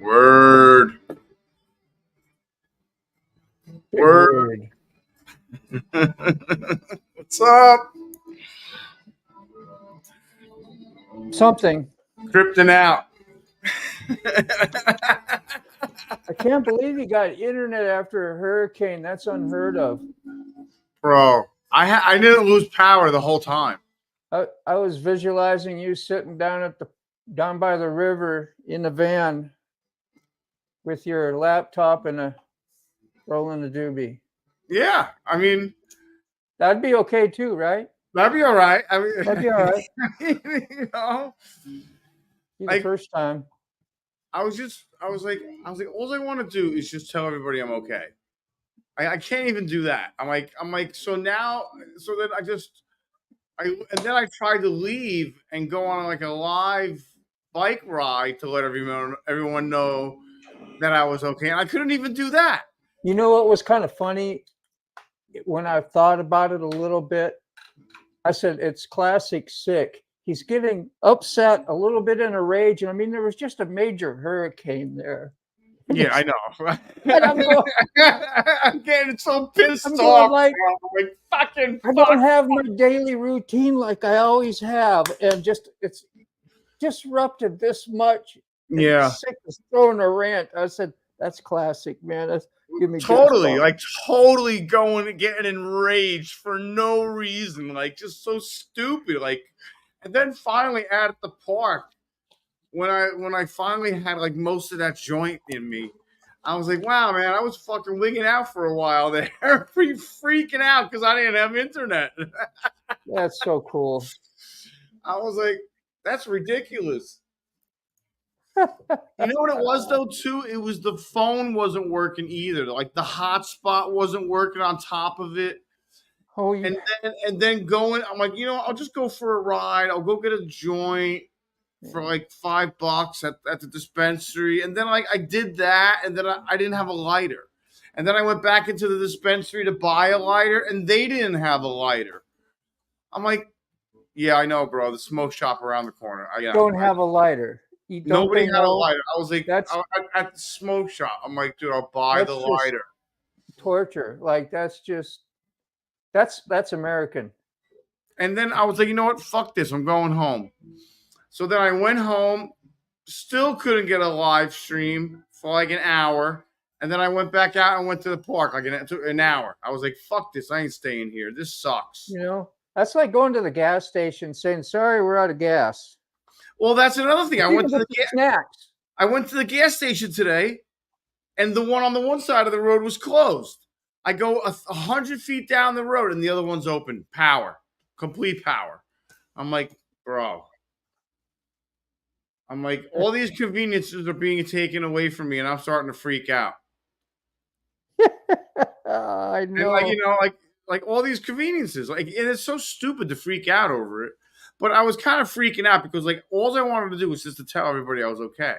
Word. Big Word. word. What's up? Something. Krypton out. I can't believe you got internet after a hurricane. That's unheard of. Bro, I didn't lose power the whole time. I was visualizing you sitting down by the river in the van with your laptop and rolling a doobie. Yeah, I mean, That'd be okay too, right? that'd be all right. I mean, That'd be all right. you know, Be the like first time. I was like, all I want to do is just tell everybody I'm okay. I can't even do that. I'm like, so now, so then and then I tried to leave and go on like a live bike ride to let everyone know that I was okay. And I couldn't even do that. You know what was kind of funny? When I thought about it a little bit, I said, it's classic Sick. He's getting upset, a little bit in a rage. And I mean, there was just a major hurricane there. Yeah, I know. And I'm going, I'm getting so pissed I'm off. going like, fucking I fuck. don't have my daily routine like I always have. And it's disrupted this much. And Yeah. Sick is throwing a rant. I said, that's classic, man. That's give me Totally, goosebumps. like totally going and getting enraged for no reason, like just so stupid. Like, and then finally at the park, when I finally had like most of that joint in me, I was like, wow, man, I was fucking wigging out for a while there, pretty freaking out because I didn't have internet. That's so cool. I was like, that's ridiculous. You know what it was though too? It was the phone wasn't working either. Like the hotspot wasn't working on top of it. Oh, yeah. And then going, I'm like, I'll just go for a ride. I'll go get a joint for like $5 at the dispensary. And then like I did that, and then I didn't have a lighter. And then I went back into the dispensary to buy a lighter, and they didn't have a lighter. I'm like, yeah, I know, bro. The smoke shop around the corner. Don't have a lighter. Nobody had a Know lighter. I was like, that's at the smoke shop. I'm like, dude, I'll buy the that's just lighter. torture. Like that's American. And then I was like, you know what? Fuck this. I'm going home. So then I went home, still couldn't get a live stream for like an hour. And then I went back out and went to the park like an hour. I was like, fuck this. I ain't staying here. This sucks. That's like going to the gas station saying, sorry, we're out of gas. Well, that's another thing. I went to the snacks. I went to the gas station today, and the one on the one side of the road was closed. I go 100 feet down the road, and the other one's open. Power. Complete power. I'm like, bro. I'm like, all these conveniences are being taken away from me, and I'm starting to freak out. I know. And like all these conveniences, like, and it's so stupid to freak out over it. But I was kind of freaking out because like all I wanted to do was just to tell everybody I was okay.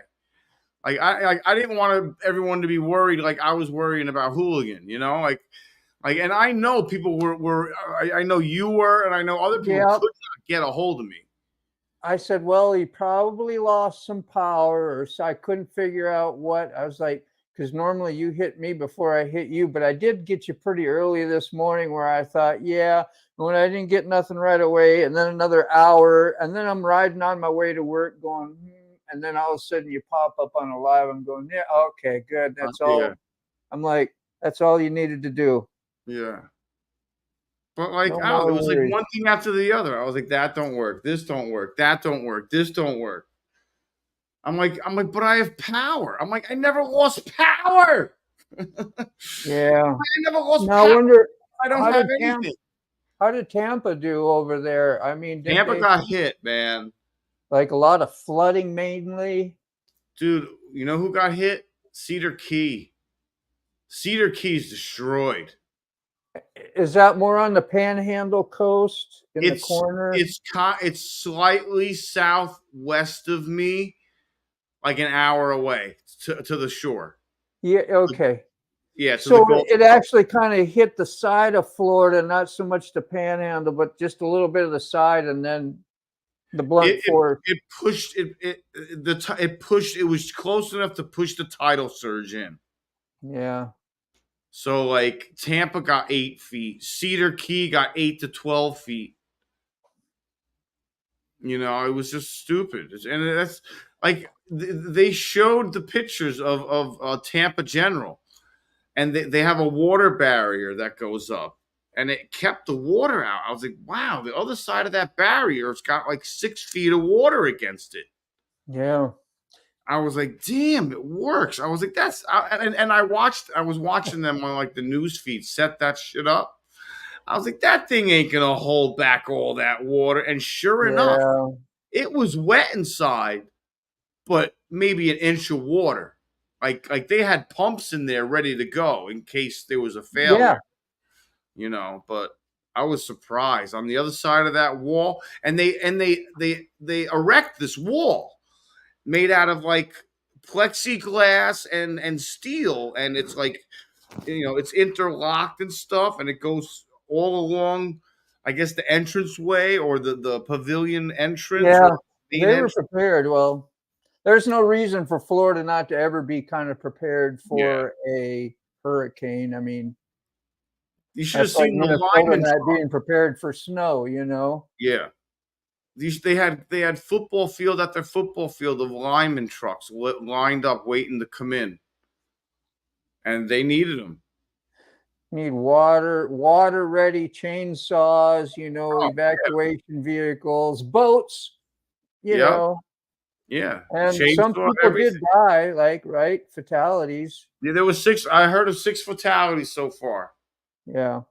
Like I didn't want everyone to be worried like I was worrying about Hooligan, like, and I know people were I know you were, and I know other people could not get a hold of me. I said, well, he probably lost some power, or so I couldn't figure out what. I was like, because normally you hit me before I hit you, but I did get you pretty early this morning where I thought, yeah, when I didn't get nothing right away, and then another hour, and then I'm riding on my way to work going, and then all of a sudden you pop up on a live. I'm going, yeah, okay, good. That's all. Yeah. I'm like, that's all you needed to do. Yeah. But like, it was like one thing after the other. I was like, that don't work. This don't work. That don't work. This don't work. I'm like, but I have power. I'm like, I never lost power. Yeah. I never lost power. I wonder, I don't have anything. How did Tampa do over there? I mean, Tampa got hit, man. Like a lot of flooding mainly. Dude, you know who got hit? Cedar Key. Cedar Key's destroyed. Is that more on the Panhandle coast in the It's corner? it's slightly southwest of me, like an hour away to the shore. Yeah, okay. Yeah, to the So Gulf it Coast. actually kind of hit the side of Florida, not so much the Panhandle, but just a little bit of the side, and then the Blunt It it, Force. it pushed it pushed it was close enough to push the tidal surge in. Yeah, So like Tampa got 8 feet, Cedar Key got 8 to 12 feet. You know, it was just stupid, and that's like they showed the pictures of Tampa General, and they have a water barrier that goes up, and it kept the water out. I was like, wow, the other side of that barrier, it's got like 6 feet of water against it. yeah, I was like, damn, it works. I was like, and I was watching them on like the news feed set that shit up. I was like, that thing ain't gonna hold back all that water. And sure enough, yeah, it was wet inside, but maybe an inch of water. Like they had pumps in there ready to go in case there was a yeah, failure, you know. But I was surprised on the other side of that wall, and they erect this wall made out of like plexiglass and steel, and it's like, you know, it's interlocked and stuff, and it goes all along, I guess, the entranceway or the pavilion entrance or yeah. main They were entrance. prepared. Well, there's no reason for Florida not to ever be kind of prepared Yeah, for a hurricane. I mean, you should have that's like seen the Minnesota lineman not truck. being prepared for snow, you know? Yeah, they had football field after football field of lineman trucks lined up waiting to come in, and they needed them. Need water ready chainsaws, you know, Oh evacuation vehicles, boats, you yeah, yep, know, yeah, and some chainsaw, people did everything. die, like, right? Fatalities. Yeah, there was six. I heard of 6 fatalities so far. Yeah.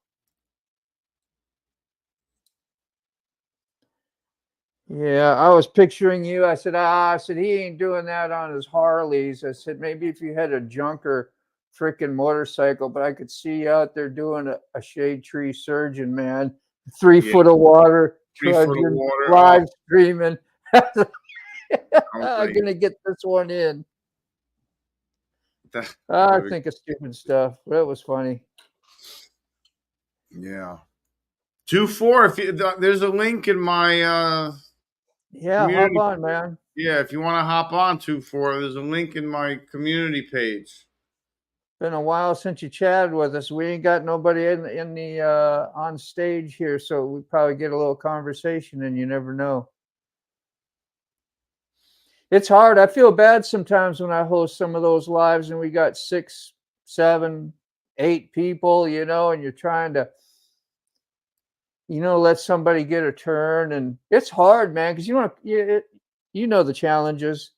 Yeah. I was picturing you. I said, he ain't doing that on his Harleys. I said, maybe if you had a junker freaking motorcycle, but I could see you out there doing a shade tree surgeon, man. 3 foot Yeah, of water, 3 foot of trudging, water. Oh, live streaming. I was I'm like, gonna get this one in. that, I think of stupid stuff. That was funny. yeah. 2-4. If you, there's a link in my Yeah, hop community. on, man. Yeah, if you want to hop on 2-4, there's a link in my community page. Been a while since you chatted with us. We ain't got nobody in the on stage here, so we probably get a little conversation, and you never know. It's hard. I feel bad sometimes when I host some of those lives, and we got 6, 7, 8 people, you know, and you're trying to, you know, let somebody get a turn, and it's hard, man, because you know the challenges.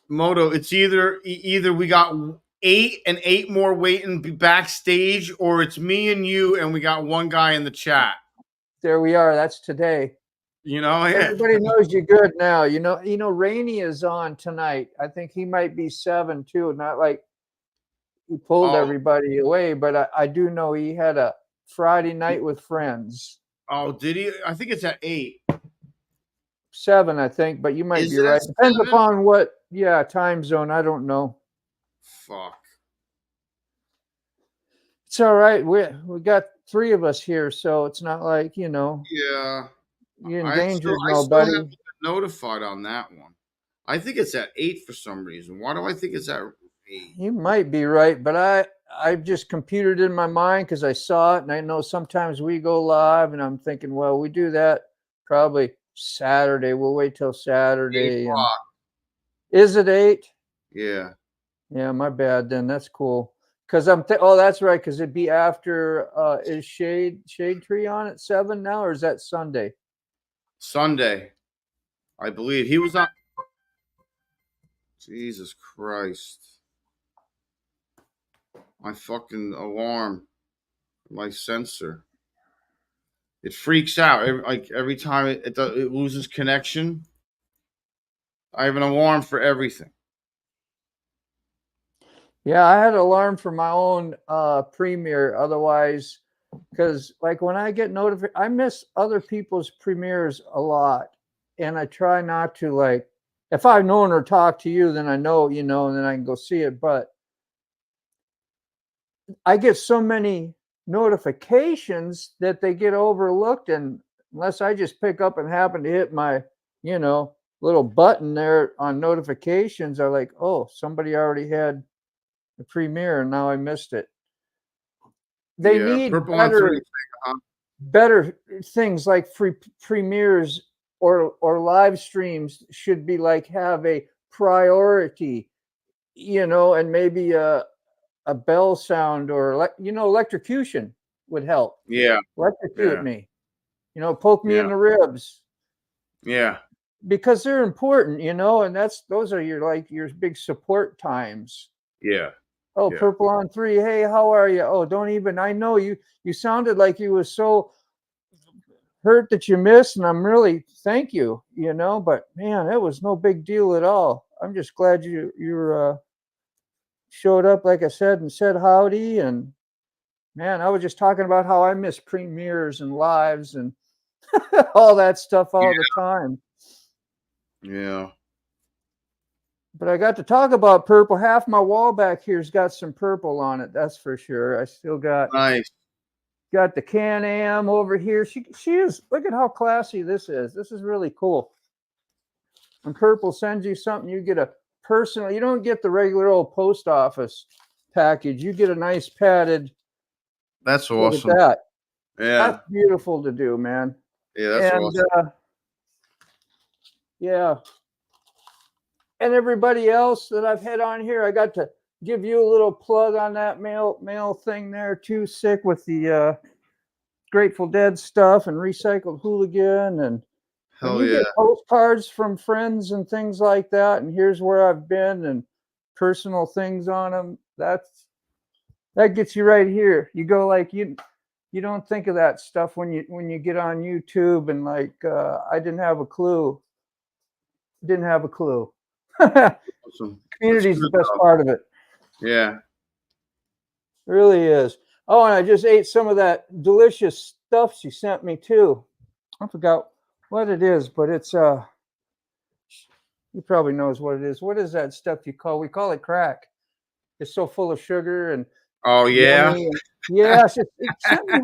Moto, it's either we got 8 more waiting backstage, or it's me and you, and we got one guy in the chat. There we are. That's today. You know, yeah. Everybody knows you're good now. Rainey is on tonight. I think he might be 7 too. Not like he pulled Oh, everybody away, but I do know he had a Friday night with friends. oh, did he? I think it's at 8. 7, I think, but you might Is be it at right. Depends 7? upon what, yeah, time zone. I don't know. Fuck. It's all right. We got 3 of us here, so it's not like, Yeah. you I still endangered I still haven't nobody. been notified on that one. I think it's at 8 for some reason. Why do I think it's at 8? You might be right, but I just computed in my mind because I saw it, and I know sometimes we go live, and I'm thinking, well, we do that probably Saturday. We'll wait till 8 Saturday. And o'clock. is it 8? Yeah. Yeah, my bad. Then that's cool. Because oh, that's right. Because it'd be after. Is Shade Tree on at 7 now, or is that Sunday? Sunday, I believe. He was on. Jesus Christ. My fucking alarm. My sensor. It freaks out. Every time it loses connection. I have an alarm for everything. Yeah, I had an alarm for my own Premiere. Otherwise, because like when I get notified, I miss other people's premieres a lot, and I try not to like. If I've known or talked to you, then I know, and then I can go see it. But I get so many notifications that they get overlooked, and unless I just pick up and happen to hit my, little button there on notifications, are like, oh, somebody already had the premiere and now I missed it. They Yeah, need Purple on Three. better things like free premieres or live streams should be like have a priority, and maybe a bell sound or electrocution would help. Yeah, Electrocute yeah, me, poke me in yeah, the ribs yeah, because they're important, and those are your big support times. yeah, Oh, yeah. Purple on Three. Hey, how are you? Oh, don't even. I know you. You sounded like you was so hurt that you missed, and I'm really thank you. But man, it was no big deal at all. I'm just glad you showed up, like I said, and said howdy. And man, I was just talking about how I miss premieres and lives and all that stuff all the time. Yeah. But I got to talk about purple. Half my wall back here's got some purple on it. That's for sure. I still got Nice. the Can-Am over here. She is. Look at how classy this is. This is really cool. And Purple sends you something. You get a personal. You don't get the regular old post office package. You get a nice padded. That's Look awesome. at that. Yeah. That's beautiful to do, man. Yeah, that's awesome. Yeah. And everybody else that I've had on here, I got to give you a little plug on that mail thing there too. Sick with the Grateful Dead stuff and Recycled Hooligan, and when Hell you yeah. get postcards from friends and things like that, and here's where I've been and personal things on them, that gets you right here. You go like you don't think of that stuff when you get on YouTube, and like I didn't have a clue. Awesome. Community's the best part of it. Yeah. It really is. Oh, and I just ate some of that delicious stuff she sent me too. I forgot what it is, but it's he probably knows what it is. What is that stuff we call it crack. It's so full of sugar and Oh yeah. Yes, it sent me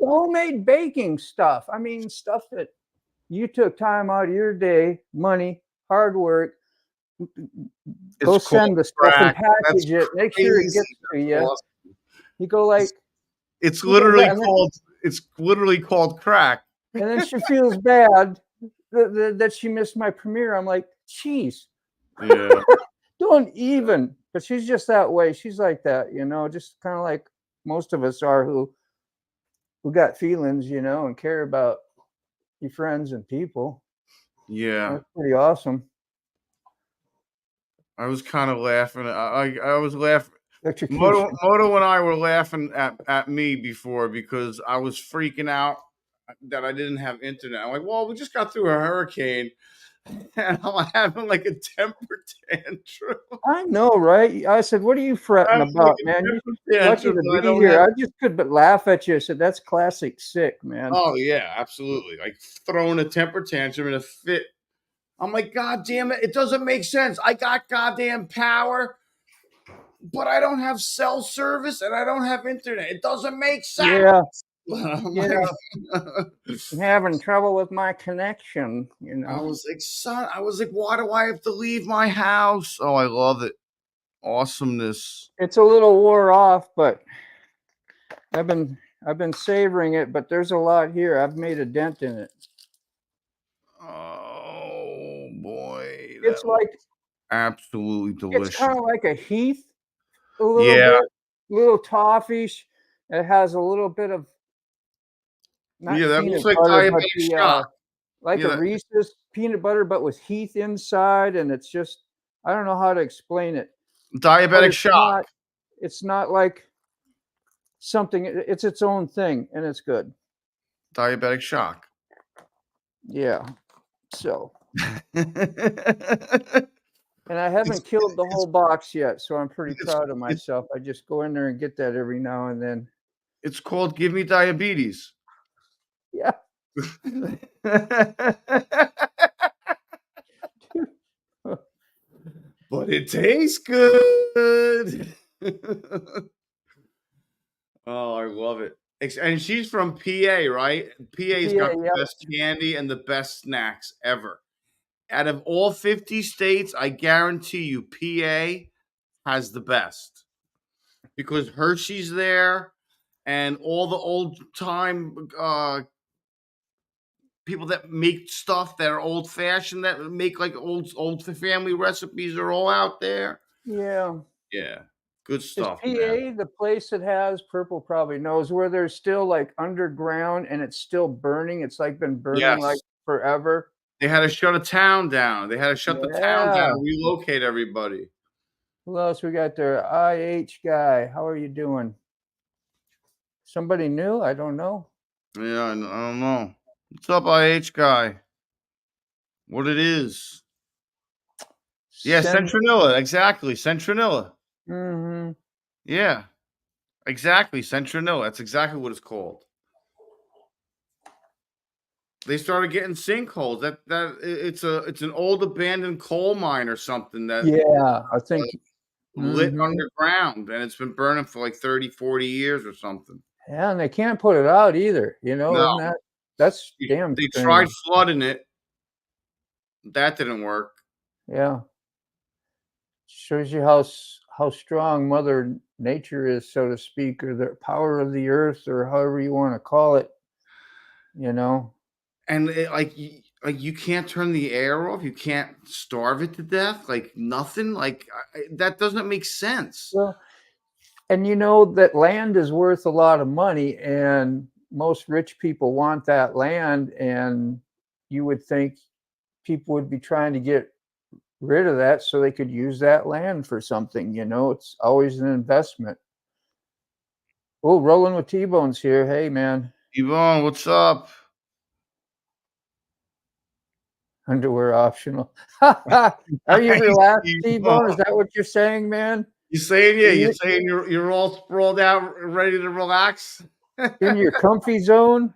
homemade baking stuff. I mean, stuff that you took time out of your day, money, hard work. Go send the stuff and package it. Make sure it gets to you. Awesome. You go like it's literally called crack. And then she feels bad that she missed my premiere. I'm like, geez. Yeah. Don't even. But she's just that way. She's like that, just kind of like most of us are who got feelings, and care about your friends and people. Yeah. That's pretty awesome. I was kind of laughing. I was laughing. Moto and I were laughing at me before because I was freaking out that I didn't have internet. I'm like, well, we just got through a hurricane. And I'm having like a temper tantrum. I know, right? I said, "What are you fretting about, man? You're lucky to be here." I just could but laugh at you. I said, "That's classic sick, man." Oh yeah, absolutely. Like throwing a temper tantrum in a fit. I'm like, God damn it! It doesn't make sense. I got goddamn power, but I don't have cell service and I don't have internet. It doesn't make sense. Yeah. I'm having trouble with my connection, I was like, son, why do I have to leave my house? Oh, I love it. Awesomeness. It's a little wore off, but I've been savoring it, but there's a lot here. I've made a dent in it. Oh boy. It's like absolutely delicious. It's kind of like a Heath, a little bit, little toffee. It has a little bit of that looks like diabetic shock. Like a Reese's peanut butter, but with Heath inside, and it's just I don't know how to explain it. Diabetic shock. It's not like something. It's its own thing, and it's good. Diabetic shock. Yeah. So. And I haven't killed the whole box yet, so I'm pretty proud of myself. I just go in there and get that every now and then. It's called Give Me Diabetes. Yeah. But it tastes good. Oh, I love it. And she's from PA, right? PA's got PA, the yep. best candy and the best snacks ever. Out of all 50 states, I guarantee you PA has the best because Hershey's there and all the old time people that make stuff that are old fashioned that make like old family recipes are all out there. Yeah. Yeah, good Is stuff, man. PA the place that has Purple probably knows where there's still like underground and it's still burning? It's like been burning like Yes, forever. they had to shut a town down. They had to shut the town down Yeah. and relocate everybody. Who else we got there? IH guy. How are you doing? Somebody new? I don't know. Yeah, I don't know. What's up, IH guy? What it is? Yeah, Send. Centronilla. Exactly, Centronilla. Mm-hmm. Yeah, exactly, Centronilla. That's exactly what it's called. They started getting sinkholes. It's an old abandoned coal mine or something that Yeah, I think. lit Mm-hmm. underground, and it's been burning for like 30, 40 years or something. Yeah, and they can't put it out either. No, Isn't that's damn they tried strange. flooding it. That didn't work. Yeah. Shows you how strong Mother Nature is, so to speak, or the power of the earth, or however you want to call it. You know. And like you can't turn the air off. You can't starve it to death. Like nothing. Like that doesn't make sense. Well, and you know that land is worth a lot of money, and most rich people want that land, and you would think people would be trying to get rid of that so they could use that land for something. It's always an investment. Oh, rolling with T-Bone's here. Hey, man. Yvonne, what's up? Underwear optional. Are you Nice, relaxed, Yvonne. T-Bone? Is that what you're saying, man? You saying yeah? You You saying you're all sprawled out, ready to relax? in your comfy zone?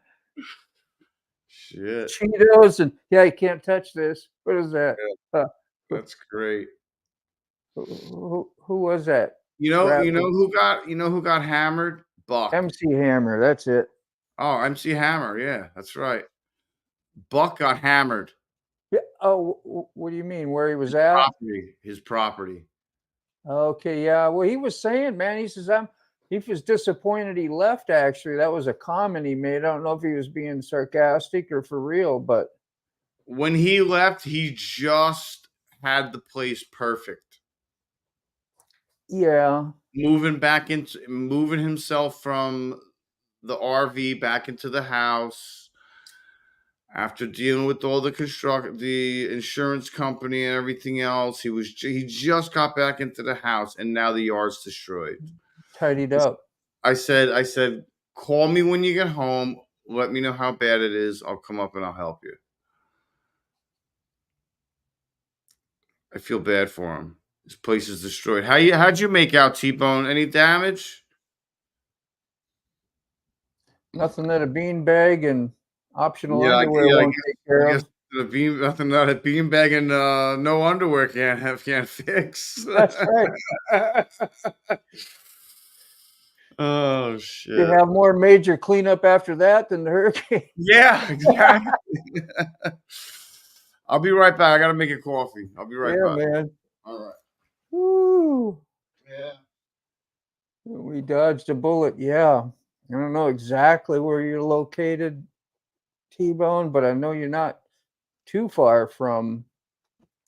Shit, Cheetos and yeah, you can't touch this. What is that? Uh, that's great. who was that? You know Rapper who got hammered? Buck. MC Hammer. That's it. Oh, MC Hammer. Yeah, that's right. Buck got hammered. Yeah. Oh, what do you mean? Where he was at? His property. Okay, yeah. Well, he was saying, man, he says he was disappointed he left. Actually, that was a comment he made. I don't know if he was being sarcastic or for real, but When he left, he just had the place perfect. yeah, Moving himself from the RV back into the house after dealing with all the insurance company and everything else. He just got back into the house and now the yard's destroyed. tidied up. I said, call me when you get home. Let me know how bad it is. I'll come up and I'll help you. I feel bad for him. His place is destroyed. How'd you make out, T-Bone? Any damage? Nothing that a beanbag and optional Yeah, underwear I won't take care guess of. nothing that a beanbag and no underwear can't fix. That's right. Oh You shit! have more major cleanup after that than the hurricane. Yeah, exactly. I'll be right back. I gotta make a coffee. I'll be right Yeah, back. man. All right. Woo. Yeah. We dodged a bullet. Yeah. I don't know exactly where you're located, T-Bone, but I know you're not too far from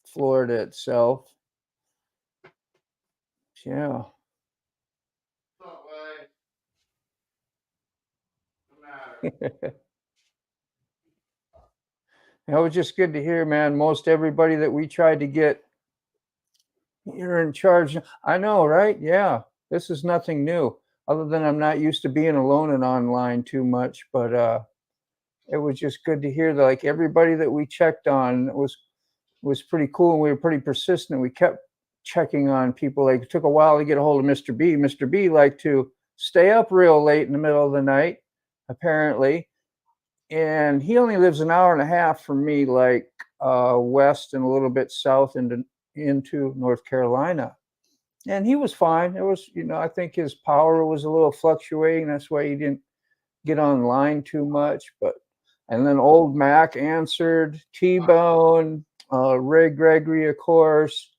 Florida itself. Yeah. It was just good to hear, man. Most everybody that we tried to get, you're in charge. I know, right? Yeah. This is nothing new, other than I'm not used to being alone and online too much. But it was just good to hear that, like, everybody that we checked on was pretty cool, and we were pretty persistent. We kept checking on people. Like, it took a while to get a hold of Mr. B. Mr. B liked to stay up real late in the middle of the night, apparently. And he only lives an hour and a half from me, like west and a little bit south into North Carolina. And he was fine. It was, I think his power was a little fluctuating. That's why he didn't get online too much. And then old Mac answered, T-Bone, Ray Gregory, of course.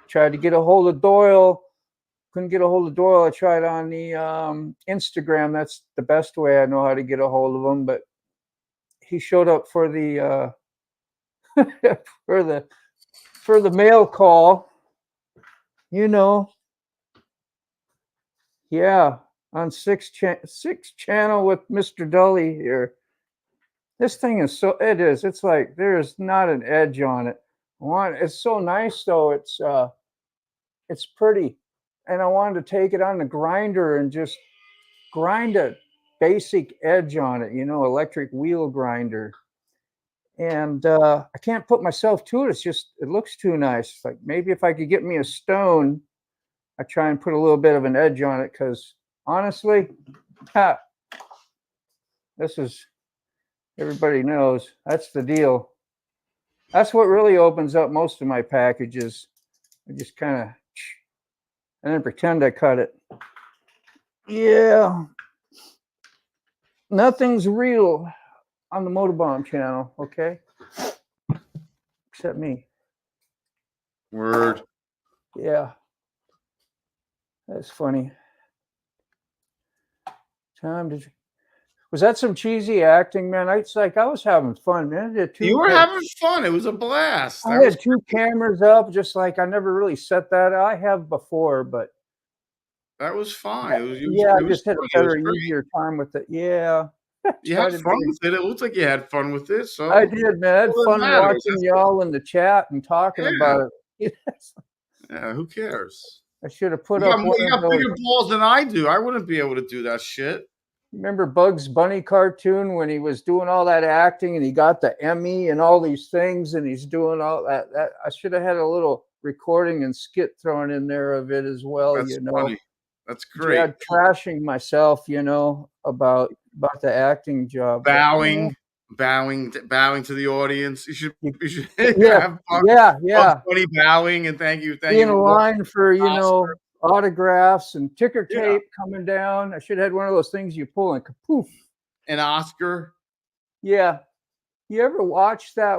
Tried to get a hold of Doyle. Couldn't get a hold of Doyle. I tried on the Instagram. That's the best way I know how to get a hold of him. But he showed up for the for the mail call. Yeah, on six channel with Mr. Dully here. This thing is it's like there's not an edge on it. It's so nice though. It's pretty. And I wanted to take it on the grinder and just grind a basic edge on it, electric wheel grinder. And I can't put myself to it. It looks too nice. Like maybe if I could get me a stone, I try and put a little bit of an edge on it, because honestly, this is, everybody knows, that's the deal. That's what really opens up most of my packages. I just kind of, and then pretend I cut it. Yeah. Nothing's real on the Motorbomb channel, okay? Except me. Word. Yeah. That's funny. Was that some cheesy acting, man? It's like I was having fun, man. You were having fun. It was a blast. I had two cameras up, just like I never really set that. I have before, but that was fine. I just had a better, easier time with it. Yeah. You had fun with it. It looks like you had fun with it. So I did, man. I had fun watching y'all in the chat and talking about it. Yeah, who cares? I should have put up one of those. You got bigger balls than I do. I wouldn't be able to do that shit. Remember Bugs Bunny cartoon when he was doing all that acting and he got the Emmy and all these things and he's doing all that? I should have had a little recording and skit thrown in there of it as well. That's funny. That's great. Yeah, trashing myself, about the acting job. Bowing to the audience. You should have Bugs Bunny bowing and thank you. In a line for autographs and ticker tape coming down. I should have had one of those things you pull and kapoof. An Oscar. Yeah. You ever watch that,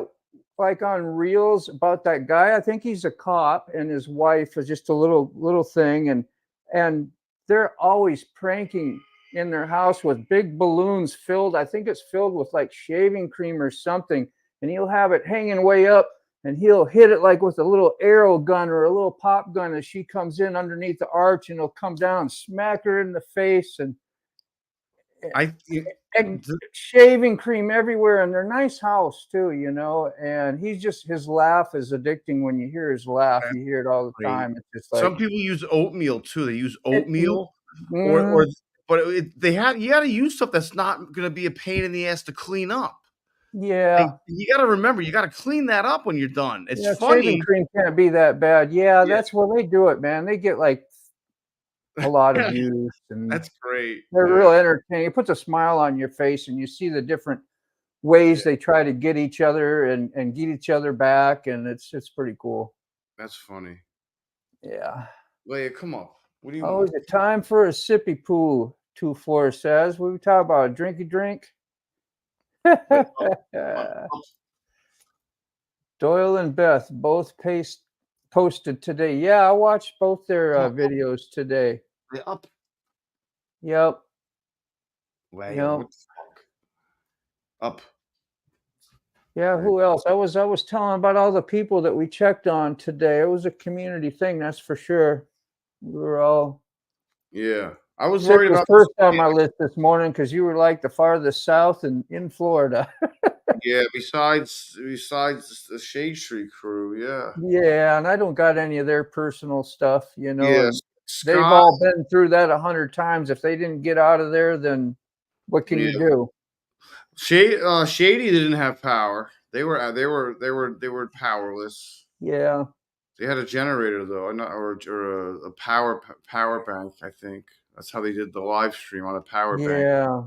like on Reels, about that guy? I think he's a cop and his wife is just a little thing, and they're always pranking in their house with big balloons filled. I think it's filled with like shaving cream or something, and he'll have it hanging way up. And he'll hit it like with a little arrow gun or a little pop gun as she comes in underneath the arch, and he'll come down and smack her in the face, and shaving cream everywhere in their nice house too, and his laugh is addicting. When you hear his laugh, you hear it all the time. It's just like, some people use oatmeal too. They use oatmeal you got to use stuff that's not going to be a pain in the ass to clean up. Yeah, you got to remember, you got to clean that up when you're done. It's funny. Shaving cream can't be that bad. Yeah, that's where they do it, man. They get like a lot of views, and that's great. They're real entertaining. It puts a smile on your face, and you see the different ways they try to get each other and get each other back, and it's pretty cool. That's funny. Yeah. Leia, come up. What do you? Oh, is it time for a sippy poo? 2-4 says. What we talk about? A drinky drink. Doyle and Beth both posted today. Yeah, I watched both their videos today. They're up. Yep. What the fuck? Up. Yeah, who else? I was telling about all the people that we checked on today. It was a community thing, that's for sure. We were all. Yeah. I was worried about first on my list this morning because you were like the farthest south and in Florida. Yeah, besides the Shade Street crew, yeah. Yeah, and I don't got any of their personal stuff, Yeah, they've all been through that 100 times. If they didn't get out of there, then what can you do? Shady didn't have power. They were powerless. Yeah. They had a generator though, or a power bank, I think. That's how they did the live stream on a power bank. Yeah.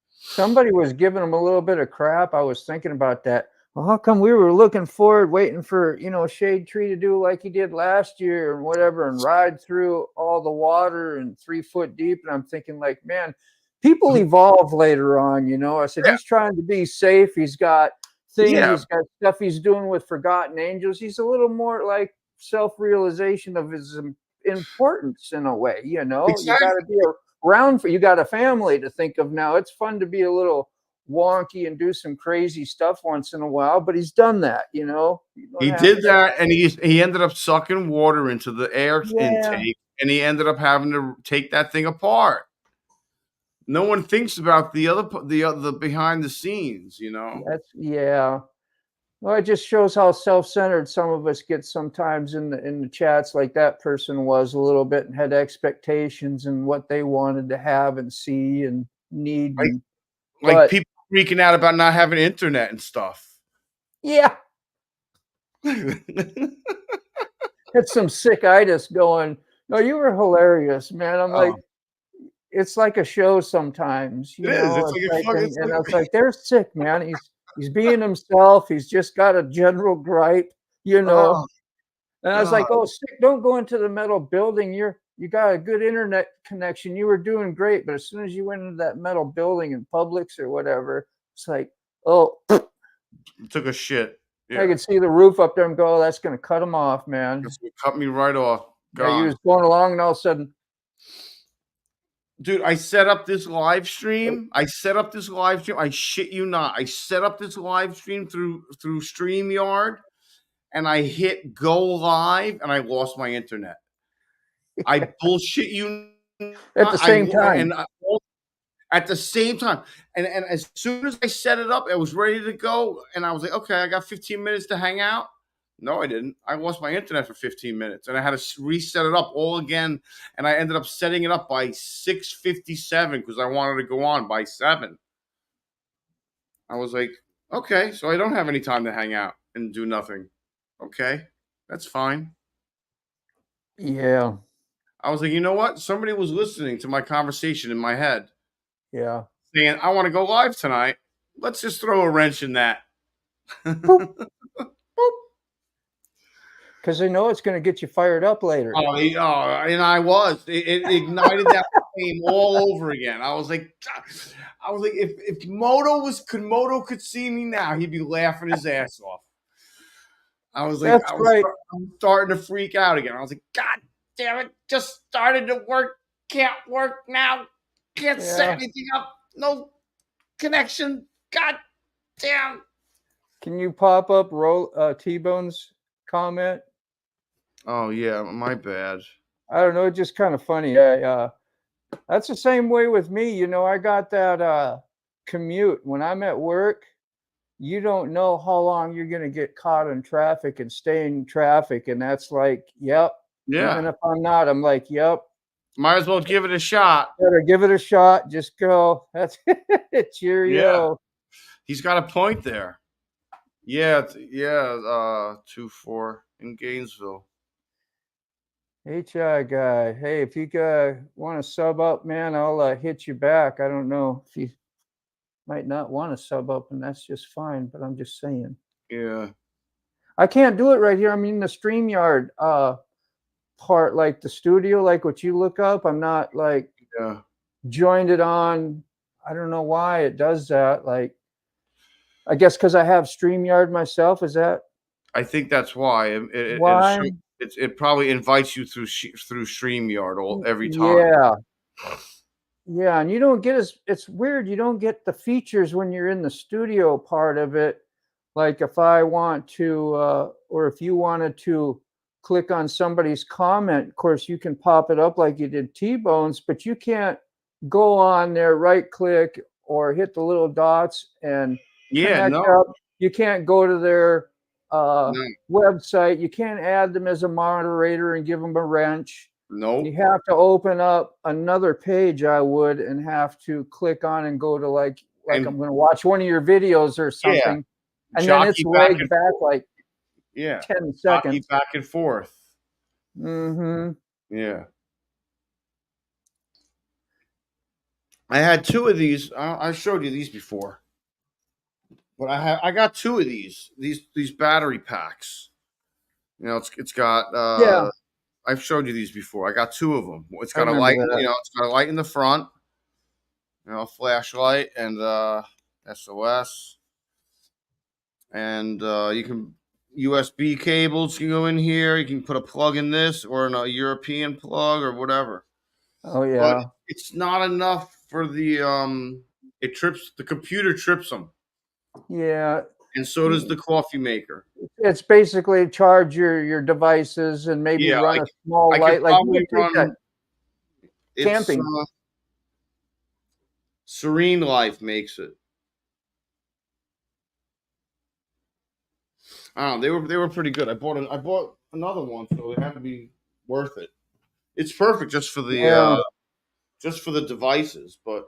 Somebody was giving him a little bit of crap. I was thinking about that. Well, how come we were looking forward, waiting for, Shade Tree to do like he did last year and whatever, and ride through all the water and 3 foot deep? And I'm thinking, like, man, people evolve later on. I said, Yeah. he's trying to be safe. He's got things, Yeah. he's got stuff he's doing with Forgotten Angels. He's a little more like self-realization of his importance in a way. You got to be around you got a family to think of now. It's fun to be a little wonky and do some crazy stuff once in a while, but he's done that. He did that, and he ended up sucking water into the air intake, and he ended up having to take that thing apart. No one thinks about the behind the scenes, Well, it just shows how self-centered some of us get sometimes in the chats. Like that person was a little bit and had expectations and what they wanted to have and see and need. Like people freaking out about not having internet and stuff. Yeah. Had some sick-itis going. No, you were hilarious, man. I'm like, it's like a show sometimes. It is. And I was like, they're sick, man. He's being himself. He's just got a general gripe, And I was like, oh, sick, don't go into the metal building. You got a good internet connection. You were doing great. But as soon as you went into that metal building in Publix or whatever, it's like, oh. Took a shit. Yeah. I could see the roof up there and go, oh, that's going to cut him off, man. It cut me right off. Yeah, he was going along and all of a sudden. Dude, I set up this live stream. I shit you not. I set up this live stream through StreamYard, and I hit go live, and I lost my internet. I bullshit you at the same time. At the same time. And as soon as I set it up, I was ready to go, and I was like, okay, I got 15 minutes to hang out. No, I didn't. I lost my internet for 15 minutes, and I had to reset it up all again, and I ended up setting it up by 6:57 because I wanted to go on by 7. I was like, okay, so I don't have any time to hang out and do nothing. Okay, that's fine. Yeah. I was like, you know what? Somebody was listening to my conversation in my head. Yeah. Saying, I want to go live tonight. Let's just throw a wrench in that. Boop. Boop. Because they know it's going to get you fired up later. And I was. It ignited that flame all over again. I was like, if Moto could see me now, he'd be laughing his ass off. I was like, I'm starting to freak out again. I was like, God damn it, just started to work, can't work now, can't set anything up, no connection. God damn. Can you pop up T-Bone's comment? Oh yeah, my bad. I don't know, it's just kind of funny. That's the same way with me. I got that commute when I'm at work. You don't know how long you're going to get caught in traffic and stay in traffic, and that's like, yep. Yeah. Even if I'm not, I'm like, yep. Might as well give it a shot. Better give it a shot. Just go. That's it. Cheerio. Yeah. He's got a point there. Yeah. 2-4 in Gainesville. HI guy. Hey, if you want to sub up, man, I'll hit you back. I don't know if you might not want to sub up, and that's just fine. But I'm just saying. Yeah. I can't do it right here. I mean, the StreamYard part, like the studio, like what you look up. I'm not like joined it on. I don't know why it does that. Like, I guess because I have StreamYard myself. Is that? I think that's why. It probably invites you through StreamYard every time. Yeah, and you don't get it's weird. You don't get the features when you're in the studio part of it. Like if I want to, or if you wanted to click on somebody's comment, of course, you can pop it up like you did T-Bones, but you can't go on there, right click, or hit the little dots and connect up. You can't go to their website. You can't add them as a moderator and give them a wrench. Nope. You have to open up another page, I would, and have to click on and go to like I'm going to watch one of your videos or something. Yeah. And then it's lagged back like 10 seconds. Back and forth. Mm-hmm. Yeah. I had two of these. I showed you these before, but I got two of these battery packs. You know, it's got Yeah, I've showed you these before. I got two of them. It's I got a remember light, that. it's got a light in the front, flashlight and SOS, and you can USB cables can go in here. You can put a plug in this or in a European plug or whatever. Oh But yeah, it's not enough for the. It trips the computer trips them, yeah. and so does the coffee maker. It's basically charge your devices and maybe Yeah, run a small I could light. Like you probably could take that run. It's camping. Serene Life makes it. I don't know. They were pretty good. I bought another one, so they had to be worth it. It's perfect Yeah, just for the devices, but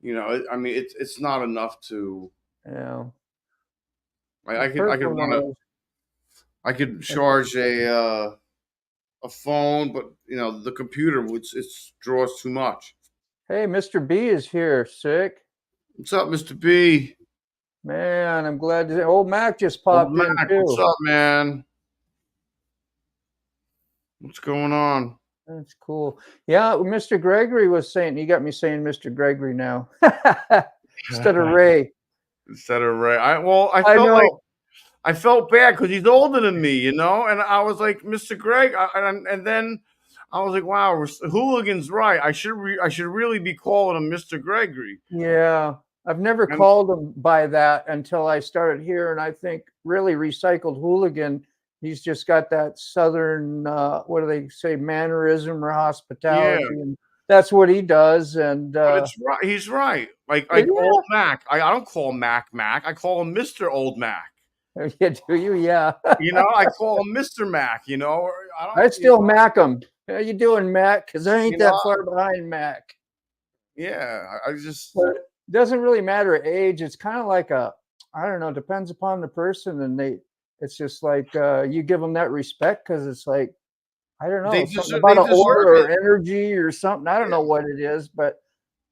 I mean, it's not enough to. yeah. I The could first one was I could charge a phone, but the computer would it draws too much. hey, Mr. B is here, sick. What's up, Mister B? Man, I'm glad to old Mac just Old popped in Mac, what's too. up, man? What's going on? That's cool. Yeah, Mr. Gregory was saying, he got me saying Mr. Gregory now instead of Ray. Instead of Ray, I know. I felt bad because he's older than me, and I was like, Mr. Greg, and then I was like, wow, Hooligan's right. I should really be calling him Mr. Gregory. Yeah, I've never And called him by that until I started here, and I think really Recycled Hooligan. He's just got that southern, what do they say, mannerism or yeah, hospitality, and that's what he does. And but it's right. He's right. Like yeah, old Mac. I don't call him Mac. I call him Mr. Old Mac. yeah, do you? Yeah, I call him Mr. Mac. Or I don't. I still Mac him. How you doing, Mac? Because I ain't You that know, far behind Mac. yeah. I just. But it doesn't really matter age. It's kind of like I don't know, depends upon the person, and it's just like you give them that respect because it's like I don't know, something about They an aura deserve or it. energy or something. I don't know Yeah. what it is, but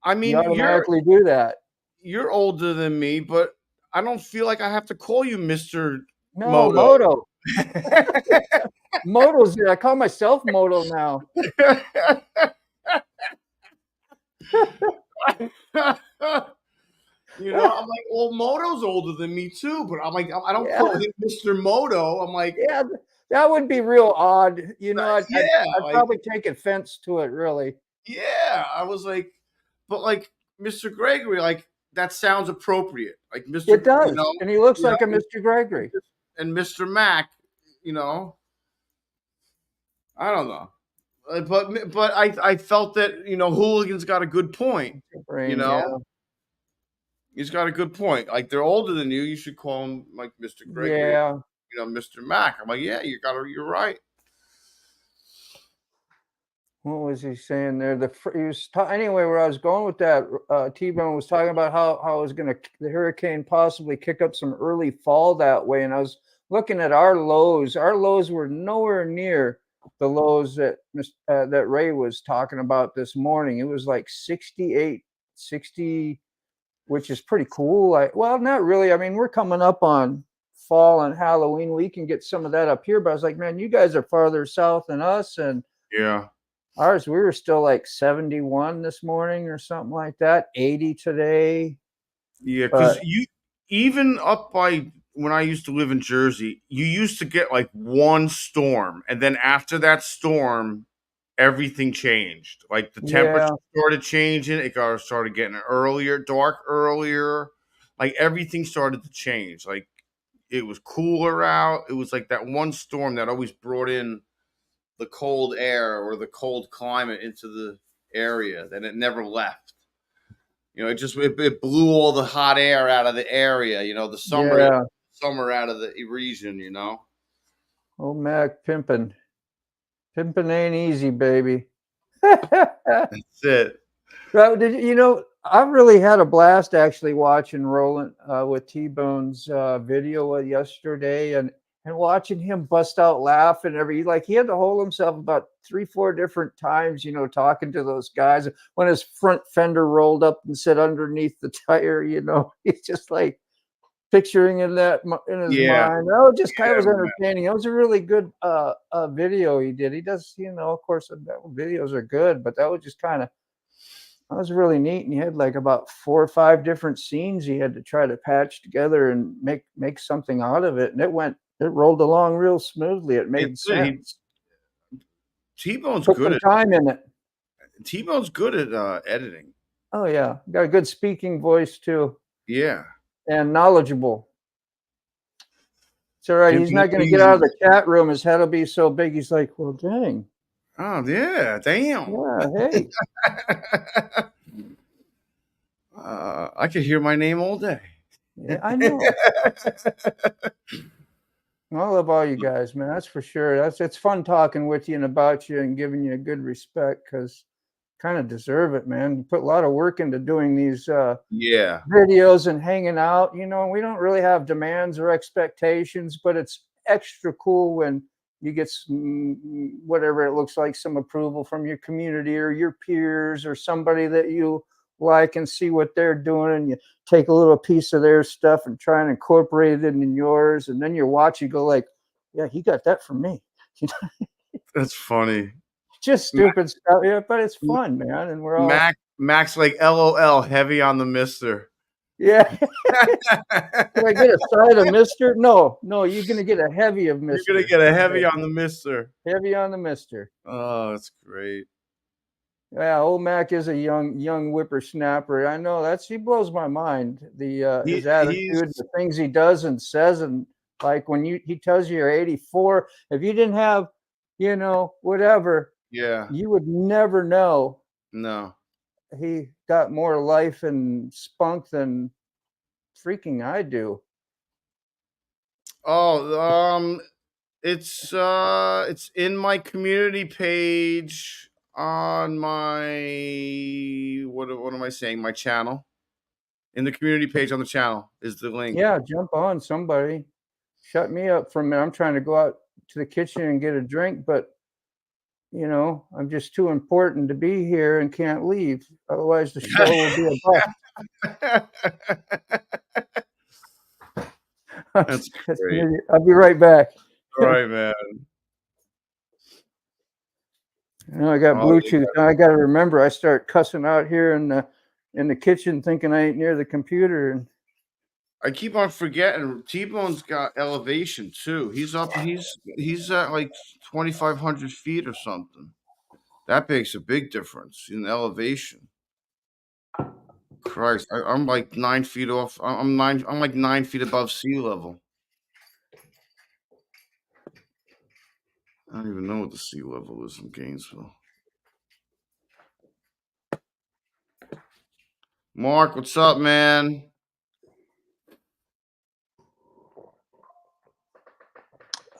I you mean, automatically do that. you're older than me, but I don't feel like I have to call you Mr. No, Moto. Moto. Moto's I call myself Moto now. I'm like, well, Moto's older than me too, but I'm like, I don't Yeah, call him Mr. Moto. I'm like, yeah, that would be real odd. yeah, I'd probably take offense to it, really. yeah. I was like, but like Mr. Gregory, like that sounds appropriate. Like It does, and he looks you like a know, Mr. Gregory. and Mr. Mac, I don't know. But I felt that Hooligan's got a good point. You Brain, yeah. know, he's got a good point. Like they're older than you, you should call him like Mr. Gregory, Yeah. Mr. Mac. I'm like, yeah, you're right. What was he saying there? Anyway, where I was going with that, T-Bone was talking about how I was going to the hurricane possibly kick up some early fall that way, and I was looking at our lows. Our lows were nowhere near the lows that Ray was talking about this morning. It was like 68, 60, which is pretty cool. Well, not really. I mean, we're coming up on fall and Halloween. We can get some of that up here, but I was like, man, you guys are farther south than us, and Yeah. ours, we were still like 71 this morning or something like that, 80 today. Yeah, But because even up by when I used to live in Jersey, you used to get like one storm, and then after that storm, everything changed. Like the temperature yeah, started changing. It started getting dark earlier. Like everything started to change. Like it was cooler out. It was like that one storm that always brought in the cold air or the cold climate into the area, and it never left. It blew all the hot air out of the area. The yeah. summer out of the region. Oh, Mac pimping. Pimping ain't easy, baby. That's it. Well, I really had a blast actually watching Roland with T-Bone's video yesterday, and and watching him bust out laughing he had to hold himself about 3-4 different times, talking to those guys when his front fender rolled up and sit underneath the tire. He's just like picturing in his Yeah. mind. Oh, just kind of was Yeah, entertaining. It was a really good video he did. He does, of course, videos are good, but that was just kind of that was really neat. And he had like about 4 or 5 different scenes he had to try to patch together and make something out of it. And it rolled along real smoothly. It made sense. T-Bone's Put good some at time in it. T-Bone's good at editing. Oh yeah, got a good speaking voice too, Yeah. and knowledgeable. It's all right. Didn't He's he not going to get out of the chat room. His head will be so big. He's like, well, dang. Oh yeah, damn. Yeah, hey. I could hear my name all day. Yeah, I know. I love all you guys, man. That's for sure. It's fun talking with you and about you and giving you a good respect because kind of deserve it, man. You put a lot of work into doing these Yeah. videos and hanging out. We don't really have demands or expectations, but it's extra cool when you get whatever it looks like, some approval from your community or your peers or somebody that you like and see what they're doing, and you take a little piece of their stuff and try and incorporate it in yours, and then you watch, you go like, yeah, he got that from me. That's funny. Just stupid stuff, yeah, but it's fun, man, and we're all Max like LOL, heavy on the mister. Yeah. Can I get a side of mister? No, you're gonna get a heavy of mister. You're gonna get a heavy on the mister. Heavy on the mister. Oh, that's great. Yeah, old Mac is a young whippersnapper. I know he blows my mind. His attitude, the things he does and says, and like when he tells you you're 84, if you didn't have, whatever, yeah, you would never know. No. He got more life and spunk than freaking I do. Oh, it's in my community page on my what am I saying? My channel. In the community page on the channel is the link. Yeah, jump on, somebody. Shut me up for a minute. I'm trying to go out to the kitchen and get a drink, but I'm just too important to be here and can't leave. Otherwise, the show will be a bust. That's great. I'll be right back. All right, man. I got Bluetooth. Now I got to remember. I start cussing out here in the kitchen, thinking I ain't near the computer, and I keep on forgetting. T-Bone's got elevation too. He's up. He's at like 2,500 feet or something. That makes a big difference in elevation. Christ, I'm like 9 feet off. I'm like 9 feet above sea level. I don't even know what the sea level is in Gainesville. Mark, what's up, man?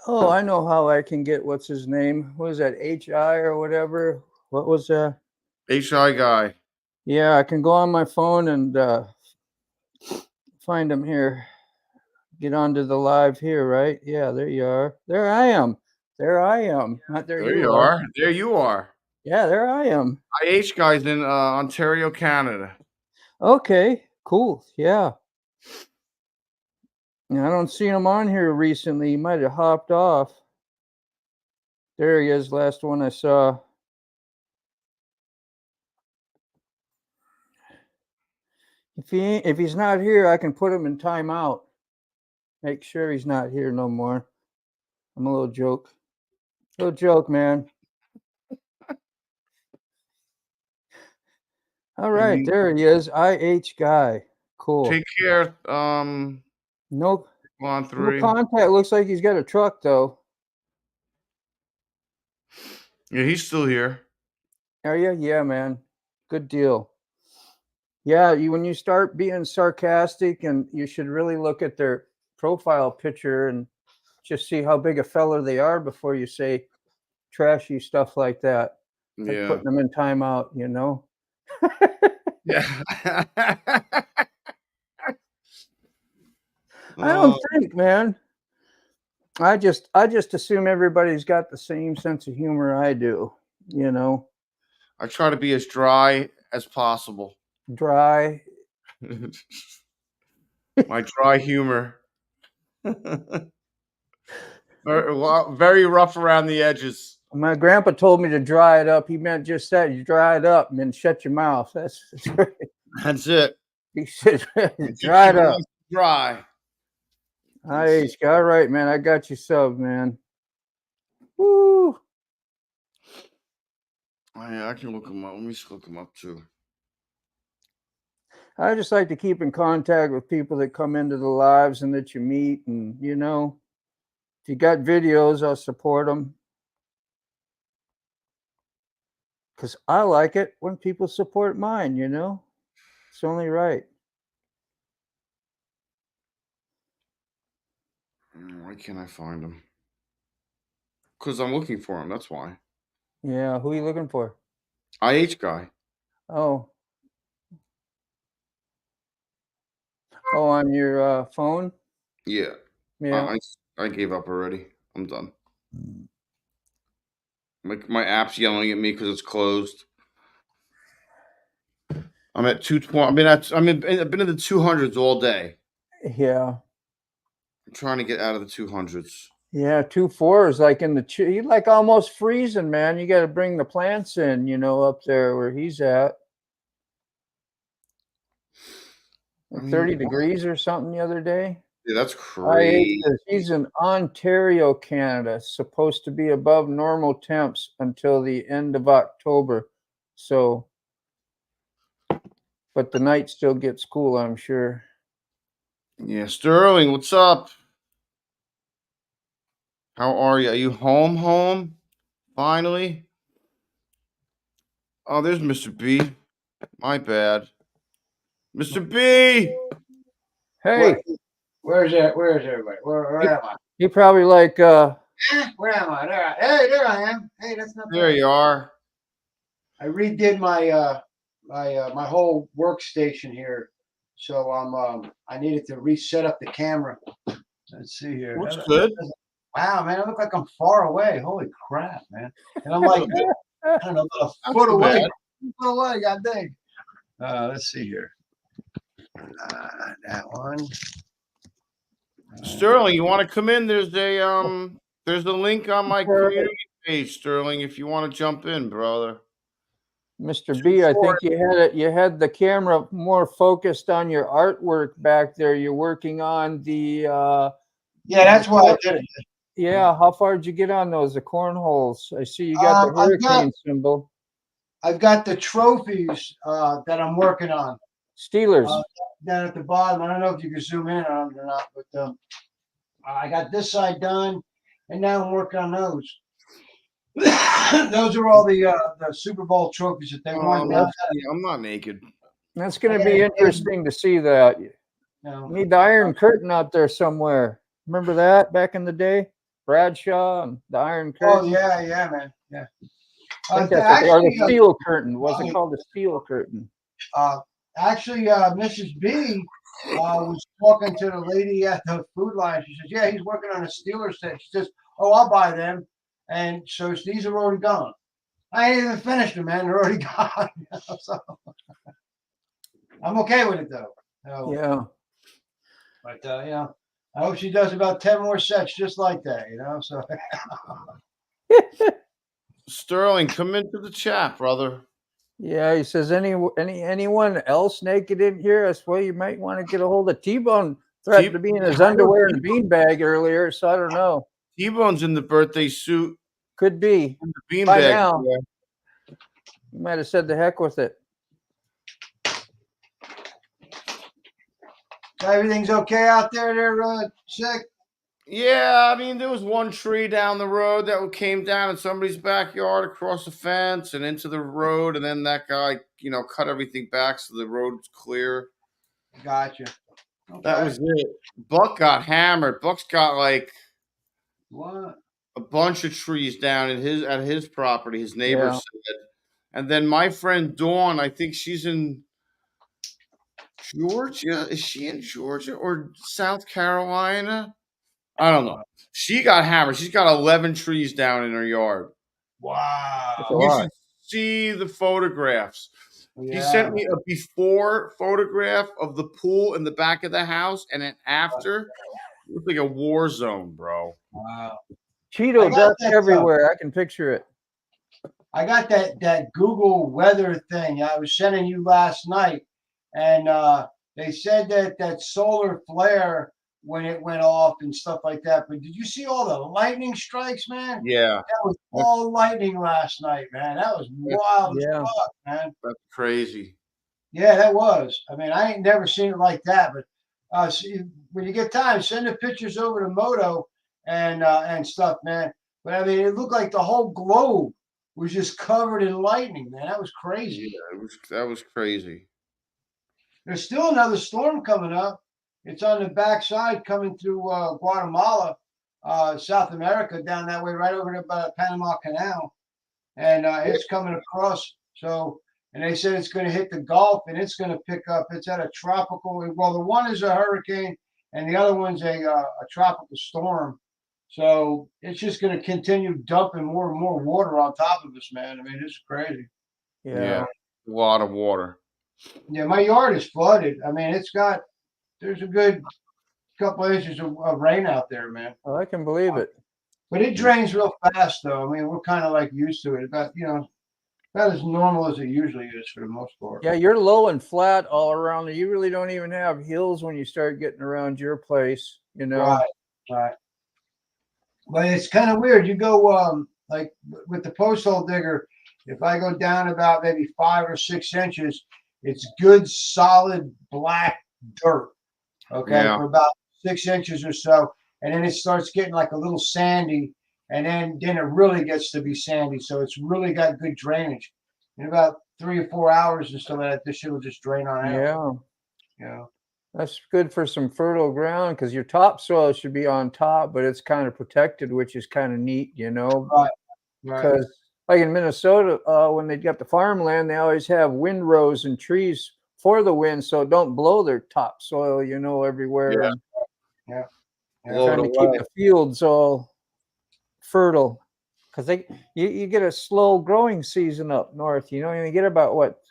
Oh, I know how I can get what's his name. What was that? HI or whatever? What was that? HI guy. Yeah, I can go on my phone and find him here. Get onto the live here, right? Yeah, there you are. There I am. Not there you are. There you are. Yeah, there I am. IH guy's in Ontario, Canada. Okay, cool. Yeah. I don't see him on here recently. He might have hopped off. There he is, last one I saw. If he's not here, I can put him in timeout. Make sure he's not here no more. I'm a little joke. Little joke, man. All right, there he is. IH guy. Cool. Take care. Nope. On 3. No contact. Looks like he's got a truck though. Yeah, he's still here. Are you? Yeah, man. Good deal. Yeah, when you start being sarcastic, and you should really look at their profile picture and just see how big a fella they are before you say trashy stuff like that. Like Yeah. putting them in timeout, Yeah. I don't think, man. I just assume everybody's got the same sense of humor I do. You know, I try to be as dry as possible. dry. My dry humor. Very rough around the edges. My grandpa told me to dry it up. He meant just that. You dry it up and then shut your mouth. That's right. That's it. He said, Keep dry it it up. nice and dry. Hey, all right, man. I got you subbed, man. Woo. Oh, yeah, I can look them up. Let me just look them up too. I just like to keep in contact with people that come into the lives and that you meet. And, you know, if you got videos, I'll support them. Because I like it when people support mine, you know? It's only right. Why can't I find them? Because I'm looking for them. That's why. Yeah. Who are you looking for? IH guy. Oh. Oh, on your phone? Yeah. Yeah. I gave up already. I'm done. My app's yelling at me because it's closed. I'm at 220. I've been in the 200s all day. Yeah. I'm trying to get out of the 200s. Yeah, 2.4 is like in the you like almost freezing, man. You got to bring the plants in, you know, up there where he's at. Like 30 degrees or something the other day. Yeah, that's crazy. He's in Ontario, Canada. It's supposed to be above normal temps until the end of October. So, but the night still gets cool, I'm sure. Yeah, Sterling, what's up? How are you? Are you home? Finally? Oh, there's Mr. B. My bad. Mr. B! Hey, Where's everybody? Where am I? you probably like Where am I? There I am. Hey, that's not There bad. you are. I redid my whole workstation here, so I needed to reset up the camera. Let's see here. Looks good. Wow, man, I look like I'm far away. Holy crap, man! And I'm like, I don't know, about a foot too away. bad. Foot away, god dang. Let's see here. That one. Sterling, you want to come in? There's a link on my community page, Sterling, if you want to jump in, brother. Mr. B, I think you had the camera more focused on your artwork back there. You're working on the Yeah, that's why I did it. Yeah, how far did you get on those? The cornholes. I see you got the hurricane symbol. I've got the trophies that I'm working on. Steelers. Down at the bottom. I don't know if you can zoom in on them or not, but I got this side done, and now I'm working on those. Those are all the Super Bowl trophies that they won. I'm not naked. That's going to be interesting to see that. No. Need the Iron Curtain out there somewhere. Remember that back in the day? Bradshaw and the Iron Curtain. Oh yeah, man. Yeah. I think that's or the Steel Curtain. Was it called the Steel Curtain? Actually, Mrs. B was talking to the lady at the food line. She says, "Yeah, he's working on a Steelers set." She says, "Oh, I'll buy them." And so these are already gone. I ain't even finished them, man. They're already gone. So I'm okay with it though. So, yeah. But I hope she does about 10 more sets just like that. So. Sterling, come into the chat, brother. Yeah, he says anyone else naked in here? That's why you might want to get a hold of T-Bone. Threatened to be in his underwear and a beanbag earlier, so I don't know. T-Bone's in the birthday suit. Could be. In the By beanbag. now, you might have said the heck with it. Everything's okay out there, Sick? Yeah, I mean, there was one tree down the road that came down in somebody's backyard across the fence and into the road, and then that guy, cut everything back so the road was clear. Gotcha. Okay. That was it. Buck got hammered. Buck's got what? A bunch of trees down at his property, his neighbor said. And then my friend Dawn, I think she's in Georgia. Is she in Georgia or South Carolina? I don't know. She got hammered. She's got 11 trees down in her yard. That's a Wow. You lot. should see the photographs. He Yeah. sent me a before photograph of the pool in the back of the house, and then after, it looked like a war zone, bro. Wow. I Cheeto got dust that, everywhere. I can picture it. I got that Google weather thing I was sending you last night, and they said that solar flare when it went off and stuff like that. But did you see all the lightning strikes, man? Yeah, That was all lightning last night, man. That was wild as Yeah. fuck, man. that's crazy. Yeah, that was. I mean, I ain't never seen it like that. But see, when you get time, send the pictures over to Moto and stuff, man. But I mean, it looked like the whole globe was just covered in lightning, man. That was crazy. Yeah, that was crazy. There's still another storm coming up. It's on the backside coming through Guatemala, South America, down that way, right over the Panama Canal, and it's coming across. So, and they said it's going to hit the Gulf and it's going to pick up. It's at a tropical. Well, the one is a hurricane, and the other one's a tropical storm. So it's just going to continue dumping more and more water on top of us, man. I mean, it's crazy. Yeah, a lot of water. Yeah, my yard is flooded. I mean, there's a good couple inches of rain out there, man. Well, I can believe it. But it drains real fast, though. I mean, we're kind of like used to it. About about as normal as it usually is for the most part. Yeah, you're low and flat all around. You really don't even have hills when you start getting around your place, you know. Right, right. But it's kind of weird. You go like with the post hole digger. If I go down about maybe 5 or 6 inches, it's good solid black dirt. Okay, Yeah. for about 6 inches or so, and then it starts getting like a little sandy, and then it really gets to be sandy. So it's really got good drainage. In about 3 or 4 hours and stuff like that, this shit will just drain on out. Yeah, You know. that's good for some fertile ground because your topsoil should be on top, but it's kind of protected, which is kind of neat, you know. Right. Because like in Minnesota, when they get the farmland, they always have windrows and trees for the wind, so don't blow their topsoil, you know, everywhere. Yeah. And Yeah. Blow trying it to keep away. the fields all fertile. Because you get a slow growing season up north, you know, you get about what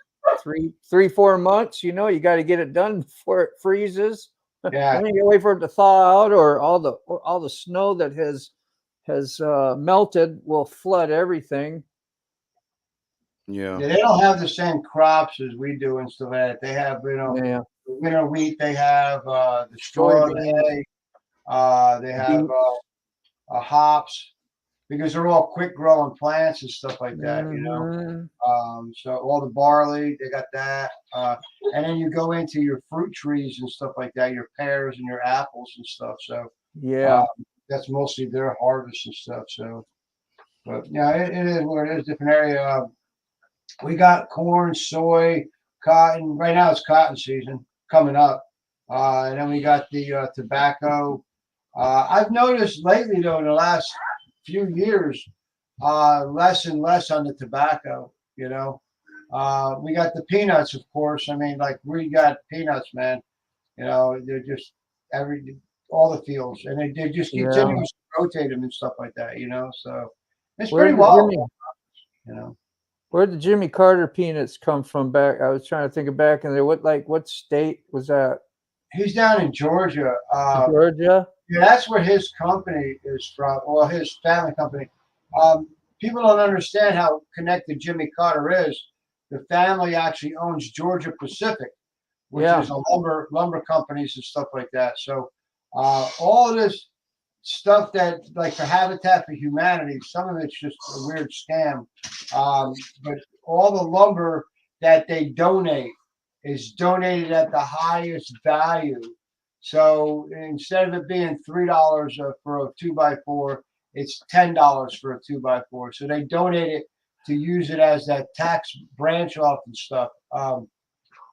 4 months, you know, you got to get it done before it freezes. Yeah. And then you wait for it to thaw out, or all the snow that has melted will flood everything. Yeah. Yeah, they don't have the same crops as we do and stuff like that. They have, Yeah. the winter wheat. They have the straw Soybeans. hay. They have hops, because they're all quick growing plants and stuff like that. You know. Mhm. So all the barley, they got that. And then you go into your fruit trees and stuff like that, your pears and your apples and stuff. So Yeah. that's mostly their harvest and stuff. So, but yeah, it is what it is. Different area. We got corn, soy, cotton. Right now it's cotton season coming up. And then we got the tobacco. I've noticed lately, though, in the last few years, less and less on the tobacco. You know, we got the peanuts, of course. I mean, like we got peanuts, man. You know, they're just all the fields, and they just continue to rotate them and stuff like that. You know, so it's pretty wild. You know. Where did Jimmy Carter peanuts come from? Back, I was trying to think of back in there. What state was that? He's down in Georgia. Georgia. Yeah, that's where his company is from. Well, his family company. People don't understand how connected Jimmy Carter is. The family actually owns Georgia Pacific, which is a lumber companies and stuff like that. So all of this stuff that, like for Habitat for Humanity, some of it's just a weird scam. But all the lumber that they donate is donated at the highest value. So instead of it being $3 for a 2x4, it's $10 for a 2x4. So they donate it to use it as that tax branch off and stuff.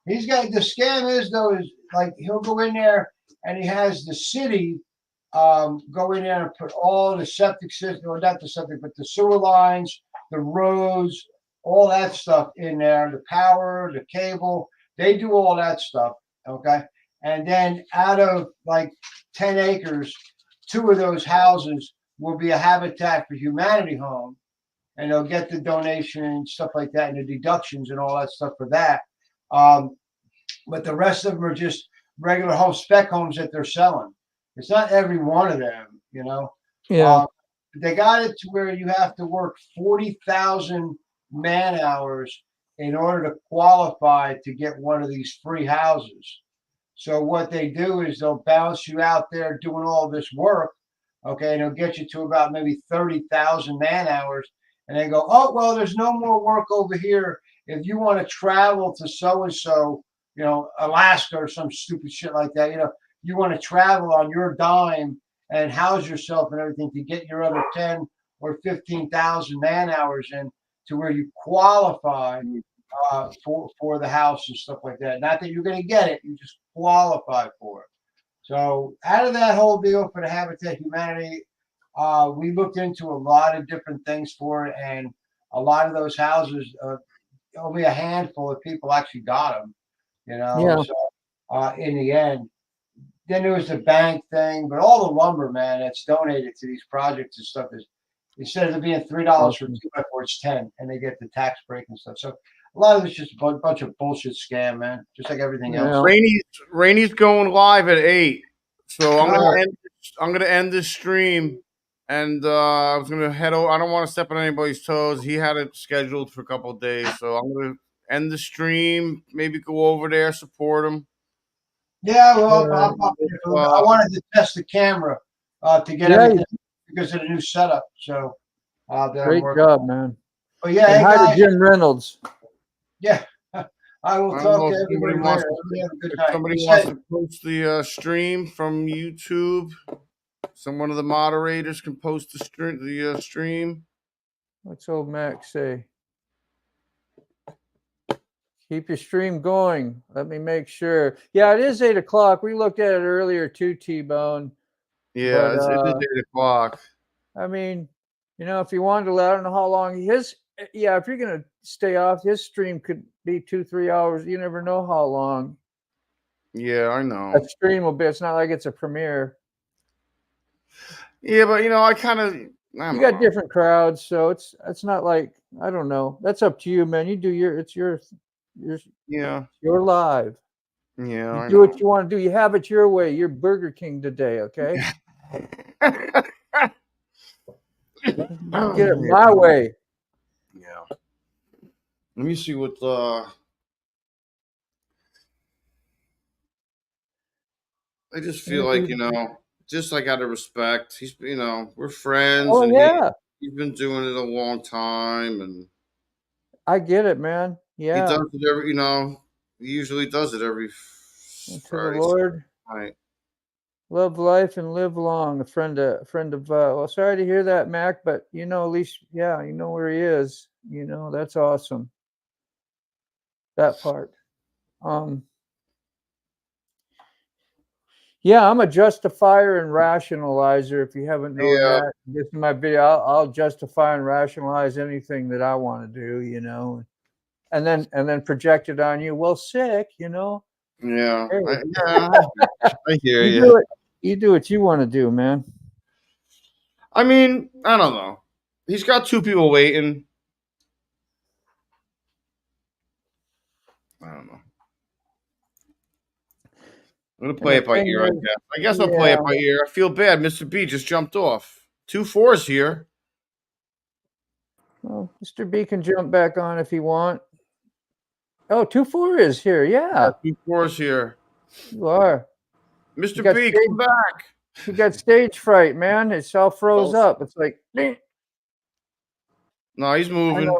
He's got, the scam is though, is like he'll go in there and he has the city go in there and put all the septic system, or not the septic, but the sewer lines, the roads, all that stuff in there, the power, the cable. They do all that stuff. Okay. And then out of like 10 acres, 2 of those houses will be a Habitat for Humanity home, and they'll get the donation and stuff like that, and the deductions and all that stuff for that. But the rest of them are just regular home spec homes that they're selling. It's not every one of them, you know. Yeah. They got it to where you have to work 40,000 man hours in order to qualify to get one of these free houses. So what they do is they'll bounce you out there doing all this work, okay, and they'll get you to about maybe 30,000 man hours, and they go, oh, well, there's no more work over here. If you want to travel to so-and-so, you know, Alaska or some stupid shit like that, you know, you want to travel on your dime and house yourself and everything to get your other 10 or 15,000 man hours in to where you qualify for the house and stuff like that. Not that you're going to get it, you just qualify for it. So out of that whole deal for the Habitat Humanity, we looked into a lot of different things for it, and a lot of those houses, only a handful of people actually got them, you know. Yeah. So in the end, then there was the bank thing, but all the lumber, man, that's donated to these projects and stuff is, instead of it being $3 for 2x4, it's 10, and they get the tax break and stuff. So a lot of it's just a bunch of bullshit scam, man, just like everything else. Rainy's going live at 8, so I'm gonna end this stream, and I was gonna head over. I don't want to step on anybody's toes. He had it scheduled for a couple of days, so I'm gonna end the stream. Maybe go over there, support him. Yeah, well, I wanted to test the camera to get everything because of the new setup. So great job, man. But yeah, hey, hi to Jim Reynolds. Yeah, I will talk to everybody later. Somebody wants to post the stream from YouTube. One of the moderators can post the stream. What's old Max say? Keep your stream going. Let me make sure. Yeah, it is 8 o'clock. We looked at it earlier too, T-Bone. Yeah, it is 8 o'clock. I mean, you know, if you wanted to, I don't know how long if you're going to stay off, his stream could be 2-3 hours. You never know how long. Yeah, I know. That stream will be, it's not like it's a premiere. Yeah, but, you know, you got different crowds, so it's not like, I don't know. That's up to you, man. You do your you're live. Yeah, you do what you want to do. You have it your way. You're Burger King today, okay? Get it my way. Yeah. Let me see what I just feel like, you know, just like out of respect, he's, you know, we're friends. Oh, and yeah. He's been doing it a long time, and I get it, man. Yeah. He does it every, you know, he usually does it every Friday. To the Lord. Right. Love life and live long. A friend of well, sorry to hear that, Mac, but you know, at least, yeah, you know where he is. You know, that's awesome. That part. Yeah, I'm a justifier and rationalizer. If you haven't known that, this is my video. I'll justify and rationalize anything that I want to do, you know, and then project it on you. Well, sick, you know. Yeah, hey. I hear you. You do what you want to do, man. I mean, I don't know. He's got 2 people waiting. I don't know. I'm going to play it by ear, I guess I'll play it by ear. I feel bad. Mr. B just jumped off. 2 4s here. Well, Mr. B can jump back on if he want. Oh, 2 4 is here. Yeah. 2 4s here. You are. Mr. B, come back. You got stage fright, man. It's all froze up. It's like. No, he's moving.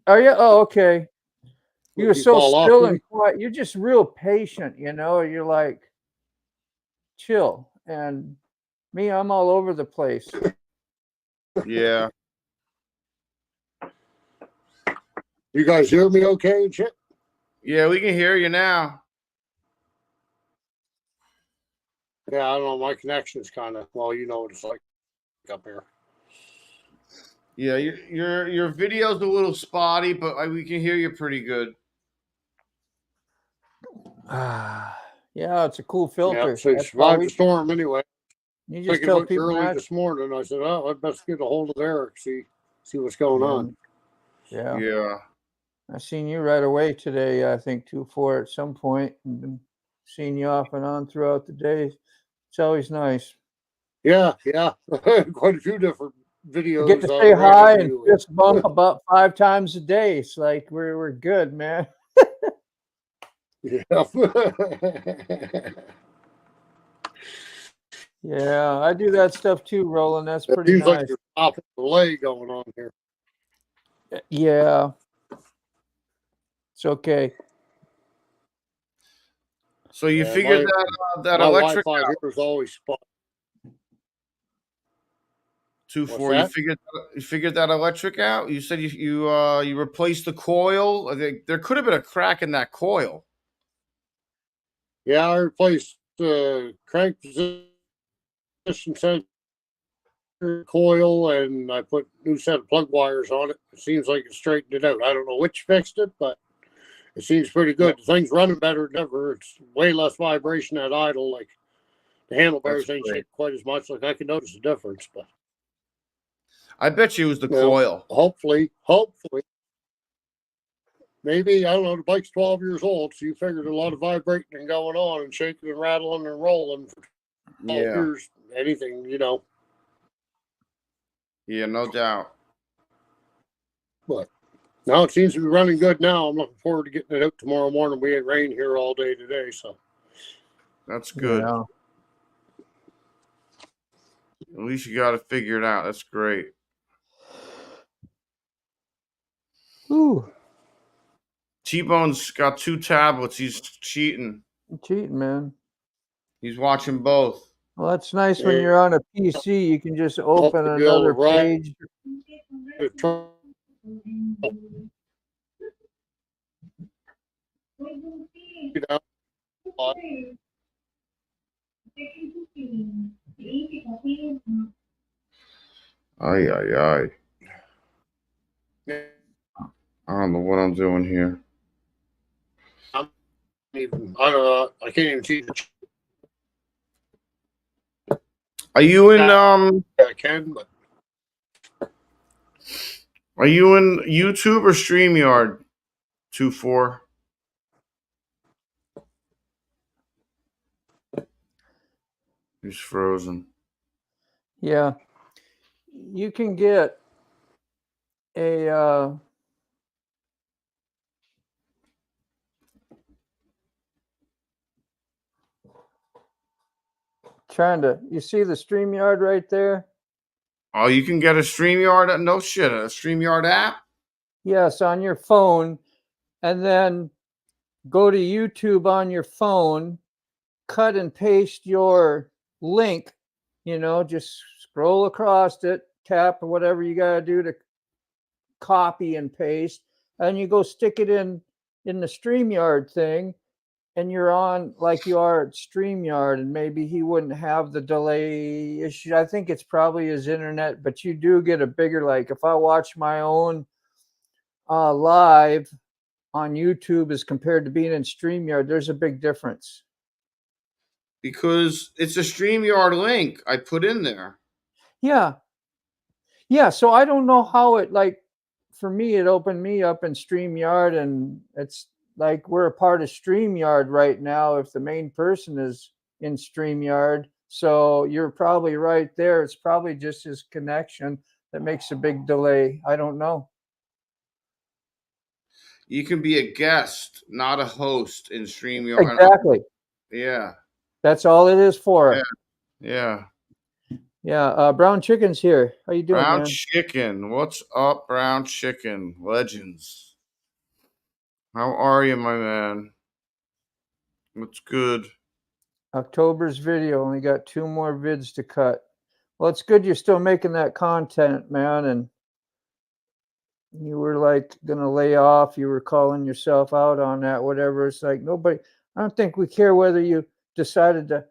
Are you? Oh, okay. You're so still and quiet. You're just real patient, you know. You're like chill. And me, I'm all over the place. Yeah. You guys hear me okay, Chip? Yeah, we can hear you now. Yeah, I don't know. My connection's kind of, well, you know what it's like up here. Yeah, your video's a little spotty, but we can hear you pretty good. Yeah, it's a cool Yeah, filter. so he That's how survived we, the storm anyway. you just Thinking tell about you people early not. this morning. I said, "Oh, I'd best get a hold of Eric, see what's going on." Yeah. Yeah. I seen you right away today, I think 2-4 at some point, and been seeing you off and on throughout the day. It's always nice. Yeah, quite a few different videos. I get to say hi and fist bump about 5 times a day. It's like we're good, man. Yeah. Yeah, I do that stuff too, Roland. That's It pretty seems like nice. there's off delay going on here. Yeah. It's okay. So you Yeah, figured that my electric Wi-Fi out. here is always spot. 2-4. that? You figured that electric out. You said you replaced the coil. I think there could have been a crack in that coil. Yeah, I replaced the crank position sensor coil, and I put new set of plug wires on it. It seems like it straightened it out. I don't know which fixed it, but it seems pretty good. The thing's running better than ever. It's way less vibration at idle. Like the handlebars That's ain't great. shaking quite as much. Like I can notice the difference, but I bet you it was the well, coil. hopefully, maybe, I don't know. The bike's 12 years old, so you figured a lot of vibrating and going on and shaking and rattling and rolling for 12 Yeah. years. Anything, Yeah, no doubt. But now it seems to be running good now. I'm looking forward to getting it out tomorrow morning. We had rain here all day today, so That's good. Yeah. At least you got it figured out. That's great. Ooh, T-Bone's got 2 tablets. He's cheating. you're cheating, man. He's watching both. Well, that's nice when you're on a PC. You can just open hopefully Bill another will ride page. the truck. Ay, ay, ay. I don't know what I'm doing here. I don't know. I can't even see the Are you in I can, but Are you in YouTube or StreamYard? 2-4. He's frozen. Yeah. You can get a you see the StreamYard right there? Oh, you can get a StreamYard. No shit, a StreamYard app. Yes, on your phone, and then go to YouTube on your phone, cut and paste your link, just scroll across it, tap or whatever you got to do to copy and paste, and you go stick it in the StreamYard thing, and you're on like you are at StreamYard, and maybe he wouldn't have the delay issue. I think it's probably his internet, but you do get a bigger, like if I watch my own live on YouTube as compared to being in StreamYard, there's a big difference. Because it's a StreamYard link I put in there. Yeah. Yeah. So I don't know how it, like, for me, it opened me up in StreamYard, and it's like we're a part of StreamYard right now if the main person is in StreamYard. So you're probably right there. It's probably just his connection that makes a big delay. I don't know. You can be a guest, not a host in StreamYard. Exactly. Yeah. That's all it is for. Yeah. Yeah. Brown Chicken's here. How you doing, Brown man? Chicken. What's up, Brown Chicken? Legends. How are you, my man? What's good? October's video. Only got 2 more vids to cut. Well, it's good you're still making that content, man. And you were like going to lay off. You were calling yourself out on that, whatever. It's like nobody, I don't think we care whether you decided to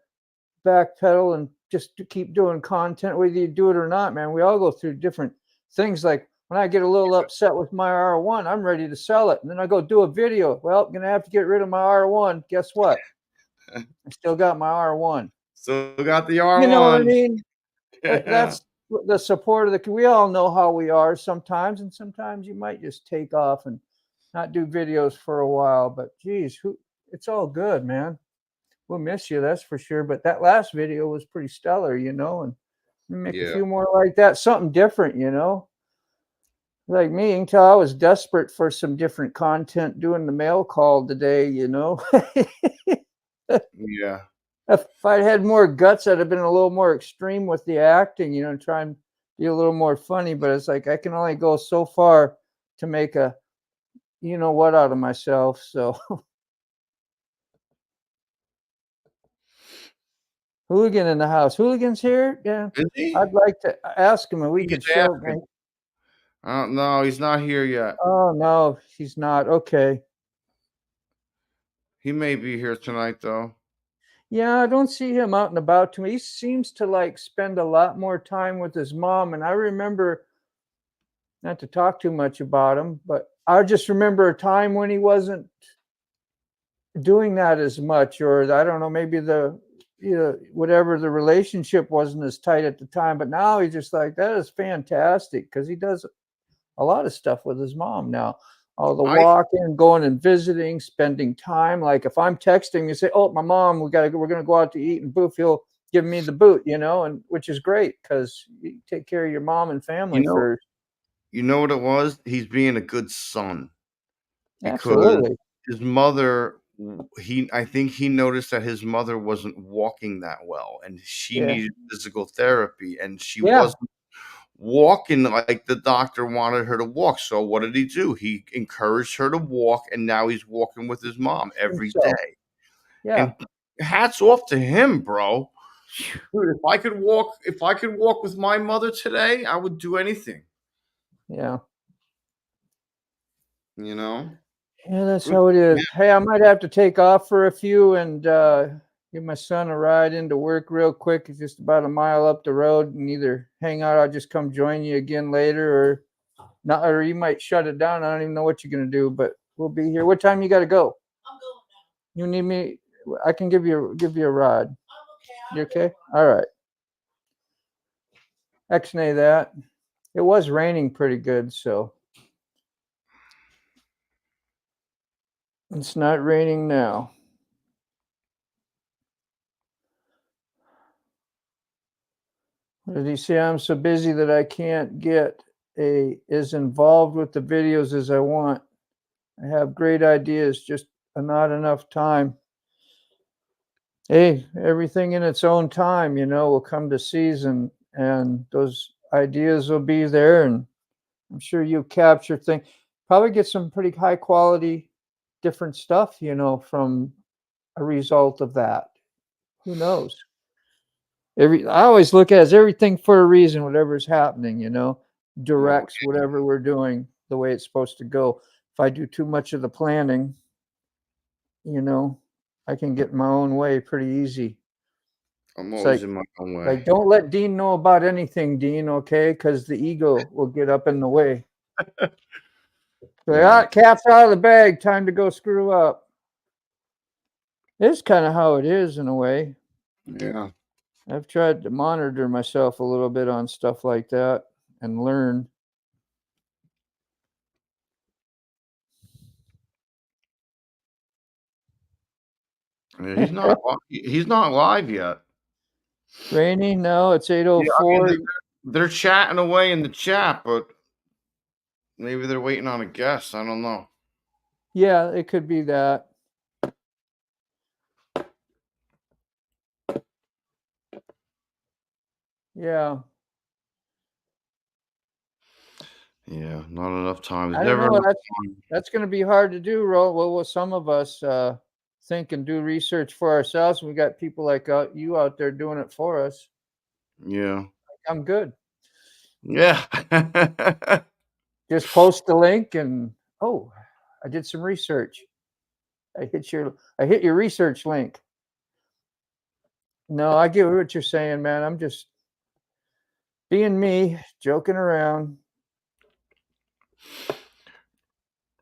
backpedal and just to keep doing content, whether you do it or not, man. We all go through different things. Like when I get a little upset with my R1, I'm ready to sell it. And then I go do a video. Well, I'm going to have to get rid of my R1. Guess what? I still got my R1. Still got the R1. You know what I mean? Yeah. That's the support of the. We all know how we are sometimes, and sometimes you might just take off and not do videos for a while. But geez, it's all good, man. We'll miss you, that's for sure. But that last video was pretty stellar, and make a Yeah. few more like that, something different, Like me, until I was desperate for some different content doing the mail call today, Yeah. If I'd had more guts, I'd have been a little more extreme with the acting, try and be a little more funny. But it's like I can only go so far to make a what out of myself. So Hooligan in the house. Hooligan's here? Yeah. Is he? I'd like to ask him and we He's could show. asking. No, he's not here yet. Oh no, he's not. Okay. He may be here tonight, though. Yeah, I don't see him out and about too much. He seems to like spend a lot more time with his mom. And I remember, not to talk too much about him, but I just remember a time when he wasn't doing that as much, or I don't know, maybe whatever, the relationship wasn't as tight at the time. But now he's just like, that is fantastic, because he does a lot of stuff with his mom now. All the walking, going and visiting, spending time. Like if I'm texting, you say, "Oh, my mom, we're gonna go out to eat," and boof, he'll give me the boot, and which is great because you take care of your mom and family first. You know what it was? He's being a good son. Absolutely. His mother, I think he noticed that his mother wasn't walking that well, and she needed physical therapy, and she wasn't walking like the doctor wanted her to walk. So what did he do? He encouraged her to walk, and now he's walking with his mom every day. Yeah. And hats off to him, bro. Dude, if I could walk with my mother today, I would do anything. Yeah. Yeah, that's how it is. Hey, I might have to take off for a few and give my son a ride into work real quick. It's just about a mile up the road, and either hang out, I'll just come join you again later, or not, or you might shut it down. I don't even know what you're gonna do, but we'll be here. What time you gotta go? I'm going now. You need me? I can give you a ride. I'm okay. You okay? All right. X-nay that. It was raining pretty good, so it's not raining now. What did he say? I'm so busy that I can't get as involved with the videos as I want. I have great ideas, just not enough time. Hey, everything in its own time, will come to season, and those ideas will be there, and I'm sure you'll capture things. Probably get some pretty high quality, different stuff, from a result of that. Who knows? I always look at it as everything for a reason. Whatever's happening, directs whatever we're doing the way it's supposed to go. If I do too much of the planning, I can get my own way pretty easy. I'm always in my own way. Like, don't let Dean know about anything, Dean, okay? Because the ego will get up in the way. Cat's out of the bag. Time to go screw up. It's kind of how it is in a way. Yeah. I've tried to monitor myself a little bit on stuff like that and learn. Yeah, he's not live yet. Rainy? No, it's 8:04. Yeah, they're chatting away in the chat, but maybe they're waiting on a guest. I don't know. Yeah, it could be that. Yeah. Yeah, not enough time. I don't know. That's going to be hard to do, well, some of us think and do research for ourselves. We got people like you out there doing it for us. Yeah. I'm good. Yeah. Just post the link and I did some research. I hit your research link. No, I get what you're saying, man. I'm just being me, joking around.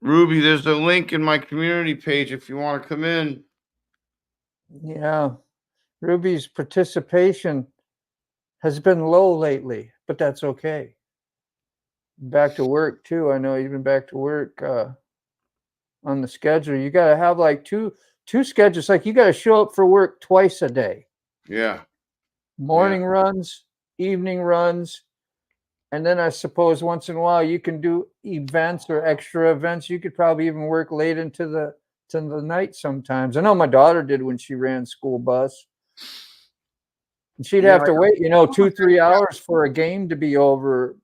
Ruby, there's a link in my community page if you want to come in. Yeah. Ruby's participation has been low lately, but that's okay. Back to work too. I know you've been back to work on the schedule. You got to have like two schedules. Like you got to show up for work twice a day. Yeah. Morning runs, evening runs, and then I suppose once in a while you can do events or extra events. You could probably even work late into the night sometimes. I know my daughter did when she ran school bus. And she'd Yeah, have to wait, 2-3 hours for a game to be over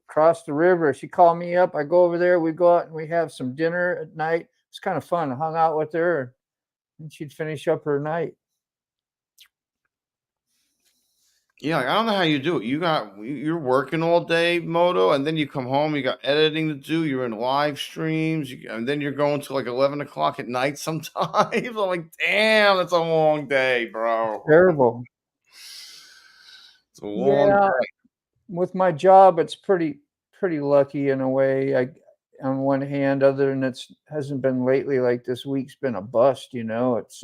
across the river. She called me up. I go over there. We go out and we have some dinner at night. It's kind of fun. I hung out with her, and she'd finish up her night. Yeah, like, I don't know how you do it. You're working all day, Moto, and then you come home. You got editing to do. You're in live streams, and then you're going to like 11 o'clock at night. Sometimes I'm like, damn, that's a long day, bro. Terrible. It's a long Yeah, day. with my job, it's pretty lucky in a way. On one hand, other than it hasn't been lately. Like this week's been a bust. It's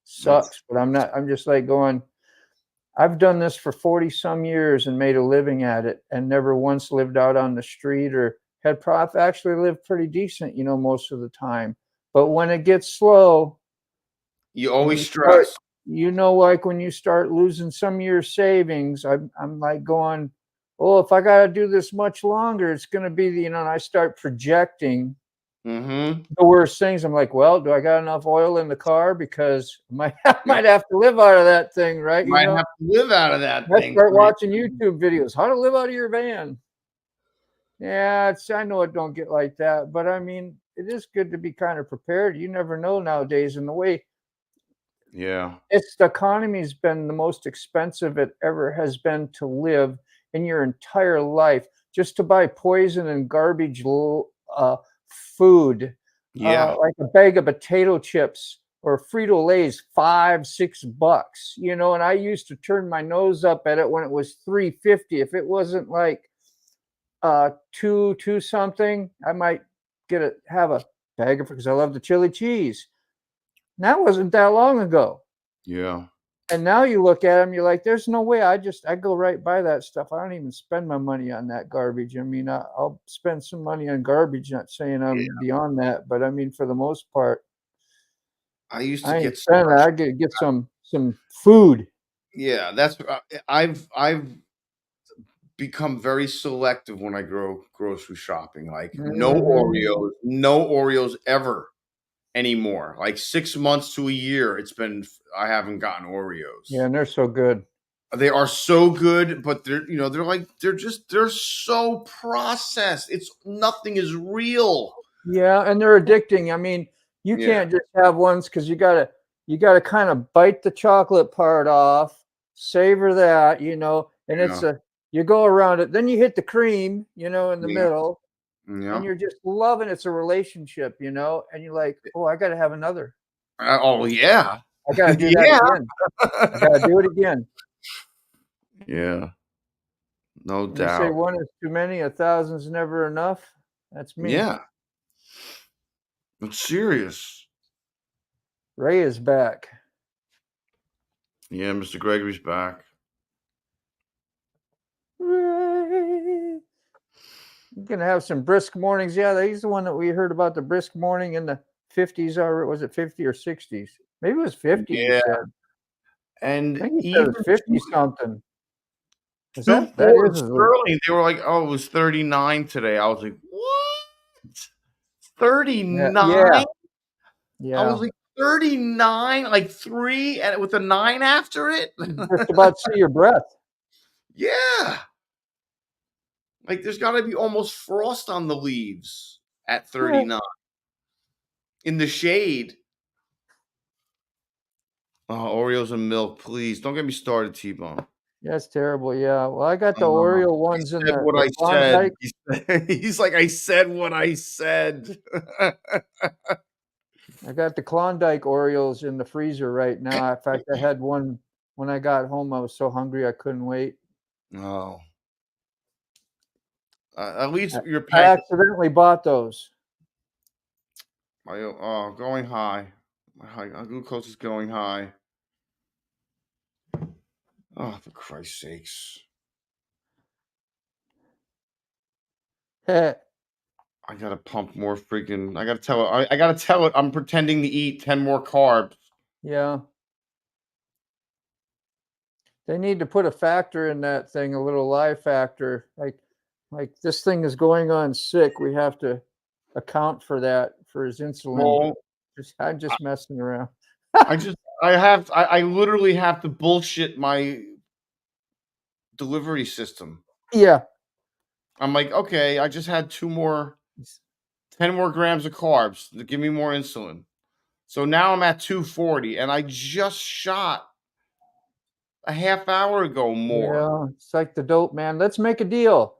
sucks. But I'm just like going. I've done this for 40 some years and made a living at it, and never once lived out on the street or had I've actually lived pretty decent, most of the time. But when it gets slow, You and always you start, stress. like when you start losing some of your savings, I'm like going, oh, if I got to do this much longer, it's going to be and I start projecting Mm-hmm. the worst things. I'm like, well, do I got enough oil in the car? Because I might have to live out of that thing, right? Might have to live out of that I thing. start watching YouTube videos, how to live out of your van. Yeah, I know it don't get like that, but I mean, it is good to be kind of prepared. You never know nowadays, and the way Yeah. the economy's been the most expensive it ever has been to live in your entire life. Just to buy poison and garbage food, Yeah. like a bag of potato chips or Frito-Lay's, $5-6, and I used to turn my nose up at it when it was $3.50. If it wasn't like two something, I might have a bag of, because I love the chili cheese. That wasn't that long ago. Yeah. And now you look at them, you're like, there's no way. I go right by that stuff. I don't even spend my money on that garbage. I mean, I'll spend some money on garbage, not saying I'm beyond that, but I mean, for the most part, I used to I ain't get spending that. I get some food. Yeah, that's I've become very selective when I go grocery shopping. Like Mhm. no Oreos ever anymore. Like 6 months to a year, I haven't gotten Oreos. Yeah, and they're so good. They are so good, but they're so processed. Nothing is real. Yeah, and they're addicting. I mean, you Yeah. can't just have ones because you gotta kind of bite the chocolate part off, savor that, and it's you go around it, then you hit the cream, in the Yeah. middle, and Yeah. you're just loving it's a relationship, and you're like, oh, I gotta have another. Oh yeah. I gotta do that Yeah. again. I gotta do it again. Yeah. No They say doubt. one is too many, 1,000's never enough. That's me. Yeah. I'm serious. Ray is back. Yeah, Mr. Gregory's back. Ray. You're gonna have some brisk mornings. Yeah, he's the one that we heard about, the brisk morning in the 50s, or was it 50 or 60s? Maybe it was 50. Yeah. You said. And I think he said even it was 50 something. Is Stu that Ford is Sterling, they were like, "Oh, it was 39 today." I was like, "What? yeah, 39?" I was yeah. like, 39, like 3 and with a 9 after it? Just about to see your breath. Yeah. Like there's got to be almost frost on the leaves at 39 in the shade. Oh, Oreos and milk, please. Don't get me started, T-Bone. That's terrible. Yeah. Well, I got the Oreo ones in Said what the I said. Klondike. He's like, I said what I said. I got the Klondike Oreos in the freezer right now. In fact, I had one when I got home. I was so hungry I couldn't wait. No. At least you're I paying. accidentally bought those. Going high. My glucose is going high. Oh, for Christ's sakes! I gotta pump more freaking. I gotta tell it. I gotta tell it. I'm pretending to eat 10 more carbs. Yeah. They need to put a factor in that thing, a little lie factor. Like this thing is going on sick. We have to account for that for his insulin. Well, I'm just messing around. I literally have to bullshit my delivery system. Yeah. I'm like, okay, I just had 10 more grams of carbs to give me more insulin. So now I'm at 240, and I just shot a half hour ago more. Yeah, it's like the dope man. Let's make a deal.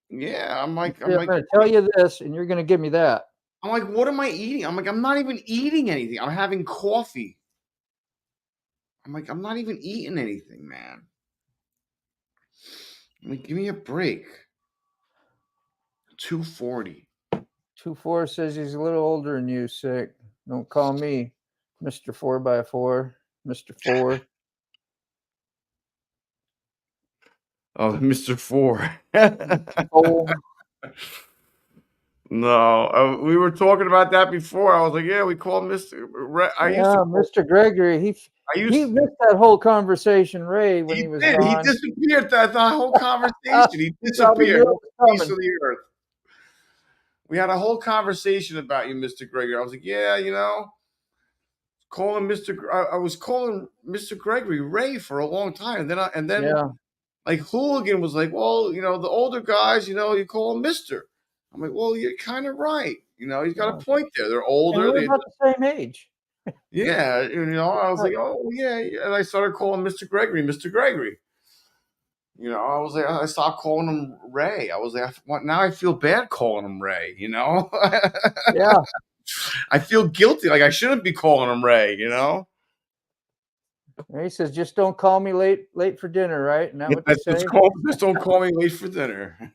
Yeah, I'm like, I'm going to tell you this, and you're going to give me that. I'm like, what am I eating? I'm like, I'm not even eating anything. I'm having coffee. I'm like, I'm not even eating anything, man. I'm like, give me a break. 240. 2-4 says he's a little older than you, sick. Don't call me Mr. 4x4, Mr. 4. Oh, Mr. 4. Oh, No, we were talking about that before. I was like, yeah, we call him Mr. Mr. Gregory. He missed that whole conversation, Ray, when he was did. gone. He disappeared. That whole conversation. He disappeared. Piece of the earth. We had a whole conversation about you, Mr. Gregory. I was like, yeah, calling I was calling Mr. Gregory Ray for a long time. And then like Hooligan was like, well, the older guys, you call them Mr. I'm like, well, you're kind of right. He's got a point there. They're older. And we're about the same age. Yeah, I was like, oh yeah, and I started calling Mr. Gregory, Mr. Gregory. I was like, I stopped calling him Ray. I was like, now I feel bad calling him Ray. Yeah. I feel guilty. Like I shouldn't be calling him Ray. He says, just don't call me late for dinner, right? And what they say? Just don't call me late for dinner.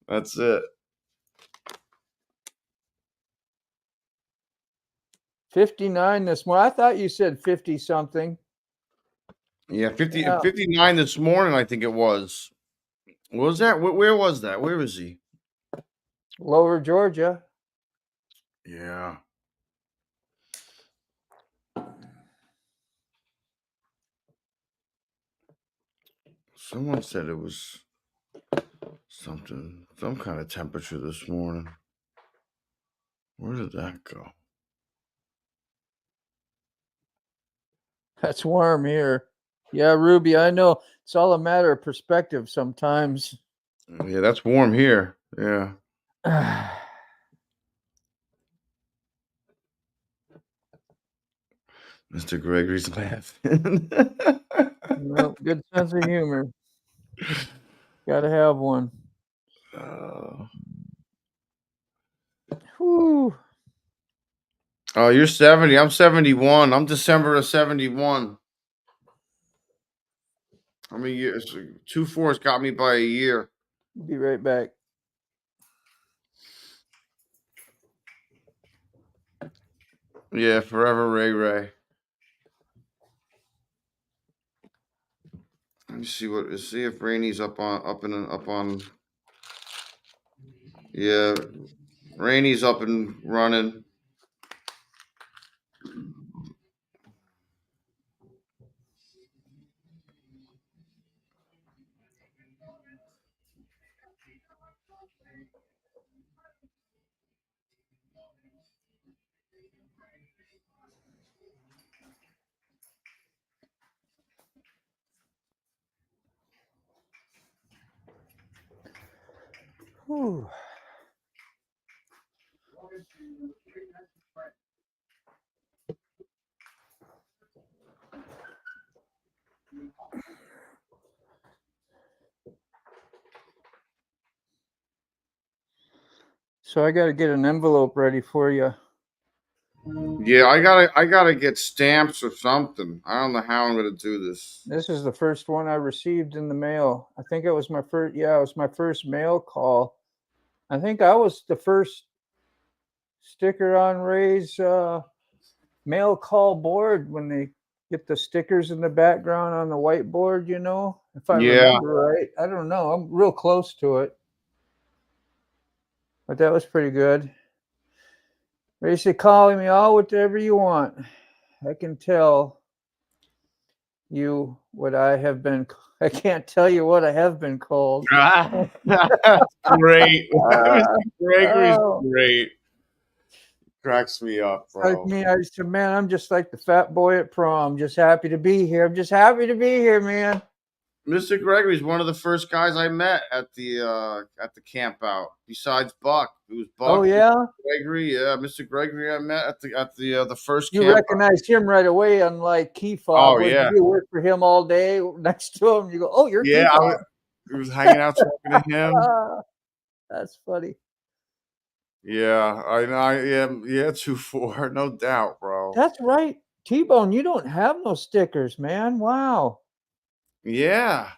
That's it. 59 this morning. I thought you said 50 something. Yeah, 59 this morning, I think it was. What was that? Where was that? Where was he? Lower Georgia. Yeah. Someone said it was some kind of temperature this morning. Where did that go? That's warm here. Yeah, Ruby, I know. It's all a matter of perspective sometimes. Yeah, that's warm here. Yeah. Mr. Gregory's laughing. Well, good sense of humor. Gotta have one. Whew. Oh, you're 70. I'm 71. I'm December of 71. How many years? 2-4's got me by a year. Be right back. Yeah, forever Ray. Let me see if Rainey's up on. Yeah, Rainey's up and running. Whew. So I got to get an envelope ready for you. Yeah, I gotta get stamps or something. I don't know how I'm gonna do this. This is the first one I received in the mail. I think it was my first. Yeah, it was my first mail call. I think I was the first sticker on Ray's mail call board when they get the stickers in the background on the whiteboard, you know, if I Yeah. remember right. I don't know. I'm real close to it. But that was pretty good. Ray said, calling me all whatever you want. I can tell you what I have been. I can't tell you what I have been called. Great. Gregory's Oh. great. Cracks me up, Like bro. me, I said, man, I'm just like the fat boy at prom. Just happy to be here. I'm just happy to be here, man. Mr. Gregory's one of the first guys I met at the camp out. Besides Buck, it was Buck. Oh yeah, Gregory, yeah, Mr. Gregory I met at the first you camp. recognized him right away, unlike Key Fob. Oh, What, yeah. you work for him all day next to him. You go, oh, you're Yeah, Key Fob. I was hanging out talking to him. That's funny. Yeah, I know. Yeah, 2-4, no doubt, bro. That's right, T-Bone. You don't have no stickers, man. Wow. Yeah,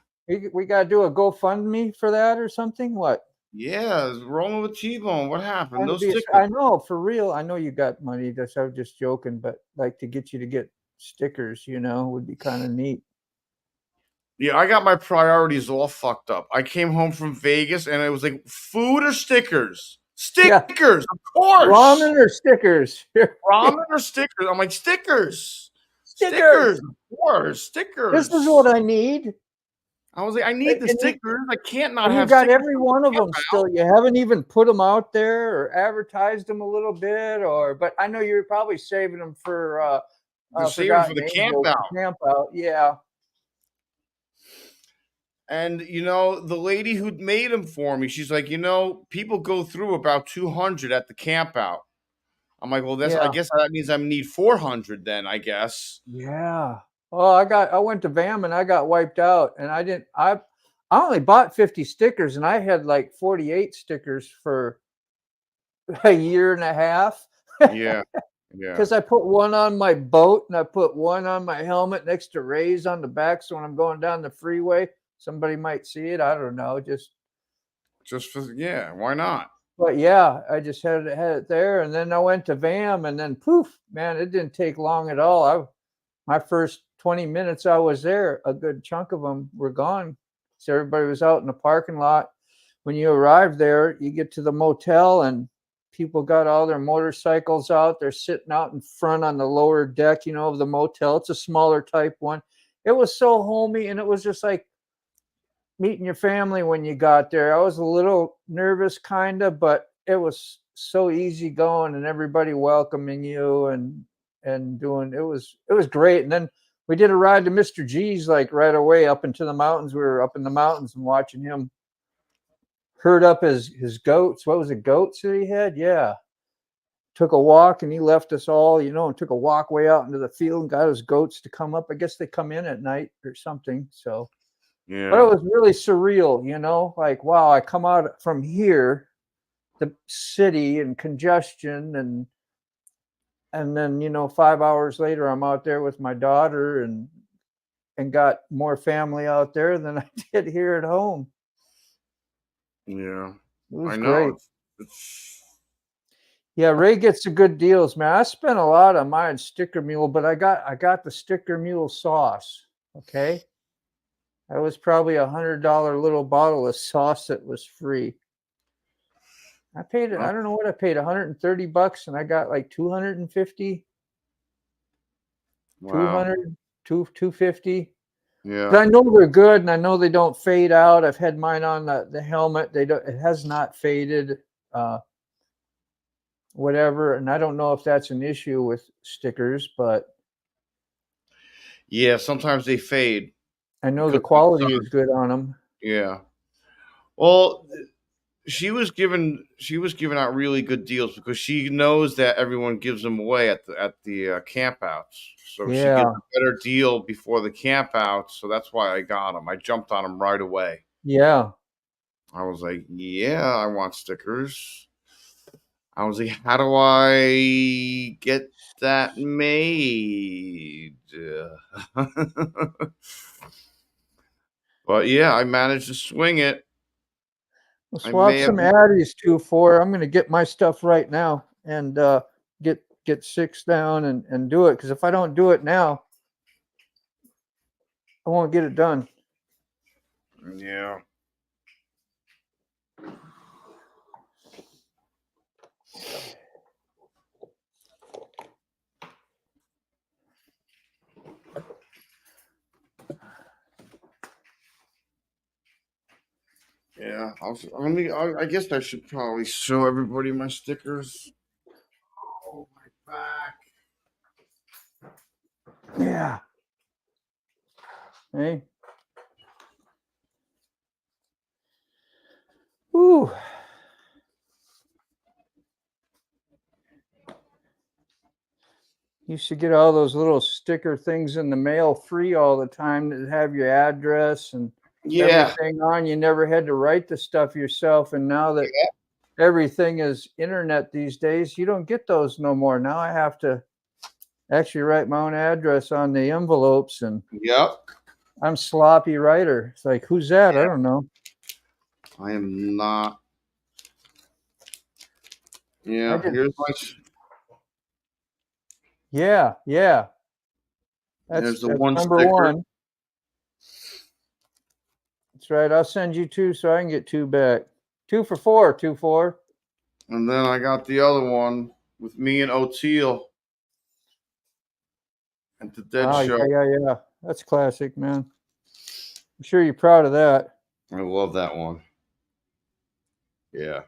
We got to do a GoFundMe for that or something. What? yeah, it's rolling with T-Bone. What happened? No That'd be- stickers. I know, for real. I know you got money. I was just joking, but like to get you to get stickers, you know, would be kind of neat. Yeah, I got my priorities all fucked up. I came home from Vegas and it was like food or stickers. Yeah. Stickers, of course. Ramen or stickers? Ramen or stickers? I'm like, stickers. Stickers. Of course, stickers. This is what I need. I was like, I need the And you- stickers. I can't not And you have got stickers. every one of them still. You haven't even put them out there or advertised them a little bit, but I know you're probably saving them for You're saving 'em for the Forgotten camp Angels, out. Camp out, yeah. And the lady who made them for me, she's like, people go through about 200 at the camp out. I'm like, well, I Yeah. guess that means I need 400 then, I guess. Yeah. Oh, I went to VAM and I got wiped out, and I only bought 50 stickers, and I had like 48 stickers for a year and a half. Yeah. Yeah. Because I put one on my boat and I put one on my helmet next to Ray's on the back. So when I'm going down the freeway, somebody might see it. I don't know. Just for, why not? But yeah, I just had it there. And then I went to VAM, and then poof, man, it didn't take long at all. My first 20 minutes I was there, a good chunk of them were gone. So everybody was out in the parking lot. When you arrive there, you get to the motel and people got all their motorcycles out. They're sitting out in front on the lower deck, of the motel. It's a smaller type one. It was so homey, and it was just like meeting your family when you got there. I was a little nervous, kind of, but it was so easy going and everybody welcoming you and doing it was great. And then we did a ride to Mr. G's like right away up into the mountains. We were up in the mountains and watching him herd up his goats. What was it, goats that he had? Yeah. Took a walk and he left us all, and took a walk way out into the field and got his goats to come up. I guess they come in at night or something. So, Yeah. but it was really surreal, like, wow, I come out from here, the city and congestion, and then 5 hours later I'm out there with my daughter and got more family out there than I did here at home. Yeah. It was I know. great. Yeah, Ray gets the good deals, man. I spent a lot on mine Sticker Mule, but I got the Sticker Mule sauce. Okay. That was probably $100 little bottle of sauce that was free. I paid it. I don't know what I paid, $130, and I got like 250, Wow. 200, 250. Yeah. But I know they're good, and I know they don't fade out. I've had mine on the helmet. It has not faded, whatever. And I don't know if that's an issue with stickers, but Yeah, sometimes they fade. I know the quality is good on them. Yeah. Well, she was giving out really good deals because she knows that everyone gives them away at the campouts. So she Yeah. gets a better deal before the campouts. So that's why I got them. I jumped on them right away. Yeah. I was like, yeah, I want stickers. I was like, how do I get that made? But yeah, I managed to swing it. We'll I swap may some have- Addies 2-4. I'm going to get my stuff right now and get 6 down and do it. Because if I don't do it now, I won't get it done. Yeah. Yeah, I guess I should probably show everybody my stickers. Oh, my back. Yeah. Hey. Ooh. Used to get all those little sticker things in the mail free all the time that have your address and Yeah. everything on. You never had to write the stuff yourself. And now that everything is internet these days, you don't get those no more. Now I have to actually write my own address on the envelopes, and Yep. I'm sloppy writer. It's like, who's that? I don't know. I am not. Yeah, here's my. Yeah. There's the that's one number sticker. 1. That's right. I'll send you 2 so I can get 2 back. 2 for 4. 2 for. And then I got the other one with me and O'Teal at the Dead Show. Yeah. That's classic, man. I'm sure you're proud of that. I love that one. Yeah.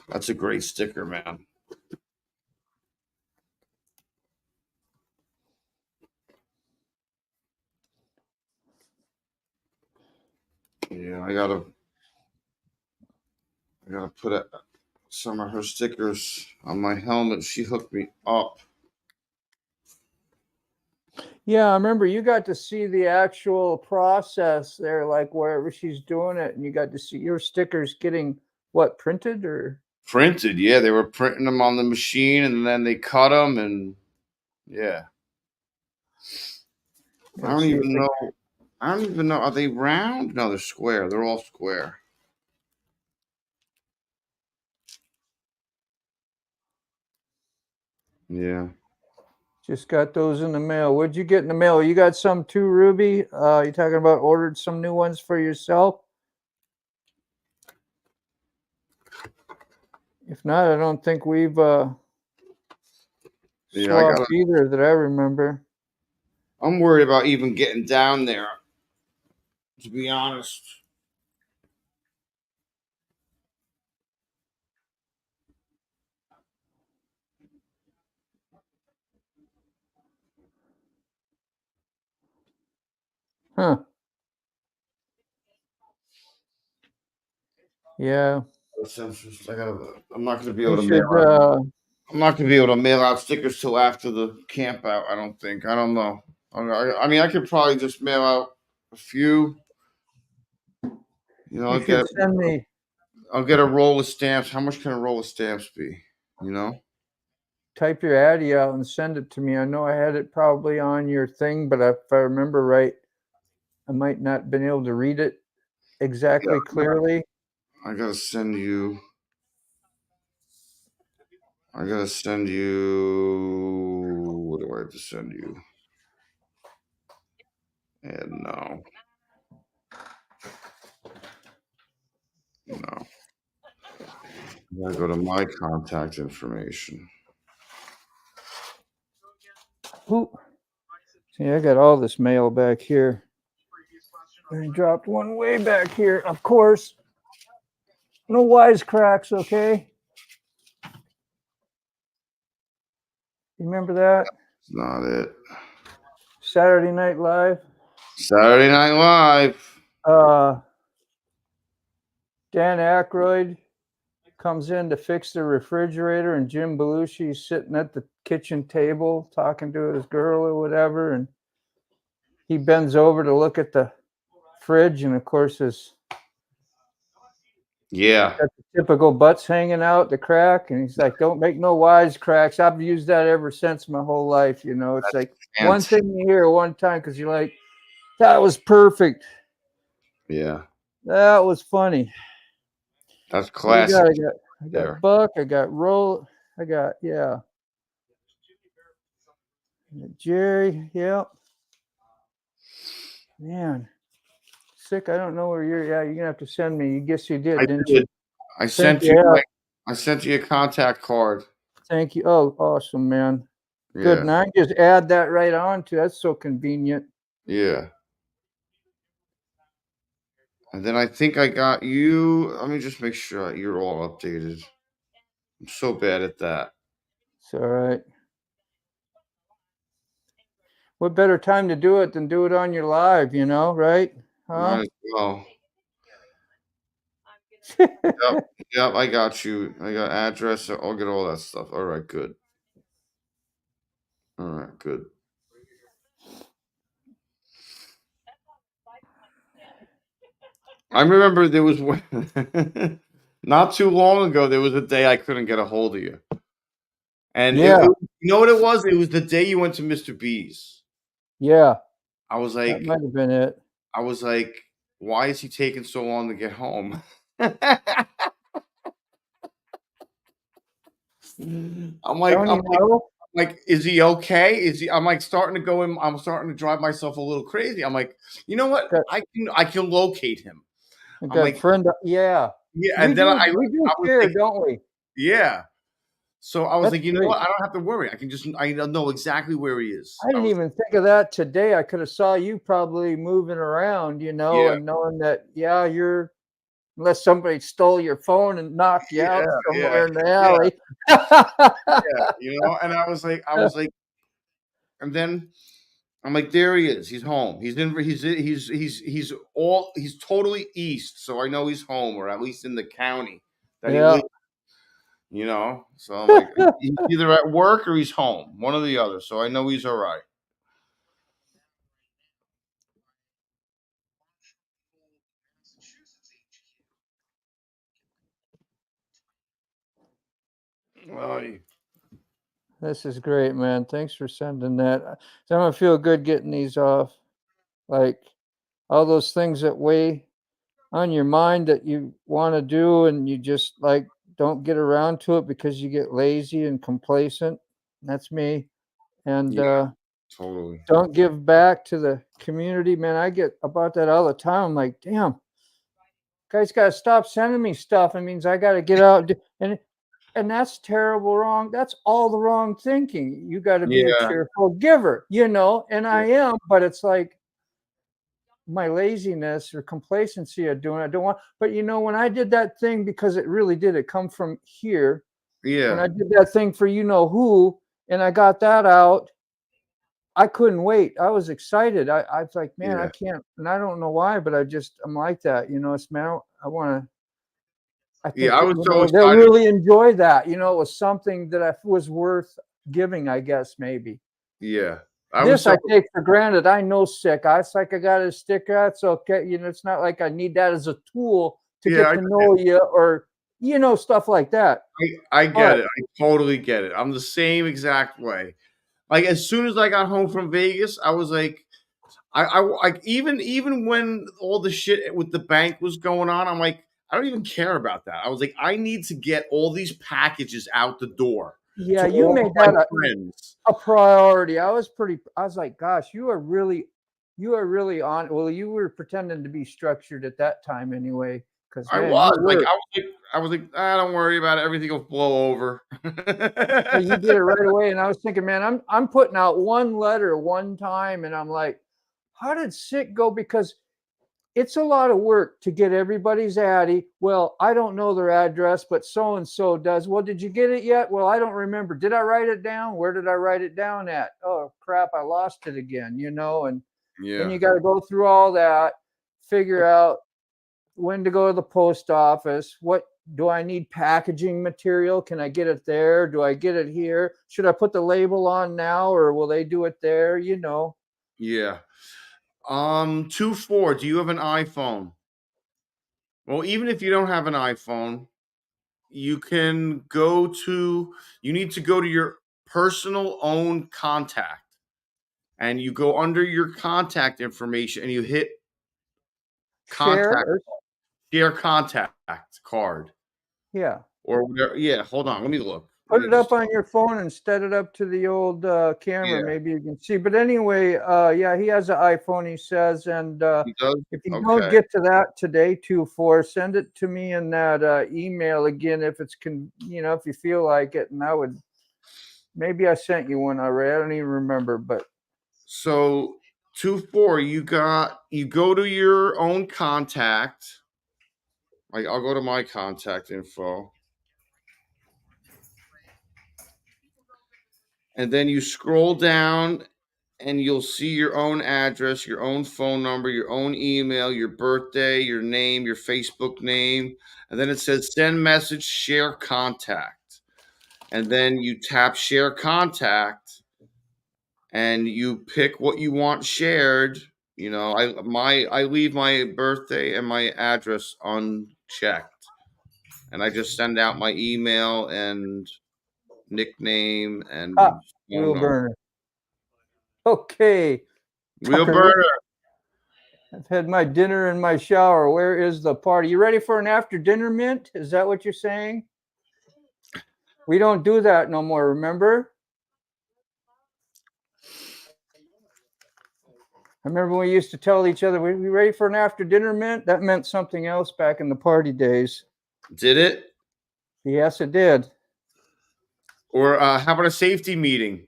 That's a great sticker, man. Yeah, I gotta put some of her stickers on my helmet. She hooked me up. Yeah, I remember you got to see the actual process there, like wherever she's doing it, and you got to see your stickers getting what, printed or Printed, yeah. They were printing them on the machine, and then they cut them, and yeah. I don't even know. Are they round? No, they're square. They're all square. Yeah. just got those in the mail. What'd you get in the mail? You got some too, Ruby? You talking about ordered some new ones for yourself? If not, I don't think we've swapped either that I remember. I'm worried about even getting down there, to be honest. Huh. Yeah. I'm not going to be able to mail out. I'm not going to be able to mail out stickers till after the camp out. I don't think. I don't know. I mean, I could probably just mail out a few. You know, I'll get a roll of stamps. How much can a roll of stamps be? You know, type your Addy out and send it to me. I know I had it probably on your thing, but if I remember right, I might not have been able to read it exactly clearly. I gotta send you. What do I have to send you? And no. I gotta go to my contact information. Ooh. See, I got all this mail back here. I dropped one way back here, of course. No wisecracks, okay? You remember that? That's not it. Saturday Night Live. Saturday Night Live. Dan Aykroyd comes in to fix the refrigerator, and Jim Belushi's sitting at the kitchen table talking to his girl or whatever, and he bends over to look at the fridge, and of course his got the typical butts hanging out the crack, and he's like, "Don't make no wisecracks." I've used that ever since my whole life. You know, it's like one thing you hear one time because you're like, "That was perfect." Yeah, that was funny. That's classic. I got There. Buck. I got Roll. I got Jerry. Yep. Man, sick. I don't know where you're. Yeah, you're gonna have to send me. You guess you did, I didn't did. you? I Thank sent you. you. I sent you a contact card. Thank you. Oh, awesome, man. Good. Yeah. And I just add that right on to. That's so convenient. Yeah. And then I think I got you. Let me just make sure you're all updated. I'm so bad at that. It's all right. What better time to do it than do it on your live, right? Huh? Might as well. Yep, I got you. I got address. I'll get all that stuff. All right, good. All right, good. I remember there was one not too long ago. There was a day I couldn't get a hold of you, and Yeah. you know what it was? It was the day you went to Mr. B's. Yeah, I was that like, might have been it. why is he taking so long to get home? I'm like, Don't you know? is he okay? I'm like starting to go in. I'm starting to drive myself a little crazy. I'm like, you know what? Got- I can locate him. I I'm got like, friend. Yeah, yeah. we And then do. I We do was share, like, don't we? yeah. So I was That's like, you know great. what? I don't have to worry. I know exactly where he is. I didn't even think of that today. I could have saw you probably moving around, Yeah. and knowing that, you're unless somebody stole your phone and knocked you out Yeah, somewhere in the yeah, alley. and I was like, and then I'm like, there he is. He's home. He's totally east, so I know he's home, or at least in the county that he Yeah. lives. So I'm like, he's either at work or he's home, one or the other. So I know he's all right. Oh, This is great, man. Thanks for sending that. I'm gonna feel good getting these off. Like all those things that weigh on your mind that you want to do and you just like don't get around to it because you get lazy and complacent. That's me. And yeah, totally. don't give back to the community, man. I get about that all the time. I'm like, damn, guys got to stop sending me stuff. It means I got to get out and that's terrible wrong. That's all the wrong thinking. You got to be a Yeah, cheerful giver, and I am, but it's like my laziness or complacency of doing it. I don't want, but when I did that thing, because it really did, it come from here. When yeah, I did that thing for who, and I got that out, I couldn't wait. I was excited. I was like, man, I yeah, can't, and I don't know why, but I'm like that. It's man, I want to. I yeah. think I was so they'll excited. really enjoy that. It was something that was worth giving, I guess, maybe. Yeah, This I take for granted. I know sick. It's like I got a sticker. It's okay. It's not like I need that as a tool to Yeah, get to know you or stuff like that. I get But it. I totally get it. I'm the same exact way. Like as soon as I got home from Vegas, I was like, I like even when all the shit with the bank was going on, I'm like, I don't even care about that. I was like, I need to get all these packages out the door yeah, to you all made of my that friends. a priority. I was like, gosh, you are really on. Well, you were pretending to be structured at that time anyway. Because I man, you was like, were. I was like, don't worry about it. Everything will blow over. Yeah, you did it right away. And I was thinking, man, I'm putting out one letter one time, and I'm like, how did sick go? Because it's a lot of work to get everybody's Addy. Well, I don't know their address, but so and so does. Well, did you get it yet? Well, I don't remember. Did I write it down? Where did I write it down at? Oh crap, I lost it again. And then Yeah, you got to go through all that, figure out when to go to the post office. What do I need? Packaging material? Can I get it there? Do I get it here? Should I put the label on now, or will they do it there? yeah. 2-4. Do you have an iPhone? Well, even if you don't have an iPhone, you can you need to go to your personal own contact and you go under your contact information and you hit Share? contact, share contact card. Yeah. or whatever. Yeah, hold on. Let me look. Put Let it me up just- on your phone and set it up to the old camera. Yeah. Maybe you can see. But anyway, yeah, he has an iPhone, he says. And He does? if you Okay. don't get to that today, 2-4, send it to me in that email again if it's, if you feel like it. And I would, maybe I sent you one already. I don't even remember. But So 2-4, you go to your own contact. Like I'll go to my contact info. And then you scroll down and you'll see your own address, your own phone number, your own email, your birthday, your name, your Facebook name. And then it says send message, share contact. And then you tap share contact and you pick what you want shared. You know, I leave my birthday and my address unchecked. And I just send out my email and nickname and phone wheel number. burner. Okay. Wheel Tucker, burner. I've had my dinner and my shower. Where is the party? You ready for an after dinner mint? Is that what you're saying? We don't do that no more, remember? I remember we used to tell each other, we ready for an after dinner mint? That meant something else back in the party days. Did it? Yes, it did. Or how about a safety meeting?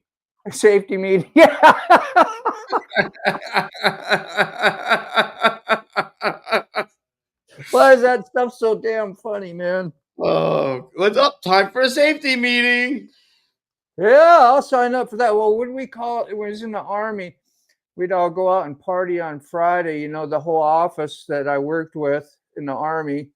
Safety meeting. Yeah. Why is that stuff so damn funny, man? Oh, what's up? Time for a safety meeting. Yeah, I'll sign up for that. Well, what do we call it? When I was in the Army, we'd all go out and party on Friday. You know, the whole office that I worked with in the Army.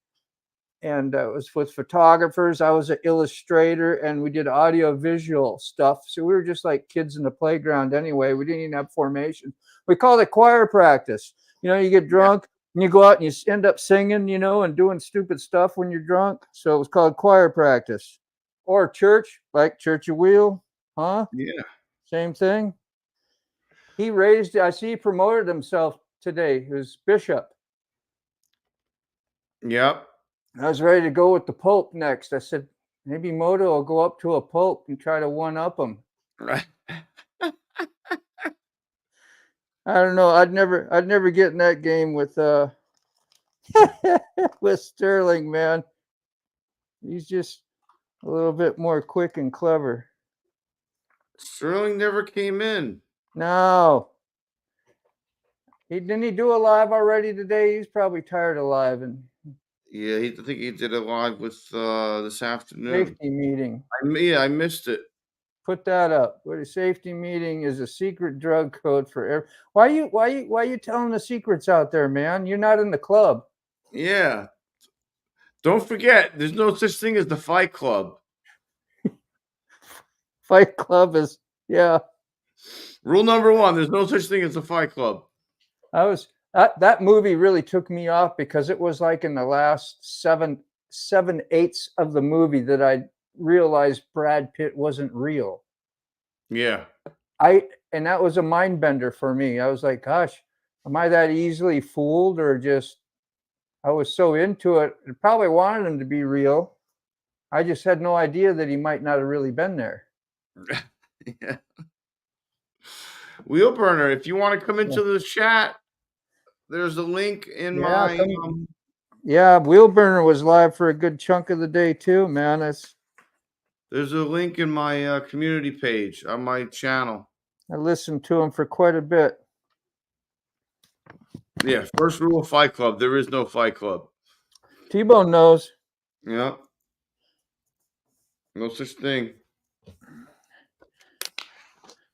And it was with photographers. I was an illustrator, and we did audio visual stuff. So we were just like kids in the playground anyway. We didn't even have formation. We called it choir practice. You know, you get drunk and you go out and you end up singing, you know, and doing stupid stuff when you're drunk. So it was called choir practice. Or church, like Church of Wheel, huh? Yeah. Same thing. I see he promoted himself today. He was bishop. Yep. I was ready to go with the Pope next. I said, maybe Moto will go up to a Pope and try to one-up him. Right. I don't know. I'd never get in that game with with Sterling, man. He's just a little bit more quick and clever. Sterling never came in. No. Didn't he do a live already today? He's probably tired of live and Yeah, I think he did it live with this afternoon. safety meeting. I missed it. Put that up. What a safety meeting is a secret drug code for why you telling the secrets out there, man? You're not in the club. Yeah. Don't forget, there's no such thing as the Fight Club. Fight Club is, yeah. Rule number 1, there's no such thing as the Fight Club. That movie really took me off because it was like in the last 7/8 of the movie that I realized Brad Pitt wasn't real. Yeah. And that was a mind bender for me. I was like, gosh, am I that easily fooled, or just I was so into it? I probably wanted him to be real. I just had no idea that he might not have really been there. Yeah. Wheel burner, if you want to come into the chat, there's a link in my yeah, Wheel burner was live for a good chunk of the day too, man. There's a link in my community page on my channel. I listened to him for quite a bit. Yeah, first rule of Fight Club, there is no Fight Club. T-Bone knows. Yeah. No such thing.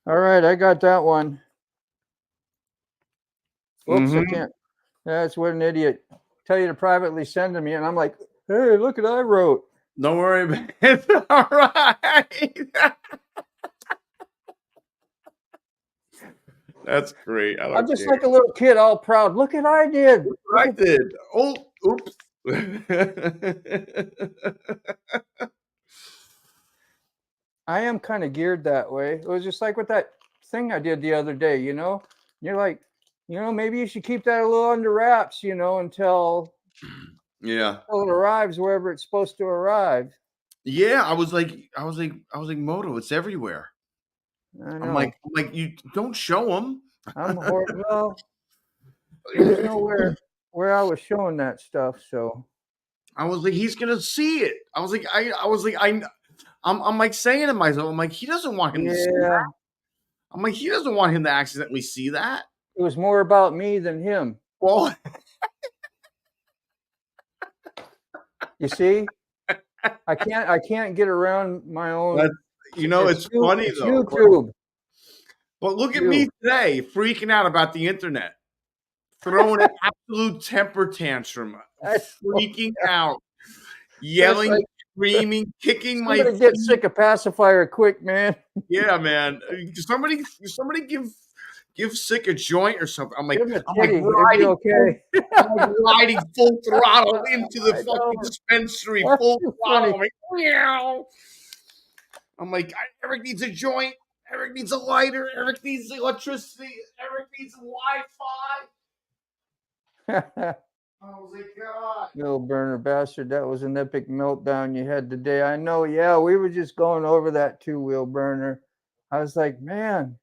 All right, I got that one. Whoops, I Mhm. can't. That's what an idiot. Tell you to privately send to me, and I'm like, hey, look what I wrote. Don't worry about it. All right. That's great. I'm just like a little kid, all proud. Look what I did. I did. Oh, oops. I am kind of geared that way. It was just like with that thing I did the other day, you know? You're like, you know, maybe you should keep that a little under wraps, you know, until Yeah. it arrives wherever it's supposed to arrive. Yeah, I was like, Moto, it's everywhere. I I'm know. like, you don't show them. Well, there's nowhere where I was showing that stuff. So I was like, he's gonna see it. I'm like saying to myself, I'm like, he doesn't want him to see that. yeah, I'm like, he doesn't want him to accidentally see that. it was more about me than him. Well, You see, I can't get around my own. That's- it's funny it's though. YouTube. But look at me today, freaking out about the internet, throwing an absolute temper tantrum, freaking out, yelling, like- screaming, kicking my Somebody get feet. sick of pacifier quick, man. Yeah, man. Somebody give Sick a joint or something. I'm like, Give him a I'm like titty. It'll be riding, okay. I'm like riding full throttle into the I fucking know. dispensary, That's full too throttle. funny. I'm like, meow. I'm like, Eric needs a joint. Eric needs a lighter. Eric needs electricity. Eric needs Wi-Fi. I was like, God. Wheel burner bastard, that was an epic meltdown you had today. I know, yeah, we were just going over that too, wheel burner. I was like, man,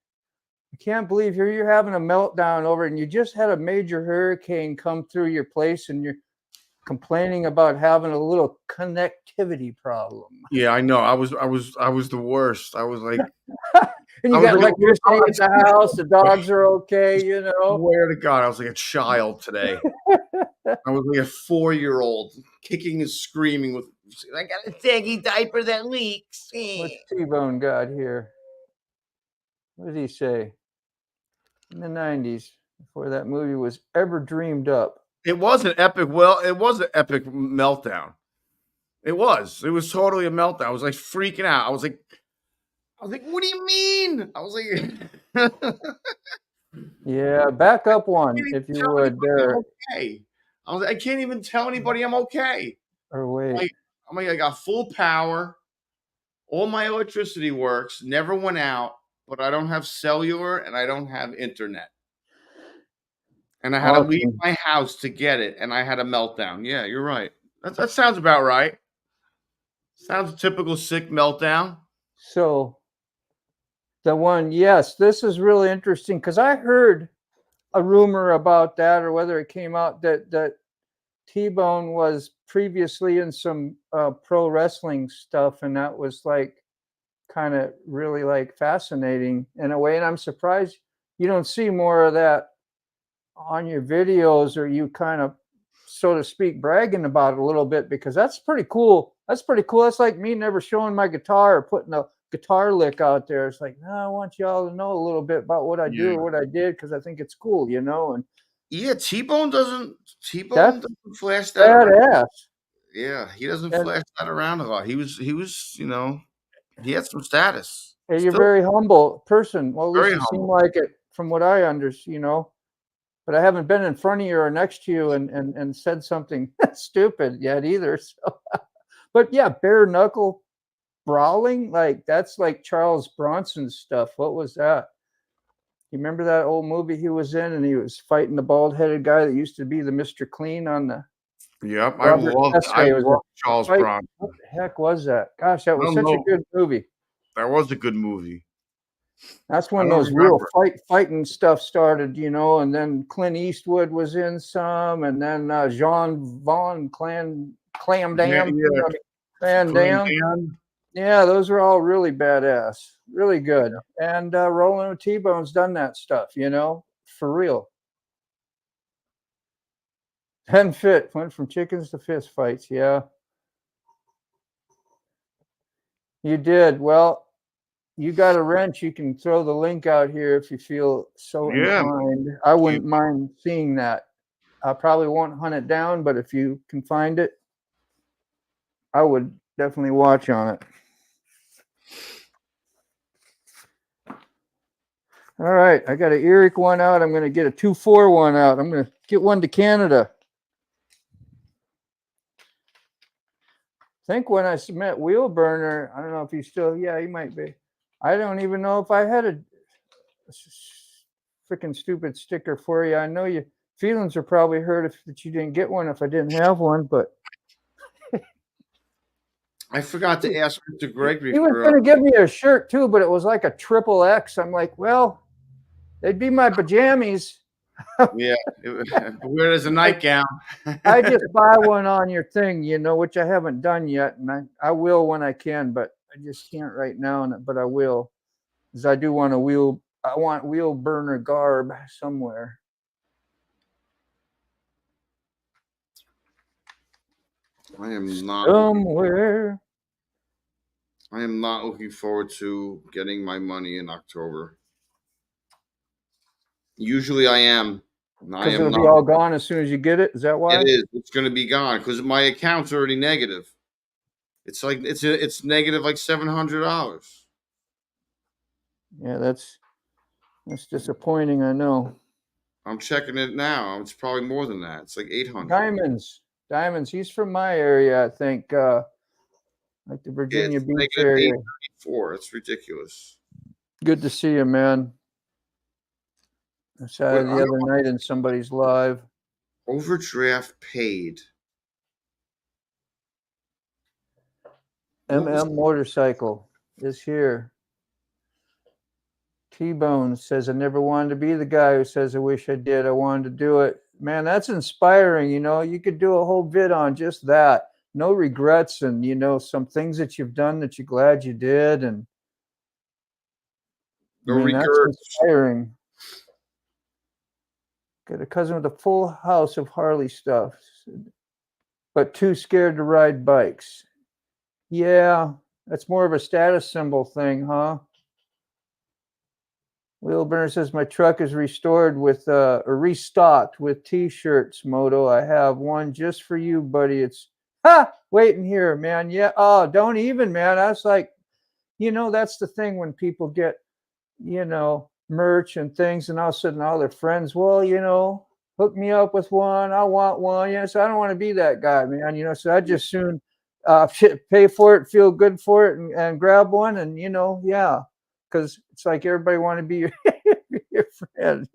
I can't believe you're having a meltdown over it, and you just had a major hurricane come through your place and you're complaining about having a little connectivity problem. Yeah, I know. I was the worst. I was like, And you I got was like, electricity at the house, the dogs are okay, you know. swear to God, I was like a child today. I was like a 4-year-old kicking and screaming with, I got a saggy diaper that leaks. What's T-Bone got here? What did he say? In the 90s, before that movie was ever dreamed up. It was an epic. Well, it was an epic meltdown. It was. It was totally a meltdown. I was like freaking out. I was like, what do you mean? I was like, Yeah, back up one can't even if you tell would anybody there. I'm okay. I was like, I can't even tell anybody I'm okay. Or wait. Like, I'm like, I got full power. All my electricity works. Never went out, but I don't have cellular and I don't have internet. And I had to leave Awesome. my house to get it, and I had a meltdown. Yeah, you're right. That sounds about right. Sounds a typical sick meltdown. So the one, yes, this is really interesting because I heard a rumor about that, or whether it came out that T-Bone was previously in some pro wrestling stuff, and that was like kind of really like fascinating in a way. And I'm surprised you don't see more of that on your videos, or you kind of, so to speak, bragging about it a little bit, because that's pretty cool. That's pretty cool. That's like me never showing my guitar or putting a guitar lick out there. It's like, no, I want y'all to know a little bit about what I do or what I did, because I think it's cool, you know. And yeah, T-Bone doesn't flash that badass. around. Yeah, he doesn't flash that around a lot. He was, he had some status. And you're a very humble person. Well, at least Very you seem humble. like it from what I understand, you know. But I haven't been in front of you or next to you and said something stupid yet either. So. But yeah, bare knuckle brawling, like that's like Charles Bronson stuff. What was that? You remember that old movie he was in, and he was fighting the bald-headed guy that used to be the Mr. Clean on the. Yep, I Robert love Charles fight. Bronson. What the heck was that? Gosh, that was I such don't a know. good movie. That was a good movie. That's when I don't those real remember. fighting stuff started, you know, and then Clint Eastwood was in some, and then Jean Von Clam Dam, Van Dam. Yeah, those are all really badass, really good. Yeah. And Rolling with T-Bone's done that stuff, you know, for real. And went from chickens to fist fights. Yeah, you did. Well, you got a wrench. You can throw the link out here if you feel so inclined. I wouldn't mind seeing that. I probably won't hunt it down, but if you can find it, I would definitely watch on it. All right, I got an Eric one out. I'm going to get a 2-4 one out. I'm going to get one to Canada. I think when I met Wheel Burner, I don't know if he's still, yeah, he might be. I don't even know if I had a freaking stupid sticker for you. I know your feelings are probably hurt that you didn't get one if I didn't have one, but. I forgot to ask Mr. Gregory He was for. going to give me a shirt too, but it was like a triple X. I'm like, well, they'd be my pajamas. Yeah, wear it as a nightgown. I just buy one on your thing, which I haven't done yet, and I will when I can, but I just can't right now. But I will, because I do want a wheel. I want wheel burner garb somewhere. I am not. Somewhere. I am not looking forward to getting my money in October. Usually I am. I Because am it'll not. be all gone as soon as you get it. Is that why? It is. It's going to be gone because my account's already negative. It's like it's negative like $700. Yeah, that's disappointing. I know. I'm checking it now. It's probably more than that. It's like 800. Diamonds. He's from my area, I think. Like the Virginia It's Beach negative area. 834. It's ridiculous. Good to see you, man. I saw you the other night in somebody's live. Overdraft paid. Motorcycle is here. T-Bone says, I never wanted to be the guy who says, I wish I did. I wanted to do it. Man, that's inspiring. You could do a whole vid on just that. No regrets and, some things that you've done that you're glad you did. And that's inspiring. Got a cousin with a full house of Harley stuff, but too scared to ride bikes. Yeah, that's more of a status symbol thing, huh? Wheelburner says my truck is restored with or restocked with T-shirts. Moto, I have one just for you, buddy. It's waiting here, man. Yeah. Oh, don't even, man. I was like, that's the thing when people get, merch and things, and all of a sudden all their friends, well, hook me up with one. I want one. So I don't want to be that guy, man. So I just soon pay for it, feel good for it, and grab one, and yeah. Because it's like everybody want to be your friend,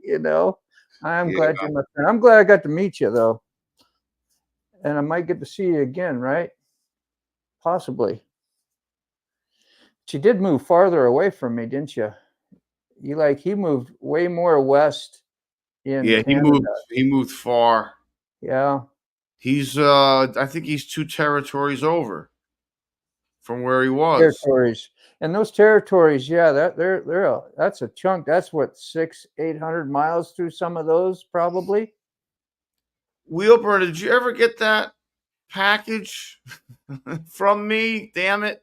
I'm glad you're my friend. I'm glad I got to meet you, though. And I might get to see you again, right? Possibly. But you did move farther away from me, didn't you? He moved way more west in Canada. He moved far. Yeah. He's I think he's 2 territories over from where he was. Territories. And those territories, yeah, that's a chunk. That's what 600-800 miles through some of those, probably. Wheelburner, did you ever get that package from me? Damn it!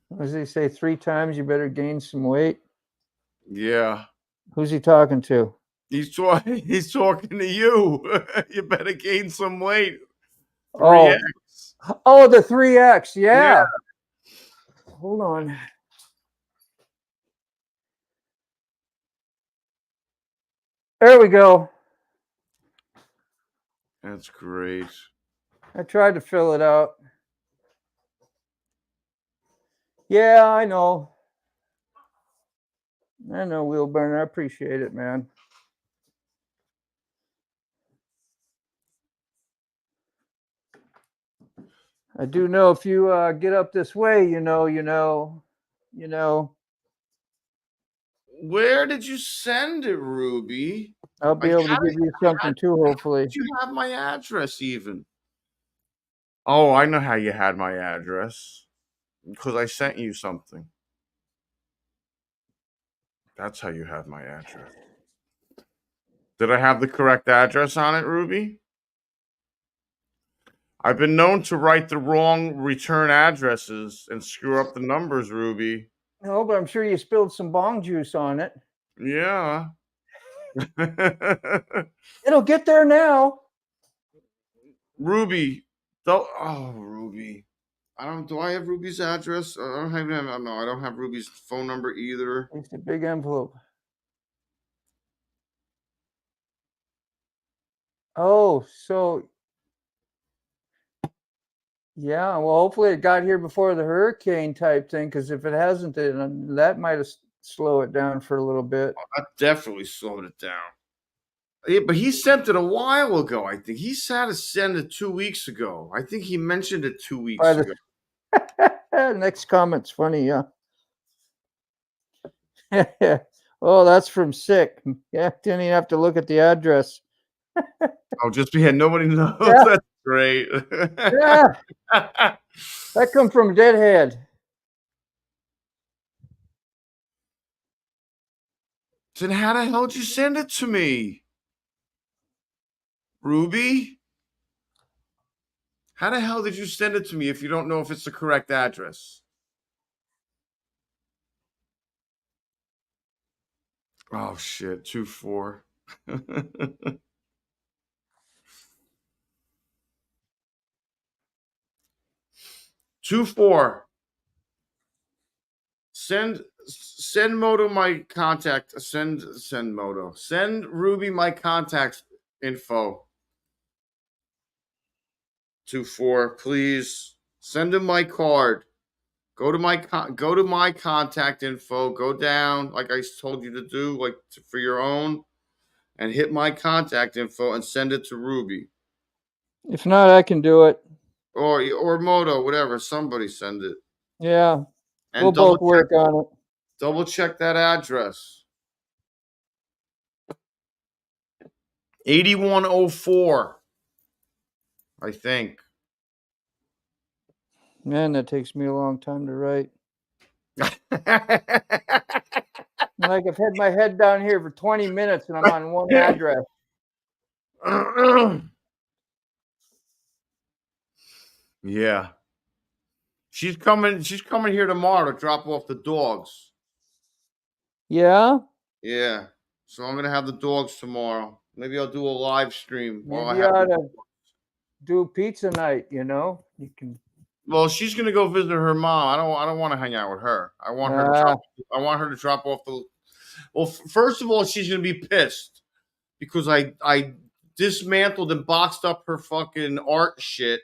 What does he say? 3 times you better gain some weight. Yeah. Who's he talking to? He's talking to you. You better gain some weight. 3X. Oh, the 3X. Yeah. Hold on. There we go. That's great. I tried to fill it out. Yeah, I know. Wheelburner. I appreciate it, man. I do know if you get up this way, Where did you send it, Ruby? I'll be able to give you something too, hopefully. Did you have my address even? Oh, I know how you had my address. Because I sent you something. That's how you have my address. Did I have the correct address on it, Ruby? I've been known to write the wrong return addresses and screw up the numbers, Ruby. No, but I'm sure you spilled some bong juice on it. Yeah. It'll get there now. Ruby. Ruby. Do I have Ruby's address? I don't have Ruby's phone number either. It's a big envelope. Oh, so yeah, well, hopefully it got here before the hurricane type thing, because if it hasn't, then that might have slowed it down for a little bit. I definitely slowed it down. Yeah, but he sent it a while ago. I think he had to send it 2 weeks ago. I think he mentioned it 2 weeks By ago. the next comment's funny, yeah. Oh, that's from Sick. Yeah, didn't even have to look at the address. Oh, just yeah, nobody knows. Yeah. That's great. Yeah, that come from Deadhead. Then how the hell did you send it to me? Ruby? How the hell did you send it to me if you don't know if it's the correct address? Oh shit, 2-4. 2-4. Send Moto my contact. Send Moto. Send Ruby my contact info. 2-4, please. Send him my card. Go to my contact info. Go down like I told you to do, like for your own, and hit my contact info and send it to Ruby If not, I can do it. or Moto, whatever. Somebody send it. Yeah, And we'll both work on it. Double check that address. 8104. I think. Man, that takes me a long time to write. Like I've had my head down here for 20 minutes and I'm on one address. Yeah. She's coming here tomorrow to drop off the dogs. Yeah? Yeah. So I'm gonna have the dogs tomorrow. Maybe I'll do a live stream while I Maybe you have ought the to do pizza night, you know? You can. Well, she's gonna go visit her mom. I don't want to hang out with her. I want her to drop off the. Well, first of all, she's gonna be pissed because I dismantled and boxed up her fucking art shit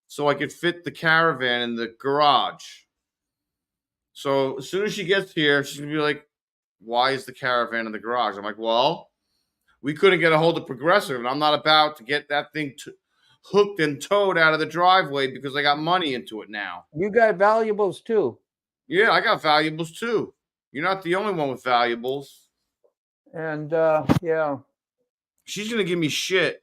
so I could fit the caravan in the garage. So as soon as she gets here, she's gonna be like, "Why is the caravan in the garage?" I'm like, "Well, we couldn't get a hold of Progressive, and I'm not about to get that thing hooked and towed out of the driveway because I got money into it now." You got valuables too. Yeah, I got valuables too. You're not the only one with valuables. And yeah. She's gonna give me shit.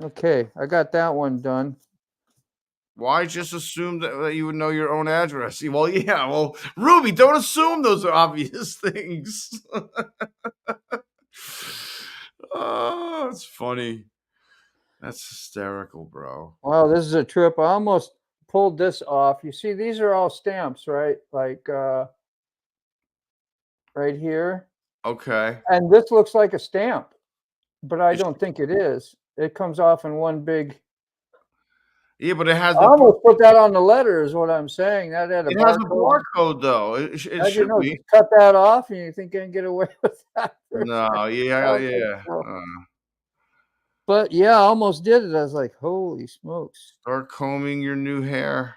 Okay, I got that one done. Why just assume that you would know your own address? Well, yeah. Well, Ruby, don't assume those are obvious things. Oh, it's funny. That's hysterical, bro. Wow, this is a trip. I almost pulled this off. You see, these are all stamps, right? Like right here. Okay. And this looks like a stamp, but I don't think it is. It comes off in one big. Yeah, but it has. I almost put that on the letter, is what I'm saying. That had a it has a barcode, though. It should be. Just cut that off, and you think you can get away with that? No, yeah. But yeah, I almost did it. I was like, holy smokes. Start combing your new hair.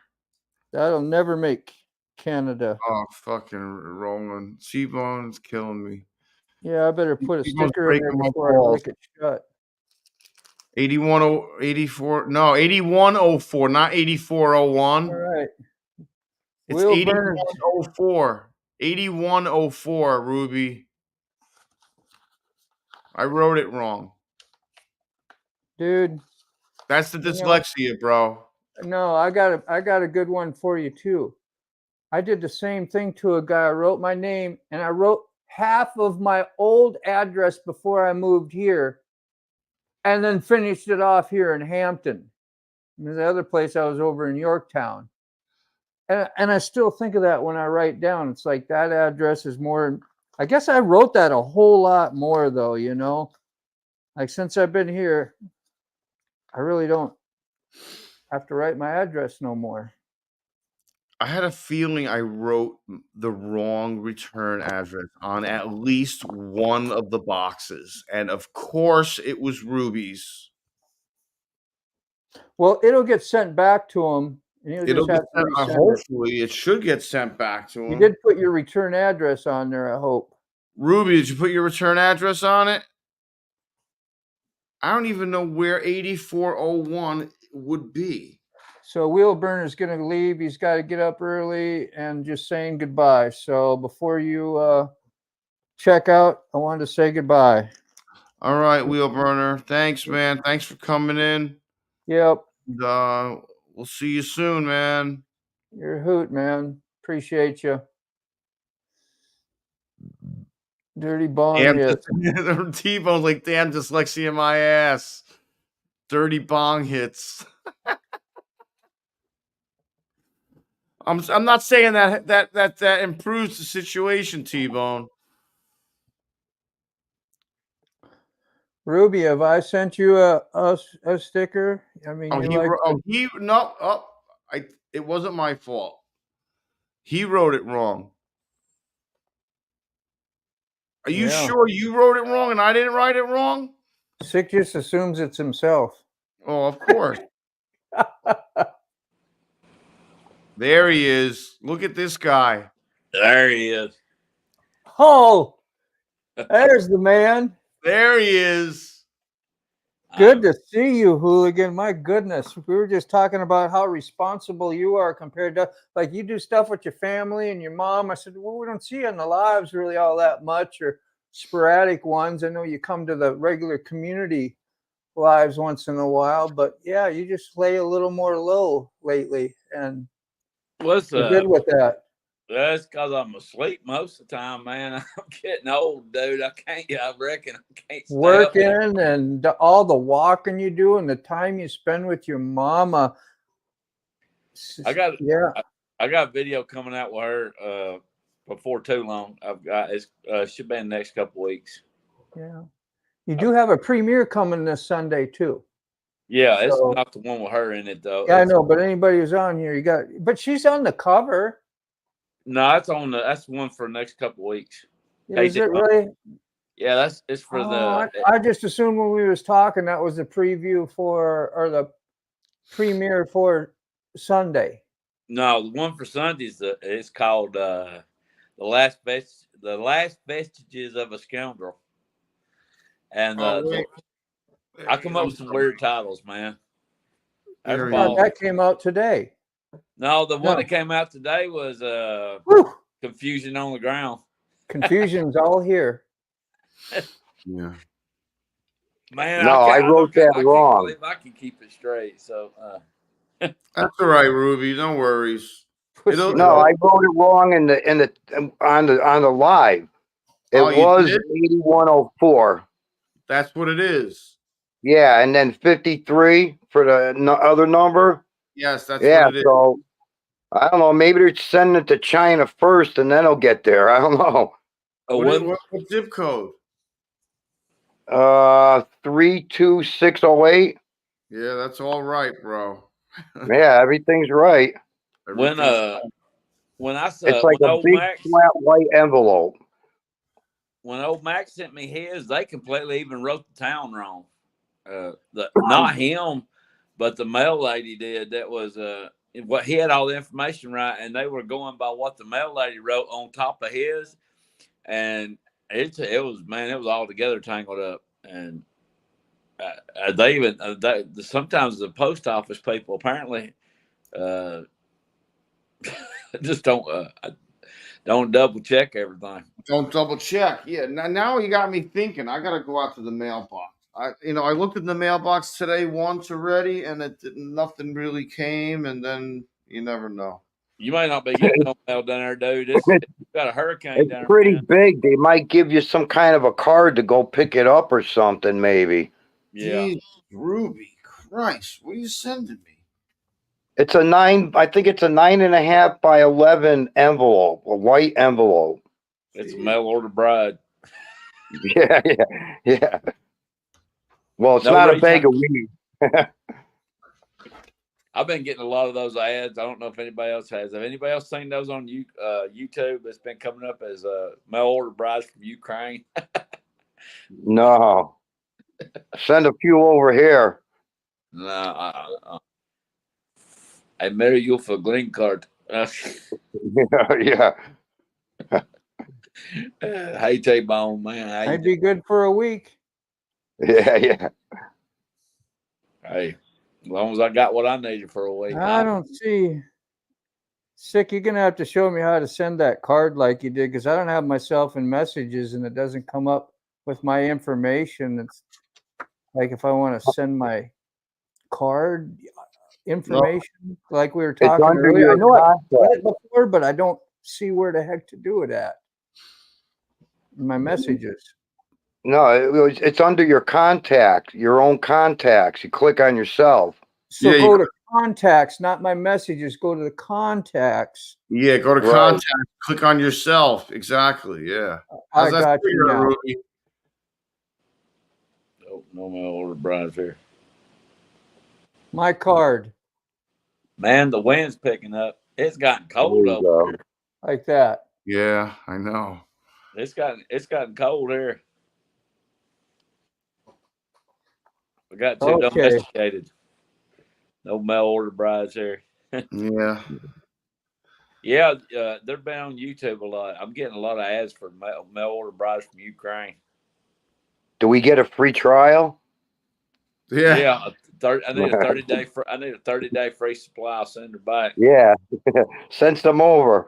That'll never make Canada. Oh, fucking rolling. T-Bone's killing me. Yeah, I better put a sticker in there before I lick it shut. 8104. No, 8104, not 8401. All right. It's 8104. 8104, Ruby. I wrote it wrong. Dude. That's the dyslexia, bro. No, I got a good one for you too. I did the same thing to a guy. I wrote my name and I wrote half of my old address before I moved here and then finished it off here in Hampton. And the other place I was over in Yorktown. And I still think of that when I write down. It's like that address is more. I guess I wrote that a whole lot more though, you know. Like since I've been here, I really don't have to write my address no more. I had a feeling I wrote the wrong return address on at least one of the boxes. And of course, it was Ruby's. Well, it'll get sent back to them And you'll It'll just get have to sent, resend it. hopefully, it should get sent back to You him. did put your return address on there, I hope. Ruby, did you put your return address on it? I don't even know where 8401 would be. So Wheel Burner's going to leave. He's got to get up early and just saying goodbye. So before you check out, I wanted to say goodbye. All right, Wheel Burner. Thanks, man. Thanks for coming in. Yep. And, we'll see you soon, man. You're a hoot, man. Appreciate you. Dirty bong Damn, hit. T-Bone's like, damn dyslexia in my ass. Dirty bong hits. I'm not saying that improves the situation, T-Bone. Ruby, have I sent you a sticker? I mean, It wasn't my fault. He wrote it wrong. Are you sure you wrote it wrong and I didn't write it wrong? Sick just assumes it's himself. Oh, of course. There he is. Look at this guy. There he is. Oh, there's the man. There he is. Good to see you, hooligan. My goodness. We were just talking about how responsible you are compared to, like, you do stuff with your family and your mom. I said, well, we don't see you in the lives really all that much, or sporadic ones. I know you come to the regular community lives once in a while, but yeah, you just lay a little more low lately, and What's you're good with that. That's because I'm asleep most of the time, man. I'm getting old, dude. I reckon I can't stay up. Working and all the walking you do and the time you spend with your mama. I got a video coming out with her before too long. It should be in the next couple weeks. Yeah. You do have a premiere coming this Sunday too. Yeah, it's not the one with her in it though. Yeah, I know, but anybody who's on here, but she's on the cover. No, that's the one for the next couple of weeks. Is it really? Yeah, it's for I just assumed when we was talking that was the preview or the premiere for Sunday. No, the one for Sunday it's called the last vestiges of a scoundrel. And I come up with some weird titles, man. That came out today. No, the one that came out today was Confusion on the Ground. Confusion's all here. Yeah. Man, no, I wrote that wrong. I can't believe I can keep it straight. So that's all right, Ruby. No worries. No, I wrote it wrong on the live. It was 8104. That's what it is. Yeah, and then 53 for the other number. Yes, that's what it is. So I don't know. Maybe they're sending it to China first, and then it'll get there. I don't know. What zip code? 32608. Yeah, that's all right, bro. Yeah, everything's right. When I saw it's like a big flat white envelope. When old Max sent me his, they completely even wrote the town wrong. Not him, but the mail lady did. That was what he had all the information right, and they were going by what the mail lady wrote on top of his, and it was all together tangled up. And sometimes the post office people apparently just don't double check everything. Don't double check. Yeah. Now you got me thinking. I got to go out to the mailbox. I looked at the mailbox today once already, and nothing really came. And then you never know. You might not be getting no mail down there, dude. It's got a hurricane down there. It's pretty big. They might give you some kind of a card to go pick it up or something, maybe. Yeah. Jeez, Ruby, Christ, what are you sending me? It's a 9. I think it's a 9.5 by 11 envelope, a white envelope. It's a mail order bride. Yeah. Well, it's not a bag of weed. I've been getting a lot of those ads. I don't know if anybody else has. Have anybody else seen those on YouTube? It's been coming up as mail order brides from Ukraine. No. Send a few over here. No. I marry you for green card. Yeah. Hey, T-Bone, man. How you I'd be good for a week. Yeah. Yeah. Hey, as long as I got what I needed for a week. I don't see. Sick, you're gonna have to show me how to send that card like you did, because I don't have myself in messages and it doesn't come up with my information. It's like if I want to send my card information, like we were It's talking under earlier. I your know I've done contact. it before, but I don't see where the heck to do it at in my messages. No, it's under your contact, your own contacts. You click on yourself. So Yeah, go to contacts, not my messages. Go to the contacts. Yeah, go to Right. contact, click on yourself. Exactly. Yeah. I How's that got for you now. Ruby? Oh, no mail order brides here. My card, Man, the wind's picking up. It's gotten cold There you over go. here. like that. Yeah, I know. It's gotten cold here. We got too Okay. domesticated. No mail order brides here. Yeah. Yeah, they're been on YouTube a lot. I'm getting a lot of ads for mail order brides from Ukraine. Do we get a free trial? Yeah. Yeah, I need a 30-day. I need a 30-day free supply. I'll send her back. Yeah. Send some over.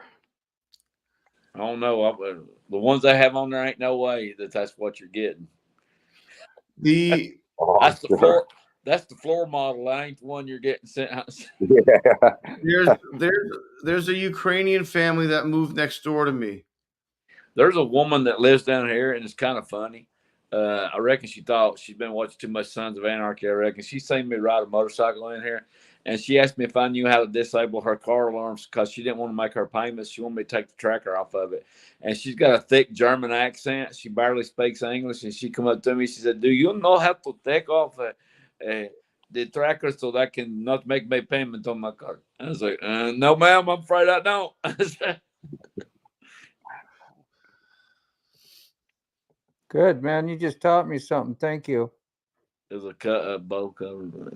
I don't know. The ones they have on there ain't no way that's what you're getting. The Oh, That's the floor. That's the floor model. That ain't the one you're getting sent out. yeah. there's a Ukrainian family that moved next door to me. There's a woman that lives down here, and it's kind of funny. I reckon she thought she'd been watching too much Sons of Anarchy. I reckon she seen me ride a motorcycle in here, and she asked me if I knew how to disable her car alarms because she didn't want to make her payments. She wanted me to take the tracker off of it, and she's got a thick German accent. She barely speaks English, and she come up to me. She said, "Do you know how to take off the tracker so that I can not make my payment on my card?" I was like, "No, ma'am. I'm afraid I don't." Good, man. You just taught me something. Thank you. There's a cut bow cover, but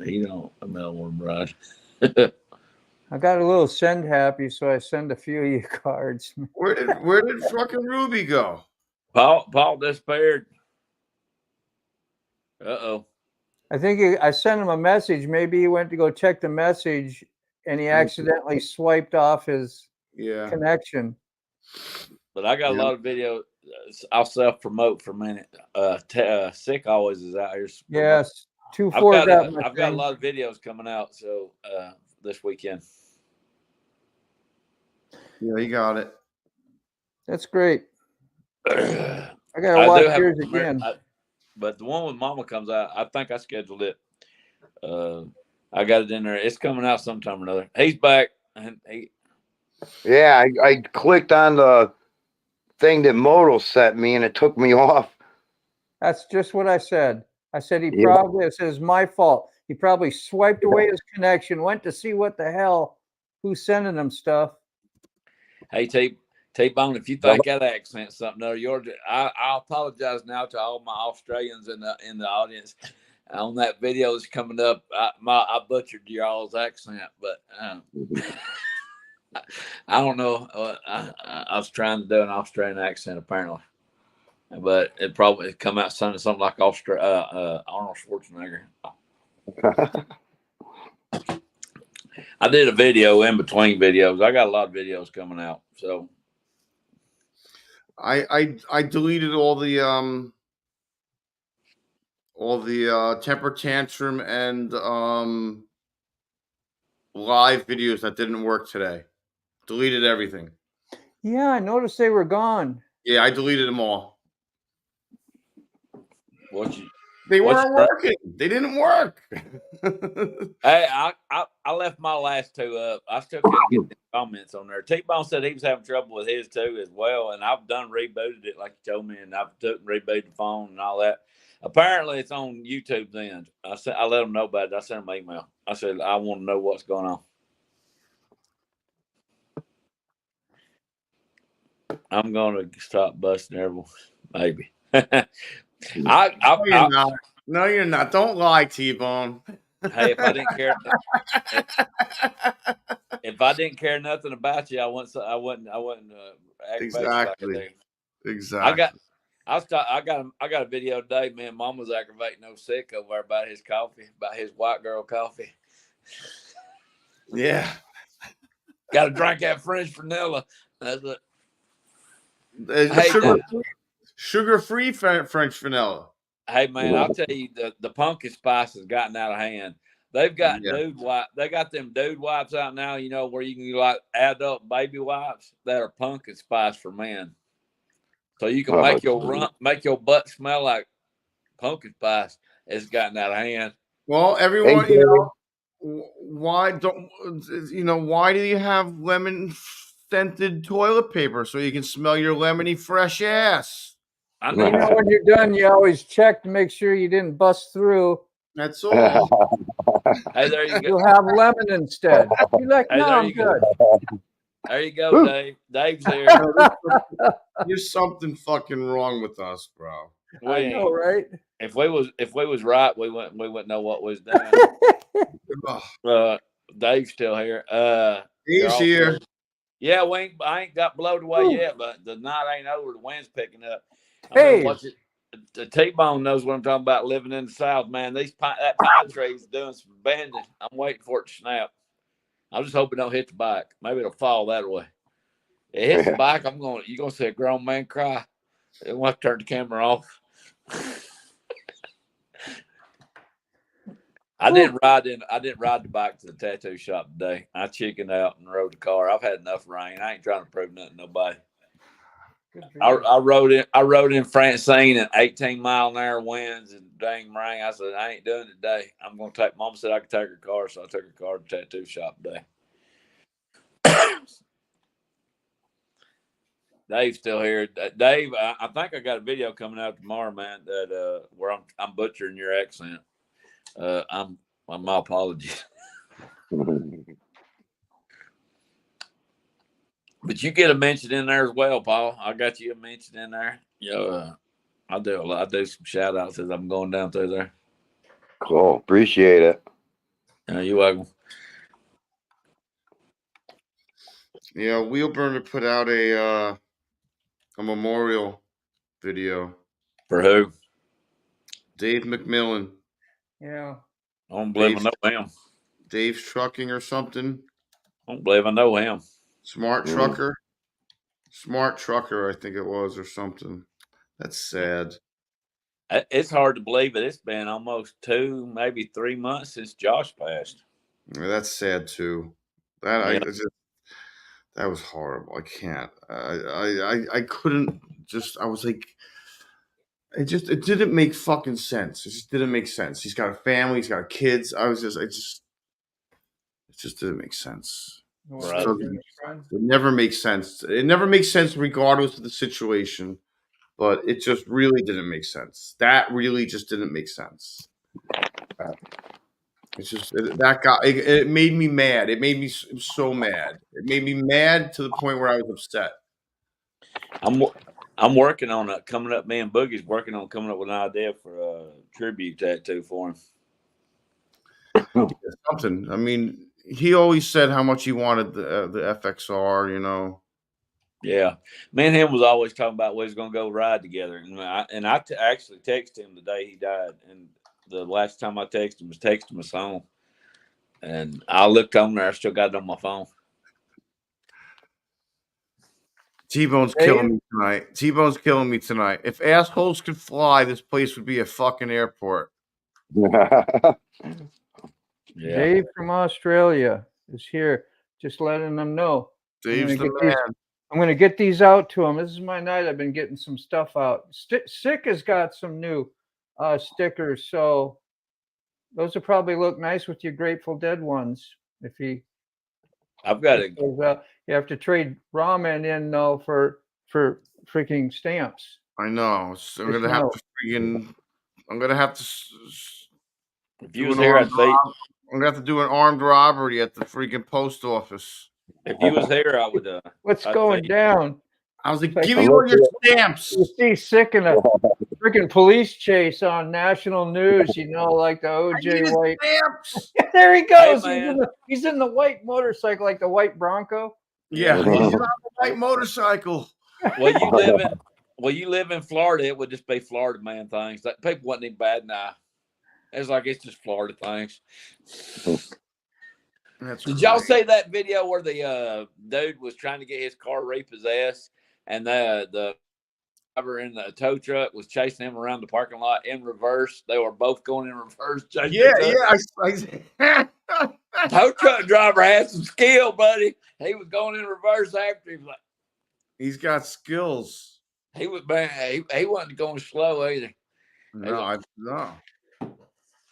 he don't a mail order bride. I got a little send happy, so I send a few of you cards. Where did fucking Ruby go? Paul disappeared. Uh-oh. I think I sent him a message. Maybe he went to go check the message and he accidentally swiped off his Yeah. connection. But I got a lot of video. I'll self-promote for a minute. Sick always is out here. Yes. I've 2-4 got got a lot of videos coming out so this weekend. Yeah, you got it. That's great. I I gotta do watch have a yours premiere, again. but the one with Mama comes out. I think I scheduled it. I got it in there. It's coming out sometime or another. He's back, and Yeah, I clicked on the thing that Moto sent me and it took me off. That's just what I said. I said he Yeah. probably, it says my fault. He probably swiped away his connection, went to see what the hell, who's sending him stuff. hey, T-Bone, if you think that accent's something or yours, I apologize now to all my Australians in the audience. On that video that's coming up, I butchered y'all's accent, but I don't know. I was trying to do an Australian accent apparently, but it probably come out sounding something like Arnold Schwarzenegger. I did a video in between videos. I got a lot of videos coming out, so I deleted all the temper tantrum and live videos that didn't work today. Deleted everything. Yeah, I noticed they were gone. Yeah, I deleted them all. They What's weren't your- working. They didn't work. Hey, I left my last two up. I still can't get the comments on there. T-Bone said he was having trouble with his too as well, and I've done rebooted it like you told me, and I've rebooted the phone and all that. Apparently, it's on YouTube's end. I let them know about it. I sent them an email. I said I want to know what's going on. I'm gonna stop busting everyone, maybe. No, you're not. No, you're not. Don't lie, T-Bone. Hey, if I didn't care, if I didn't care nothing about you, I wouldn't aggravate you like I Exactly. do. Exactly. I got a video today. Me and Mom was aggravating no sick over there about his coffee, about his white girl coffee. Yeah. Got to drink that French vanilla. That's it. Hey, Hey, sugar-free French vanilla. Hey man, I'll tell you, the pumpkin spice has gotten out of hand. They've got Yeah. They got them dude wipes out now. You know where you can like adult baby wipes that are pumpkin spice for men. So you can make your butt smell like pumpkin spice. It's gotten out of hand. Well, Hey, everyone, Dave. why do you have lemon scented toilet paper so you can smell your lemony fresh ass? I You need know, when you're done, you always check to make sure you didn't bust through. That's all. Hey, there you go. You'll have lemon instead. You're like, Hey, no, there I'm you go. good. There you go, Dave. Dave's here. There's something fucking wrong with us, bro. I know, right? If we was right, we wouldn't know what was done. Ugh. Dave's still here. He's here. Yeah, I ain't got blowed away yet, but the night ain't over. The wind's picking up. Hey. The T-Bone knows what I'm talking about. Living in the South, man. That pine tree is doing some bending. I'm waiting for it to snap. I'm just hoping it don't hit the bike. Maybe it'll fall that way. It hits the bike. You're gonna see a grown man cry. I want to turn the camera off. I didn't ride the bike to the tattoo shop today. I chickened out and rode the car. I've had enough rain. I ain't trying to prove nothing to nobody. I rode in Francine at 18-mile-an-hour winds and dang rain. I said, I ain't doing it today. I'm gonna take. Mom said I could take her car, so I took her car to the tattoo shop today. Dave's still here. Dave, I think I got a video coming out tomorrow, man. That where I'm butchering your accent. My apologies. But you get a mention in there as well, Paul. I got you a mention in there. I do some shout outs as I'm going down through there. Cool. Appreciate it. You're welcome. Yeah, Wheelburner put out a memorial video. For who? Dave McMillan. Yeah. I don't believe I know him. Dave's Trucking or something. I don't believe I know him. Smart Trucker, I think it was, or something. That's sad. It's hard to believe, but it's been almost 2, maybe 3 months since Josh passed. Yeah, that's sad too. That was horrible. I can't. I couldn't. I was like, it didn't make fucking sense. It just didn't make sense. He's got a family. He's got kids. It just didn't make sense. Right. It never makes sense. It never makes sense regardless of the situation, but it just really didn't make sense. That really just didn't make sense. It's just that guy. It made me mad. It made me so mad. It made me mad to the point where I was upset. I'm working on coming up. Me and Boogie's working on coming up with an idea for a tribute tattoo for him. Something. I mean, he always said how much he wanted the FXR. You know. Yeah, me and him was always talking about we was gonna go ride together, and I actually texted him the day he died, and the last time I texted him was texting my song, and I looked on there, I still got it on my phone. T-Bone's killing me tonight. T-Bone's killing me tonight. If assholes could fly, this place would be a fucking airport. Yeah. Dave from Australia is here. Just letting them know. Dave's the man. I'm going to get these out to him. This is my night. I've been getting some stuff out. Sick has got some new stickers, so those will probably look nice with your Grateful Dead ones. I've got it. You have to trade ramen in though for freaking stamps. I know. So I'm gonna have to. If you was here, I'd say I'm gonna have to do an armed robbery at the freaking post office. If you was here, I would. What's going down? I was like, give me all your stamps. You see Sick in a freaking police chase on national news, you know, like the I OJ need his White. stamps. There he goes. man. He's in the white motorcycle, like the white Bronco. Yeah, he's on the white motorcycle. Well, you live in Florida, it would just be Florida man things. Like people wasn't even bad now. It's like it's just Florida things. Did y'all see that video where the dude was trying to get his car repossessed and the driver in the tow truck was chasing him around the parking lot in reverse? They were both going in reverse. Yeah. Tow truck driver had some skill, buddy. He was going in reverse after him. Like, He's got skills. he was man. He wasn't going slow either. No.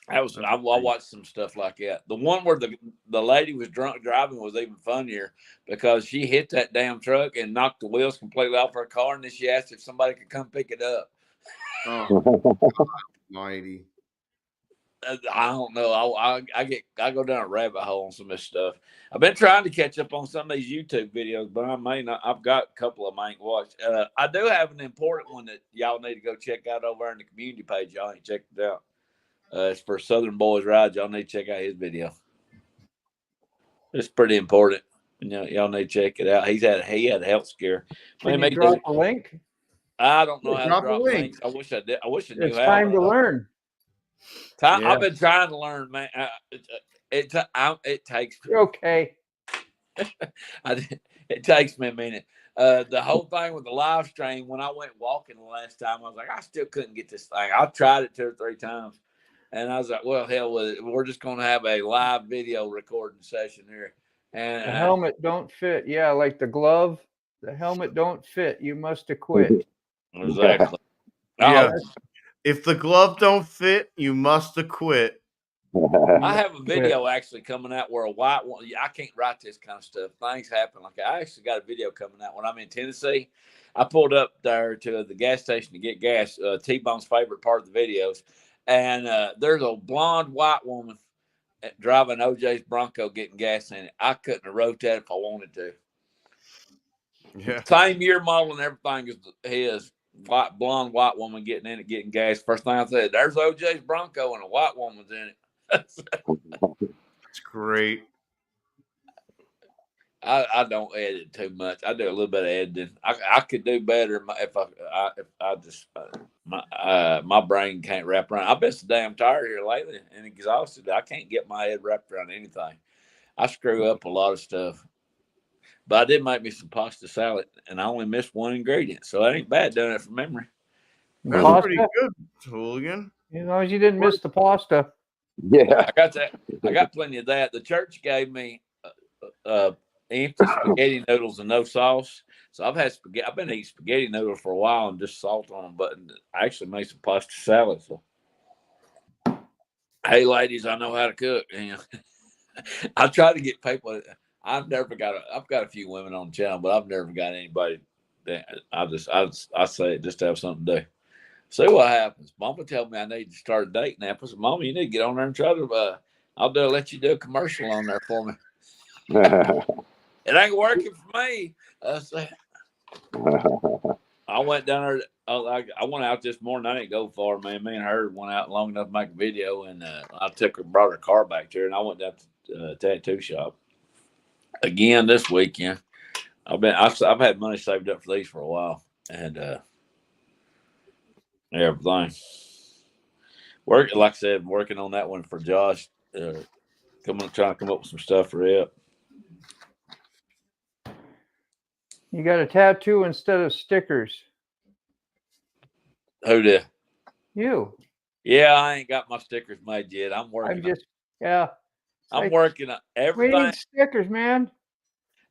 I watched some stuff like that. The one where the lady was drunk driving was even funnier because she hit that damn truck and knocked the wheels completely off her car, and then she asked if somebody could come pick it up. Oh, mighty. I don't know. I go down a rabbit hole on some of this stuff. I've been trying to catch up on some of these YouTube videos, but I may not. I've got a couple of them I ain't watched. I do have an important one that y'all need to go check out over on the community page. Y'all ain't checked it out. It's for Southern Boys Ride. Y'all need to check out his video. It's pretty important. Y'all need to check it out. He had a health scare. Can you drop a link? I don't know how to drop links. I wish I did. I wish I knew how. It's time to learn. I've been trying to learn, man. It takes. Okay. It takes me a minute. The whole thing with the live stream, when I went walking the last time, I was like, I still couldn't get this thing. I tried it 2 or 3 times. And I was like, well, hell with it. We're just going to have a live video recording session here. And the helmet don't fit. Yeah, like the glove. The helmet don't fit. You must acquit. Exactly. Yeah. If the glove don't fit, you must acquit. I have a video actually coming out where a white one. I can't write this kind of stuff. Things happen. Like I actually got a video coming out when I'm in Tennessee. I pulled up there to the gas station to get gas. T-Bone's favorite part of the videos. And there's a blonde white woman driving OJ's Bronco getting gas in it. I couldn't have wrote that if I wanted to. Yeah. Same year model and everything is his. Blonde white woman getting in it, getting gas. First thing I said, there's OJ's Bronco and a white woman's in it. That's great. I don't edit too much. I do a little bit of editing. I could do better if I just my brain can't wrap around. I've been so damn tired here lately and exhausted. I can't get my head wrapped around anything. I screw up a lot of stuff. But I did make me some pasta salad, and I only missed one ingredient, so that ain't bad doing it from memory. That's Pasta? pretty good, Hooligan. As long as you didn't miss the pasta. Yeah. I got that. I got plenty of that. The church gave me empty spaghetti noodles and no sauce. So I've had spaghetti. I've been eating spaghetti noodles for a while and just salt on them, but I actually made some pasta salad. So, hey, ladies, I know how to cook. I try to get people. I've got a few women on the channel, but I've never got anybody that I say it just to have something to do. See what happens. Mama told me I need to start a dating app. I said, Mama, you need to get on there and try to let you do a commercial on there for me. It ain't working for me. I went down there. I went out this morning. I didn't go far, man. Me and her went out long enough to make a video, and I brought her car back to her, and I went down to the tattoo shop again this weekend. I've had money saved up for these for a while, and everything. Like I said, working on that one for Josh. Trying to come up with some stuff for it. You got a tattoo instead of stickers. Who did? You. Yeah, I ain't got my stickers made yet. I'm working. I'm working on everything. We need stickers, man.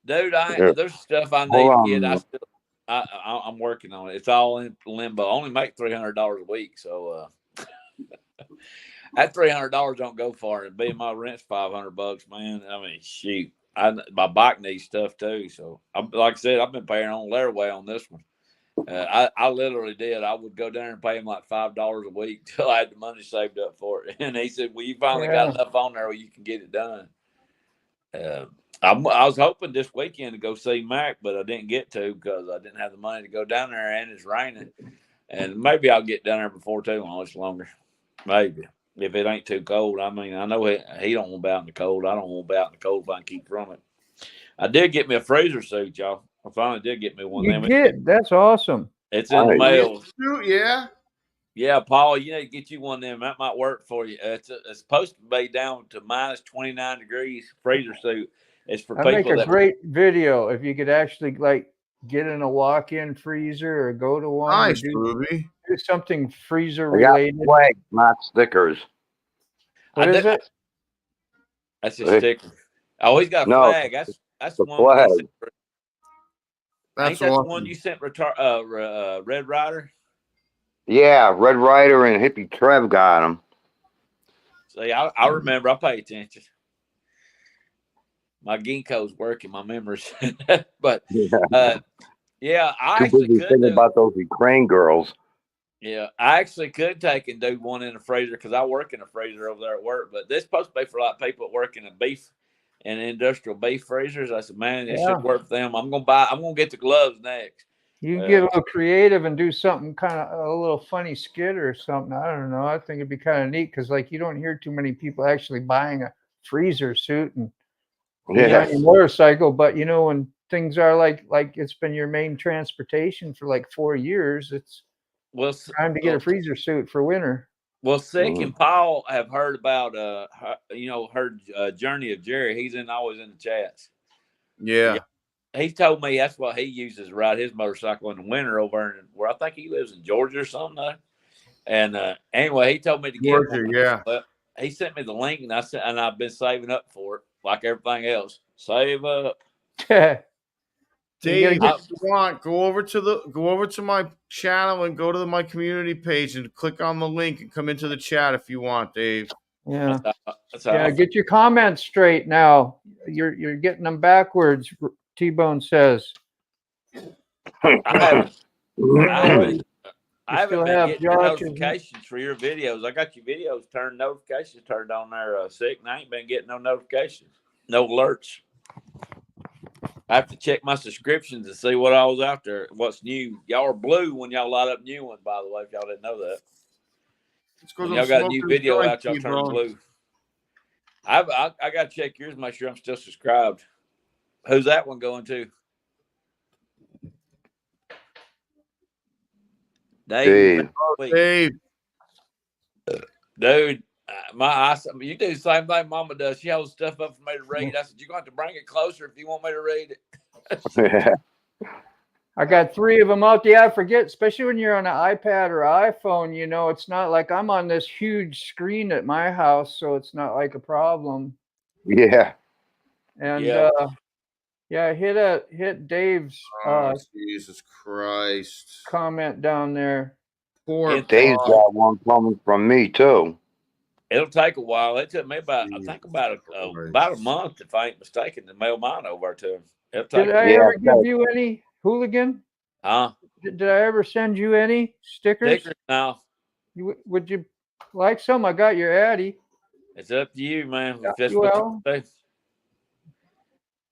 Dude, there's stuff I need to get. I'm working on it. It's all in limbo. I only make $300 a week, so that $300 don't go far. And being my rent's $500, man. I mean, shoot. My bike needs stuff too. So, like I said, I've been paying on Laraway on this one. I literally did. I would go down and pay him like $5 a week till I had the money saved up for it. And he said, "Well, you finally got enough on there where you can get it done." I was hoping this weekend to go see Mac, but I didn't get to because I didn't have the money to go down there, and it's raining. And maybe I'll get down there before too long. It's longer, maybe if it ain't too cold. I mean, I know he don't want to be out in the cold. I don't want to be out in the cold if I can keep from it. I did get me a freezer suit, y'all. I finally did get me one You of them. did. That's awesome. It's in the Nice. mail. Yeah. Yeah, Paul, you need to get you one of them. That might work for you. It's supposed to be down to minus 29 degrees freezer suit. It's for That'd make people a that great video if you could actually like get in a walk-in freezer or go to one or Nice, do Ruby. something freezer I got related. flags, not stickers. What is it? That's a Hey. sticker. Oh, he's got a No, flag. That's the the one. He flag. sent, That's ain't that awesome. the one you sent? Red Rider. Yeah, Red Rider and Hippie Trev got them. See, I remember. I pay attention. My ginkgo's working. My memories, but yeah, I Too actually busy could thinking do. about those Ukraine girls. Yeah, I actually could take and do one in the freezer because I work in a freezer over there at work. But this supposed to be for like people that work in a beef and industrial beef freezers. I said, man, it Yeah. should work for them. I'm gonna get the gloves next. You can get a little creative and do something kind of a little funny skit or something. I don't know. I think it'd be kind of neat because like you don't hear too many people actually buying a freezer suit and being Yeah. on your motorcycle. But you know, when things are like it's been your main transportation for like 4 years, it's Well, time to get a freezer suit for winter. Well, Sick and Paul have heard about heard Journey of Jerry. He's always in the chats. Yeah. He told me that's what he uses to ride his motorcycle in the winter over in where I think he lives in Georgia or something. And anyway, he told me to get Georgia, one. yeah. Well, he sent me the link, and I've been saving up for it, like everything else. Save up. Dave, get- if you want, go over to my channel and go to my community page and click on the link and come into the chat if you want, Dave. Yeah. That's how Yeah, I- get your comments straight now. You're getting them backwards, T-Bone says. I haven't still been have getting your Josh and- notifications for your videos. I got your videos notifications turned on there, Sick, and I ain't been getting no notifications, no alerts. I have to check my subscriptions to see what all's out there, what's new. Y'all are blue when y'all light up new ones, by the way, if y'all didn't know that. It's When 'cause y'all I'm got a new smoking video joint, out, y'all turn T-Bone. blue. I got to check yours, make sure I'm still subscribed. Who's that one going to? Dave. Dave. Dave. Dude, you do the same thing Mama does. She holds stuff up for me to read. I said, you're going to have to bring it closer if you want me to read it. I got 3 of them out. Yeah, I forget, especially when you're on an iPad or iPhone, you know, it's not like I'm on this huge screen at my house, so it's not like a problem. Yeah. And Yeah. hit Dave's Oh, Jesus Christ. comment down there. Poor Dave's Paul. got one coming from me too. It'll take a while. It took me about a month, if I ain't mistaken, to mail mine over to him. It'll take Did I Yeah, ever give okay. you any, Hooligan? Huh? Did I ever send you any stickers? Stickers now. Would you like some? I got your Addy. It's up to you, man. Yeah, If that's what well, you do.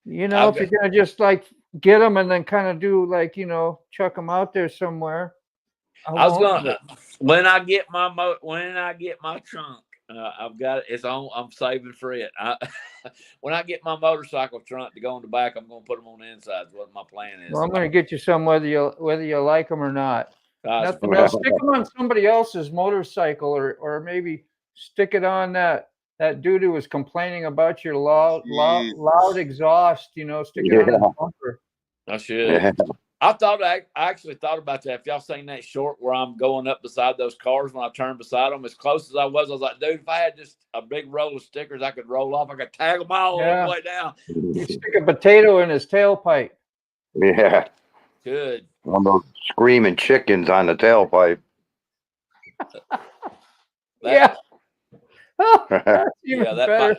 You know, if you're gonna just like get them and then kind of do like, you know, chuck them out there somewhere. I was won't, gonna when I get my trunk, I've got it. It's on. I'm saving for it. When I get my motorcycle trunk to go in the back, I'm gonna put them on the inside. Is what my plan is. Well, I'm gonna get you some whether you like them or not. Nothing else. Stick them on somebody else's motorcycle, or maybe stick it on that dude who was complaining about your loud exhaust. You know, stick it on his bumper. I should. I actually thought about that. If y'all seen that short where I'm going up beside those cars when I turn beside them, as close as I was like, dude, if I had just a big roll of stickers I could roll off, I could tag them all the way down. You stick a potato in his tailpipe. Yeah. Good. One of those screaming chickens on the tailpipe. Yeah. That's even better.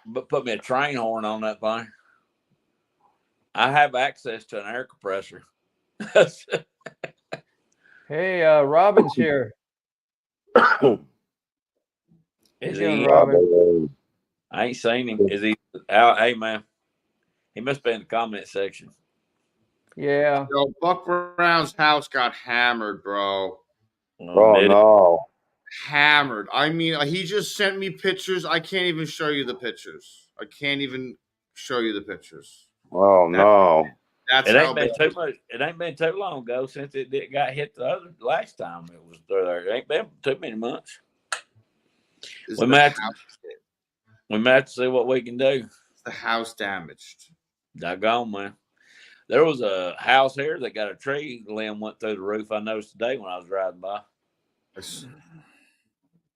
But put me a train horn on that thing. I have access to an air compressor. Hey, Robin's here. Is How you doing, he? Robin? I ain't seen him. Is he out? Hey, man. He must be in the comment section. Yeah. Yo, Buck Brown's house got hammered, bro. Oh Did it? no. Hammered. I mean, he just sent me pictures. I can't even show you the pictures. I can't even show you the pictures. Oh no. That's It how ain't been bad. too much. It ain't been too long ago since it got hit the other last time it was there. It ain't been too many months. Is We the might have to see what we can do. the house damaged? Doggone, man. There was a house here that got a tree limb went through the roof. I noticed today when I was riding by.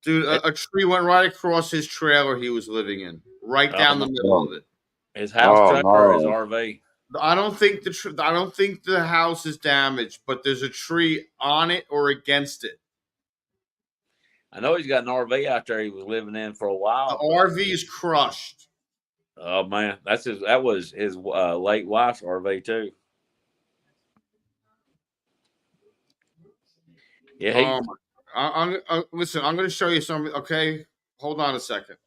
Dude, a tree went right across his trailer he was living in, right down the middle of it. His house Oh, trailer or his no. RV. I don't think the house is damaged, but there's a tree on it or against it. I know he's got an RV out there he was living in for a The while. RV is crushed. Oh man, that was his late wife's RV too. Yeah, Listen. I'm going to show you something. Okay, hold on a second.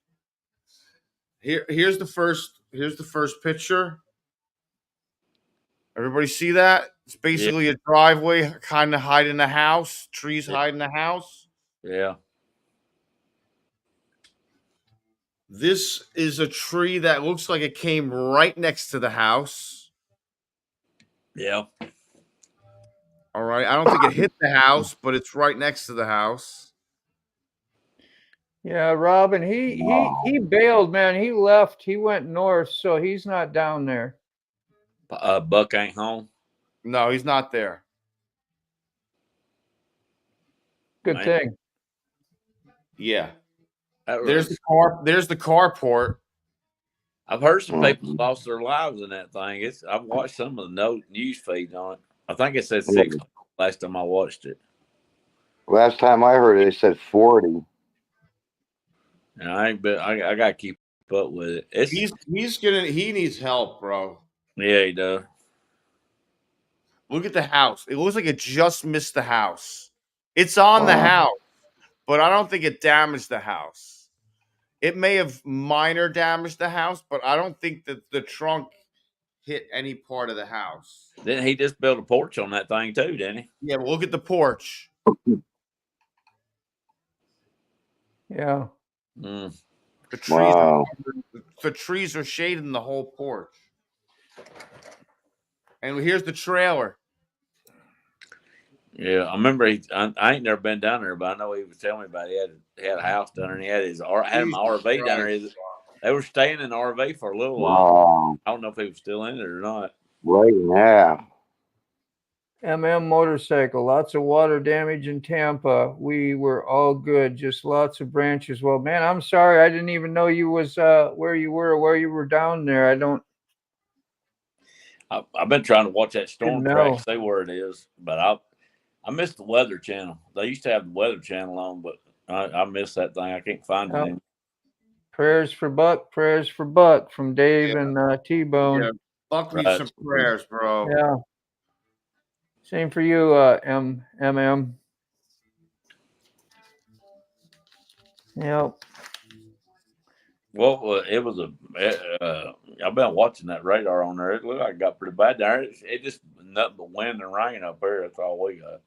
Here's the first picture. Everybody see that? It's basically a driveway, kind of hiding the house. Trees hiding the house. yeah. This is a tree that looks like it came right next to the house. Yeah. All right. I don't think it hit the house, but it's right next to the house. Yeah, Robin, he bailed, man. He left. He went north, so he's not down there. Buck ain't home. No, he's not there. Good Man. thing. Yeah. That There's was- the carport. I've heard some people lost their lives in that thing. I've watched some of the news feeds on it. I think it said 6 last time I watched it. Last time I heard it, they said 40. And I gotta keep up with it. He needs help, bro. Yeah, he does. Look at the house. It looks like it just missed the house. It's on the house, but I don't think it damaged the house. It may have minor damaged the house, but I don't think that the trunk hit any part of the house. Didn't he just build a porch on that thing too, didn't he? Yeah, but look at the porch. Yeah. Mm. The trees are shading the whole porch. And here's the trailer. Yeah, I remember. I ain't never been down there, but I know he was telling me about it. He had a house down there, and he had his RV down there. They were staying in the RV for a little while. I don't know if he was still in it or not. Right now. Motorcycle, lots of water damage in Tampa. We were all good, just lots of branches. Well, man, I'm sorry. I didn't even know you was where you were down there. I've been trying to watch that storm Didn't track, know. see where it is, but I missed the Weather Channel. They used to have the Weather Channel on, but I missed that thing. I can't find it anymore. Prayers for Buck from Dave and T-Bone. Yeah, Buck needs some prayers, bro. Yeah. Same for you, MM. Yep. Well, it was I've been watching that radar on there. It looked like it got pretty bad there. It just nothing but wind and rain up here. That's all we got. As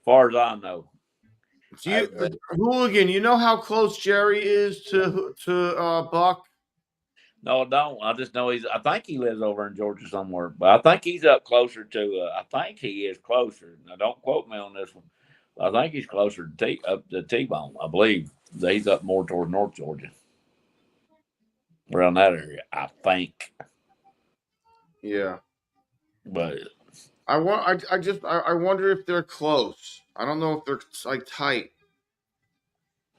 far as I know. Hooligan, you know how close Jerry is to Buck? No, I don't. I just know I think he lives over in Georgia somewhere, but I think he's up closer to. I think he is closer. Now, don't quote me on this one. I think he's closer to T-Bone. I believe he's up more toward North Georgia, around that area. I think. Yeah, but I wonder if they're close. I don't know if they're like tight.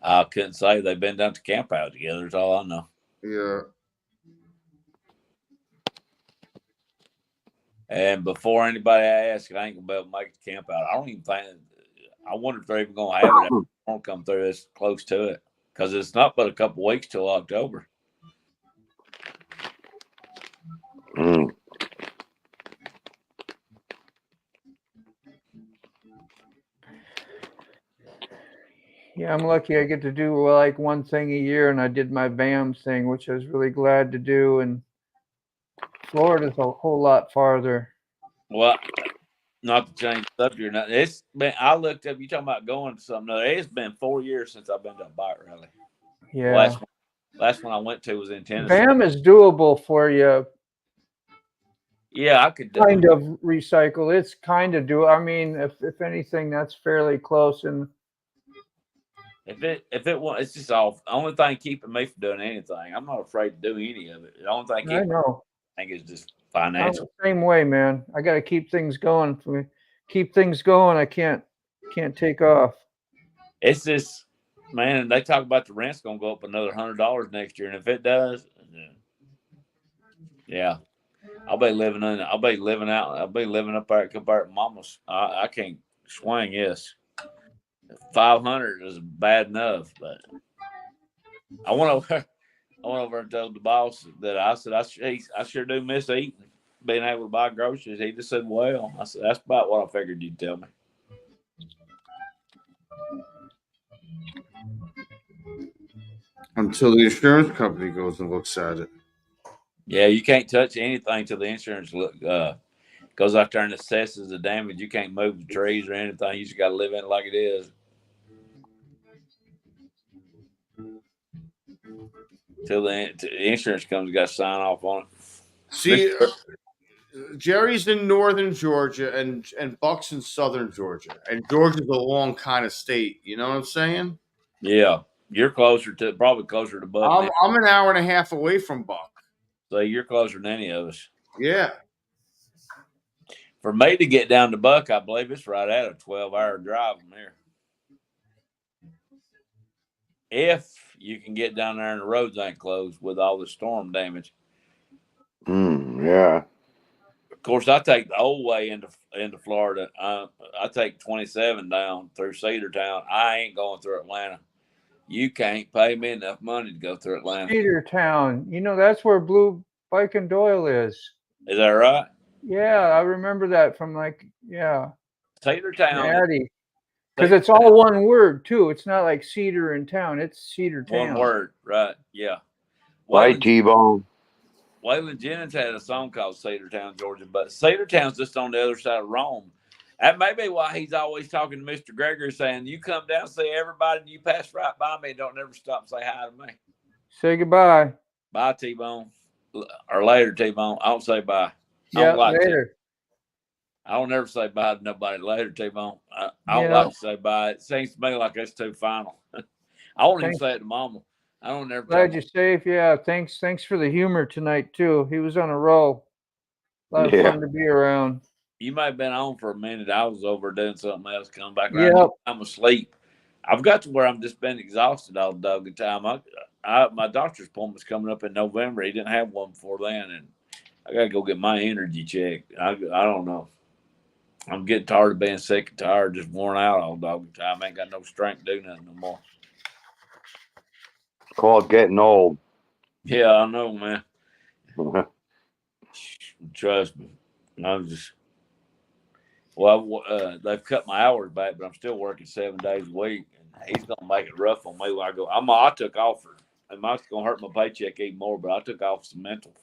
I couldn't say. They've been down to camp out together. That's all I know. Yeah. And before anybody asks, I ain't gonna be able to make the camp out. I don't even think. I wonder if they're even gonna have it. Won't come through this close to it because it's not but a couple weeks till October. Yeah, I'm lucky I get to do like one thing a year, and I did my BAM thing, which I was really glad to do. And Florida's a whole lot farther. Well, not to change the subject or nothing. It's been. I looked up. You talking about going to something? No, it's been 4 years since I've been to a bike rally. Yeah. Last one I went to was in Tennessee. BAM is doable for you. Yeah, I could do Kind it. of recycle. It's kind of do. I mean, if anything, that's fairly close. And If it was, it's just all. The only thing keeping me from doing anything, I'm not afraid to do any of it. The only thing I keeping me, know. I think, is just I'm financial. the same way, man. I got to keep things going. If we keep things going, I can't take off. It's just, man. They talk about the rent's gonna go up another $100 next year, and if it does, yeah, I'll be living out. I'll be living up there compared to Mama's. I can't swing. Yes, 500 is bad enough, but I went over and told the boss that I said I sure do miss eating, being able to buy groceries. He just said, "Well," I said, "That's about what I figured you'd tell me." Until the insurance company goes and looks at it. Yeah, you can't touch anything till the insurance goes out there and assesses the damage. You can't move the trees or anything. You just got to live in it like it is. Till the insurance company's got to sign off on it. See, Jerry's in northern Georgia and Buck's in southern Georgia. And Georgia's a long kind of state. You know what I'm saying? Yeah, you're probably closer to Buck. I'm an hour and a half away from Buck. So you're closer than any of us. Yeah. For me to get down to Buck, I believe it's right at a 12-hour drive from here. If you can get down there and the roads ain't closed with all the storm damage. Yeah. Of course, I take the old way into Florida. I take 27 down through Cedartown. I ain't going through Atlanta. You can't pay me enough money to go through Atlanta. Cedartown, you know, that's where Blue Bike and Doyle is. Is that right? Yeah, I remember that from Cedartown. Natty. Because it's all one word too. It's not like Cedar in town. It's Cedartown. One word, right? Yeah. Right, T-Bone. Waylon Jennings had a song called Cedartown, Georgia, but Cedartown's just on the other side of Rome. That may be why he's always talking to Mr. Gregory, saying, "You come down, see everybody, and you pass right by me. Don't never stop and say hi to me." Say goodbye. Bye, T-Bone. Or later, T-Bone. I don't say bye. Yeah, later. I don't ever say bye to nobody later, T-Bone. I don't like to say bye. It seems to me like that's too final. I won't even say it to Mama. I don't ever. Glad you're safe. Yeah, thanks for the humor tonight too. He was on a roll. A lot of fun to be around. You might have been on for a minute. I was over doing something else. Come back around. I'm asleep. I've got to where I'm just been exhausted all the doggone time. My doctor's appointment's coming up in November. He didn't have one before then, and I got to go get my energy checked. I don't know. I'm getting tired of being sick and tired, just worn out all the doggone time. I ain't got no strength to do nothing no more. It's called getting old. Yeah, I know, man. Trust me. I'm just. Well, they've cut my hours back, but I'm still working 7 days a week, and he's gonna make it rough on me when I go. I took off and it's gonna hurt my paycheck even more. But I took off some mental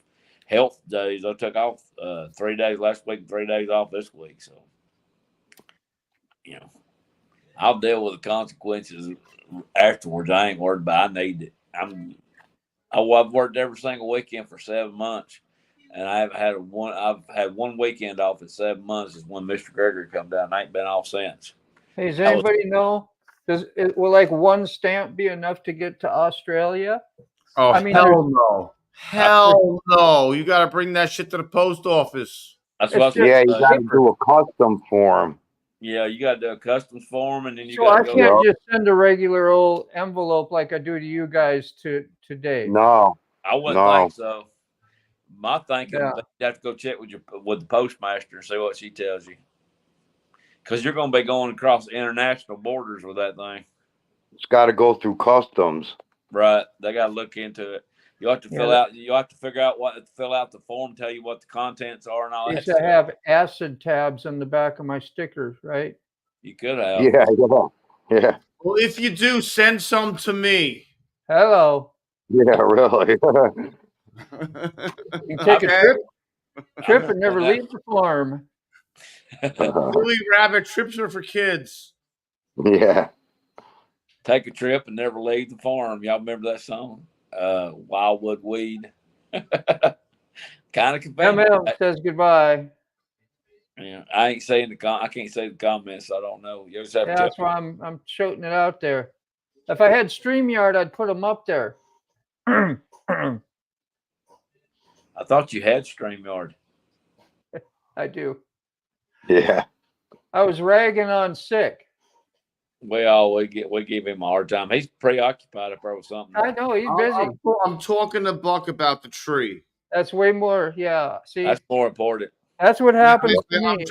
health days. I took off 3 days last week, and 3 days off this week. So, I'll deal with the consequences afterwards. I ain't worried about it. I need it. I've worked every single weekend for 7 months. And I've had one weekend off in 7 months is when Mr. Gregory come down. I ain't been off since. Hey, does anybody know? Will like one stamp be enough to get to Australia? Oh, I mean, hell no. Hell no. You got to bring that shit to the post office. That's what you got to do a custom form. Yeah, you got to do a customs form, and then you got to go. I can't just send a regular old envelope like I do to you guys today. No. I wouldn't think so. My thinking, you have to go check with the postmaster and see what she tells you, because you're going to be going across international borders with that thing. It's got to go through customs, right? They got to look into it. You have to fill out. You have to figure out fill out the form, tell you what the contents are, and all that. I have acid tabs on the back of my stickers, right? You could have. Yeah. Well, if you do, send some to me. Hello. Yeah, really. You take a trip. Trip and never leave the farm. Billy Rabbit trips are for kids. Yeah. Take a trip and never leave the farm. Y'all remember that song? Wildwood Weed. Kind of convenient. ML says goodbye. Yeah, I ain't saying I can't say the comments. So I don't know. You just have Yeah, to. that's why I'm shooting it out there. If I had StreamYard, I'd put them up there. I thought you had StreamYard. I do. Yeah. I was ragging on Sick. We give him a hard time. He's preoccupied up there with something. I know he's busy. I'm talking to Buck about the tree. That's way more. Yeah. See, That's more important. that's what happens to me.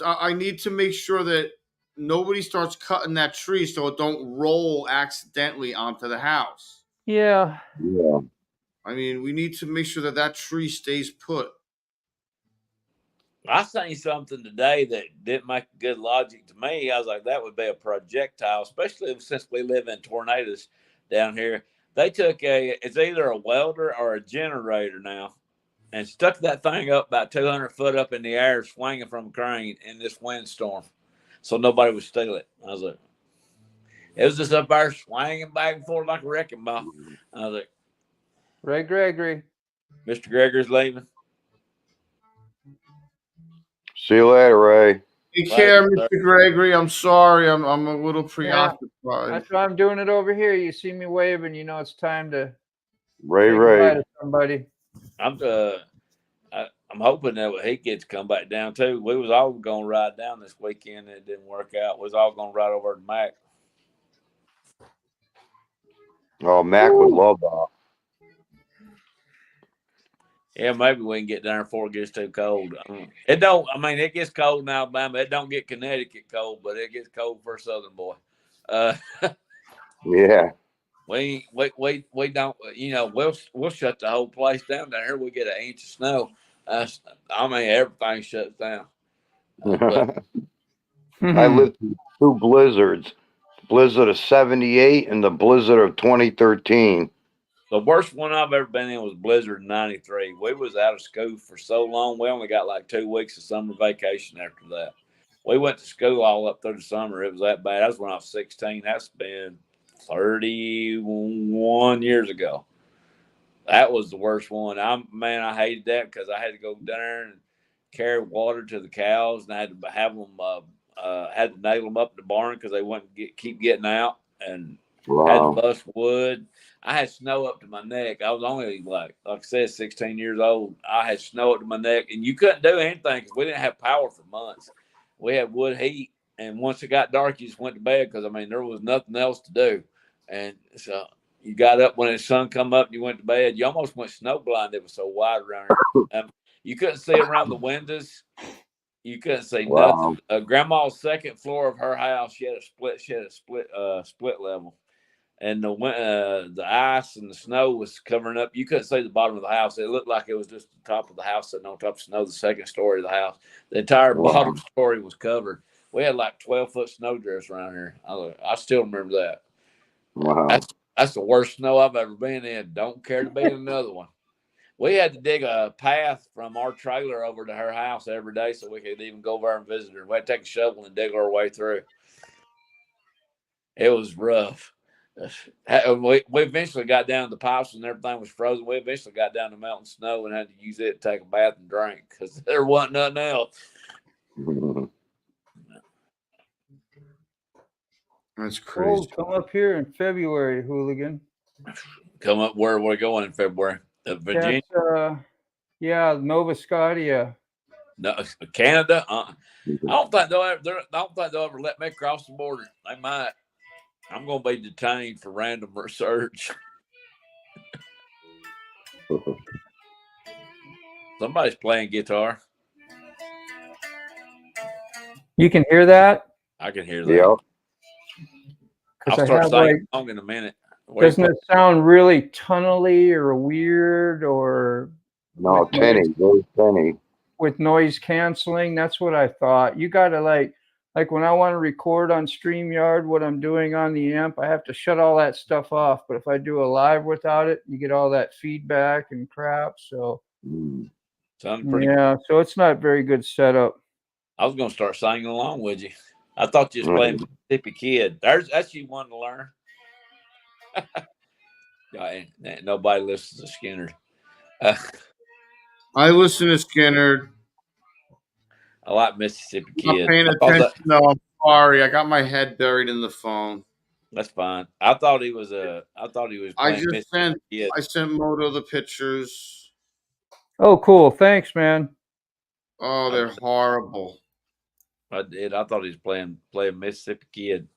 I need to make sure that nobody starts cutting that tree so it don't roll accidentally onto the house. Yeah. Yeah. I mean, we need to make sure that that tree stays put. I seen something today that didn't make good logic to me. I was like, that would be a projectile, especially since we live in tornadoes down here. They took it's either a welder or a generator now, and stuck that thing up about 200 foot up in the air, swinging from a crane in this windstorm, so nobody would steal it. I was like, it was just up there swinging back and forth like a wrecking ball. I was like, Ray Gregory. Mr. Gregory's leaving. See you later, Ray. Take care, Mr. Gregory. I'm sorry. I'm a little preoccupied. That's why I'm doing it over here. You see me waving, you know it's time to Ray, say goodbye Ray. to somebody. I'm hoping that he gets to come back down too. We was all gonna ride down this weekend, and it didn't work out. We was all gonna ride over to Mac. Oh, Mac would love that. Yeah, maybe we can get down before it gets too cold. It don't. I mean, it gets cold in Alabama. It don't get Connecticut cold, but it gets cold for a Southern boy. Yeah. We don't. You know, we'll shut the whole place down here. We get an inch of snow. I mean, everything shuts down. I lived through 2 blizzards. The blizzard of 78 and the blizzard of 2013. The worst one I've ever been in was blizzard in '93. We was out of school for so long. We only got like 2 weeks of summer vacation after that. We went to school all up through the summer. It was that bad. That was when I was 16. That's been 31 years ago. That was the worst one. I hated that because I had to go down there and carry water to the cows, and I had to have them had to nail them up in the barn because they wouldn't keep getting out, and had to bust wood. I had snow up to my neck. I was only like I said, 16 years old. I had snow up to my neck, and you couldn't do anything because we didn't have power for months. We had wood heat, and once it got dark, you just went to bed because I mean there was nothing else to do, and so you got up when the sun come up and you went to bed. You almost went snowblind. It was so wide around here. You couldn't see around the windows. You couldn't see nothing. Grandma's second floor of her house, she had a split level. And the ice and the snow was covering up. You couldn't see the bottom of the house. It looked like it was just the top of the house sitting on top of snow, the second story of the house. The entire bottom story was covered. We had like 12-foot snow drifts around here. I still remember that. Wow. That's the worst snow I've ever been in. Don't care to be in another one. We had to dig a path from our trailer over to her house every day so we could even go over and visit her. We had to take a shovel and dig our way through. It was rough. We eventually got down to the pipes and everything was frozen. We eventually got down to melting snow and had to use it to take a bath and drink because there wasn't nothing else. That's crazy. Come up here in February, hooligan. Come up where we're going in February. Virginia? Nova Scotia. No, Canada. I don't think they'll ever let me cross the border. They might. I'm going to be detained for random research. Somebody's playing guitar. You can hear that? I can hear that. Yeah. I'll start singing song in a minute. Doesn't it sound really tunnely or weird or? No, tinny, very tinny. With noise canceling, that's what I thought. You got to like when I want to record on StreamYard, what I'm doing on the amp, I have to shut all that stuff off. But if I do a live without it, you get all that feedback and crap. So Sounded pretty. Yeah, so it's not very good setup. I was gonna start singing along with you. I thought you was playing Mississippi Kid. That's you wanted to learn. Nobody listens to Skinner. I listen to Skinner. I like Mississippi I'm Kid. not paying attention. No, I'm sorry. I got my head buried in the phone. That's fine. I thought he was playing Mississippi Kid. I sent Moto the pictures. Oh, cool. Thanks, man. Oh, they're horrible. I did. I thought he was playing Mississippi Kid.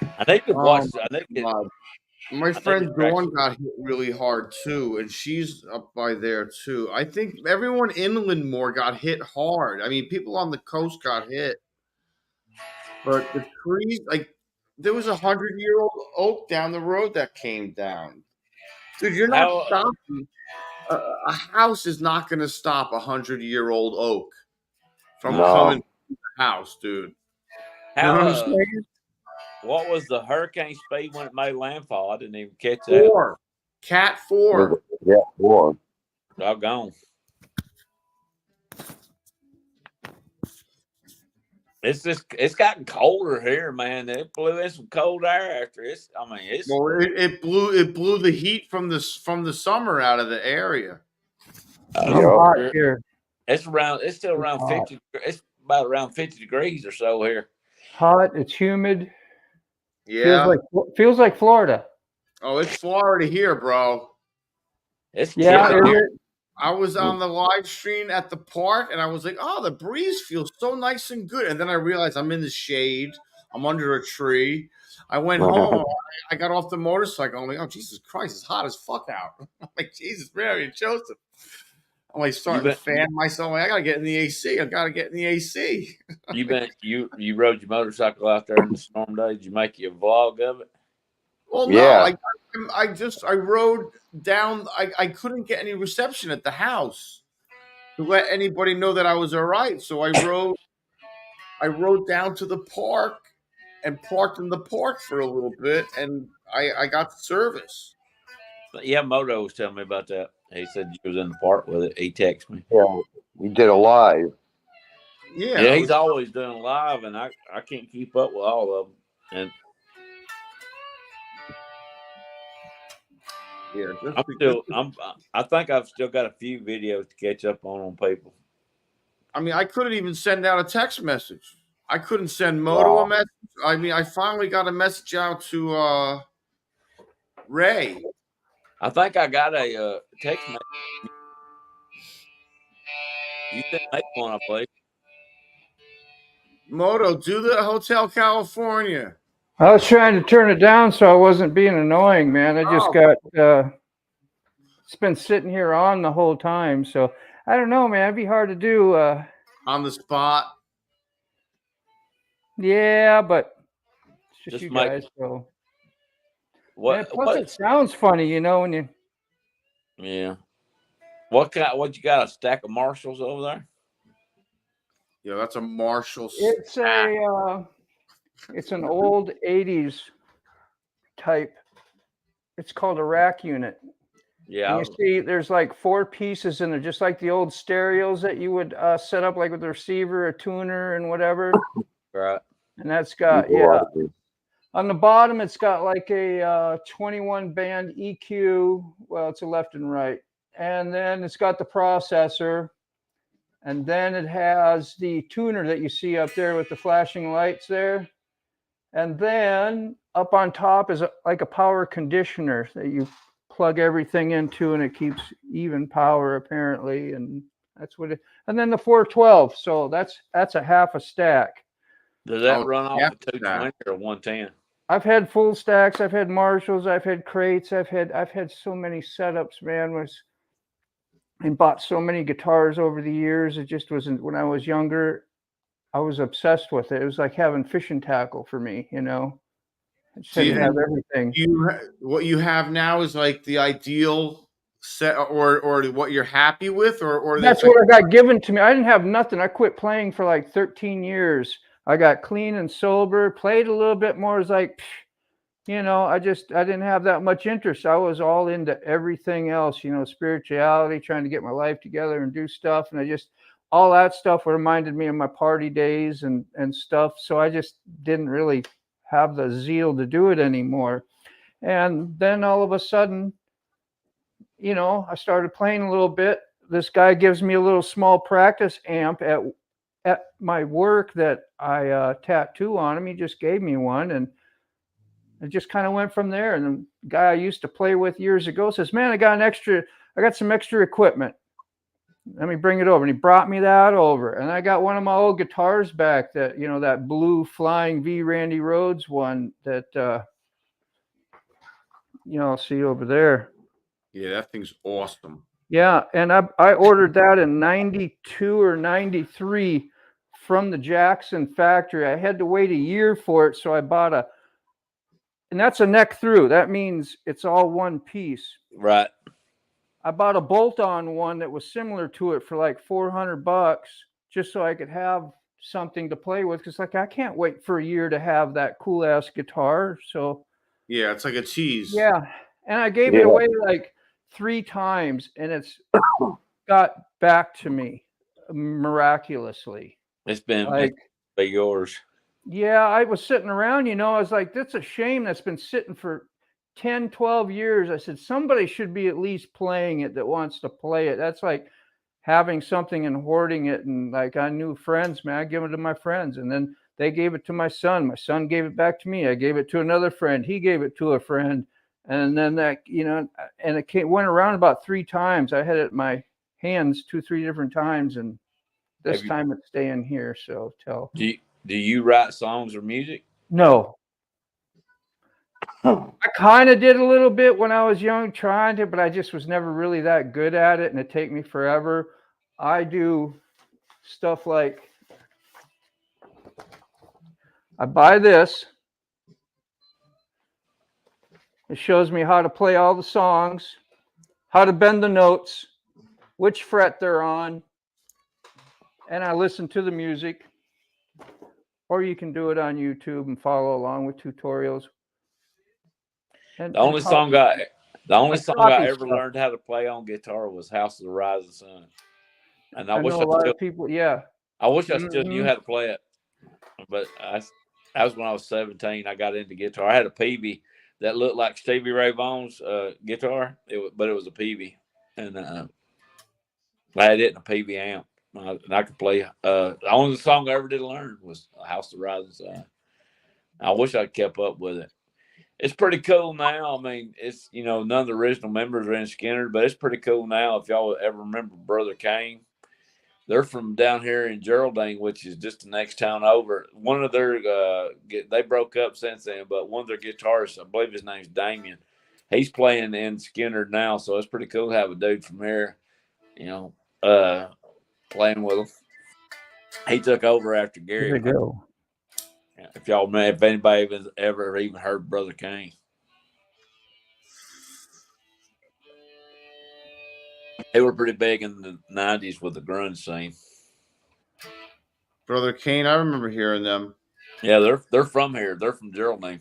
I need to watch. God. My friend Dawn got hit really hard too, and she's up by there too. I think everyone inland more got hit hard. I mean, people on the coast got hit, but the trees, like there was 100-year-old oak down the road that came down. Dude, you're not stopping. A house is not going to stop 100-year-old oak from coming to the house, dude. What was the hurricane speed when it made landfall? I didn't even catch that. 4. Cat 4. Yeah, 4. Doggone. It's gotten colder here, man. It blew in some cold air after it's. I mean, it's. Well, it blew the heat from the summer out of the area. Hot here. It's still around 50. It's about around 50 degrees or so here. Hot. It's humid. Yeah. Feels like Florida. Oh, it's Florida here, bro. It's I was on the live stream at the park, and I was like, "Oh, the breeze feels so nice and good." And then I realized I'm in the shade. I'm under a tree. I went home. I got off the motorcycle. I'm like, "Oh, Jesus Christ, it's hot as fuck out." I'm like, "Jesus, Mary and Joseph." I'm like starting to fan myself. Like, I gotta get in the AC. I gotta get in the AC. You rode your motorcycle out there in the storm day. Did you make you a vlog of it? Well, no, I rode down. I couldn't get any reception at the house to let anybody know that I was all right. So I rode down to the park and parked in the park for a little bit, and I got service. Yeah, Moto was telling me about that. He said you was in the park with it. He texted me. Yeah, we did a live. Yeah, he's always doing live, and I can't keep up with all of them. And yeah, I think I've still got a few videos to catch up on people. I mean, I couldn't even send out a text message. I couldn't send Moto a message. I mean, I finally got a message out to Ray. I think I got a text message. You didn't make one, I believe. Moto, do the Hotel California. I was trying to turn it down so I wasn't being annoying, man. I just got it's been sitting here on the whole time, so I don't know, man. It'd be hard to do on the spot. Yeah, but it's just you guys. So plus it sounds funny, you know, when you. Yeah. What you got? A stack of Marshalls over there? Yeah, that's a Marshall. It's it's an old 80s type. It's called a rack unit. Yeah. And you see, there's like 4 pieces in there, just like the old stereos that you would set up, like with a receiver, a tuner, and whatever. Right. And that's got on the bottom, it's got like a 21 band EQ. Well, it's a left and right, and then it's got the processor. And then it has the tuner that you see up there with the flashing lights there. And then up on top is like a power conditioner that you plug everything into, and it keeps even power apparently. And that's what it. And then the 412. So that's a half a stack. Does that run off a 220 or 110? I've had full stacks. I've had Marshalls. I've had crates. I've had so many setups, man. And bought so many guitars over the years. It just wasn't, when I was younger, I was obsessed with it. It was like having fishing tackle for me, you know. I just had to have everything. What you have now is like the ideal set, or what you're happy with, or that's what I got given to me. I didn't have nothing. I quit playing for like 13 years. I got clean and sober, played a little bit more. It's like, I didn't have that much interest. I was all into everything else, spirituality, trying to get my life together and do stuff. And all that stuff reminded me of my party days and stuff. So I just didn't really have the zeal to do it anymore. And then all of a sudden, I started playing a little bit. This guy gives me a little small practice amp at my work that I tattoo on him. He just gave me one, and it just kind of went from there. And the guy I used to play with years ago says, "Man, I got some extra equipment. Let me bring it over." And he brought me that over. And I got one of my old guitars back, that, that blue Flying V Randy Rhoads one that, I'll see over there. Yeah, that thing's awesome. Yeah. And I ordered that in 92 or 93 from the Jackson factory. I had to wait a year for it. So I bought and that's a neck through. That means it's all one piece. Right. I bought a bolt-on one that was similar to it for like $400, just so I could have something to play with. Because I can't wait for a year to have that cool ass guitar. So yeah, it's like a cheese. Yeah, and I gave it away like 3 times, and it's got back to me miraculously. It's been yours. Yeah, I was sitting around, I was like, that's a shame that's been sitting for 10, 12 years. I said, somebody should be at least playing it that wants to play it. That's like having something and hoarding it. And like, I knew friends, man, I give it to my friends. And then they gave it to my son. My son gave it back to me. I gave it to another friend. He gave it to a friend. And then that, and it went around about 3 times. I had it in my hands 2-3 different times. And this time it's staying here. So Do you write songs or music? No. I kind of did a little bit when I was young, trying to, but I just was never really that good at it, and it'd take me forever. I do stuff like, I buy this. It shows me how to play all the songs, how to bend the notes, which fret they're on, and I listen to the music. Or you can do it on YouTube and follow along with tutorials. The only song I ever learned how to play on guitar was "House of the Rising Sun," and I wish know a lot of people. Yeah, I wish I still knew how to play it, but that was when I was 17. I got into guitar. I had a Peavey that looked like Stevie Ray Vaughan's guitar, but it was a Peavey, and I had it in a Peavey amp. And I could play. The only song I ever did learn was "House of the Rising Sun." I wish I kept up with it. It's pretty cool now. I mean, it's, none of the original members are in Skinner, but it's pretty cool now. If y'all ever remember Brother Kane, they're from down here in Geraldine, which is just the next town over. One of their, they broke up since then, but one of their guitarists, I believe his name's Damien, he's playing in Skinner now. So it's pretty cool to have a dude from here, playing with them. He took over after Gary. There you go. If y'all, if anybody has ever even heard Brother Kane, they were pretty big in the 90s with the grunge scene. Brother Kane, I remember hearing them. Yeah, they're from here. They're from Geraldine.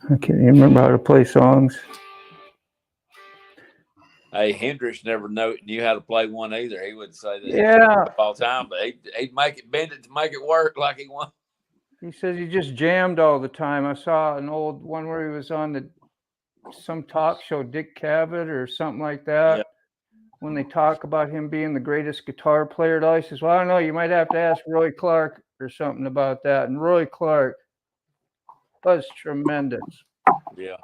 I can't even remember how to play songs. Hey, Hendrix never knew how to play one either. He would say that all the time, but he'd bend it to make it work like he wanted. He says he just jammed all the time. I saw an old one where he was on some talk show, Dick Cavett or something like that. Yep. When they talk about him being the greatest guitar player at all, he says, "Well, I don't know. You might have to ask Roy Clark or something about that." And Roy Clark was tremendous. Yeah.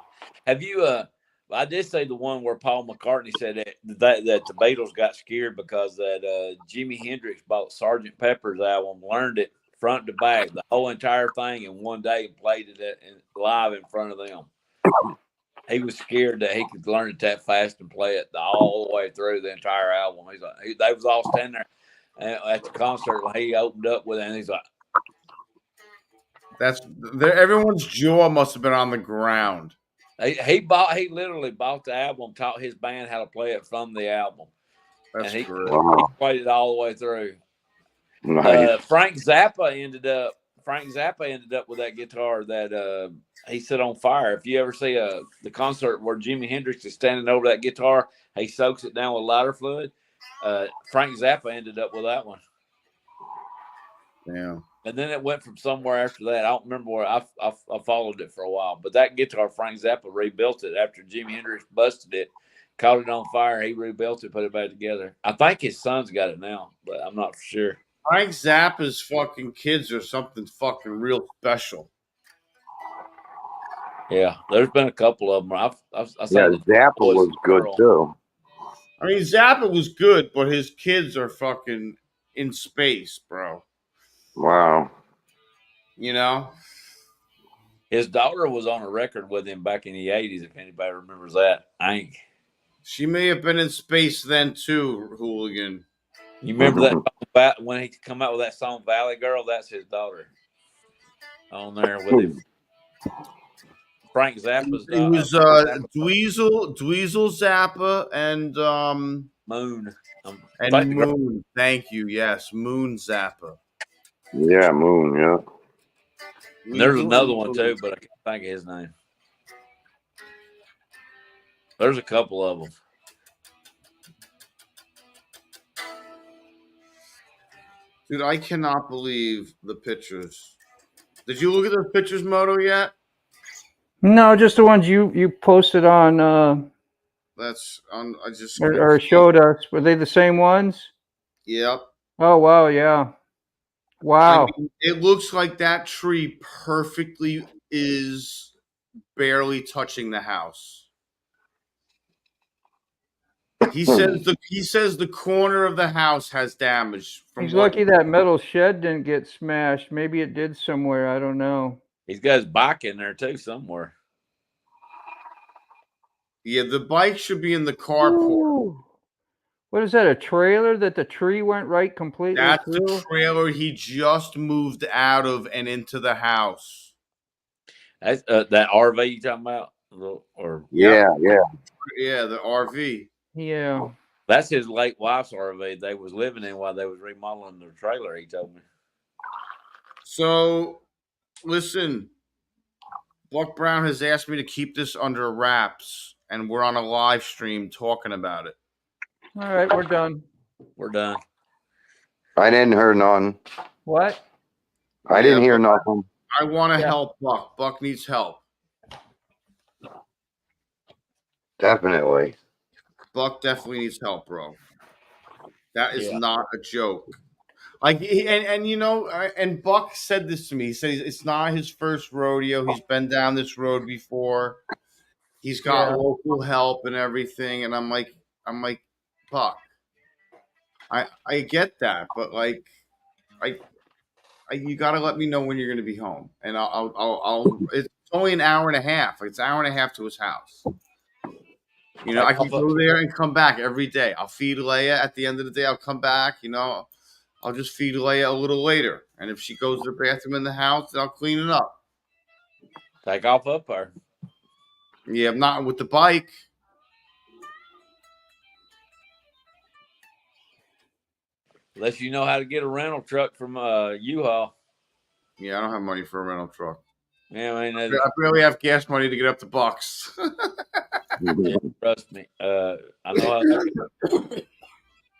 Have you? I did say the one where Paul McCartney said that the Beatles got scared because that Jimi Hendrix bought Sgt. Pepper's album, learned it front to back, the whole entire thing in one day, and played it live in front of them. He was scared that he could learn it that fast and play it all the way through the entire album. He's like, they was all standing there at the concert when he opened up with it, and he's like, everyone's jaw must have been on the ground. He literally bought the album, taught his band how to play it from the album. That's And he great. Wow. played it all the way through. Nice. Frank Zappa ended up with that guitar that he set on fire. If you ever see the concert where Jimi Hendrix is standing over that guitar, he soaks it down with lighter fluid. Frank Zappa ended up with that one. Yeah. And then it went from somewhere after that. I don't remember where. I followed it for a while. But that guitar, Frank Zappa rebuilt it after Jimi Hendrix busted it, caught it on fire. He rebuilt it, put it back together. I think his son's got it now, but I'm not for sure. Frank Zappa's fucking kids are something fucking real special. Yeah, there's been a couple of them. I Yeah, Zappa Boys was good Girl. too. I mean, Zappa was good, but his kids are fucking in space, bro. Wow. You know? His daughter was on a record with him back in the 80s, if anybody remembers that. She may have been in space then too, Hooligan. You remember that when he come out with that song Valley Girl? That's his daughter on there with him. Frank Zappa's It was Dweezil Zappa and Moon. Moon. Thank you. Yes, Moon Zappa. Yeah, Moon. Yeah. There's another one too, but I can't think of his name. There's a couple of them. Dude, I cannot believe the pictures. Did you look at those pictures, Moto, yet? No, just the ones you posted on That's on. I just or showed us. Were they the same ones? Yep. Oh wow, yeah. Wow. I mean, it looks like that tree perfectly is barely touching the house. He says the corner of the house has damage. He's lucky that metal shed didn't get smashed. Maybe it did somewhere. I don't know. He's got his bike in there too somewhere. Yeah, the bike should be in the carport. Ooh. What is that? A trailer that the tree went right completely That's through? the trailer he just moved out of and into the house. That's that RV you talking about? Or Yeah, the RV. Yeah. That's his late wife's RV they was living in while they was remodeling their trailer, he told me. So, listen, Buck Brown has asked me to keep this under wraps, and we're on a live stream talking about it. All right, we're done. We're done. I didn't hear none. What? I didn't hear nothing. I want to help Buck. Buck needs help. Definitely. Buck definitely needs help, bro. That is not a joke. Like, and you know, and Buck said this to me. He said it's not his first rodeo. He's been down this road before. He's got local help and everything. And I'm like, Buck, I get that, but like, you got to let me know when you're going to be home, and I'll. It's only an hour and a half. It's an hour and a half to his house. You know, I can go there and come back every day. I'll feed Leia at the end of the day. I'll come back. You know, I'll just feed Leia a little later, and if she goes to the bathroom in the house, then I'll clean it up. Take off up her. Yeah, I'm not with the bike. Unless you know how to get a rental truck from U-Haul. Yeah, I don't have money for a rental truck. Yeah, I mean, I barely have gas money to get up to Bucks. yeah, trust me. I know how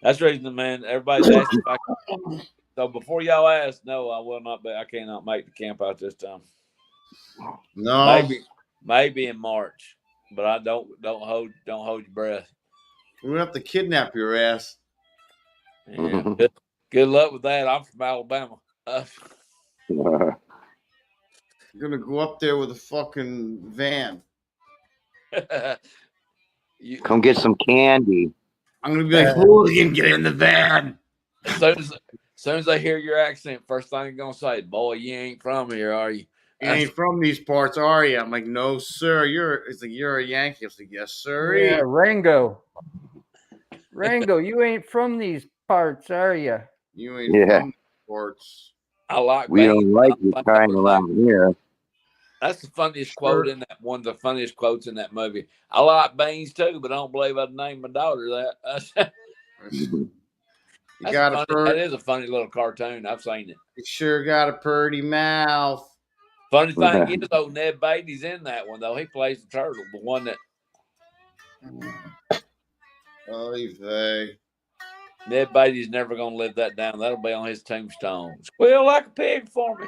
that's the reason, man. Everybody's asking if I can. So before y'all ask, no, I will not be. I cannot make the camp out this time. No, maybe in March, but I don't hold your breath. We're gonna have to kidnap your ass. Yeah. Good luck with that. I'm from Alabama. You're gonna go up there with a fucking van. Come get some candy. I'm gonna be like, Hooligan, get in the van. As soon as I hear your accent, first thing I'm gonna say, boy, you ain't from here, are you? You ain't from these parts, are you? I'm like, no, sir. It's like you're a Yankee. It's like, yes, sir. Yeah, Rango, you ain't from these parts, are you? You ain't from these parts. I like. We don't like you kind around here. That's the funniest quote in that one of the funniest quotes in that movie. I like beans too, but I don't believe I'd name my daughter that. You That's got a funny. purty, That is a funny little cartoon. I've seen it. you sure got a purty mouth. Funny thing is, though, Ned Beatty's in that one, though. He plays the turtle, the one that Oy vey. Ned Beatty's never going to live that down. That'll be on his tombstone. Squeal like a pig for me.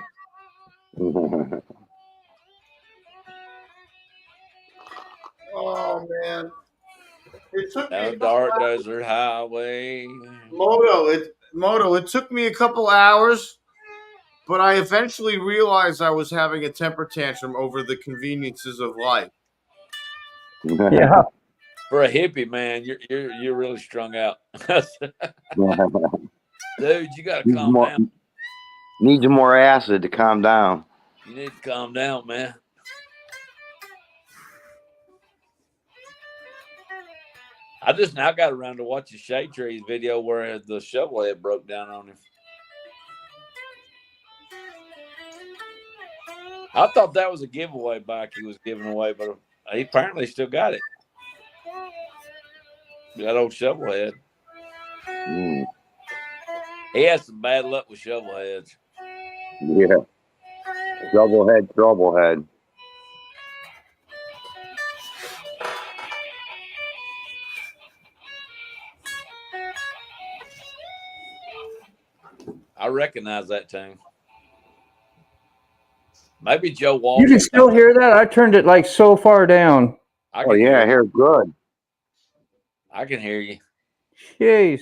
Oh man. It took me Down a the couple dark hours. desert highway. Moto, it took me a couple hours, but I eventually realized I was having a temper tantrum over the conveniences of life. Yeah. For a hippie, man, you're really strung out. Dude, you got to calm down. Needs more acid to calm down. You need to calm down, man. I just now got around to watching Shade Tree's video where the shovel head broke down on him. I thought that was a giveaway bike he was giving away, but he apparently still got it. That old shovel head. Mm, He has some bad luck with shovel heads. yeah. Trouble head. I recognize that tune. Maybe Joe You Walsh. can still hear that? I turned it like so far down. I Oh can yeah, I hear, hear good. I can hear you. Jeez.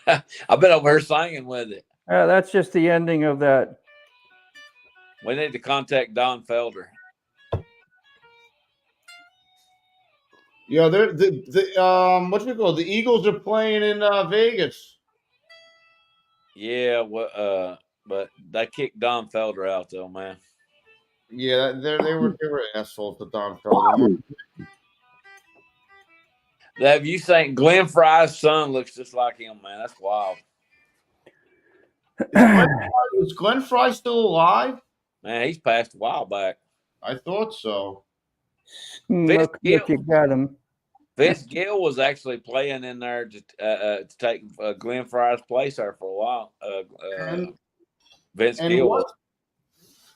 I've been over here singing with it. That's just the ending of that. We need to contact Don Felder. Yeah, they're what you call the Eagles are playing in Vegas. Yeah, but they kicked Don Felder out though, man. Yeah, they were assholes to Don Felder. Have you seen Glenn Fry's son looks just like him, man? That's wild. Is Glenn Fry still alive? Man, he's passed a while back. I thought so. Look, you got him. Vince Gill was actually playing in there to take Glenn Fry's place there for a while. Vince Gill.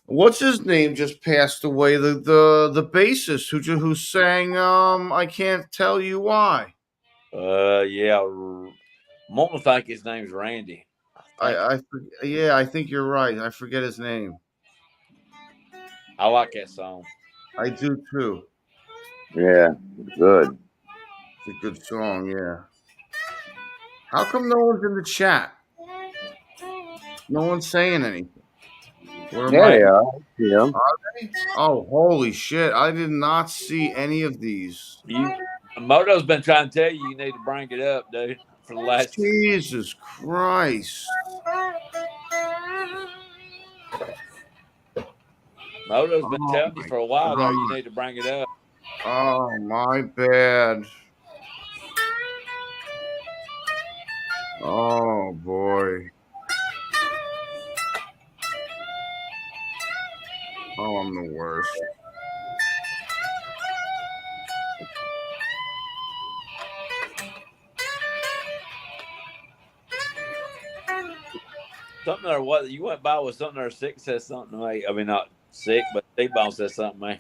What's his name just passed away? The bassist who sang I Can't Tell You Why. Yeah. I'm gonna think his name's Randy. I think you're right. I forget his name. I like that song. I do too. Yeah, good. It's a good song, yeah. How come no one's in the chat? No one's saying anything. Where am Yeah, I? they are. Yeah. Oh, holy shit. I did not see any of these. Moto's been trying to tell you need to bring it up, dude, for the last. Jesus Christ. Moto's been telling you for a while there you need to bring it up. Oh, my bad. Oh, boy. Oh, I'm the worst. Something or what you went by with something or sick says something to me. I mean, not sick, but T-Bone says something to me.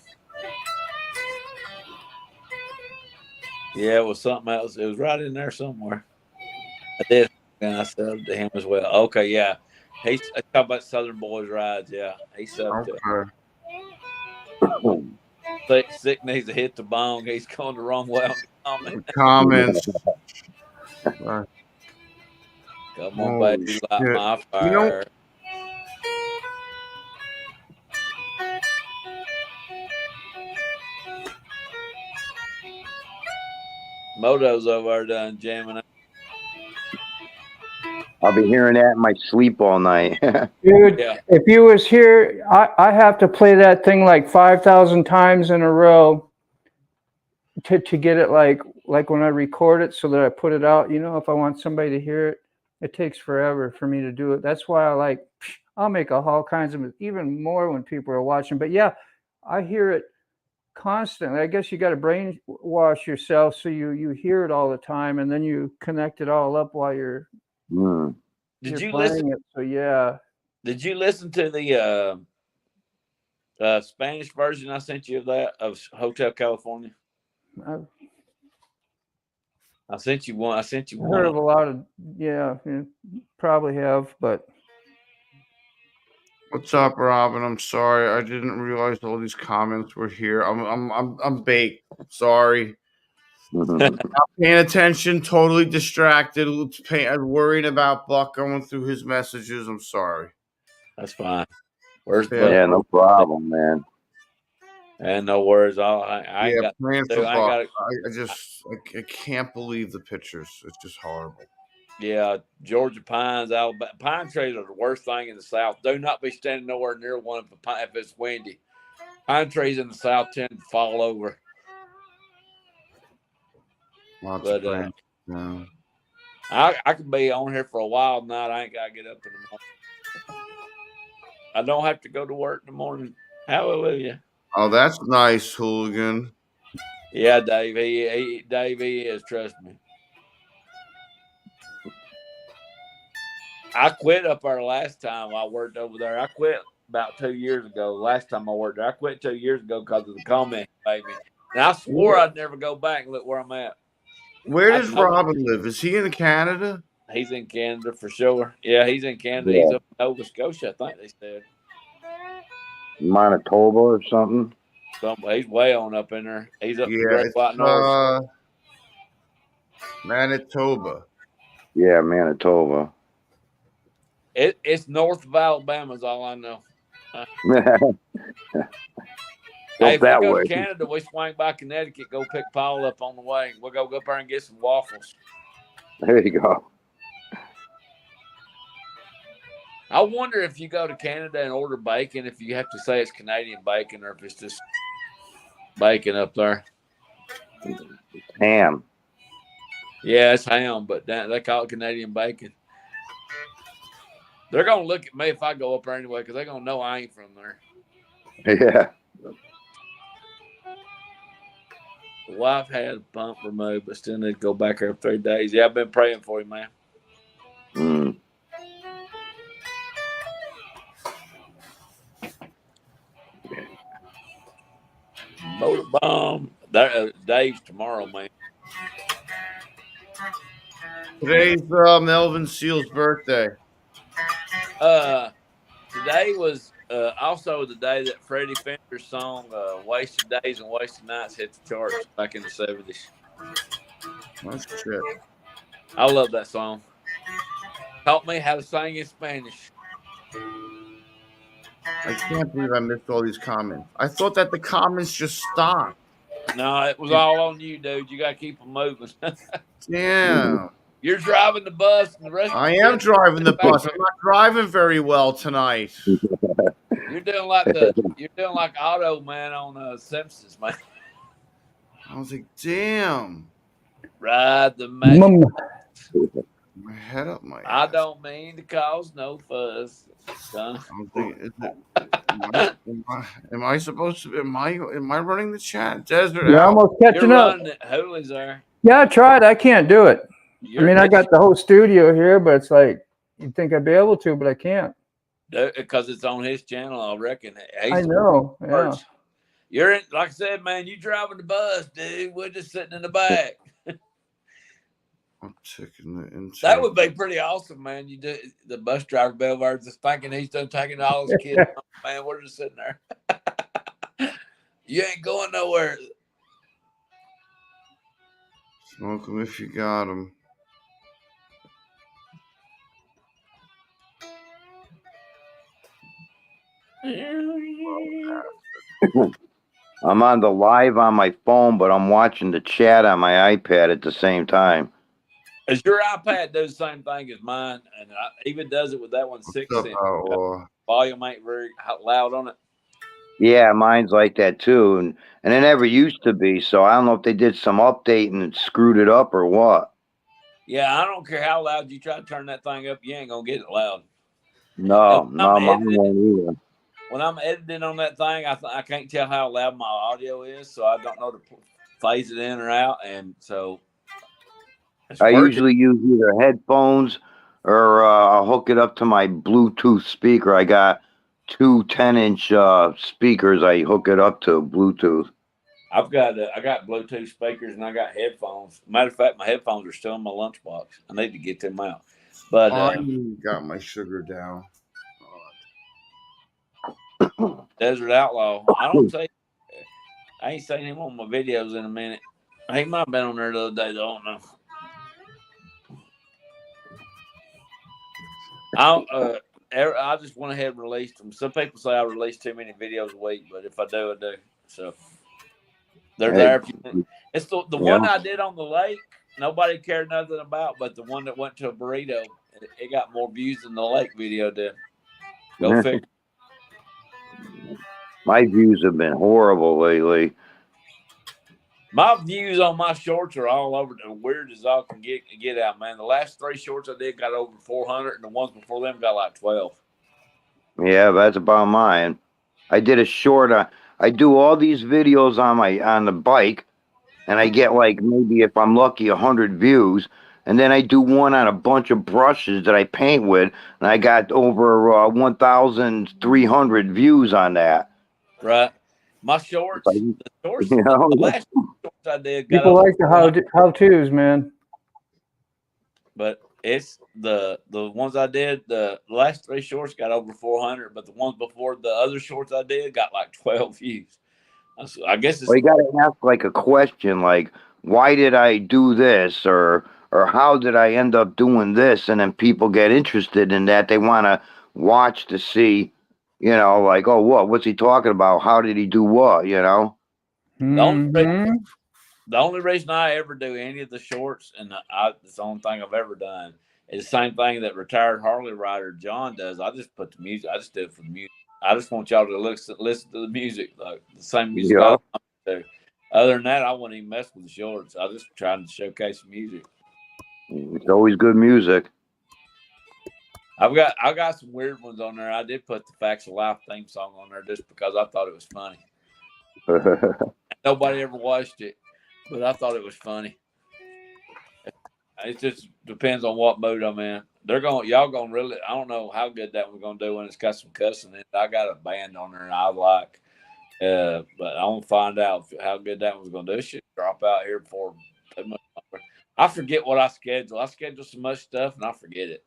Yeah, it was something else. It was right in there somewhere. I did, and I said to him as well. Okay, yeah. He's talking about Southern Boys Rides. Yeah, he said sick needs to hit the bone. He's going the wrong way on the comments. Come on, baby, light my fire. You know, Moto's over there done jamming. I'll be hearing that in my sleep all night. Dude, if you was here, I have to play that thing like 5,000 times in a row to get it like when I record it so that I put it out. You know, if I want somebody to hear it, it takes forever for me to do it. That's why I'll make all kinds of, even more when people are watching. But yeah, I hear it constantly. I guess you got to brainwash yourself so you hear it all the time, and then you connect it all up while you're Did you playing listen? it. So yeah, Did you listen to the Spanish version I sent you of that of Hotel California? I've I sent you one. I sent you heard of one. a lot of probably have, but What's up, Robin? I'm sorry. I didn't realize all these comments were here. I'm baked. Sorry. Not paying attention, totally distracted, worrying about Buck going through his messages. I'm sorry. That's fine. Where's Yeah. Buck? Yeah, no problem, man. And no worries. I ain't Yeah, got. praying for Dude, I ain't Buck. got. I can't believe the pictures. It's just horrible. Yeah, Georgia pines, Alabama pine trees are the worst thing in the South. Do not be standing nowhere near one if it's windy. Pine trees in the South tend to fall over. Lots But of branches down. I could be on here for a while tonight. I ain't got to get up in the morning. I don't have to go to work in the morning. Hallelujah. Oh, that's nice, hooligan. Yeah, Dave. Dave, he is. Trust me. I quit up there last time I worked over there. I quit about 2 years ago. Last time I worked there, I quit 2 years ago because of the comment he made me. And I swore I'd never go back and look where I'm at. Where does Robin live? Is he in Canada? He's in Canada for sure. Yeah, he's in Canada. Yeah. He's up in Nova Scotia, I think they said. Manitoba or something. He's way on up in there. He's up in Yeah, Great White North. Manitoba. Yeah, Manitoba. It's north of Alabama is all I know. Built Hey, if we that go way. to Canada, we swing by Connecticut, go pick Paul up on the way. We'll go up there and get some waffles. There you go. I wonder if you go to Canada and order bacon, if you have to say it's Canadian bacon or if it's just bacon up there. Ham. Yeah, it's ham, but they call it Canadian bacon. They're going to look at me if I go up there anyway because they're going to know I ain't from there. Yeah. The wife had a bump removed, but still need to go back there 3 days. Yeah, I've been praying for you, man. Mm. Motor bomb. Dave's tomorrow, man. Today's Melvin Seal's birthday. Today was also the day that Freddie Fender's song "Wasted Days and Wasted Nights" hit the charts back in the 70s. Oh shit! I love that song. Taught me how to sing in Spanish. I can't believe I missed all these comments. I thought that the comments just stopped. No, it was all on you, dude. You got to keep them moving. Damn. You're driving the bus, and the rest. I am driving the bus. I'm not driving very well tonight. You're doing like Otto, man, on Simpsons, man. I was like, damn. Ride the man. My head up my I ass. don't mean to cause no fuss, son. I was thinking, am I supposed to? Am I running the chat? Desert you're out. almost You're catching up. running it. Hooley's there. Yeah, I tried. I can't do it. I mean, I got the whole studio here, but it's like you'd think I'd be able to, but I can't. Because it's on his channel, I reckon. I know. Yeah. You're in, like I said, man. You driving the bus, dude. We're just sitting in the back. I'm taking the intake. That would be pretty awesome, man. You do the bus driver Belvar just thinking he's done taking all his kids. Man, we're just sitting there. You ain't going nowhere. Smoke them if you got them. I'm on the live on my phone, but I'm watching the chat on my iPad at the same time. Does your iPad do the same thing as mine? And it even does it with that one 6 What's up, cent. Outlaw? Volume ain't very loud on it. Yeah, mine's like that too, and it never used to be. So I don't know if they did some update and it screwed it up or what. Yeah, I don't care how loud you try to turn that thing up, you ain't gonna get it loud. No, when I'm mine editing, won't either. when I'm editing on that thing, I can't tell how loud my audio is, so I don't know to phase it in or out, and so it's I working. usually use either headphones or I'll hook it up to my Bluetooth speaker. I got two 10-inch speakers. I hook it up to Bluetooth. I got Bluetooth speakers and I got headphones. Matter of fact, my headphones are still in my lunchbox. I need to get them out. But I got my sugar down. Desert Outlaw, I ain't seen him on my videos in a minute. He might have been on there the other day. Though, I don't know. I just went ahead and released them. Some people say I release too many videos a week, but if I do, I do. So they're there. It's the one I did on the lake. Nobody cared nothing about, but the one that went to a burrito, it got more views than the lake video did. Go figure. My views have been horrible lately. My views on my shorts are all over the weird as all can get out, man. The last 3 shorts I did got over 400, and the ones before them got like 12. Yeah, that's about mine. I did a short. I do all these videos on the bike, and I get like maybe if I'm lucky 100 views. And then I do one on a bunch of brushes that I paint with, and I got over 1,300 views on that. Right. My shorts, Like, the shorts, you know, the last shorts I did got People over like the how-tos, man. but it's the ones I did. The last 3 shorts got over 400, but the ones before the other shorts I did got like 12 views. I guess it's well, you got to ask like a question, like, why did I do this, or how did I end up doing this? And then people get interested in that. They want to watch to see, like, oh, what's he talking about? How did he do what? Mhm. the only reason I ever do any of the shorts, and it's the only thing I've ever done, is the same thing that retired Harley rider John does. I just put the music. I just do it for the music. I just want y'all to listen to the music, like the same music Yeah. I do. Other than that, I wouldn't even mess with the shorts. I just trying to showcase the music. It's always good music. I got some weird ones on there. I did put the Facts of Life theme song on there just because I thought it was funny. Nobody ever watched it, but I thought it was funny. It just depends on what mood I'm in. Y'all gonna really. I don't know how good that one's gonna do when it's got some cussing in it. I got a band on there and I like, but I'm gonna find out how good that one's gonna do. It should drop out here before too much longer. I forget what I schedule. I schedule so much stuff and I forget it.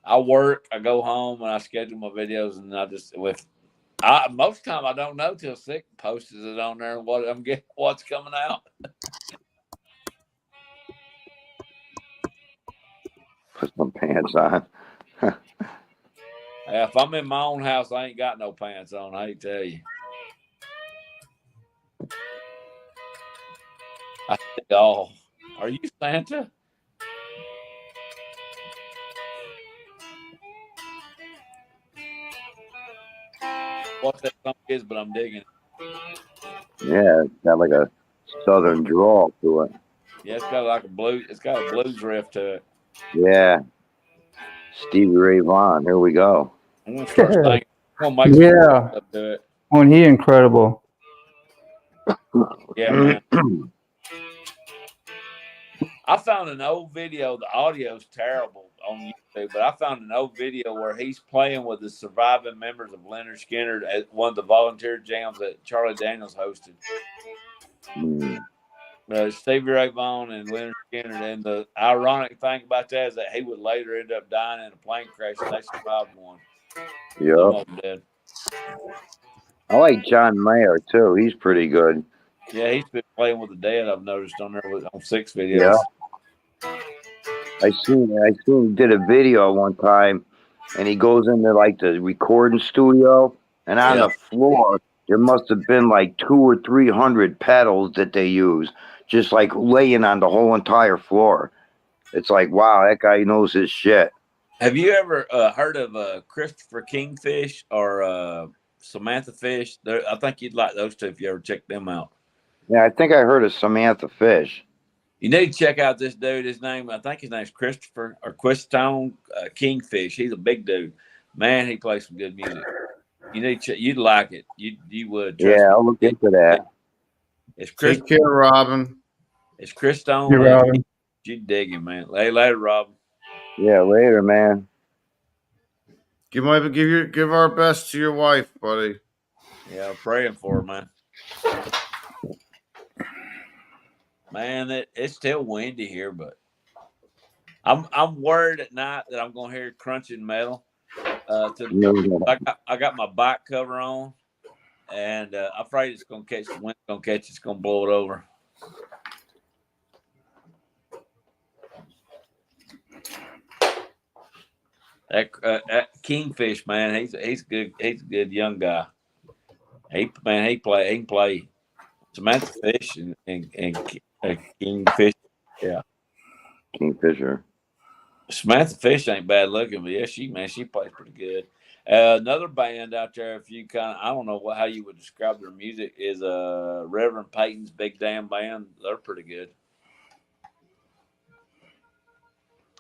I work, I go home, and I schedule my videos, and most time I don't know till Sick posts it on there and what I'm getting, what's coming out. Put some pants on. If I'm in my own house, I ain't got no pants on. I hate to tell you. Are you Santa? What that song is, but I'm digging it. Yeah, it's got like a southern drawl to it. Yeah, it's got like a blues riff to it. Yeah. Stevie Ray Vaughan. Here we go. I'm gonna start singing. I'm gonna make some Yeah. stuff to it. When he incredible. Yeah, man. I found an old video. The audio's terrible on YouTube, but I found an old video where he's playing with the surviving members of Leonard Skinner at one of the volunteer jams that Charlie Daniels hosted. Stevie Ray Vaughan and Leonard Skinner. And the ironic thing about that is that he would later end up dying in a plane crash, and they survived one. Yeah. Dead. I like John Mayer too. He's pretty good. Yeah, he's been playing with the dead. I've noticed on there on 6 videos. Yeah. I seen he did a video one time, and he goes into like the recording studio, and on the floor there must have been like 200 or 300 pedals that they use, just like laying on the whole entire floor. It's like, wow, that guy knows his shit. Have you ever heard of Christopher Kingfish or Samantha Fish? I think you'd like those two if you ever check them out. Yeah, I think I heard of Samantha Fish. You need to check out this dude. His name, I think his name's Christopher or Quistone Kingfish. He's a big dude. Man, he plays some good music. You need to, you'd like it. You would. Trust Yeah, me. I'll look into that. It's Chris. Take care, Robin. It's Christone. You're Robin. You dig him, man. Later, Robin. Yeah, later, man. Give our best to your wife, buddy. Yeah, I'm praying for her, man. Man, it's still windy here, but I'm worried at night that I'm gonna hear crunching metal. I got my bike cover on, and I'm afraid it's gonna catch the wind. It's gonna blow it over. That Kingfish, man, he's good. He's a good young guy. He can play Samantha Fish and Kingfish. Yeah, Kingfisher. Samantha Fish ain't bad looking, but yeah, she plays pretty good. Another band out there, if you I don't know how you would describe their music, is Reverend Peyton's Big Damn Band. They're pretty good.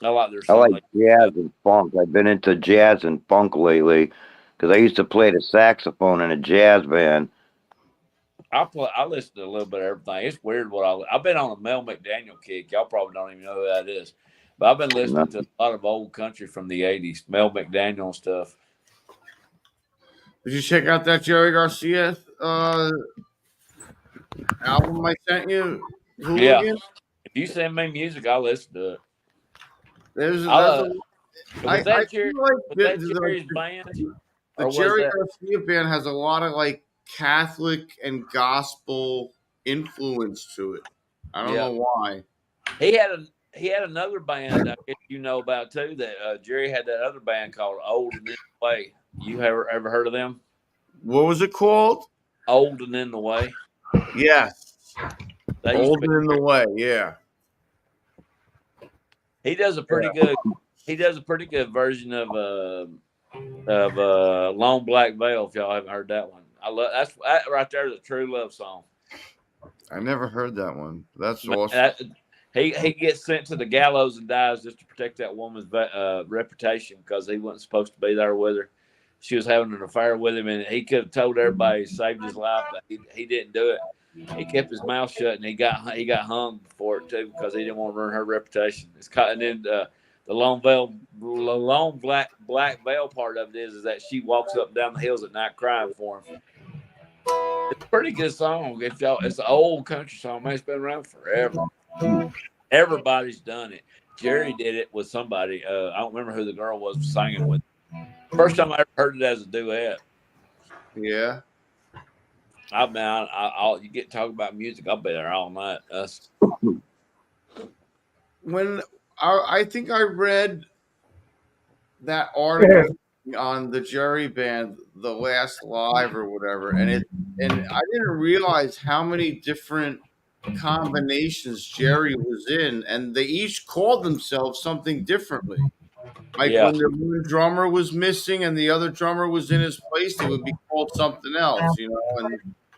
I like their song. I like jazz and funk. I've been into jazz and funk lately because I used to play the saxophone in a jazz band. I listen to a little bit of everything. It's weird I've been on a Mel McDaniel kick. Y'all probably don't even know who that is. But I've been listening to a lot of old country from the 80s, Mel McDaniel stuff. Did you check out that Jerry Garcia album I sent you? Yeah. If you send me music, I'll listen to it. Was that Jerry's band? The Jerry Garcia band has a lot of like Catholic and gospel influence to it. I don't know why. He had another band I guess you know about too. That Jerry had that other band called Old and in the Way. You ever heard of them? What was it called? Old and in the Way. Yes. Old and in the Way. Yeah. He does a pretty good. He does a pretty good version of Long Black Veil. If y'all haven't heard that one, that right there is a true love song. I never heard that one. That's awesome. He gets sent to the gallows and dies just to protect that woman's reputation because he wasn't supposed to be there with her. She was having an affair with him, and he could have told everybody he saved his life, but he didn't do it. He kept his mouth shut, and he got hung for it too because he didn't want to ruin her reputation. And then the long black veil part of it is that she walks up and down the hills at night crying for him. It's a pretty good song. It's an old country song, man. It's been around forever. Everybody's done it. Jerry did it with somebody. I don't remember who the girl was singing with. First time I ever heard it as a duet. Yeah. You get talking about music, I'll be there all night. When I think I read that article on the Jerry band, The Last Live or whatever, and I didn't realize how many different combinations Jerry was in, and they each called themselves something differently. Like when the one drummer was missing and the other drummer was in his place, they would be called something else, you know.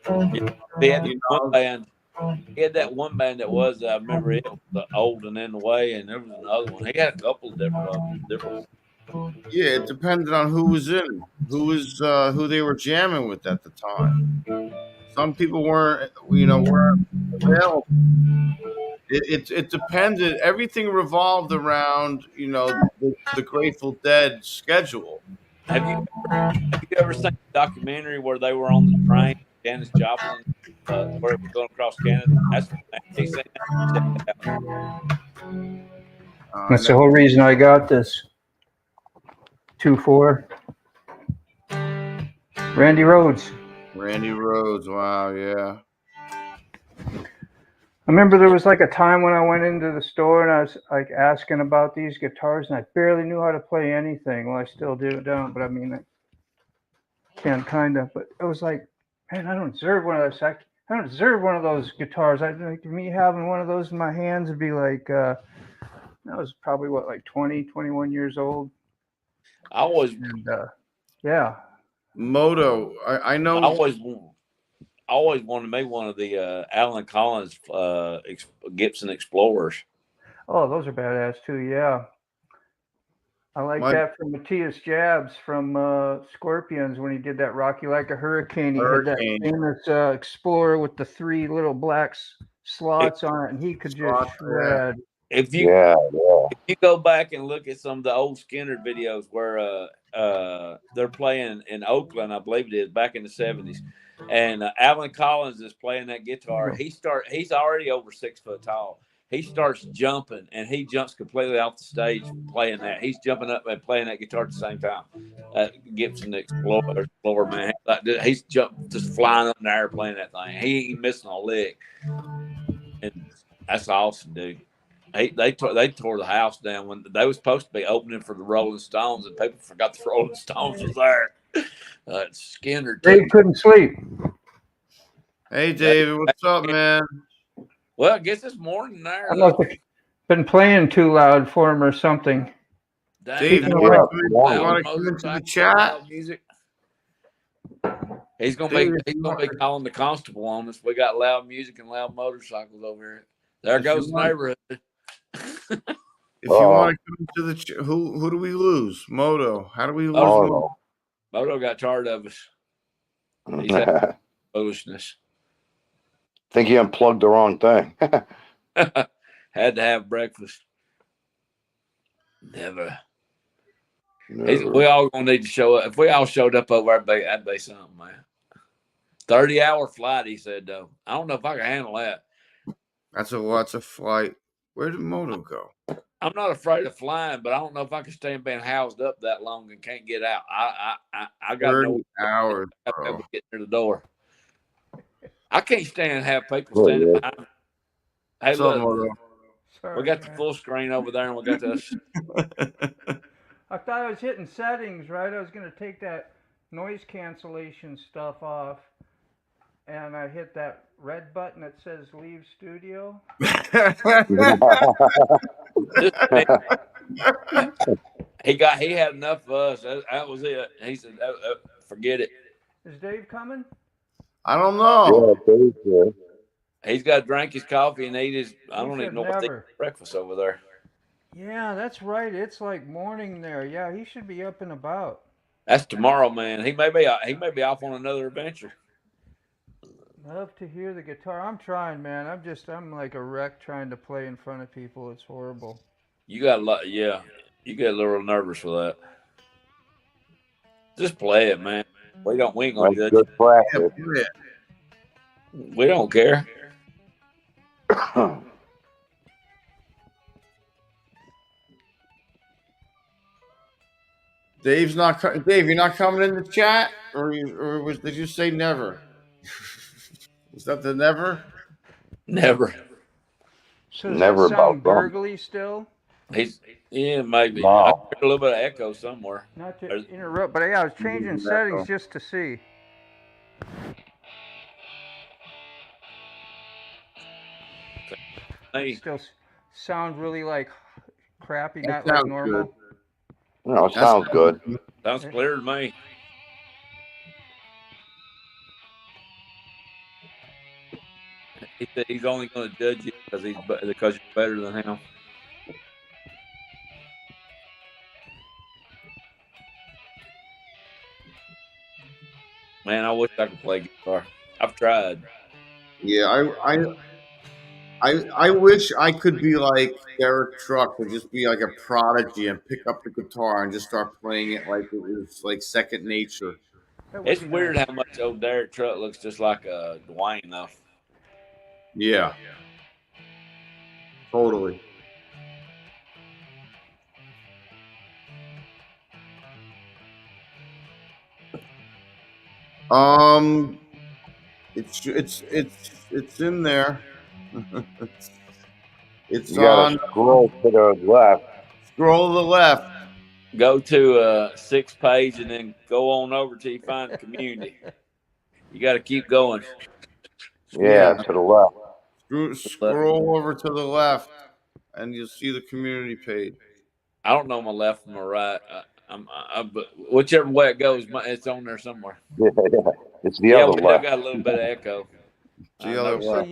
And they had one band. He had that one band that was, I remember it was the Old and in the Way, and there was another one. He had a couple of different. Yeah, it depended on who was in, who they were jamming with at the time. Some people weren't available. It depended. Everything revolved around, the Grateful Dead schedule. Have you ever seen a documentary where they were on the train, Janis Joplin, where it was going across Canada? That's the whole reason I got this. 2-4. Randy Rhoads. Randy Rhoads. Wow. Yeah. I remember there was like a time when I went into the store and I was like asking about these guitars and I barely knew how to play anything. Well, I still don't, but I mean, I can kind of, but it was like, man, I don't deserve one of those. I don't deserve one of those guitars. Like me having one of those in my hands would be like, I was probably like 20, 21 years old. Yeah. Moto. I know. always wanted to be one of the Alan Collins Gibson Explorers. Oh, those are badass too. Yeah. I like My- that from Matthias Jabs from Scorpions when he did that Rocky Like a Hurricane. He had that Hurricane. famous Explorer with the 3 little black slots on it, and he could just Slots, yeah. shred. If you Yeah, if you go back and look at some of the old Skinner videos where they're playing in Oakland, I believe it is, back in the 70s, and Alan Collins is playing that guitar. He's already over 6 foot tall. He starts jumping, and he jumps completely off the stage playing that. He's jumping up and playing that guitar at the same time. Gibson Explorer, man. He's just flying up in the air playing that thing. He ain't missing a lick. And that's awesome, dude. They tore the house down when they was supposed to be opening for the Rolling Stones, and people forgot the Rolling Stones was there. Skinner Dave couldn't sleep. Hey, David, what's up, man? Well, I guess it's morning there. I must have been playing too loud for him or something. Dave, you Yeah, want yeah. to come into the chat? Music. He's gonna be calling the constable on us. We got loud music and loud motorcycles over here. There goes the neighborhood. If you want to come to the chat, who do we lose? Moto. How do we lose? Oh, Moto got tired of us. He's no. had foolishness. Think he unplugged the wrong thing. Had to have breakfast. Never. Never. We all gonna need to show up. If we all showed up over there, that'd be something, man. 30-hour flight, he said, though. I don't know if I can handle that. That's a flight. Where did Moto go? I'm not afraid of flying, but I don't know if I can stand being housed up that long and can't get out. I got 30 hours, bro. to get near the door. I can't stand and have people standing behind me. Hey, What's up, look, Moto? we got the full screen over there, and we got this. I thought I was hitting settings, right? I was going to take that noise cancellation stuff off, and I hit that red button that says leave studio. He had enough of us. That was it. He said, forget it. Is Dave coming? I don't know. Yeah, Dave's here. He's got to drink his coffee and eat his. I He don't said even know what they eat never. for breakfast over there. Yeah, that's right. It's like morning there. Yeah, he should be up and about. That's tomorrow, man. He may be off on another adventure. Love to hear the guitar. I'm trying, man. I'm like a wreck trying to play in front of people. It's horrible. You got a lot, yeah. You get a little nervous for that. Just play it, man. We ain't gonna That's judge good you. practice. We don't care. Dave, you're not coming in the chat, did you say never? Was that the never? Never. So does Never that sound about gurgly still? Yeah, maybe. No. I heard a little bit of echo somewhere. Not to There's- interrupt, but yeah, I was changing Echo. settings just to see. Hey, Still sound really like crappy, That not like sounds normal. good. No, it sounds good. sounds clear to me. He said he's only going to judge you because you're better than him. Man, I wish I could play guitar. I've tried. Yeah, I wish I could be like Derek Truck and just be like a prodigy and pick up the guitar and just start playing it like it was like second nature. That would It's be weird nice. how much old Derek Truck looks just like Dwayne, though. Yeah. Totally. It's in there. It's You gotta on. scroll to the left. Scroll to the left. Go to 6th page and then go on over till you find community. You got to keep going. Yeah, to the left. Scroll over to the left, and you'll see the community page. I don't know my left from my right. But whichever way it goes, it's on there somewhere. Yeah, it's the Yeah, other we do left. got a little bit of echo. The other know. way. See,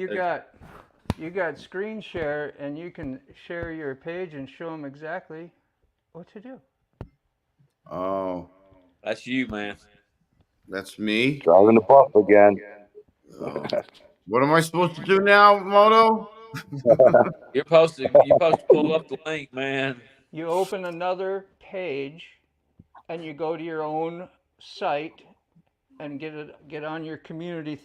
you got screen share, and you can share your page and show them exactly what to do. Oh, That's you, man. that's me. Driving the buff again. Oh. What am I supposed to do now, Moto? You're supposed to pull up the link, man. You open another page, and you go to your own site and get on your community.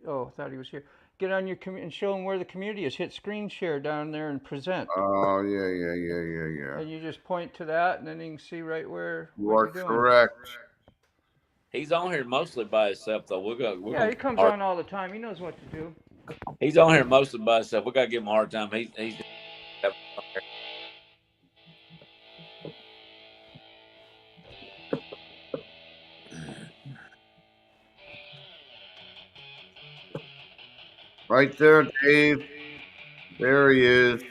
Oh, I thought he was here. Get on your and show them where the community is. Hit screen share down there and present. Oh, yeah. And you just point to that, and then you can see right where You what are you're doing. correct. He's on here mostly by himself, though. Yeah, he comes on all the time. He knows what to do. He's on here mostly by himself. We got to give him a hard time. He's Right there, Dave. There he is.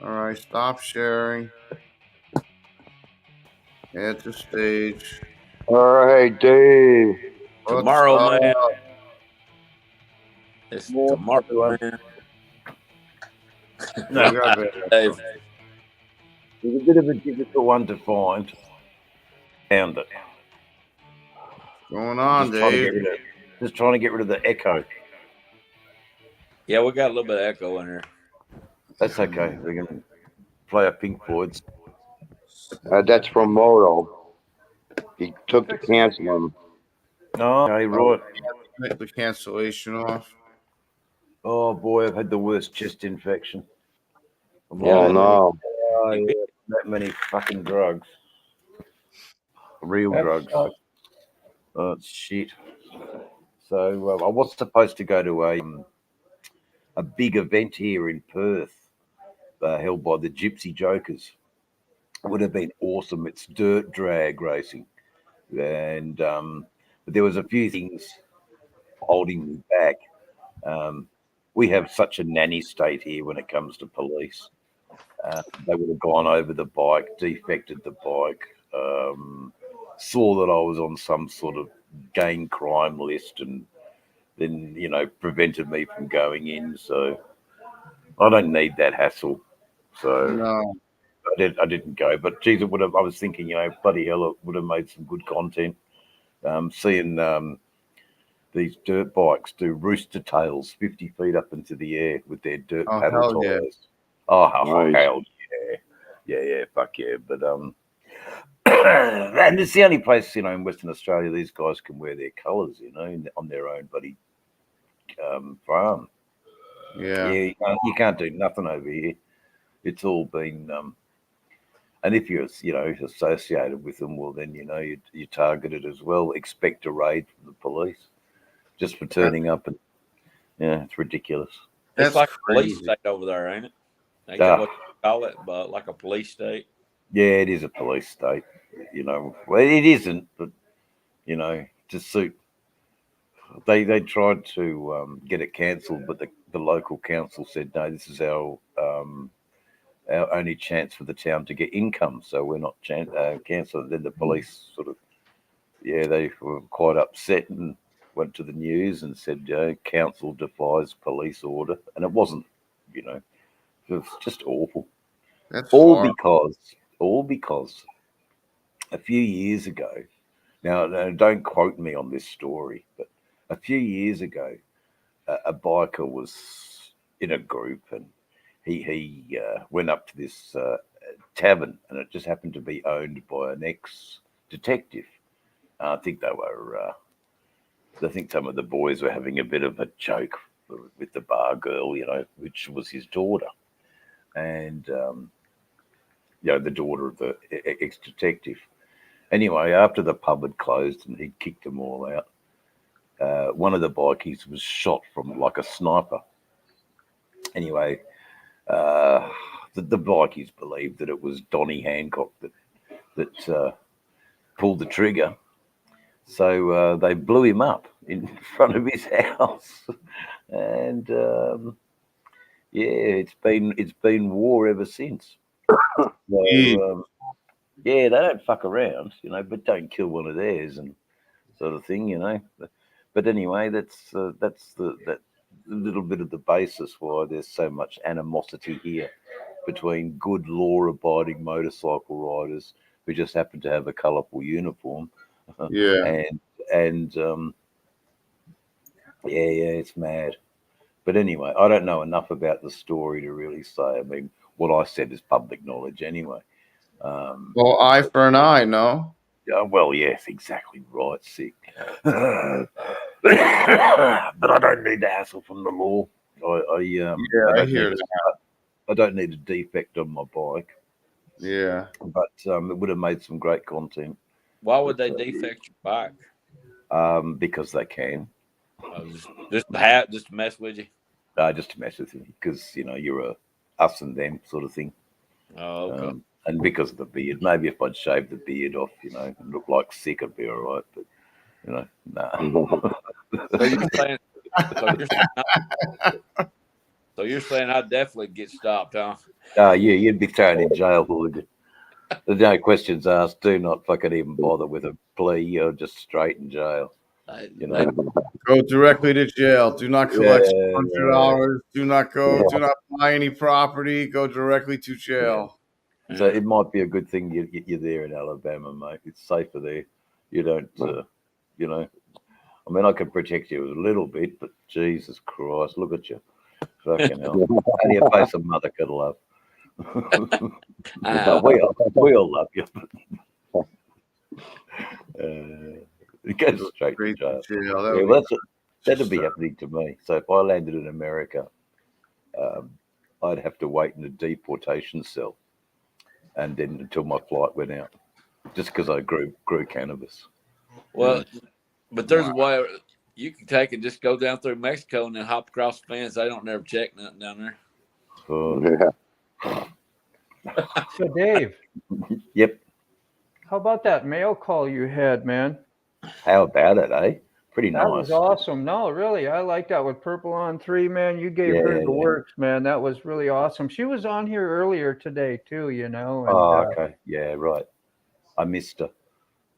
All right, stop sharing. Add to stage. All right, Dave. What's tomorrow, up? man. It's tomorrow, man. No, you got it. Dave. It's a bit of a difficult one to find. Found it. Going on, Dave? Just trying to get rid of the echo. Yeah, we got a little bit of echo in here. That's okay. We can play our Pink Floyd's. That's from Moto. He took the cancel. No, okay, right. Take the cancellation off. Oh boy, I've had the worst chest infection. Oh no. Yeah, that many fucking drugs. Real drugs. Oh, it's shit. So I was supposed to go to a big event here in Perth, held by the Gypsy Jokers. It would have been awesome. It's dirt drag racing, and but there was a few things holding me back. We have such a nanny state here when it comes to police. They would have gone over the bike, defected the bike, saw that I was on some sort of gang crime list, and then prevented me from going in. So I don't need that hassle. So No. I didn't go. But geez, it would have. I was thinking, bloody hell, it would have made some good content. Seeing these dirt bikes do rooster tails 50 feet up into the air with their dirt paddle hell yeah. tires. Oh, Nice. hell yeah, fuck yeah. But and it's the only place in Western Australia these guys can wear their colours, on their own bloody farm. Yeah. You can't do nothing over here. It's all been and if you're associated with them, well then you're targeted as well. Expect a raid from the police just for turning up, and it's ridiculous. That's It's like a police crazy. state over there, ain't it? Ain't that what you call it? But like a police state. Yeah, it is a police state. Well, it isn't, but to suit. They tried to get it cancelled, but the local council said no. This is our only chance for the town to get income, so we're not cancelled. Then the police they were quite upset and went to the news and said council defies police order, and it wasn't. It was just awful. That's All horrible. because a few years ago, now don't quote me on this story, but a few years ago, a biker was in a group, and he went up to this tavern, and it just happened to be owned by an ex-detective. I think I think some of the boys were having a bit of a joke with the bar girl, which was his daughter, and the daughter of the ex-detective. Anyway, after the pub had closed and he'd kicked them all out, one of the bikies was shot from like a sniper. Anyway, the bikies believed that it was Donnie Hancock that pulled the trigger. So they blew him up in front of his house, and it's been war ever since. So, Yeah, they don't fuck around, but don't kill one of theirs and sort of thing. But anyway, that's that little bit of the basis why there's so much animosity here between good law-abiding motorcycle riders who just happen to have a colourful uniform, Yeah. and yeah, it's mad. But anyway, I don't know enough about the story to really say. I mean, what I said is public knowledge anyway. Well, eye for an eye, no? Well, yes, exactly right, sick. But I don't need the hassle from the law. Yeah, I I hear need that. I don't need a defect on my bike, Yeah. but it would have made some great content Why would they defect your bike? because they can. Just to mess with you. Just to mess with you, because you're a us and them sort of thing. Oh, okay. And because of the beard, maybe if I'd shaved the beard off, and look like sick, I'd be all right. But nah. So you're saying I'd definitely get stopped, huh? Yeah, you'd be thrown in jail, would. There's no questions asked. Do not fucking even bother with a plea. You're just straight in jail. Go directly to jail. Do not collect Yeah, $100. Do not go. Do not buy any property. Go directly to jail. So it might be a good thing you're there in Alabama, mate. It's safer there. You don't, I mean, I can protect you a little bit, but Jesus Christ, look at you. Fucking hell. How do you face a mother could love? We all love you. It goes straight to jail. Yeah, that'd be happening to me. So if I landed in America, I'd have to wait in a deportation cell, and then until my flight went out, just because I grew cannabis. Well, but there's a way you can take and just go down through Mexico and then hop across the fence. They don't never check nothing down there. So Dave. Yep. How about that mail call you had, man? How about it, eh? Pretty nice. That was awesome. No, really, I like that with Purple on 3, man. You gave her the works, man. That was really awesome. She was on here earlier today too, And, okay. Yeah, right. I missed her.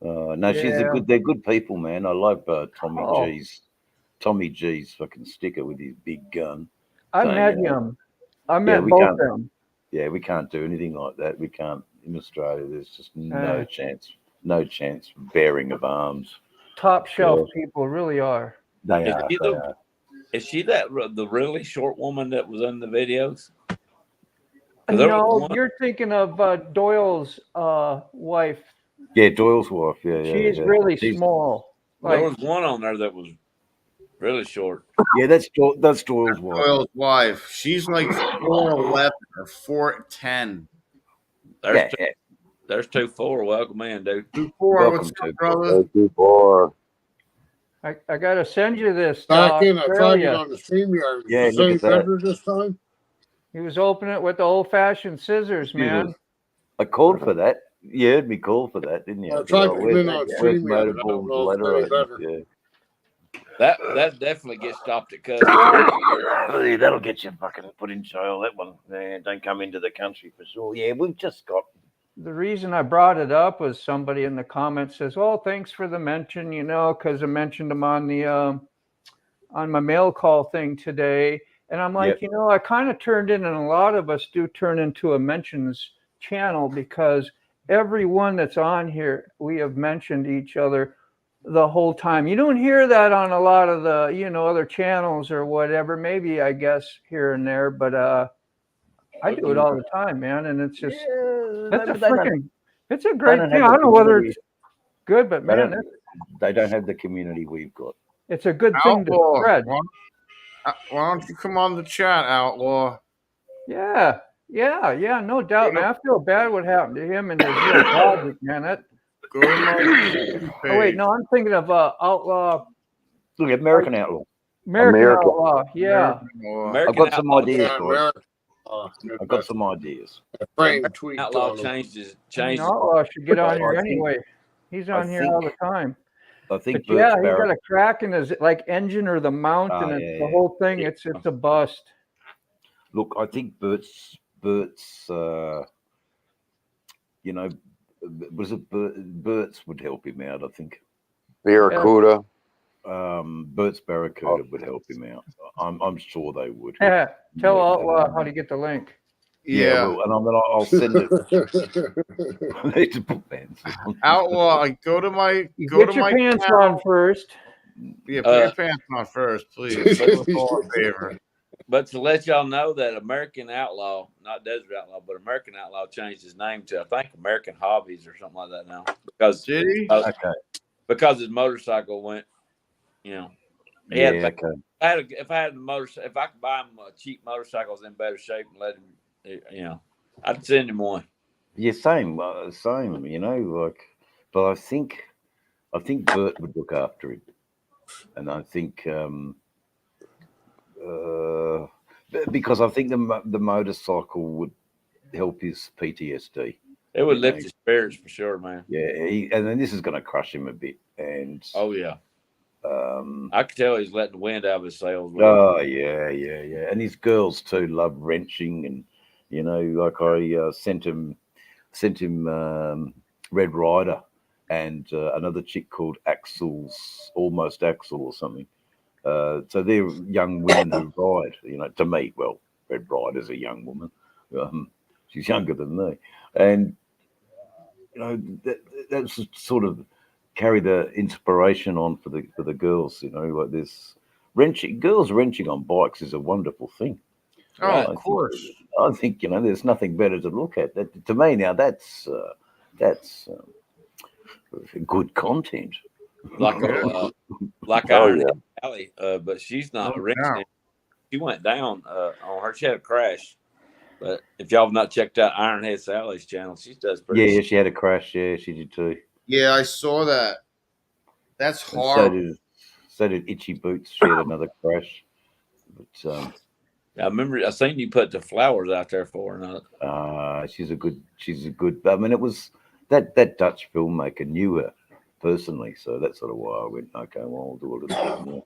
No, she's they're good people, man. I love Tommy G's fucking sticker with his big gun. I met him. I met both of them. Yeah, we can't do anything like that. We can't in Australia. There's just no chance bearing of arms. Top shelf people really are. They are. Is she the really short woman that was in the videos? No, you're thinking of Doyle's wife. Yeah, Doyle's wife. Yeah, she's really small. There was one on there that was really short. Yeah, that's Doyle's wife. Doyle's wife. She's like 4'11" or 4'10". There's 2'4". Welcome in, dude. 2'4". What's up, brother? 2'4". I gotta send you this. Back in, I tried it on the StreamYard. Yeah, the same vendor this time. He was opening it with the old-fashioned scissors, man. I called for that. You heard me call for that, didn't you? I tried to come in on StreamYard. That definitely gets stopped at custody. That'll get you fucking put in jail. That one. Don't come into the country for sure. Yeah, we've just got. The reason I brought it up was somebody in the comments says, "Oh, thanks for the mention," because I mentioned them on the on my mail call thing today. And I'm like, I kind of turned in, and a lot of us do turn into a mentions channel because everyone that's on here, we have mentioned each other the whole time. You don't hear that on a lot of the, other channels or whatever, maybe I guess here and there, but I do it all the time, man. And it's just, it's a great thing. I don't know whether it's good, but man, they don't have the community we've got. It's a good thing to spread. Why don't you come on the chat, Outlaw? Yeah, no doubt, man. I feel bad what happened to him and his little project, man. Go to my Oh wait, no, I'm thinking of Outlaw. Look at American Outlaw. American Outlaw, yeah. I've got some ideas, boys. I've got some ideas. Outlaw changed. Outlaw should get on here anyway. He's on here all the time. I think, he got a crack in his engine or the mount, and it's the whole thing. It's a bust. Look, I think Bert's was it Burt's would help him out, I think. Barracuda. Burt's Barracuda would help him out. I'm sure they would. Yeah, tell Yeah, Outlaw how to get the link. Yeah. well, and I'll send it. I need to put pants on. Outlaw, go to my You go get to your my pants channel. on first. Yeah, put your pants on first, please. Do us all a favor. But to let y'all know that American Outlaw, not Desert Outlaw, but American Outlaw changed his name to, I think, American Hobbies or something like that now. Because Did he? Okay. because his motorcycle went, he Yeah. had Okay. if I had a motorcycle, if I could buy him cheap motorcycles in better shape and let him, I'd send him one. Yeah. Same. Like, but I think Bert would look after him, and I think because I think the motorcycle would help his PTSD. It would lift his spirits for sure, man. Yeah, and then this is going to crush him a bit. And Oh yeah, um, I could tell he's letting the wind out of his sails. oh yeah, and his girls too love wrenching, and like I sent him Red Rider and another chick called Almost Axel or something. So they're young women who ride. To me, well, Red Rider's a young woman. She's younger than me, and that's sort of carry the inspiration on for the girls. Like this girls wrenching on bikes is a wonderful thing. Oh, Right. of course. I think there's nothing better to look at. To me now, that's good content. Like Oh, Iron yeah. Head Sally, but she's not No wrenching. doubt. She went down on her. She had a crash. But if y'all have not checked out Ironhead Sally's channel, she does pretty. Yeah, she had a crash. Yeah, she did too. Yeah, I saw that. That's And horrible. so did Itchy Boots. She had another crash. But I remember I seen you put the flowers out there for her. she's a good. I mean, it was that Dutch filmmaker knew her personally, so that's sort of why I went. Okay, well, I'll do a little bit more.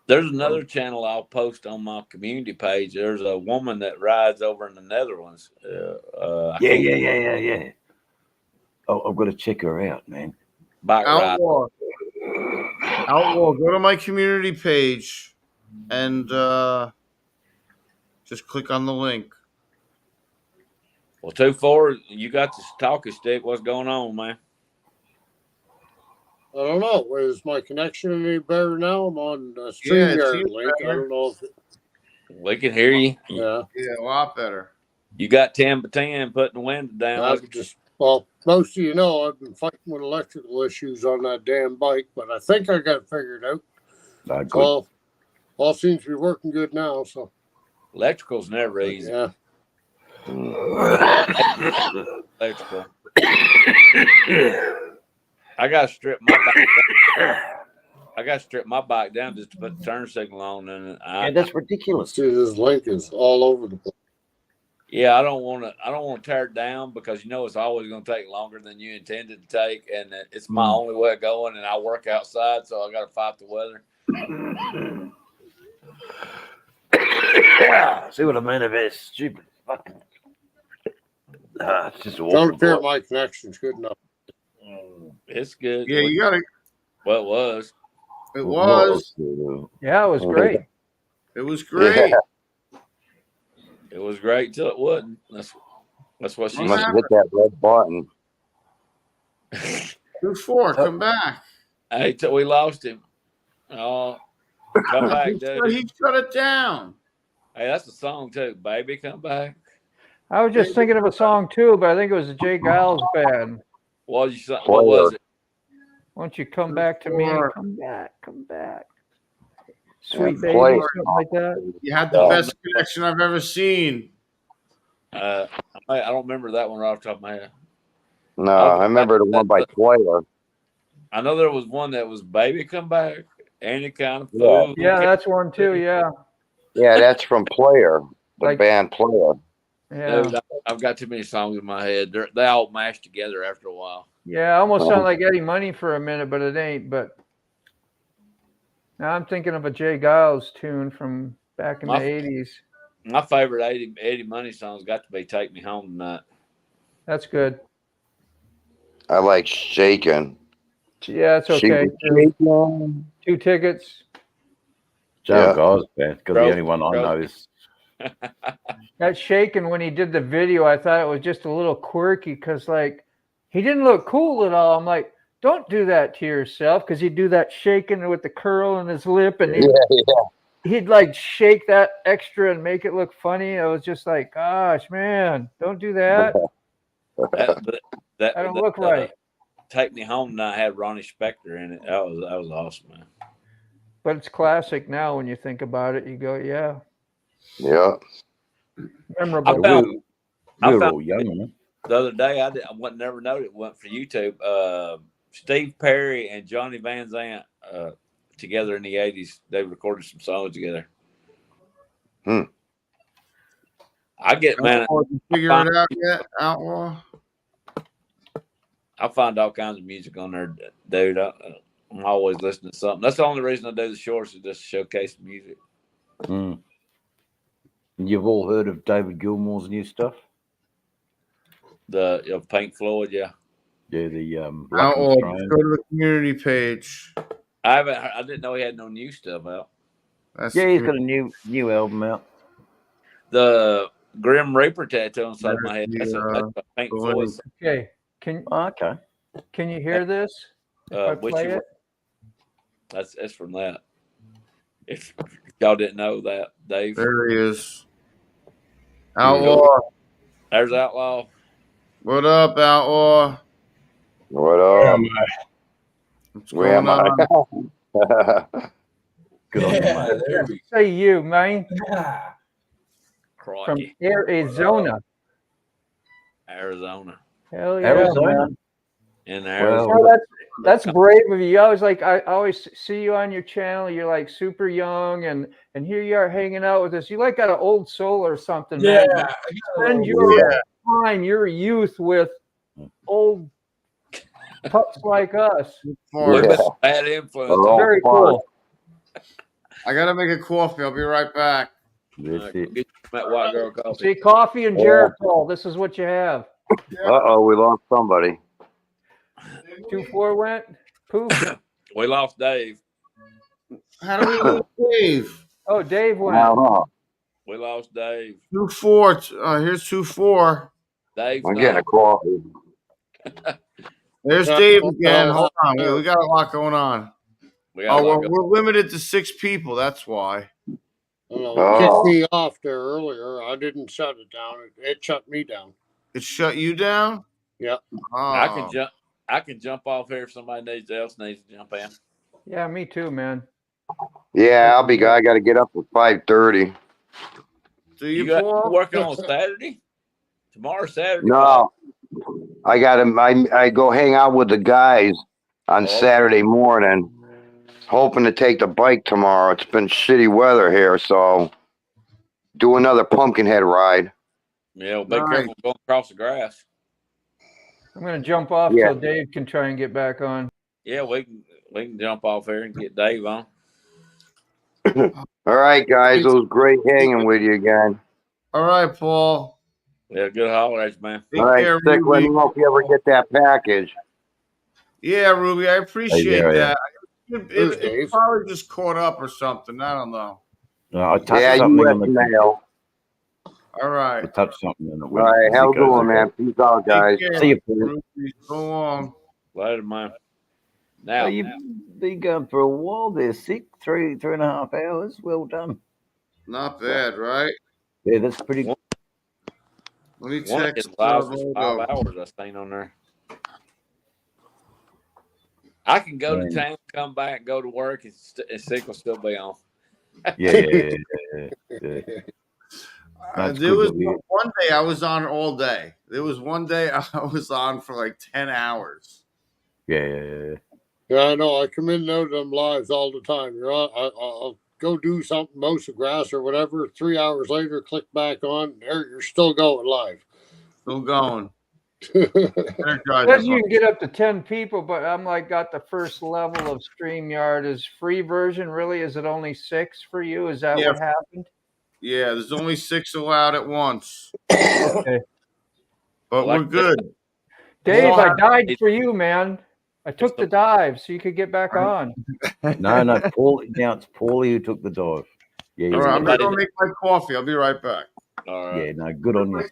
There's another channel I'll post on my community page. There's a woman that rides over in the Netherlands. Yeah. Oh, I've got to check her out, man. Bike ride. Outlaw, go to my community page and just click on the link. Well, 2-4, you got the talking stick. What's going on, man? I don't know. Is my connection any better now? I'm on Yeah, it StreamYard seems link. I better. don't know if We can hear you. yeah. Yeah, a lot better. You got 10 by 10 putting the window down. Most of you know I've been fighting with electrical issues on that damn bike, but I think I got it figured out. Good. All seems to be working good now. So Electrical's never easy. yeah. Electrical. I got to strip my bike down. I got to strip my bike down just to put the turn signal on, and Yeah, that's ridiculous. See, this link is all over the place. I don't want to tear it down because it's always going to take longer than you intended to take, and it's my only way of going. And I work outside, so I got to fight the weather. See what I mean about this stupid fucking. It's just awful. Don't care. My connection's good enough. It's good. Yeah, you got to. Well, it was. It was. Yeah, it was great. It was great. It was great till it wasn't. That's what she You must said. hit that red button. 2-4, come back. Hey, till we lost him. Oh, come back, dude. He shut it down. Hey, that's a song too, baby. Come back. I was just thinking of a song too, but I think it was the Jay Giles band. What was it? Won't you come back to me? Sure. Come back. Sweet Yeah, baby, play it. something like that. You had the best connection I've ever seen. I don't remember that one right off the top of my head. No, I remember the one by Player. I know there was one that was "Baby Come Back," any kind of Yeah. food. Yeah, that's one too. Yeah, Yeah, that's from Player, the Like- band Player. yeah, Dude, I've got too many songs in my head. They all mashed together after a while. yeah. Almost sound like Eddie Money for a minute, but it ain't. But now I'm thinking of a Jay Giles tune from back in the My- '80s. My favorite Eddie Money song's got to be "Take Me Home Tonight." That's good. I like shaking. Yeah, it's okay. Shaking. 2 tickets. Joe Yeah. Gosbeth, because the only one I Bro. know is That shaking when he did the video, I thought it was just a little quirky because, like, he didn't look cool at all. I'm like, don't do that to yourself, because he'd do that shaking with the curl in his lip, and he'd like shake that extra and make it look funny. I was just like, gosh, man, don't do that. That I don't look right. Take Me Home Tonight had Ronnie Spector in it. That was awesome, man. But it's classic now when you think about it. You go, yeah, Yeah. memorable. I found- we were found- all young, man. The other day, I never noticed it went for YouTube. Steve Perry and Johnny Van Zant together in the 80s. They recorded some songs together. I get, man, Outlaw, did you figure it out yet, Outlaw? I find all kinds of music on there, dude. I'm always listening to something. That's the only reason I do the shorts, is just to showcase music. Mm. You've all heard of David Gilmour's new stuff? The Pink Floyd, yeah. Yeah, the Luck and Outlaw, Strange. go to the community page. I didn't know he had no new stuff out. That's Yeah, he's got a new album out. The Grim Reaper tattoo on the side of my head. There's That's the, a Pink the Floyd. link. Okay, Oh, okay. can you hear this? If I Which play it? that's from that. If y'all didn't know that, Dave. There he is. Outlaw. There's Outlaw. What up, Outlaw? What up? What's Where am going I? on? Good on you, mate. Say you, man, from Crikey. Arizona. Arizona. Hell yeah, Arizona. man. In Well, Arizona. Oh, that's brave of you. I always see you on your channel. You're like super young, and here you are hanging out with us. You like got an old soul or something, man. Spend your time, your youth with old pups like us. We've Yeah. been a bad influence. Oh, Very fuck. cool. I gotta make a coffee. I'll be right back. That's Get it. you that white girl coffee. See, coffee and Geritol. This is what you have. Uh-oh, we lost somebody. 2-4 went. Poof. We lost Dave. How do we lose Dave? Oh, Dave went. Uh-huh. We lost Dave. 2-4. Here's 2-4. Dave's I'm getting a not. coffee. There's Dave again. Hold on. We got a lot going on. We got a lot We're limited to 6 people. That's why. Oh. Kicked me off there earlier. I didn't shut it down. It shut me down. It shut you down? Yep. Oh. I can jump off here if somebody else needs to jump in. Yeah, me too, man. Yeah, I got to get up at 5:30. Do You you, got Paul? working on Saturday? Tomorrow's Saturday. No, I got to. I go hang out with the guys on Saturday morning, hoping to take the bike tomorrow. It's been shitty weather here, so do another Pumpkinhead ride. Yeah, well, be Nice. careful going across the grass. I'm gonna jump off Yeah. so Dave can try and get back on. Yeah, we can jump off here and get Dave on. All right, guys, it was great hanging with you again. All right, Paul. Yeah, good holidays, man. Take All right, care, Stick, let me Ruby. know if you ever get that package. Yeah, Ruby, I appreciate Yeah, yeah. that. Who's It Dave? probably just caught up or something. I don't know. I touched Yeah, something U.S. on the mail. All right. I touched something on the All right, have a good one, man. Peace out, guys. Take care, See you, Paul. Ruby. So long. Later, man. Now, Oh, you've been going for a while there, Sick. 3.5 hours. Well done. Not bad, right? Yeah, that's pretty good. Let me one of his text lives was Robo. 5 hours I seen on there. I can go to Man. town, come back, go to work, and Sick will still be on. Yeah. That's There good was to hear. one day I was on all day. There was one day I was on for like 10 hours. Yeah. Yeah, I know. I come in and out of them lives all the time. You're on. I'll go do something, mow some grass or whatever. 3 hours later, click back on. There, you're still going live. Still going. Says Energizing. you can get up to 10 people, but I'm like got the first level of StreamYard. Is free version really? Is it only 6 for you? Is that Yeah. what happened? Yeah, there's only 6 allowed at once. Okay. But Like we're good. Dave, I Well, died for you, man. I took the dive so you could get back on. No, Paulie. Now it's Paulie who took the dive. Yeah, All right, I'm yeah, gonna go make my coffee. I'll be right back. all yeah. right. No, good on you.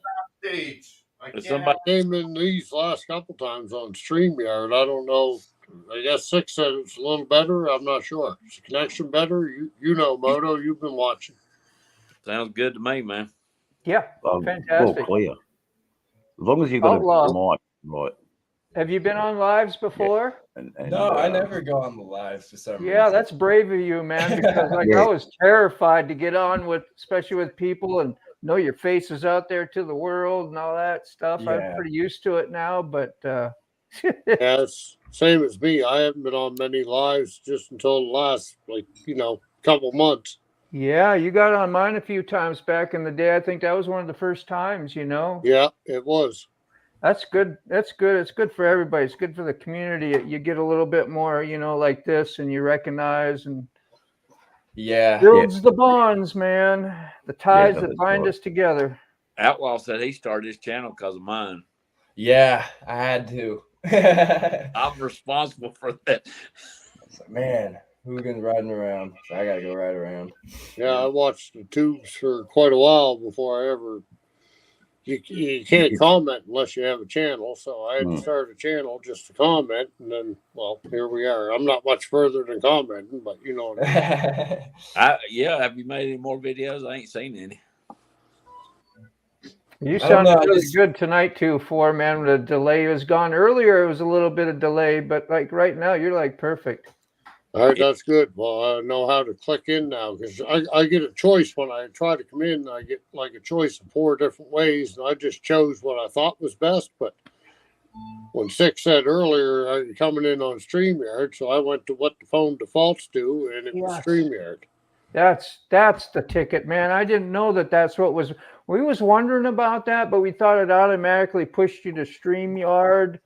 Stage. I If can't somebody Came in these last couple times on StreamYard. I don't know. I guess 6 said it's a little better. I'm not sure. Is the connection better? You know, Moto. You've been watching. sounds good to me, man. Yeah, Well fantastic. clear. As long as you've got Outlaw. a mic, right? Have you been on lives before? And, No, I never go on the live for some reason. Yeah, that's brave of you, man. Because like Yeah. I was terrified to get on with, especially with people, and know your face is out there to the world and all that stuff. I'm Yeah. pretty used to it now, but Yeah, it's same as me. I haven't been on many lives just until the last, couple months. yeah, you got on mine a few times back in the day. I think that was one of the first times. Yeah, it was. That's good. That's good. It's good for everybody. It's good for the community. You get a little bit more, like this, and you recognize and Yeah. builds the bonds, man. The ties that that's bind right. us together. Outlaw said he started his channel because of mine. Yeah, I had to. It's I'm responsible for that. like, man, hooligans riding around. So I gotta go ride around. Yeah, I watched the tubes for quite a while before I ever. You can't comment unless you have a channel, so I had to start a channel just to comment, and then, well, here we are. I'm not much further than commenting, but you know what I mean. Have you made any more videos? I ain't seen any. You I don't sounded know, I really just- good tonight too, man. The delay was gone. Earlier it was a little bit of delay, but like right now you're like perfect. All right, that's good. Well, I know how to click in now because I get a choice when I try to come in. I get like a choice of 4 different ways, and I just chose what I thought was best. But when 6 said earlier, I'm coming in on StreamYard, so I went to what the phone defaults do, and it was Yes. StreamYard. That's the ticket, man. I didn't know that's what was. We was wondering about that, but we thought it automatically pushed you to StreamYard.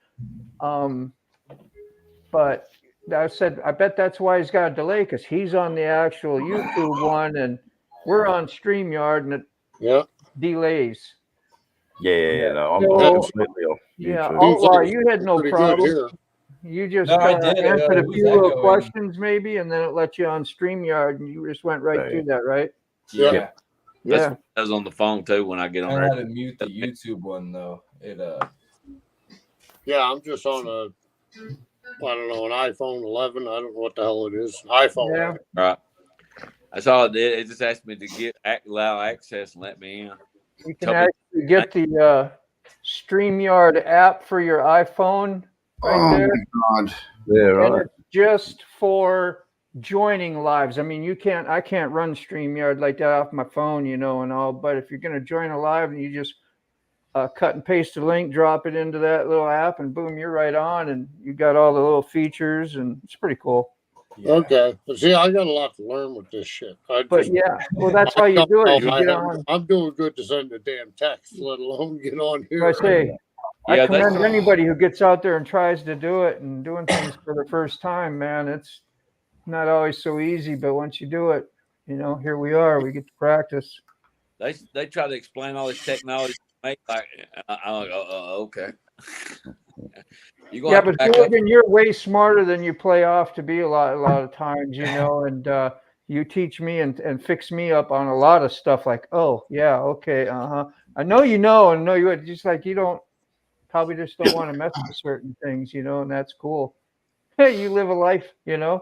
But I said, I bet that's why he's got a delay because he's on the actual YouTube one, and we're on StreamYard, and it Yeah. delays. Yeah, no, I'm So- completely off. Yeah, YouTube. Outlaw, you had no Pretty problem. good here. You just No, I kinda did. answered a Who's few little echoing? questions maybe, and then it let you on StreamYard, and you just went right Right. through that, right? Yeah. Yeah. That's Yeah. what I was on the phone too when I get on I there. had to mute the YouTube one though. Yeah, I'm just on I don't know, an iPhone 11. I don't know what the hell it is. iPhone. Yeah. 11. Right. That's all it did. It just asked me to allow access and let me in. You can Tell me- actually get the StreamYard app for your iPhone right Oh there. my god. Yeah, And right. it's just for joining lives. I mean, I can't run StreamYard like that off my phone, and all. But if you're going to join a live and you just cut and paste the link, drop it into that little app, and boom, you're right on, and you got all the little features, and it's pretty cool. Okay. But see, I got a lot to learn with this shit. But yeah, well, that's why you do it. You get on. I'm doing good to send a damn text, let alone get on here. I say, I Yeah, that's- commend anybody who gets out there and tries to do it and doing things for the first time, man. It's not always so easy, but once you do it, here we are. We get to practice. They try to explain all this technology. Like, I'm like, okay. You Yeah, to but back up. Hooligan, you're way smarter than you play off to be a lot of times, and you teach me and fix me up on a lot of stuff like, oh yeah, okay, I know and know you would just like you don't probably just don't want to mess with certain things, and that's cool. Hey, you live a life, Yeah,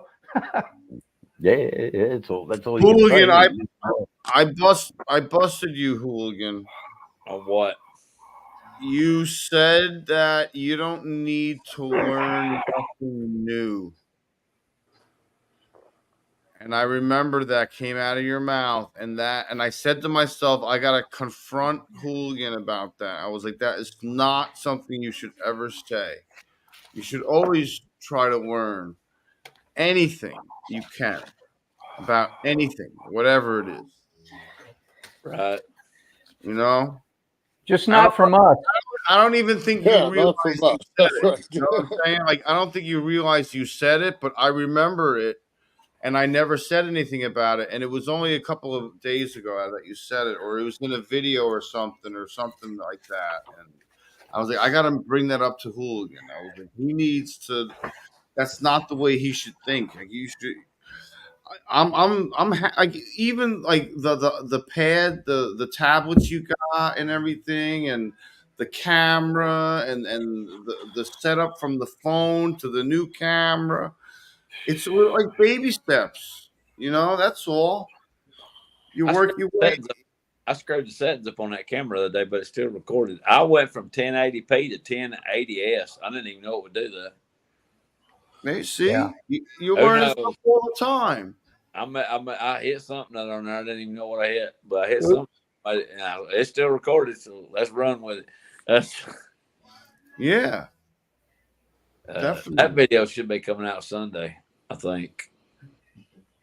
that's all you can Hooligan, say. I busted you, Hooligan. On what? You said that you don't need to learn nothing new. And I remember that came out of your mouth, and I said to myself, I gotta confront Hooligan about that. I was like, that is not something you should ever say. You should always try to learn anything you can about anything, whatever it is. Right. just not from us. I don't even think you Yeah, realize not you from us. said That's it. right. You know what I'm saying? Like, I don't think you realized you said it, but I remember it, and I never said anything about it. And it was only a couple of days ago that you said it, or it was in a video or something like that. And I was like, I gotta bring that up to Hooligan. I was like, he needs to. That's not the way he should think. Like you should. Like even like the pad, the tablets you got and everything, and the camera and the setup from the phone to the new camera. It's like baby steps, you know. That's all. You work your way. I screwed the settings up on that camera the other day, but it still recorded. I went from 1080p to 1080s. I didn't even know it would do that. Hey, see, Yeah. you learn stuff all the time. I hit something on there. I didn't even know what I hit, but I hit something. It's still recorded, so let's run with it. Yeah. Definitely. That video should be coming out Sunday, I think.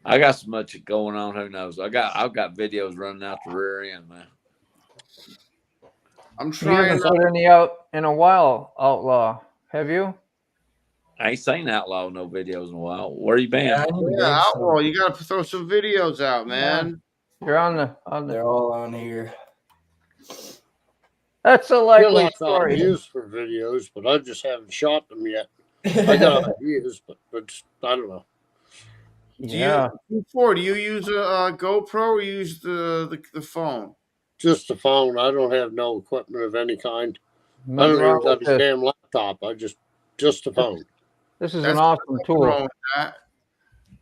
I got so much going on. Who knows? I've got videos running out the rear end, man. I'm You trying. haven't put any out in a while, Outlaw. Have you? I ain't seen Outlaw no videos in a while. Where you been? Yeah, I need to Yeah, make some. Outlaw, you gotta throw some videos out, man. You're on the. They're all on here. That's a I got likely lots of story. ideas for videos, but I just haven't shot them yet. I got ideas, but I don't know. Yeah. Do you use a GoPro or you use the phone? Just the phone. I don't have no equipment of any kind. I Nothing don't wrong even got with a this. damn laptop. I just the phone. This is That's an awesome nothing wrong tool. with that.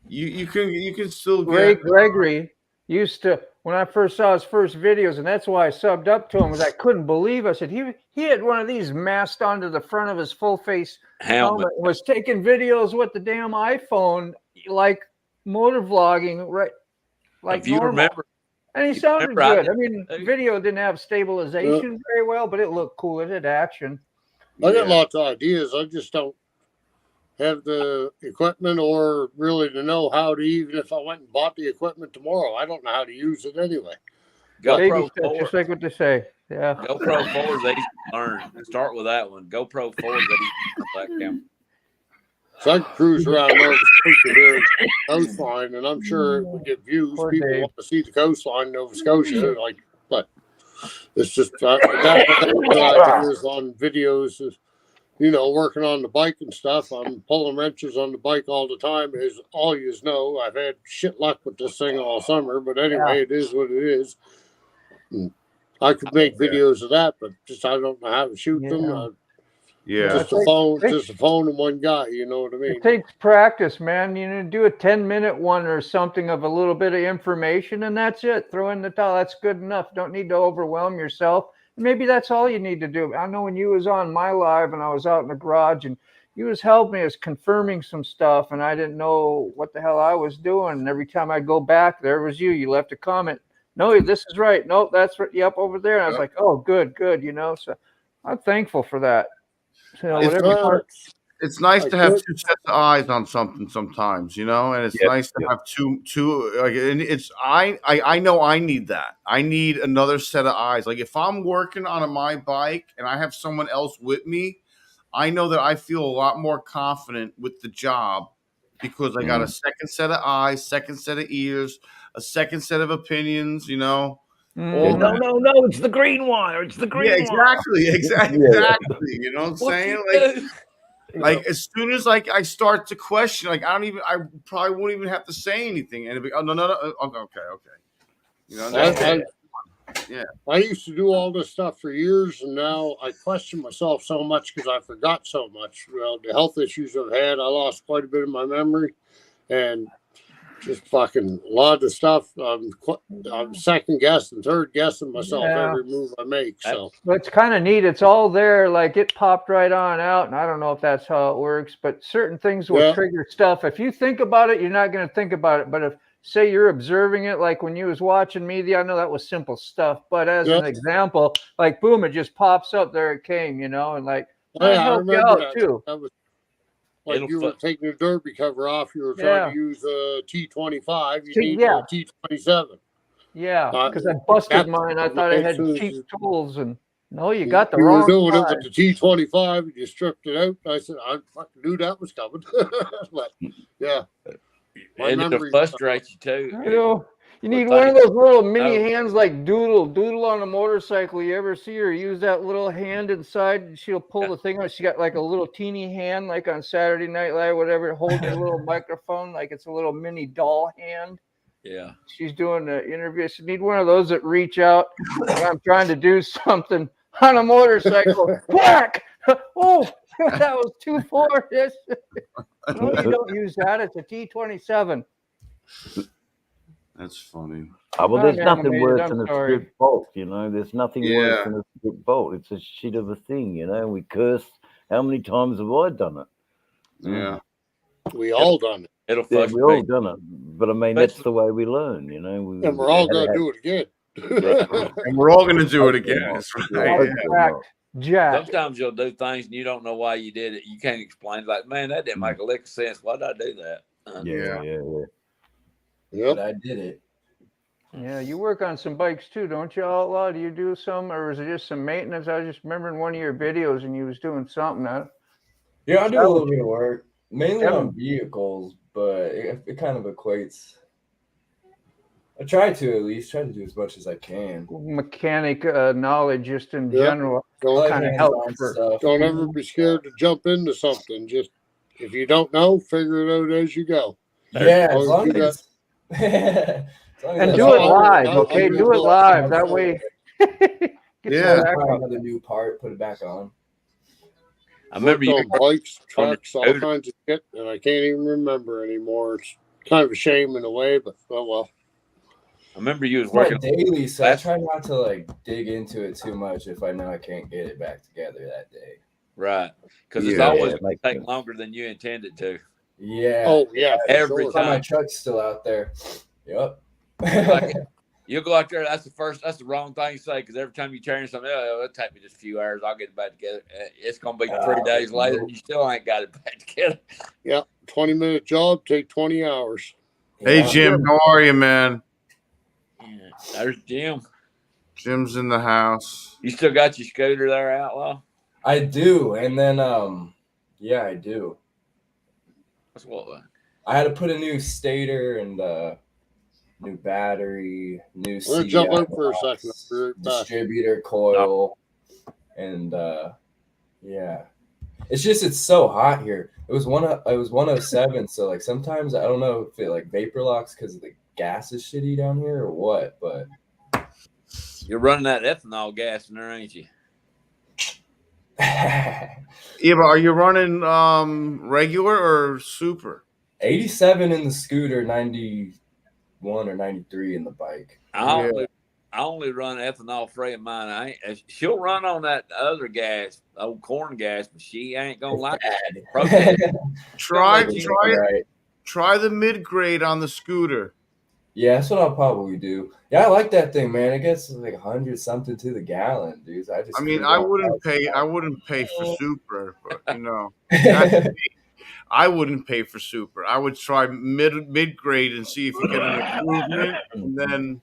You can still Ray get. Gregory used to, when I first saw his first videos, and that's why I subbed up to him, was I couldn't believe. I said he had one of these masked onto the front of his full face helmet, was taking videos with the damn iPhone, like motor vlogging, right? Like if you normal. remember, And he sounded remember good. I mean, video didn't have stabilization very well, but it looked cool. It had action. I got lots of ideas. I just don't have the equipment or really to know how to, even if I went and bought the equipment tomorrow, I don't know how to use it anyway. Baby GoPro steps, 4. just like what they say. Yeah. GoPro 4 is easy to learn. Start with that one. GoPro 4 is easy to learn that camera. So I can cruise around Nova Scotia here, coastline, and I'm sure it would get views. Poor People Dave. want to see the coastline, Nova Scotia, like, but it's just that's ideas on videos. You know, working on the bike and stuff. I'm pulling wrenches on the bike all the time. As all you know, I've had shit luck with this thing all summer. But anyway, It is what it is. And I could make videos of that, but just I don't know how to shoot them. Just a phone and one guy. You know what I mean? It takes practice, man. You know, do a 10-minute one or something of a little bit of information, and that's it. Throw in the towel. That's good enough. Don't need to overwhelm yourself. Maybe that's all you need to do. I know when you was on my live and I was out in the garage and you was helping me, as confirming some stuff, and I didn't know what the hell I was doing. And every time I go back, there was you. You left a comment. No, this is right. Nope, that's right. Yep, over there. And I was like, oh, good. You know, so I'm thankful for that. You know, it's nice to have two sets of eyes on something sometimes, you know, and it's nice to have two like, and it's I know I need that. I need another set of eyes. Like if I'm working on my bike and I have someone else with me, I know that I feel a lot more confident with the job because I got a second set of eyes, second set of ears, a second set of opinions, you know. No, it's the green one, or it's the green one. Exactly. You know what I'm saying? Like as soon as I start to question, like I probably won't even have to say anything, and it'll be, oh no, okay. You know, I used to do all this stuff for years, and now I question myself so much because I forgot so much. Well, the health issues I've had, I lost quite a bit of my memory, and just fucking a lot of the stuff. I'm second guessing, third guessing myself every move I make. So it's kind of neat. It's all there, like it popped right on out, and I don't know if that's how it works, but certain things will trigger stuff. If you think about it, you're not going to think about it. But if say you're observing it, like when you was watching me, I know that was simple stuff, but as an example, like boom, it just pops up. There it came, you know, and like I helped you out too. That was like you were taking the derby cover off. You were trying to use a T25. You need a T27. Yeah, because I busted mine. I thought I had cheap tools, and no, you got the wrong. You were doing it with the T25. You stripped it out. I said, I fucking knew that was coming. But yeah. And it'll frustrate you too. You need But one of thank- those little mini no. hands like Doodle on a motorcycle. You ever see her use that little hand inside? And she'll pull the thing out. She got like a little teeny hand, like on Saturday Night Live, whatever, holding a little microphone, like it's a little mini doll hand. Yeah. She's doing the interview. So need one of those that reach out when I'm trying to do something on a motorcycle. Whack! Oh, that was too far. Yes. No, you don't use that. It's a T27. That's funny. Oh, well, I'm there's nothing animated, worse I'm than a sorry. strip bolt, you know. There's nothing Yeah. worse than a strip bolt. It's a shit of a thing, you know. We curse. How many times have I done it? Yeah. We all done it, It'll Yeah, fuck we all me. done it. But I mean, that's the way we learn, you know. and we're all gonna do it again. And we're all gonna do it again. That's right. Yeah. Jack. Jack. Sometimes you'll do things and you don't know why you did it. You can't explain. Like, man, that didn't make a lick of sense. Why did I do that? Yeah. Yep. But I did it. Yeah, you work on some bikes too, don't you, Outlaw? Do you do some, or is it just some maintenance? I was just remembering one of your videos and you was doing something. Huh? Yeah, I do a little bit of work, mainly Yeah. on vehicles, but it kind of equates. I try to at least try to do as much as I can. Mechanic knowledge, just in Yep. general, Don't kind of hands-on help for. stuff. don't ever be scared to jump into something. Just if you don't know, figure it out as you go. Yeah, As as long long as you as. as long as And I do know it all. live, I'll okay? do Do it it live. live. That way. Yeah. Find another new part, put it back on. I remember you. on bikes, on the trucks, all scooter. kinds of shit, and I can't even remember anymore. It's kind of a shame in a way, but oh well. I remember you was It's not working. daily, so I That's- try not to like dig into it too much if I know I can't get it back together that day. Right. Because it's Yeah, always it makes take sense. longer than you intended to. Yeah. Oh yeah, for Every sure. That's why my time. truck's still out there. Yep. Like, you'll go out there. That's the wrong thing to say. Because every time you change something, oh, it'll take me just a few hours. I'll get it back together. It's gonna be 3 days later, and you still ain't got it back together. 20-minute job take 20 hours. Hey Yeah. Jim, how are you, man? Yeah. There's Jim. Jim's in the house. You still got your scooter there, Outlaw? I do, and then yeah, I do. That's what. I had to put a new stator and new battery, new We're gonna jump CDI out for a box, second. I'll be right back. distributor coil, and yeah. It's just it's so hot here. It was 107, so like sometimes I don't know if it like vapor locks because the gas is shitty down here or what, but You're running that ethanol gas in there, ain't you? Yeah, but are you running regular or super? 87 in the scooter, 91 or 93 in the bike. I only run ethanol free in mine. She'll run on that other gas, old corn gas, but she ain't gonna like it. Protein. Try Don't let you- Right. try the mid grade on the scooter. Yeah, that's what I'll probably do. Yeah, I like that thing, man. It gets like 100 something to the gallon, dude. I mean, I wouldn't pay for super, but you know, I wouldn't pay for super. I would try mid grade and see if you get an improvement, and then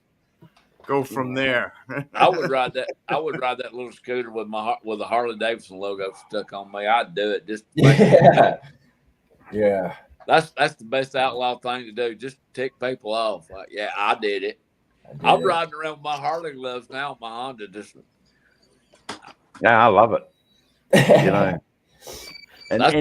go from there. I would ride that. I would ride that little scooter with a Harley Davidson logo stuck on me. I'd do it. Just Yeah. Yeah. that's the best outlaw thing to do. Just tick people off. Like, yeah, I did it. I did I'm it. riding around with my Harley gloves now. My Honda just. Yeah, I love it. You know. And That's-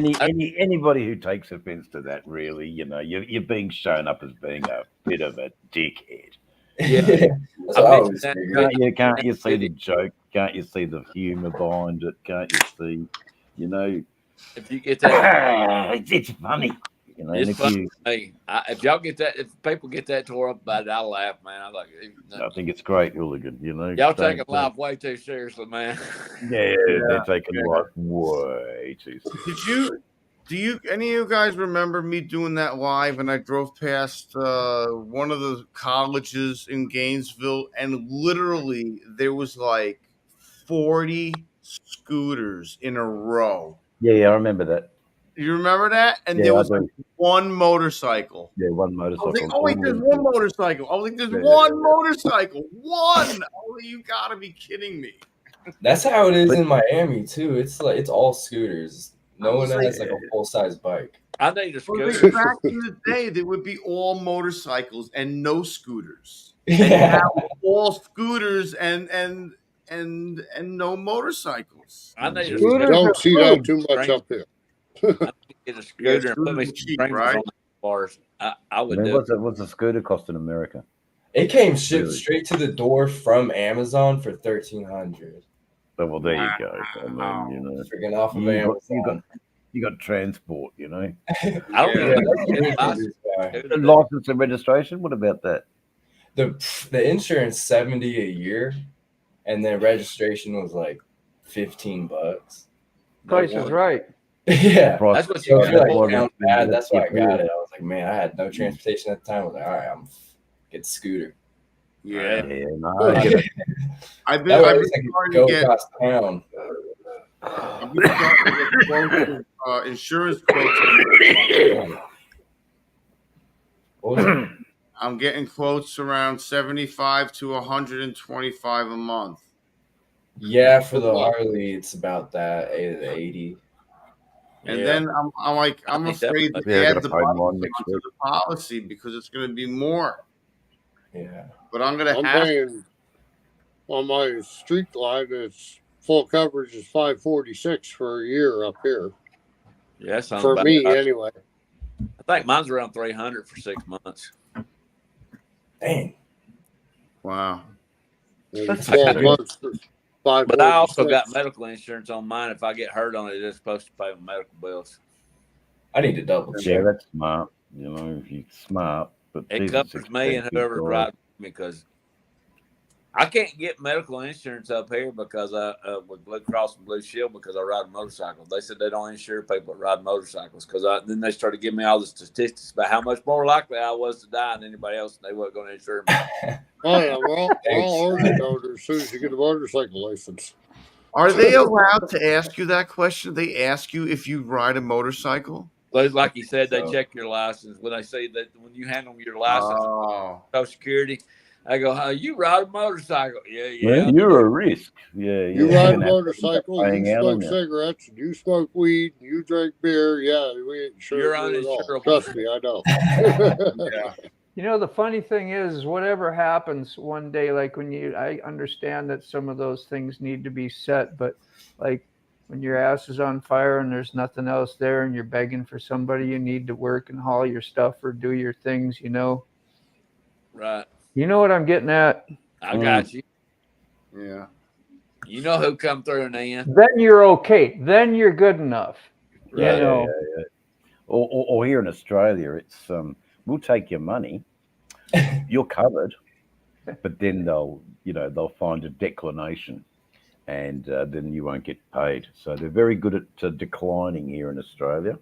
anybody who takes offense to that, really, you know, you're being shown up as being a bit of a dickhead. Yeah. That's what I I always bet figured. Can't you see the joke? Can't you see the humor behind it? Can't you see, you know, If you get that, it's funny. You know, and it's if funny. you, Hey, if y'all get that, if people get that tore up about it, I laugh, man. I like it. I think it's great, hooligan. You know, Y'all don't- taking life way too seriously, man. Yeah, they're taking life way too seriously. Do you any of you guys remember me doing that live? And I drove past one of the colleges in Gainesville, and literally there was like 40 scooters in a row. Yeah, I remember that. You remember that? And Yeah, there I was do. like one motorcycle. Yeah, one I was motorcycle. like, oh wait, there's one motorcycle. I was like, there's Yeah. one motorcycle. One. Oh, you gotta be kidding me. That's how it is in Miami too. It's like it's all scooters. No I was one like- has like a full size bike. I need a Well, scooter. back in the day, there would be all motorcycles and no scooters. And now all scooters and no motorcycles. I need a Scooters scooter. are Don't see cool. that too much up here. I need to get a scooter and put me scooters some are cheap, springs right? on the bars. I I would mean, do it. what's a scooter cost in America? It came shipped Really? straight to the door from Amazon for $1,300. Oh, well, there you go. I Wow. mean, you know, Freaking off of you got Amazon. you got transport. You know, I don't Yeah. even know Yeah, if that's why. it's license and registration. What about that? The insurance $70 a year, and then registration was like $15. Price is right. Yeah. Price- That's what So you I feel got. like it sounds bad. Yeah, That's why I yeah. got it. I was like, man, I had no transportation at the time. I was like, all right, I'm get the scooter. Yeah. Yeah, no, I get it. I've been, That way I've I been was like, starting go to get across town. I've been starting to get quotes, insurance quotes. What was it? I'm getting quotes around 75 to 125 a month. Yeah, for the Harley, it's about that 80. And Yeah. then I'm like, I'm I think afraid to Yeah, I add gotta the pay bike more to next the policy because it's going to be more. Yeah. But I'm going I'm to have paying on my street glide. It's full coverage is $546 for a year up here Yeah, that sounds for about me right. anyway. I think mine's around 300 for 6 months. Dang. Wow. And That's 12 good. months for $546. But I also got medical insurance on mine. If I get hurt on it, it's supposed to pay my medical bills. I need to double Yeah, check. that's smart. You know, if you're smart, but It Jesus, covers me and expensive, whoever's guys. riding with me because I can't get medical insurance up here because I with Blue Cross and Blue Shield because I ride a motorcycle. They said they don't insure people that ride motorcycles because then they started giving me all the statistics about how much more likely I was to die than anybody else, and they weren't going to insure me. Oh yeah, we're all organ donors as soon as you get a motorcycle license. Are they allowed to ask you that question? They ask you if you ride a motorcycle? But like you said, they So- check your license when they say that when you hand them your license, Oh. Social Security. I go, "Oh, you ride a motorcycle?" Yeah. Well, you're a risk. Yeah, You yeah. ride a You're gonna have to motorcycle, paying you out on smoke you. cigarettes, and you smoke weed, and you drink beer. Yeah, we ain't sure You're you at all. uninsurable. Trust me, I know. Yeah. You know, the funny thing is, whatever happens one day, like I understand that some of those things need to be set, but like when your ass is on fire and there's nothing else there and you're begging for somebody, you need to work and haul your stuff or do your things, you know? Right. You know what I'm getting at? I got you. Yeah. You know who come through in the end. Then you're okay. Then you're good enough. Right. You know, Or here in Australia, it's we'll take your money, you're covered, but then they'll find a declination, and then you won't get paid. So they're very good at declining here in Australia.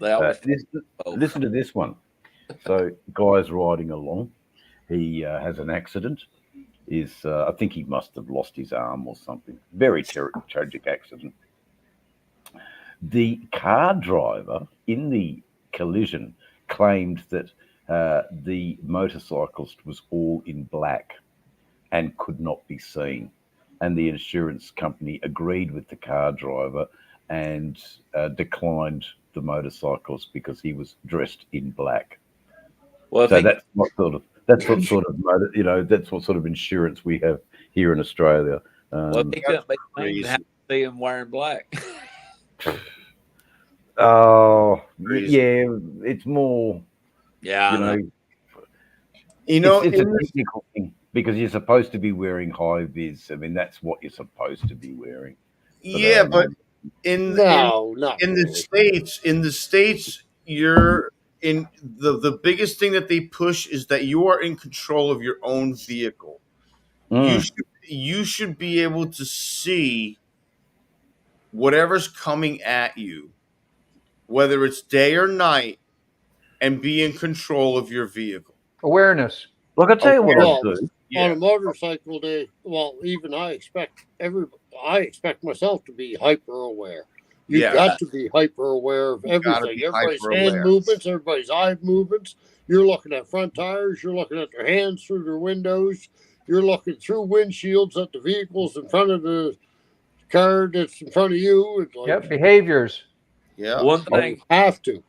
They always Listen to this one. So, guy's riding along. He has an accident. I think he must have lost his arm or something. Very tragic accident. The car driver in the collision claimed that the motorcyclist was all in black and could not be seen. And the insurance company agreed with the car driver and declined the motorcyclist because he was dressed in black. Well, So that's what sort of insurance we have here in Australia. well, he couldn't be crazy. seen. Have to see him wearing black. Oh, Crazy. yeah, it's more, Yeah, I know. it's a in this- technical thing because you're supposed to be wearing high vis. I mean, that's what you're supposed to be wearing. yeah, but in No, not in the really. states, you're in the biggest thing that they push is that you are in control of your own vehicle. Mm. You should be able to see whatever's coming at you, whether it's day or night, and be in control of your vehicle. awareness. Look, I'll tell you what Well, I'll do. On a motorcycle day, well, even I expect myself to be hyper aware. You've Yeah. got to be hyper aware of You gotta everything. be Everybody's hyper-aware. hand movements, everybody's eye movements. You're looking at front tires. You're looking at their hands through their windows. You're looking through windshields at the vehicles in front of the car that's in front of you. It's like, Yep, behaviors. Yeah. One thing. have to.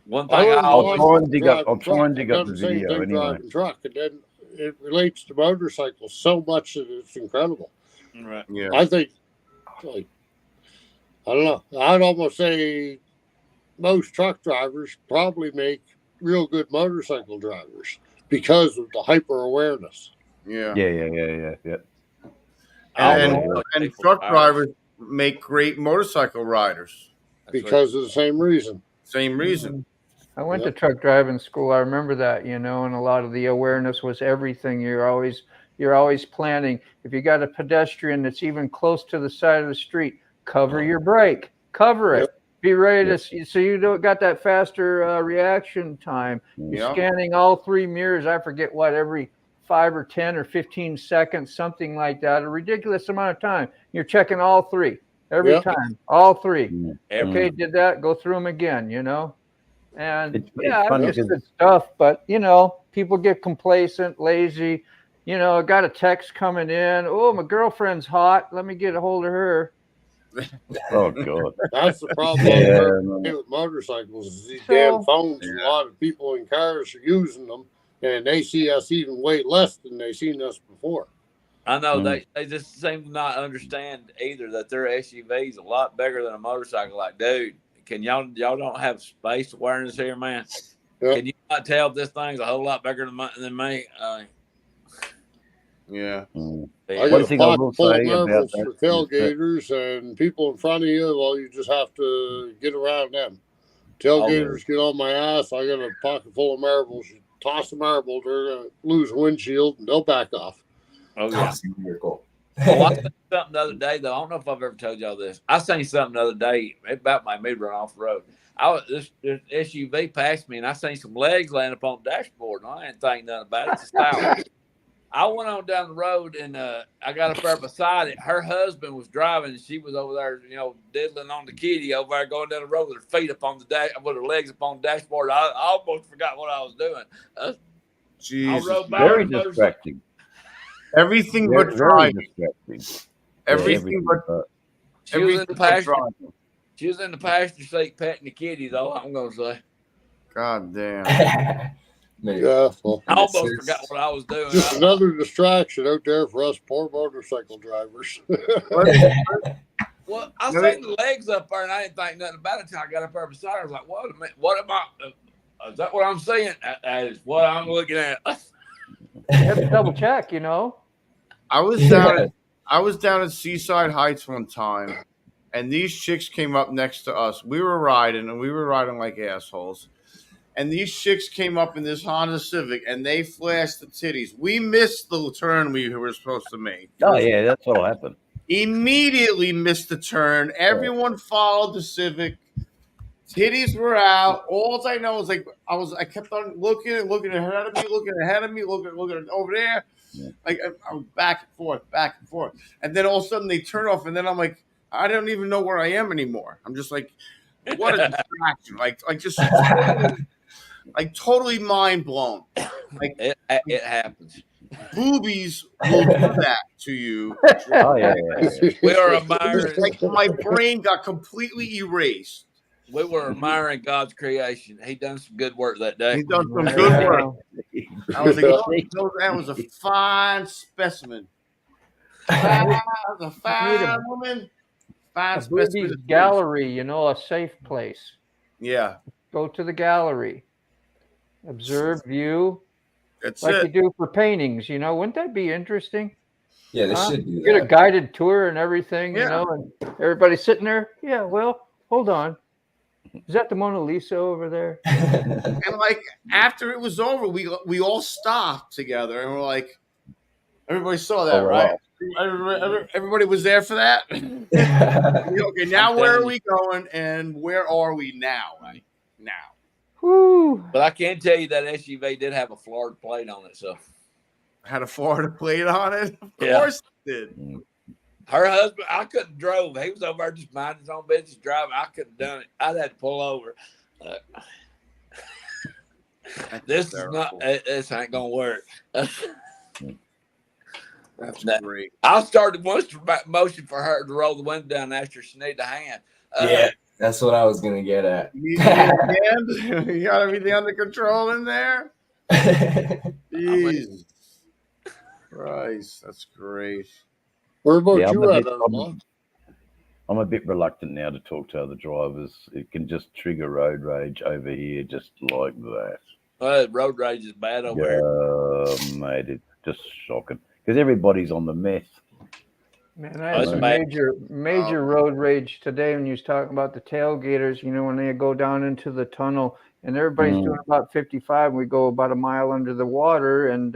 One thing. I I learned always. I'll try and dig up driving the truck. I've video done the same anyway. thing driving truck, and then it relates to motorcycles so much that it's incredible. Right. Yeah. I think, like, I don't know. I'd almost say most truck drivers probably make real good motorcycle drivers because of the hyper awareness. Yeah. Yeah. And truck drivers make great motorcycle riders. Because of the same reason. Same reason. I went to truck driving school. I remember that, and a lot of the awareness was everything. You're always planning. If you got a pedestrian that's even close to the side of the street, cover your brake, cover it. Be ready to so you don't got that faster reaction time. You're scanning all 3 mirrors. I forget what, every 5 or 10 or 15 seconds, something like that. A ridiculous amount of time. You're checking all 3 every time, all 3. Okay, did that? Go through them again. And It's it's funny just 'cause- good stuff. But people get complacent, lazy. I got a text coming in. Oh, my girlfriend's hot. Let me get a hold of her. Oh God. That's the problem with motorcycles is these damn phones. A lot of people in cars are using them, and they see us even way less than they seen us before. I know they just seem to not understand either that their SUV is a lot bigger than a motorcycle. Like, dude, can y'all don't have space awareness here, man? Can you not tell this thing's a whole lot bigger than me? Yeah. I got a pocket full of marbles for tailgaters, and people in front of you, well, you just have to get around them. Tailgaters get on my ass. I got a pocket full of marbles. You toss a marble, they're going to lose a windshield, and they'll back off. Oh, yeah. That's a miracle. Well, I seen something the other day, though. I don't know if I've ever told y'all this. I seen something the other day. It about made me run off the road. This SUV passed me, and I seen some legs laying up on the dashboard, and I didn't think nothing about it. It's a style. I went on down the road, and I got up there beside it. Her husband was driving, and she was over there, diddling on the kitty over there, going down the road with her feet up on the dash, with her legs up on the dashboard. I almost forgot what I was doing. Jesus. I rode by Very her distracting. Everything Very, but very driving. distracting. Everything but She was in the everything but passenger. driving. She was in the passenger seat petting the kitty, though. I'm gonna say. God damn. Yeah, well, I almost forgot what I was doing. just another distraction out there for us poor motorcycle drivers. Well, I seen the legs up there, and I didn't think nothing about it until I got up there beside her. I was like, "What a minute! What am I? Is that what I'm seeing? That is what I'm looking at." You have to double check, I was down at Seaside Heights one time, and these chicks came up next to us. We were riding like assholes. And these chicks came up in this Honda Civic, and they flashed the titties. We missed the turn we were supposed to make. Oh yeah, that's what'll happen. Immediately missed the turn. Everyone followed the Civic. Titties were out. All I know is I kept on looking ahead of me, looking over there. Yeah. Like I was back and forth. And then all of a sudden they turn off, and then I'm like, I don't even know where I am anymore. I'm just like, what a distraction! Totally mind blown. Like it happens. Boobies will do that to you. Oh yeah. We were admiring. Like my brain got completely erased. We were admiring God's creation. He done some good work that day. He done some good work. I was like, that was a fine specimen. That was a fine woman. Fine specimen. Gallery, a safe place. Yeah. Go to the gallery. Observe, view. That's like it. you do for paintings, wouldn't that be interesting? Yeah, they should do that. Get a guided tour and everything, Yeah. and everybody's sitting there. Yeah, well, hold on. Is that the Mona Lisa over there? And after it was over, we all stopped together and we're like, everybody saw that, Oh, right? Wow. Everybody was there for that. Okay, now where are we going and where are we now? Right now. Woo. But I can tell you that SUV did have a Florida plate on it, so Had a Florida plate on it. Of Yeah. course it did. her husband, I couldn't drove. He was over there just minding his own business driving. I couldn't have done it. I'd had to pull over. This is not. This ain't gonna work. That's That- great. I started once to motion for her to roll the window down and ask her if she needed a hand. Yeah, that's what I was gonna get at. You got everything under control in there? Jeez. Christ, that's great. Where about Yeah, you at, Outlaw? I'm a bit reluctant now to talk to other drivers. It can just trigger road rage over here, just like that. Road rage is bad over here. Yeah, mate, it's just shocking because everybody's on the meth. Man, I Oh, had it's some bad. major road rage today when you was talking about the tailgaters, you know, when they go down into the tunnel and everybody's doing about 55 and we go about a mile under the water and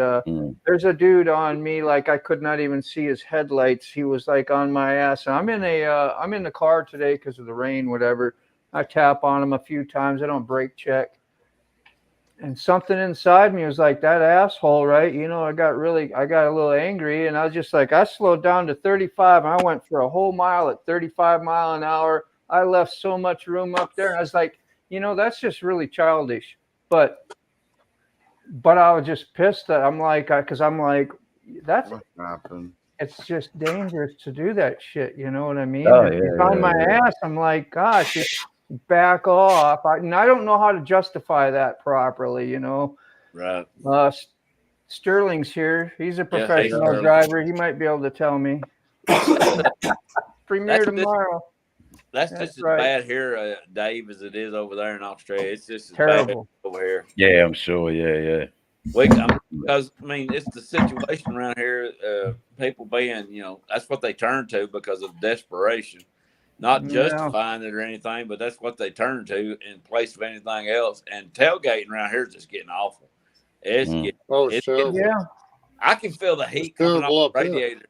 there's a dude on me like I could not even see his headlights. He was like on my ass. And I'm in the car today because of the rain, whatever. I tap on him a few times. I don't brake check. And something inside me was like, that asshole, right? You know, I got a little angry and I was just like, I slowed down to 35 and I went for a whole mile at 35 mile an hour. I left so much room up there. And I was like, you know, that's just really childish. But I was just pissed that I'm like, because I'm like, that's What happened? it's just dangerous to do that shit. You know what I mean? Oh, If yeah, he's on yeah, my yeah. ass, I'm like, gosh, just back off. And I don't know how to justify that properly, you know. Right. Sterling's here. He's a Yeah, hey, professional Sterling. driver. He might be able to tell me. Premiere That's tomorrow. That's That's just as right. bad here, Dave, as it is over there in Australia. It's just as Terrible. bad over here. Yeah, I'm sure. Yeah. Because I mean, it's the situation around here. People being, you know, that's what they turn to because of desperation, not Yeah. justifying it or anything, but that's what they turn to in place of anything else. And tailgating around here is just getting awful. It's Mm. getting, Oh, it's it's terrible. getting, Yeah. I can feel the heat It's coming terrible off the up here. radiator.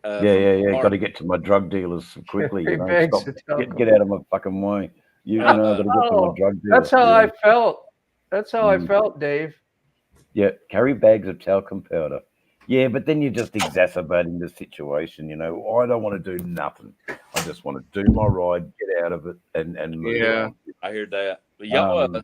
Yeah. Got to get to my drug dealers quickly. You know, Bags stop, of talcum. get out of my fucking way. You know, I've got to get to my drug dealers. That's how yeah. I felt. That's how I Mm. felt, Dave. Yeah, carry bags of talcum powder. Yeah, but then you're just exacerbating the situation. You know, I don't want to do nothing. I just want to do my ride, get out of it, and move Yeah. on. I hear that. But y'all, Um,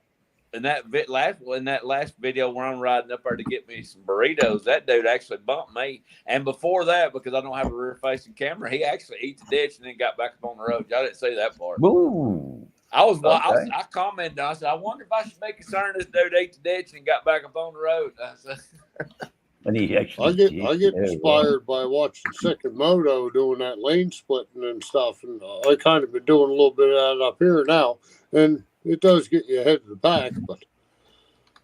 in that last video where I'm riding up there to get me some burritos, that dude actually bumped me. And before that, because I don't have a rear facing camera, he actually ate the ditch and then got back up on the road. Y'all didn't see that part. Woo! I commented. I said, I wonder if I should be concerned this dude ate the ditch and got back up on the road. I said, And he I actually get did. Yeah, inspired by watching Second Moto doing that lane splitting and stuff, and I kind of been doing a little bit of that up here now, and it does get you ahead of the pack, but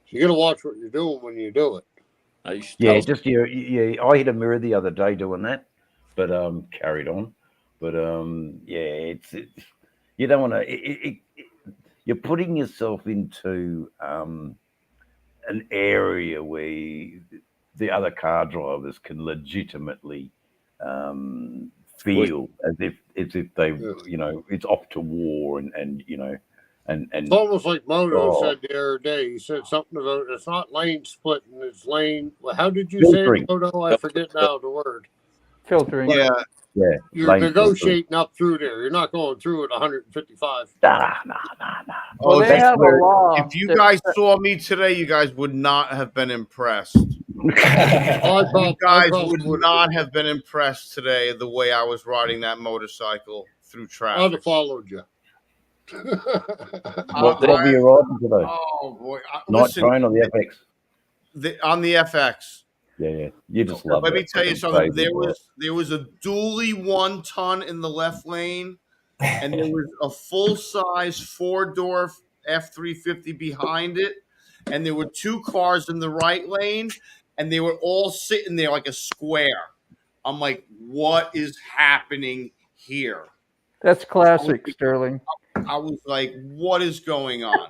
you got to watch what you're doing when you do it. I hit a mirror the other day doing that, but carried on. But it's you don't want to. You're putting yourself into an area where the other car drivers can legitimately feel as if they, you know, it's off to war and you know, and It's almost like Moto Oh. said the other day. He said something about it's not lane splitting, it's lane. Well, how did you Filtering. say it, Moto? I forget now the word. Filtering. Yeah. You're lane negotiating up through there. You're not going through at 155. Nah. Well, they that's have a where- law. If you guys saw me today, you guys would not have been impressed. You guys would not have been impressed today the way I was riding that motorcycle through I'd traffic. have followed you. What were you riding today? Oh boy! Night Listen, Train or the FX? on the FX. Yeah. You just love Let that me tell you fucking something. crazy boy. There was a dually 1 ton in the left lane, and there was a full size 4-door F350 behind it, and there were 2 cars in the right lane, and they were all sitting there like a square. I'm like, what is happening here? That's classic, Sterling. I was like, what is going on?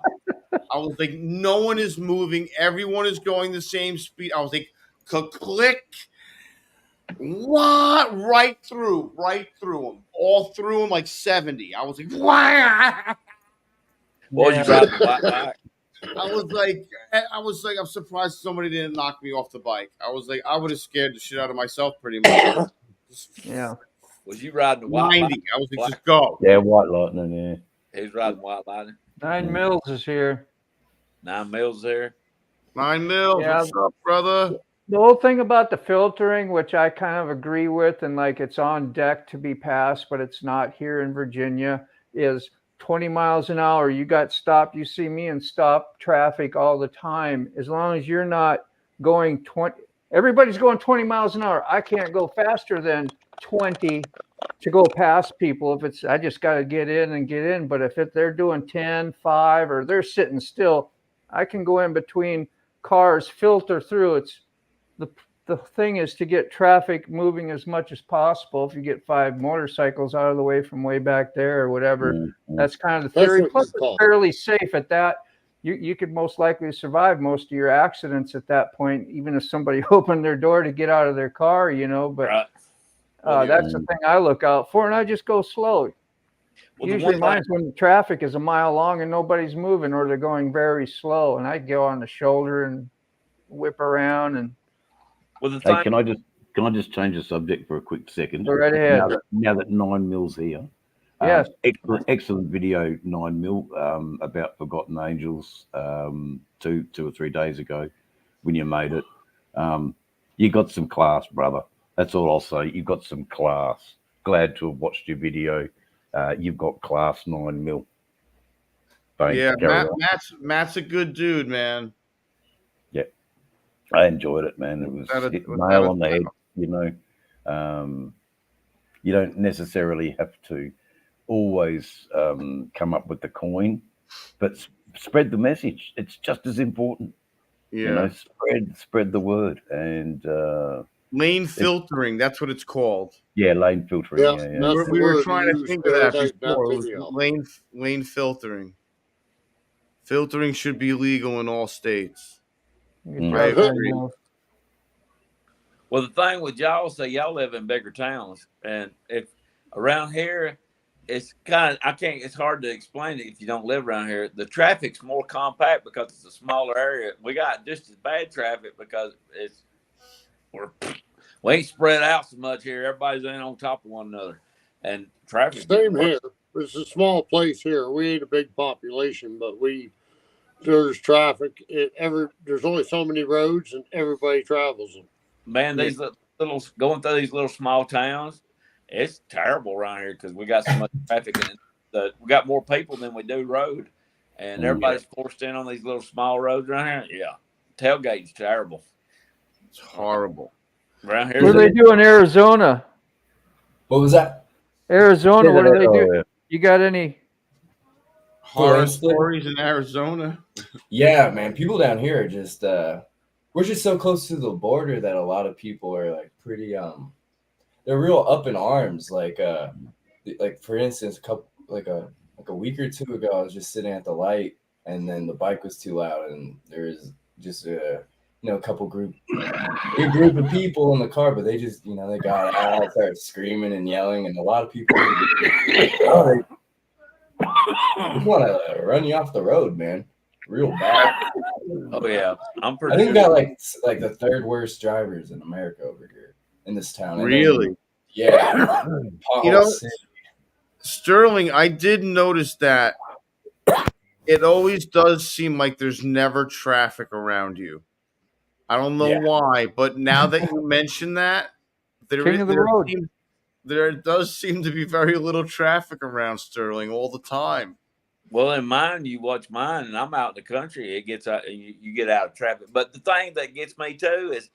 I was like, no one is moving. Everyone is going the same speed. I was like, click. What? Right through them. All through them like 70. I was like, why? what was you riding a white bike? I was like, I'm surprised somebody didn't knock me off the bike. I was like, I would have scared the shit out of myself pretty much. Yeah. Was you riding a white 90. bike? I was like, just go. Yeah, White Lightning, yeah. He was riding white lightning. 9 Mills is here. 9 Mills there. 9 mil. Yeah. What's up, brother? The whole thing about the filtering, which I kind of agree with, and like it's on deck to be passed, but it's not here in Virginia, is 20 miles an hour. You got stopped. You see me in stop traffic all the time. As long as you're not going everybody's going 20 miles an hour. I can't go faster than 20 to go past people. If it's, I just got to get in. But if they're doing 10, 5, or they're sitting still, I can go in between cars, filter through. It's the thing is to get traffic moving as much as possible. If you get 5 motorcycles out of the way from way back there or whatever, that's kind of the That's theory. what Plus, you call it's fairly safe at that. You could most likely survive most of your accidents at that point, even if somebody opened their door to get out of their car, you know. But Right. that's the thing I look out for, and I just go slow. Well, the Usually one mine's when the traffic is a mile long and nobody's moving, or they're going very slow, and I go on the shoulder and whip around and well, the Hey, thing, can I just change the subject for a quick second? go right ahead. Now that 9mm here. Yes. Excellent video, 9mm, about Forgotten Angels, 2 or 3 days ago when you made it. You got some class, brother. That's all I'll say. You got some class. Glad to have watched your video. You've got class, 9mm. Thanks, Yeah, carry on. Matt's a good dude, man. I enjoyed it, man. It was Without a- hit without nail a on the head, doubt. you know. You don't necessarily have to always come up with the coin, but spread the message. It's just as important. Yeah. You know, spread the word. And Lane filtering, that's what it's called. yeah, lane filtering. Yeah, Yeah, that's the We were word trying you to used think the of that other day in before. that It was video. lane filtering. Filtering should be legal in all states. Good I job, agree. Daniel. well, the thing with y'all, say y'all live in bigger towns, and if around here, it's kind of it's hard to explain it if you don't live around here. The traffic's more compact because it's a smaller area. We got just as bad traffic because we ain't spread out so much here. Everybody's in on top of one another, and traffic. Same here. It's a small place here. We ain't a big population, but there's traffic. There's only so many roads, and everybody travels them. Man, these little going through these little small towns, it's terrible around here because we got so much traffic and we got more people than we do road, and everybody's forced in on these little small roads around here. Yeah, tailgate's terrible It's horrible. around here. What do they do in Arizona? What was that? Arizona, what do they do? Yeah. You got any? Horror Lane split? stories in Arizona. Yeah, man. People down here are just we're just so close to the border that a lot of people are like pretty they're real up in arms. Like for instance, a week or two ago, I was just sitting at the light, and then the bike was too loud, and there was just a couple group of people in the car, but they just they got out, started screaming and yelling, and a lot of people they want to run you off the road, man, real bad. Oh yeah, I'm pretty. I think we sure. got like the third worst drivers in America over here in this town. And Really? then, yeah. You know, Pothole City. Sterling, I did notice that it always does seem like there's never traffic around you. I don't know Yeah. why, but now that you mention that, King of the road. there does seem to be very little traffic around Sterling all the time. Well, in mine, you watch mine, and I'm out in the country. It gets out, you get out of traffic. But the thing that gets me too is,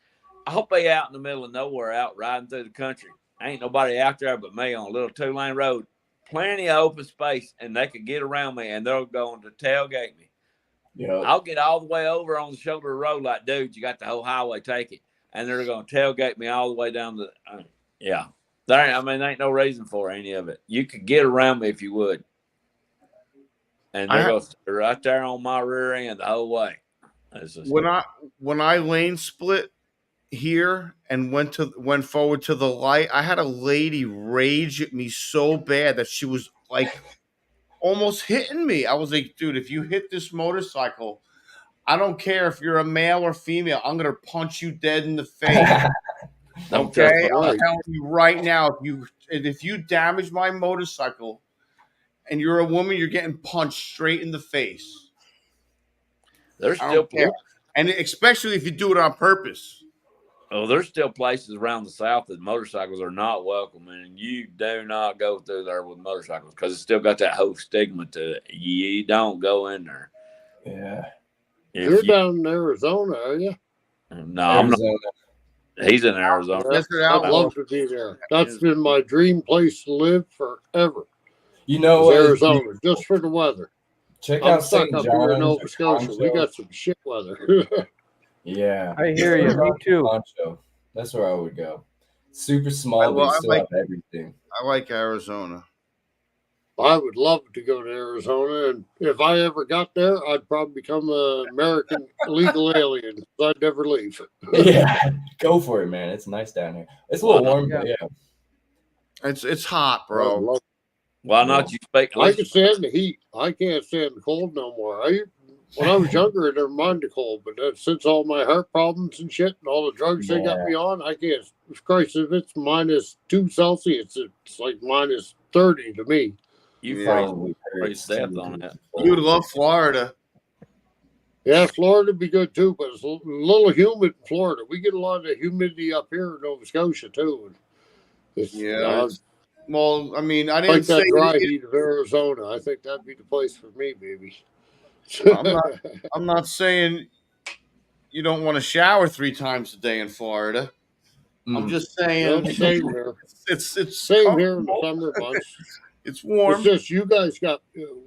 I hope they out in the middle of nowhere, out riding through the country. Ain't nobody out there but me on a little 2-lane road, plenty of open space, and they could get around me, and they're going to tailgate me. Yeah. I'll get all the way over on the shoulder of the road, like, dude, you got the whole highway, take it, and they're going to tailgate me all the way down the. Yeah, there ain't no reason for any of it. You could get around me if you would. And they're going right there on my rear end the whole way. When I lane split here and went forward to the light, I had a lady rage at me so bad that she was like almost hitting me. I was like, dude, if you hit this motorcycle, I don't care if you're a male or female, I'm gonna punch you dead in the face. Okay, I'm telling you right now, if you damage my motorcycle and you're a woman, you're getting punched straight in the face. There's I still don't care. And especially if you do it on purpose. Oh, there's still places around the South that motorcycles are not welcome, and you do not go through there with motorcycles because it's still got that whole stigma to it. You don't go in there. Yeah. You're down in Arizona, are you? No, I'm not. He's in Arizona. Yes, sir, I'd Outlaw. love to be there. That's been my dream place to live forever. You know Is what? Arizona, just for the weather. Check I'm out stuck St. up here in John's. Nova or Scotia. We Concho. got some shit weather. Yeah. I hear you. Me too. Concho. That's where I would go. Super small, Well, but I you still like- have everything. I like Arizona. I would love to go to Arizona, and if I ever got there, I'd probably become an American illegal alien. I'd never leave. Yeah, go for it, man. It's nice down here. It's a little Why not? warm, but yeah. It's hot, I'd bro. love- Why not? You speak. I can stand the heat. I can't stand the cold no more. When I was younger, I never minded the cold, but since all my heart problems and shit and all the drugs they got Yeah. me on, I can't. Christ, if it's -2 Celsius, it's like -30 to me. You Yeah. Probably pretty hurts, sad too, on 'cause that. it's cold. You would love Florida. Yeah, Florida'd be good too, but it's a little humid in Florida. We get a lot of humidity up here in Nova Scotia too. And Yeah. I Well, I mean, I like didn't say that dry it- heat of Arizona. I think that'd be the place for me, baby. I'm not saying you don't want to shower 3 times a day in Florida. I'm Mm. just Well, saying same here. it's Same here in the summer months. It's warm. It's just you guys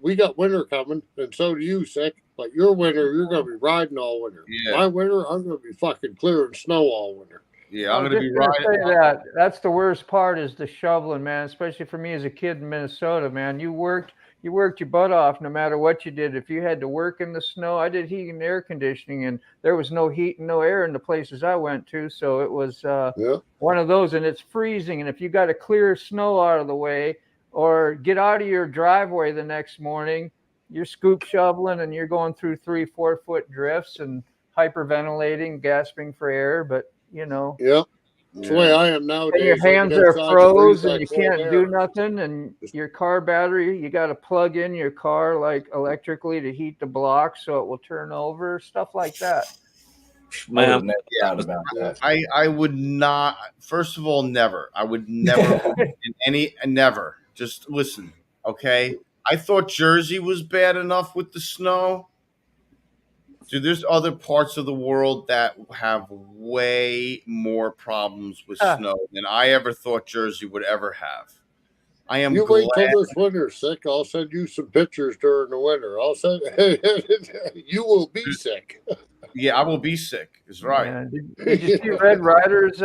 we got winter coming, and so do you, Sick. But your winter, you're gonna be riding all winter. Yeah. My winter, I'm gonna be fucking clearing snow all winter. Yeah, I I'm was gonna be just gonna riding. say that. That's the worst part is the shoveling, man. Especially for me as a kid in Minnesota, man. You worked your butt off no matter what you did. If you had to work in the snow, I did heating and air conditioning, and there was no heat and no air in the places I went to, so it was Yeah. one of those, and it's freezing. And if you got to clear snow out of the way or get out of your driveway the next morning, you're scoop shoveling and you're going through 3-4 foot drifts and hyperventilating, gasping for air. But you know, Yep. That's the way I am nowadays. and your I get hands are outside and froze breathe and you that cold can't do air. nothing. And your car battery, you got to plug in your car like electrically to heat the block so it will turn over, stuff like that. I would Man, have never thought about that. I would not. First of all, never. I would never never. Just listen, okay? I thought Jersey was bad enough with the snow. Dude, there's other parts of the world that have way more problems with snow than I ever thought Jersey would ever have. I am You glad. wait till this winter, Sick. I'll send you some pictures during the winter. I'll send you will be sick. Yeah, I will be sick. Is right. Yeah. Did you see Red Rider's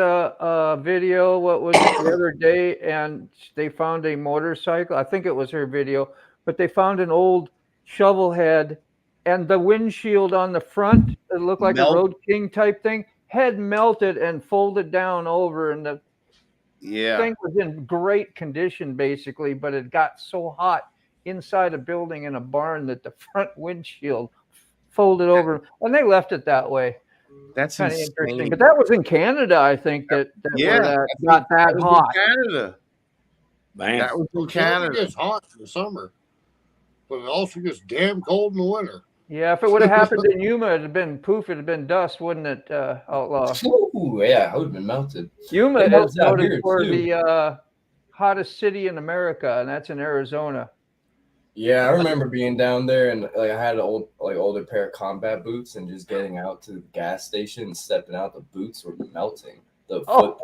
video? What was it the other day? And they found a motorcycle. I think it was her video, but they found an old shovel head, and the windshield on the front, it looked like Melt. a Road King type thing, had melted and folded down over, and the Yeah. thing was in great condition basically, but it got so hot inside a building in a barn that the front windshield folded over, and they left it that way. That's Kind of insane. interesting. But that was in Canada, I think, that Yeah, where that that's- got that That was hot. in Canada. man. That was in It Canada. gets hot in the summer, but it also gets damn cold in the winter. Yeah, if it would have happened in Yuma, it'd have been poof, it'd have been dust, wouldn't it, Outlaw? Ooh, yeah, I would have been melted. Yuma It is melts out noted here, for too. the hottest city in America, and that's in Arizona. Yeah, I remember being down there and like I had an older pair of combat boots and just getting out to the gas station and stepping out, the boots were melting. The Oh. foot,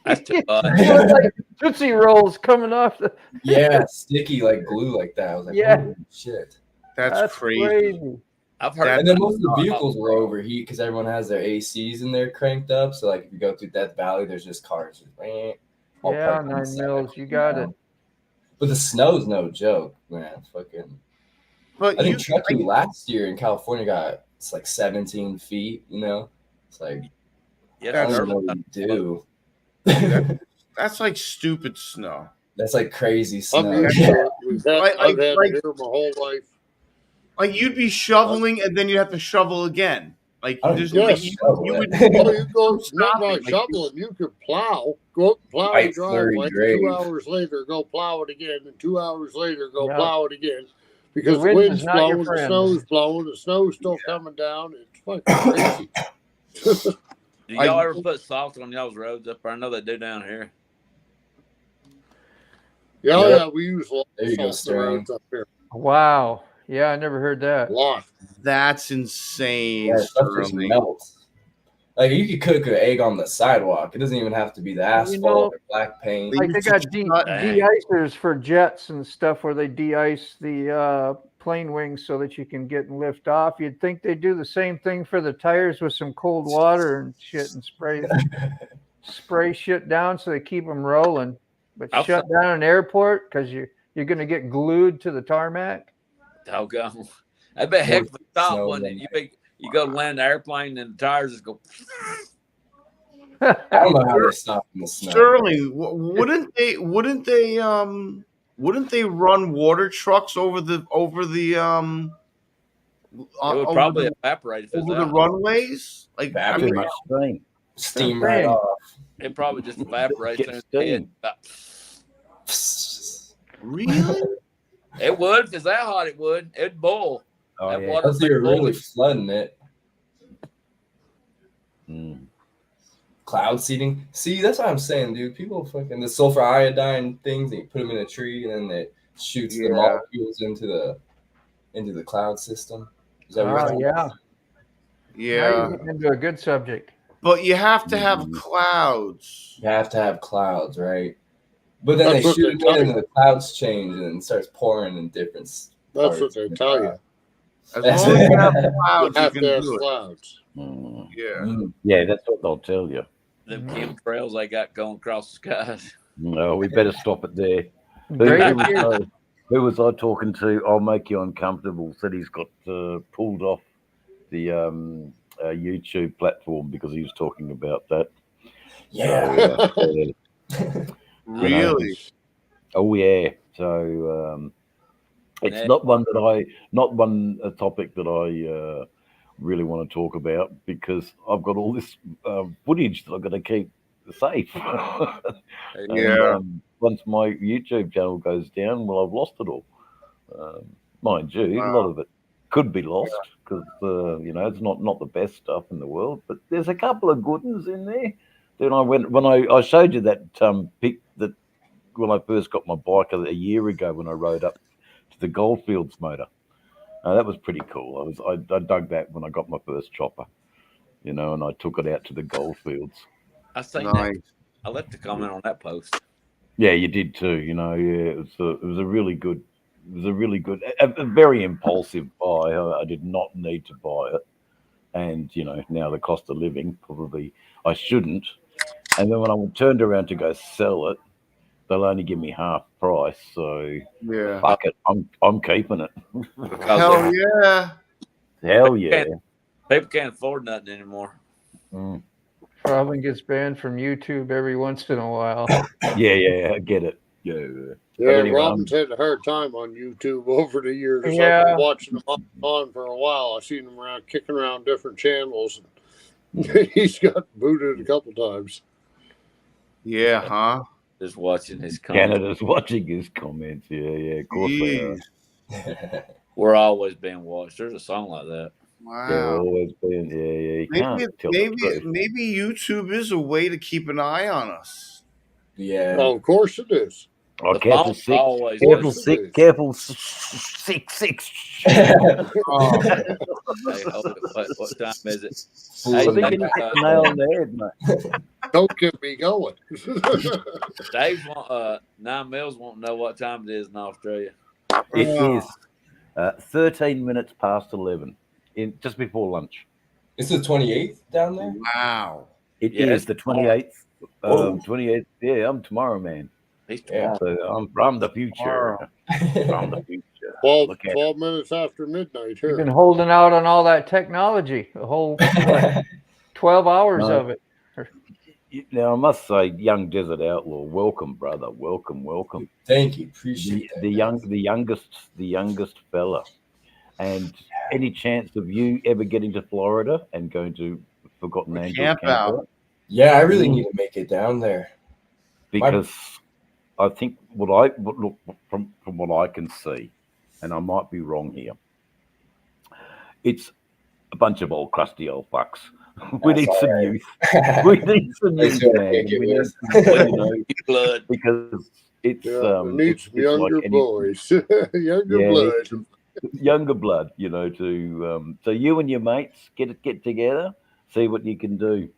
That's too much. It was like Tootsie Rolls coming off the. yeah, sticky like glue like that. I was like, Yeah. holy shit. That's crazy. crazy. I've heard. And then most of the vehicles were overheat because everyone has their ACs in there cranked up. So like if you go through Death Valley, there's just cars just all Yeah, parked 9 inside, mils, you got it. But the snow's no joke, man. Fucking. But I you, think Truckee last year in California it's like 17 feet. You know, it's like Yeah, I That's- don't know what you do. that's like stupid snow. That's like crazy I'm snow. used to it. I've had Like- it here my whole life. Like you'd be shoveling and then you'd have to shovel again. Like I don't there's do like, yes. you would Oh, you go Stop not by it, like, shoveling. You could plow. Go up and plow Right, the flurry driveway. grave. 2 hours later, go plow it again. And 2 hours later, go Yeah. plow it again. Because the, wind is wind's not your blowing, the friend. snow's blowing, the snow's still coming down. It's fucking crazy. Do y'all ever put salt on y'all's roads up there? I know they do down here. Yeah, Yeah. yeah, we use a lot There you go, of salt on the roads up here. Wow. Yeah, I never heard that. A lot. That's insane. Yeah, stuff just Sterling. melts. Like you could cook an egg on the sidewalk. It doesn't even have to be the asphalt or black paint. Like they got Dang. de-icers for jets and stuff where they de-ice the plane wings so that you can get and lift off. You'd think they do the same thing for the tires with some cold water and shit and spray shit down so they keep them rolling. But I'll shut down an airport because you're going to get glued to the tarmac. Doggone. I bet heck of a thought, Snow wasn't it? You go to land the airplane and the tires just go. I don't know how they stop in the snow. Sterling, wouldn't they run water trucks over the It would probably evaporate if it's over the out. runways? Like, I Too mean, much steam. Steam right off. It probably just evaporates. Get in its steam. head. really? It would, if it's that hot, it would. It'd boil. Oh, That yeah. water- Unless you're really flooding it. Mm. Cloud seeding. See, that's what I'm saying, dude. People fucking the sulfur iodine things, and you put them in a tree, and then it shoots the Yeah. molecules into the cloud system. Is that what Oh, you're yeah. Now Yeah. you're getting into a good subject. But you have to have clouds. You have to have clouds, right? But then That's they what shoot they it tell in, you. and the clouds change, and it starts pouring in different. That's what parts they of the tell you. cloud. As That's long as you have You clouds, you have can to have do it. clouds. Mm. Yeah. Mm. Yeah, that's what they'll tell you. Them chemtrails they got going across the skies. No, we better stop it there. Great Who idea. who was I talking to? I'll make you uncomfortable. Said he's got pulled off the YouTube platform because he was talking about that. Yeah. Really? Oh yeah. So it's Yeah. not a topic that I really want to talk about because I've got all this footage that I've got to keep safe. And, Yeah. once my YouTube channel goes down, well, I've lost it all. Mind you, a lot of it could be lost because it's not the best stuff in the world, but there's a couple of good ones in there. Then I showed you that pic that when I first got my bike a year ago when I rode up to the Goldfields motor. That was pretty cool. I dug that when I got my first chopper, and I took it out to the Goldfields. I seen Nice. that. I left a comment on that post. Yeah, you did too. Yeah, it was a really good, a very impulsive buy. I did not need to buy it, and now the cost of living, probably I shouldn't. And then when I turned around to go sell it, they'll only give me half price. So Yeah. fuck it, I'm keeping it. Hell yeah. Hell yeah. People can't afford nothing anymore. Mm. Probably gets banned from YouTube every once in a while. Yeah, I get it. Yeah. Yeah, Anyway, Robin's had a hard time on YouTube over the years. I've Yeah. been watching him on for a while. I've seen him kicking around different channels. He's got booted a couple times. Yeah, huh? Just watching his comments. Canada's watching his comments. Yeah, of course they are. Jeez. We're always being watched. There's a song like that. They've Wow. always been. Yeah. You can't tell the truth. Maybe YouTube is a way to keep an eye on us. Yeah. Oh, of course it is. Oh, The careful, phone's sick. always Careful, Yes, it sick. is. Careful, sick. Oh, Hey, hold it. What time is it? I Hey, think Dave, you hit the nail on the head, mate. Don't get me going. Dave want 9 Mills won't know what time it is in Australia. It Oh. is 13 minutes past 11, just before lunch. It's the 28th down there. wow. It Yeah, is it's the 28th. Whoa. 28th. Yeah, I'm tomorrow, man. He's Yeah. So I'm from the future. From the future. 12 Look at 12 minutes after midnight You've been here. holding out on all that technology, the whole 12 hours No. of it. Now I must say, young Desert Outlaw, welcome, brother. Welcome. Thank you. Appreciate that. The youngest fella. And any chance of you ever getting to Florida and going to Forgotten A Angels camp out. Yeah, I really need to make it down there. Because I think look from what I can see, and I might be wrong here, it's a bunch of old crusty old fucks. We That's need all some right. youth. We need some That's youth, what I man. think it We need was. some, blood. because it's Yeah, we need some it's like younger any- boys. Younger Yeah, blood. it's younger blood, to so you and your mates get together, See what you can do.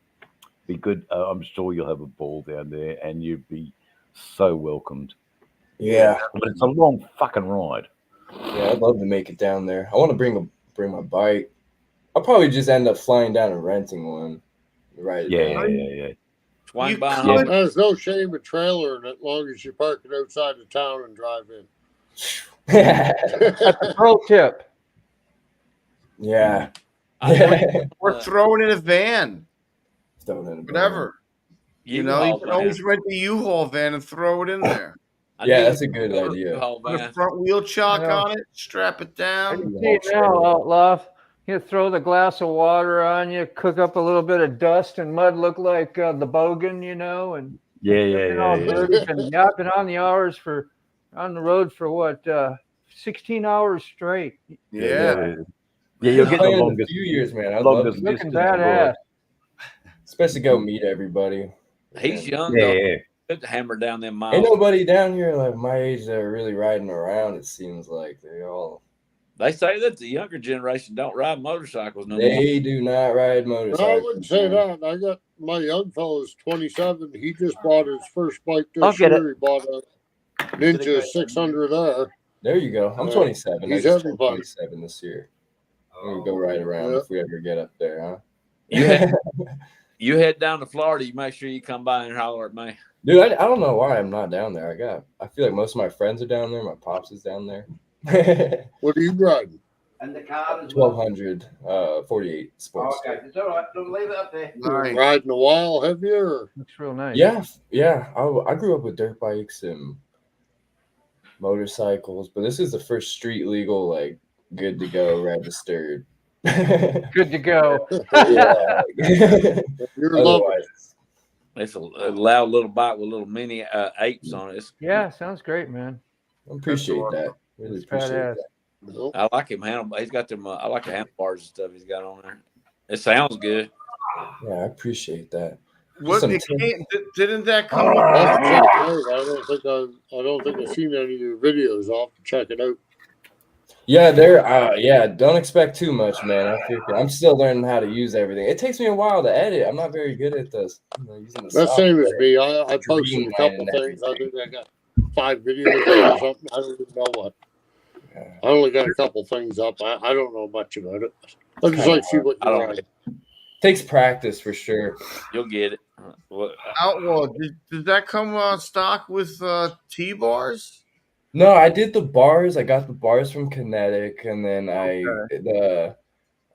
Be good. I'm sure you'll have a ball down there, and you'd be so welcomed. Yeah, But it's a long fucking ride. yeah, I'd love to make it down there. I want to bring my bike. I'll probably just end up flying down and renting one. Right. Yeah. Swing You by could- home. There's no shame in trailering as long as you park it outside of town and drive in. That's a pro tip. Yeah. I know Or throw it in a van, Throw it in a whatever. You know, you U-Haul can van. always rent a U-Haul van and throw it in there. I Yeah, knew that's a you good could idea. U-Haul Put a van. front wheel chock Yeah. on it, strap it I down. can see it now, Outlaw. You throw the glass of water on you, cook up a little bit of dust and mud, look like the Bogan, you know, and looking all Yeah. dirty. I've been on the road for what, 16 hours straight. Yeah. Yeah, you'll get the Playing in a longest. few years, man. I'd love longest to, Looking distance badass. especially go meet everybody. He's young ride. though. Yeah. Good to hammer down them miles. Ain't nobody down here like my age that are really riding around. It seems like they all They say that the younger generation don't ride motorcycles no more. they do not ride motorcycles. I wouldn't say man. that. I got my young fella's 27. He just bought his first bike I'll this get year. He bought a Ninja 600R. There you go. I'm Yeah. 27. I He's just having turned fun. 27 this year. We go right around Yeah. if we ever get up there, huh? You head, you head down to Florida, you make sure you come by and holler at me. Dude, I don't know why I'm not down there. I feel like most of my friends are down there. My pops is down there. What are you riding? And the card as well. 1200 48 sports. Okay, it's all right. Don't leave it up there. Nice. Riding a while, have you? Or? Looks real nice. Yeah. I grew up with dirt bikes and motorcycles, but this is the first street legal, like good to go, registered. Good to go. Yeah. You're loving it. Otherwise, It's a loud little bike with little mini apes on it. Yeah, sounds great, man. I appreciate that. Really It's appreciate badass. that. Nope. I like him handle. He's got them. I like the handlebars and stuff he's got on there. It sounds good. Yeah, I appreciate that. What, Some it tin- can't, didn't that come I'll up? have to check it out. I don't think I've seen any of your videos. I'll have to check it out. Yeah, don't expect too much, man. I'm still learning how to use everything. It takes me a while to edit. I'm not very good at this. Using the That's same as software. me. I posted a couple Dreamline things. I think I got 5 videos or something. I don't even know what. Yeah. I only got a couple things up. I don't know much about it. I just like to see what I you're don't. riding. Takes practice for sure. You'll get it. Well, Outlaw, did that come stock with T-bars? No, I did the bars. I got the bars from Kinetic, and then the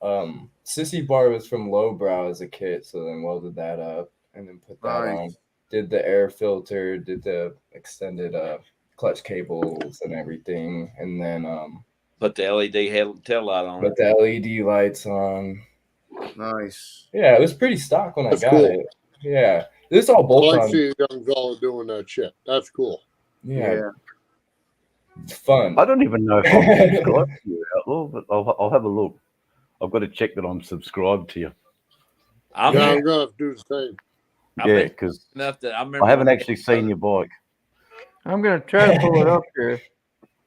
Sissy bar was from Lowbrow as a kit. So then welded that up and then put that Nice. on. Did the air filter, did the extended clutch cables and everything, and then put the LED tail light on put it. the LED lights on. Nice. Yeah, it was pretty stock when That's I got cool. it. Yeah, this is all I bolt like on. seeing a young fella doing that shit. That's cool. Yeah, it's fun. I don't even know if I'm subscribed to you, Outlaw, but I'll have a look. I've got to check that I'm subscribed to you. I'm Yeah, big I'm gonna have to do the same. I'm Yeah, big because enough that I remember. I haven't actually seen your bike. I'm going to try to pull it up here.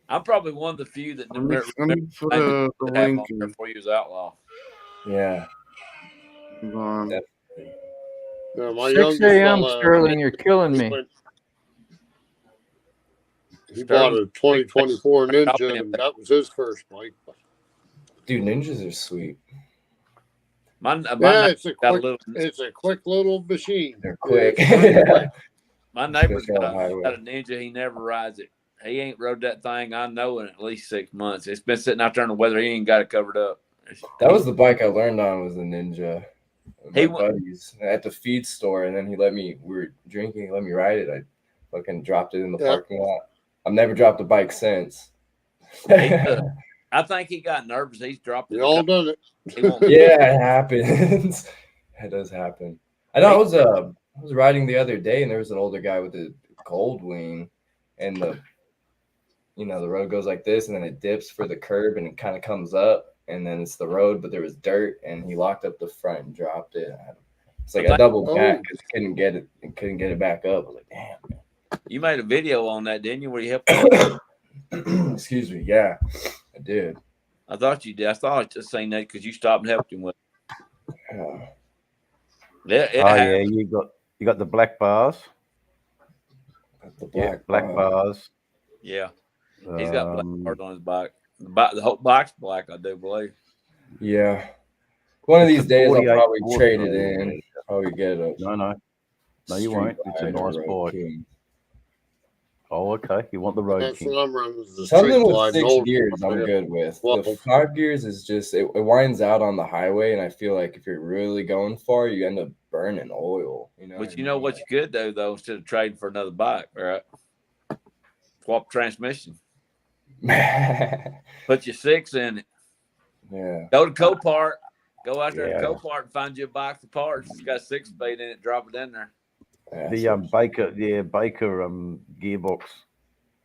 I'm probably one of the few that Let me, never let me put the have link on in. there before he was outlaw. Yeah. Hold on. Yeah, my 6 youngest a.m. fella, Sterling, you're killing me. He bought a 2024 Ninja, and that was his first bike. Dude, ninjas are sweet. My Yeah, neighbor's it's a got a quick, little. it's a quick little machine. They're quick. My neighbor's Especially on got the highway. a Ninja. He never rides it. He ain't rode that thing, I know, in at least 6 months. It's been sitting out there in the weather. He ain't got it covered up. That was the bike I learned on was the Ninja. My He buddies at the feed store, and then we were drinking, he let me ride it. I fucking dropped it in the Yeah. parking lot. I've never dropped a bike since. I think he got nervous. He's dropped it. We all done it. He won't- Yeah, it happens. It does happen. I know I was riding the other day, and there was an older guy with a gold wing, and the road goes like this, and then it dips for the curb, and it kind of comes up, and then it's the road, but there was dirt, and he locked up the front and dropped it. It's like I doubled back because couldn't get it back up. I was like, damn. You made a video on that, didn't you? Where you helped him? Excuse me. Yeah, I did. I thought you did. I thought I just seen that because you stopped and helped him with. Yeah. It Oh yeah, happens. you got the black bars. The Black bars. Yeah, he's got black Um, bars on his bike. The whole bike's black, I do believe. Yeah. One of It's these a days, I'll 48 probably Ford trade it Road. in. Probably get a No, you Street won't. It's a Glide or nice Road bike. King. Oh, okay. You want the Road That's King? what I'm running. Is the Something Street with Glide, 6 old gears, I'm one. good with. Well- The 5 gears is just it winds out on the highway, and I feel like if you're really going far, you end up burning oil. You know. But you know what you could do though, instead of trading for another bike, right? Swap transmission. yeah. Put your 6 in it. Go to Copart. Go out there Yeah. to Copart and find you a bike for parts. It's got 6-speed in it. Drop it in there. The Baker gearbox.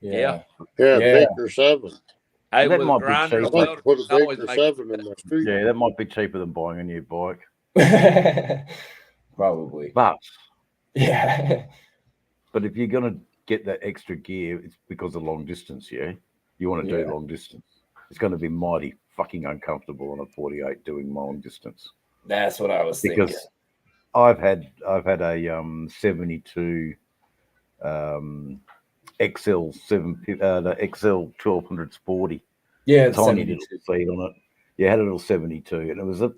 Yeah. Yeah, Yeah. Baker 7. Hey, That with might a be grinder, cheap. I'd like to put a always Baker make 7 in my street. Yeah, that might be cheaper than buying a new bike. Probably. But Yeah. but if you're gonna get that extra gear, it's because of long distance. Yeah, you want to Yeah. do long distance. It's going to be mighty fucking uncomfortable on a 48 doing long distance. That's what I was Because thinking. I've had a 72 XL 7 the XL 1200 Sporty. Yeah, it's Tiny 72. little seat on it. You had a little 72, and it was a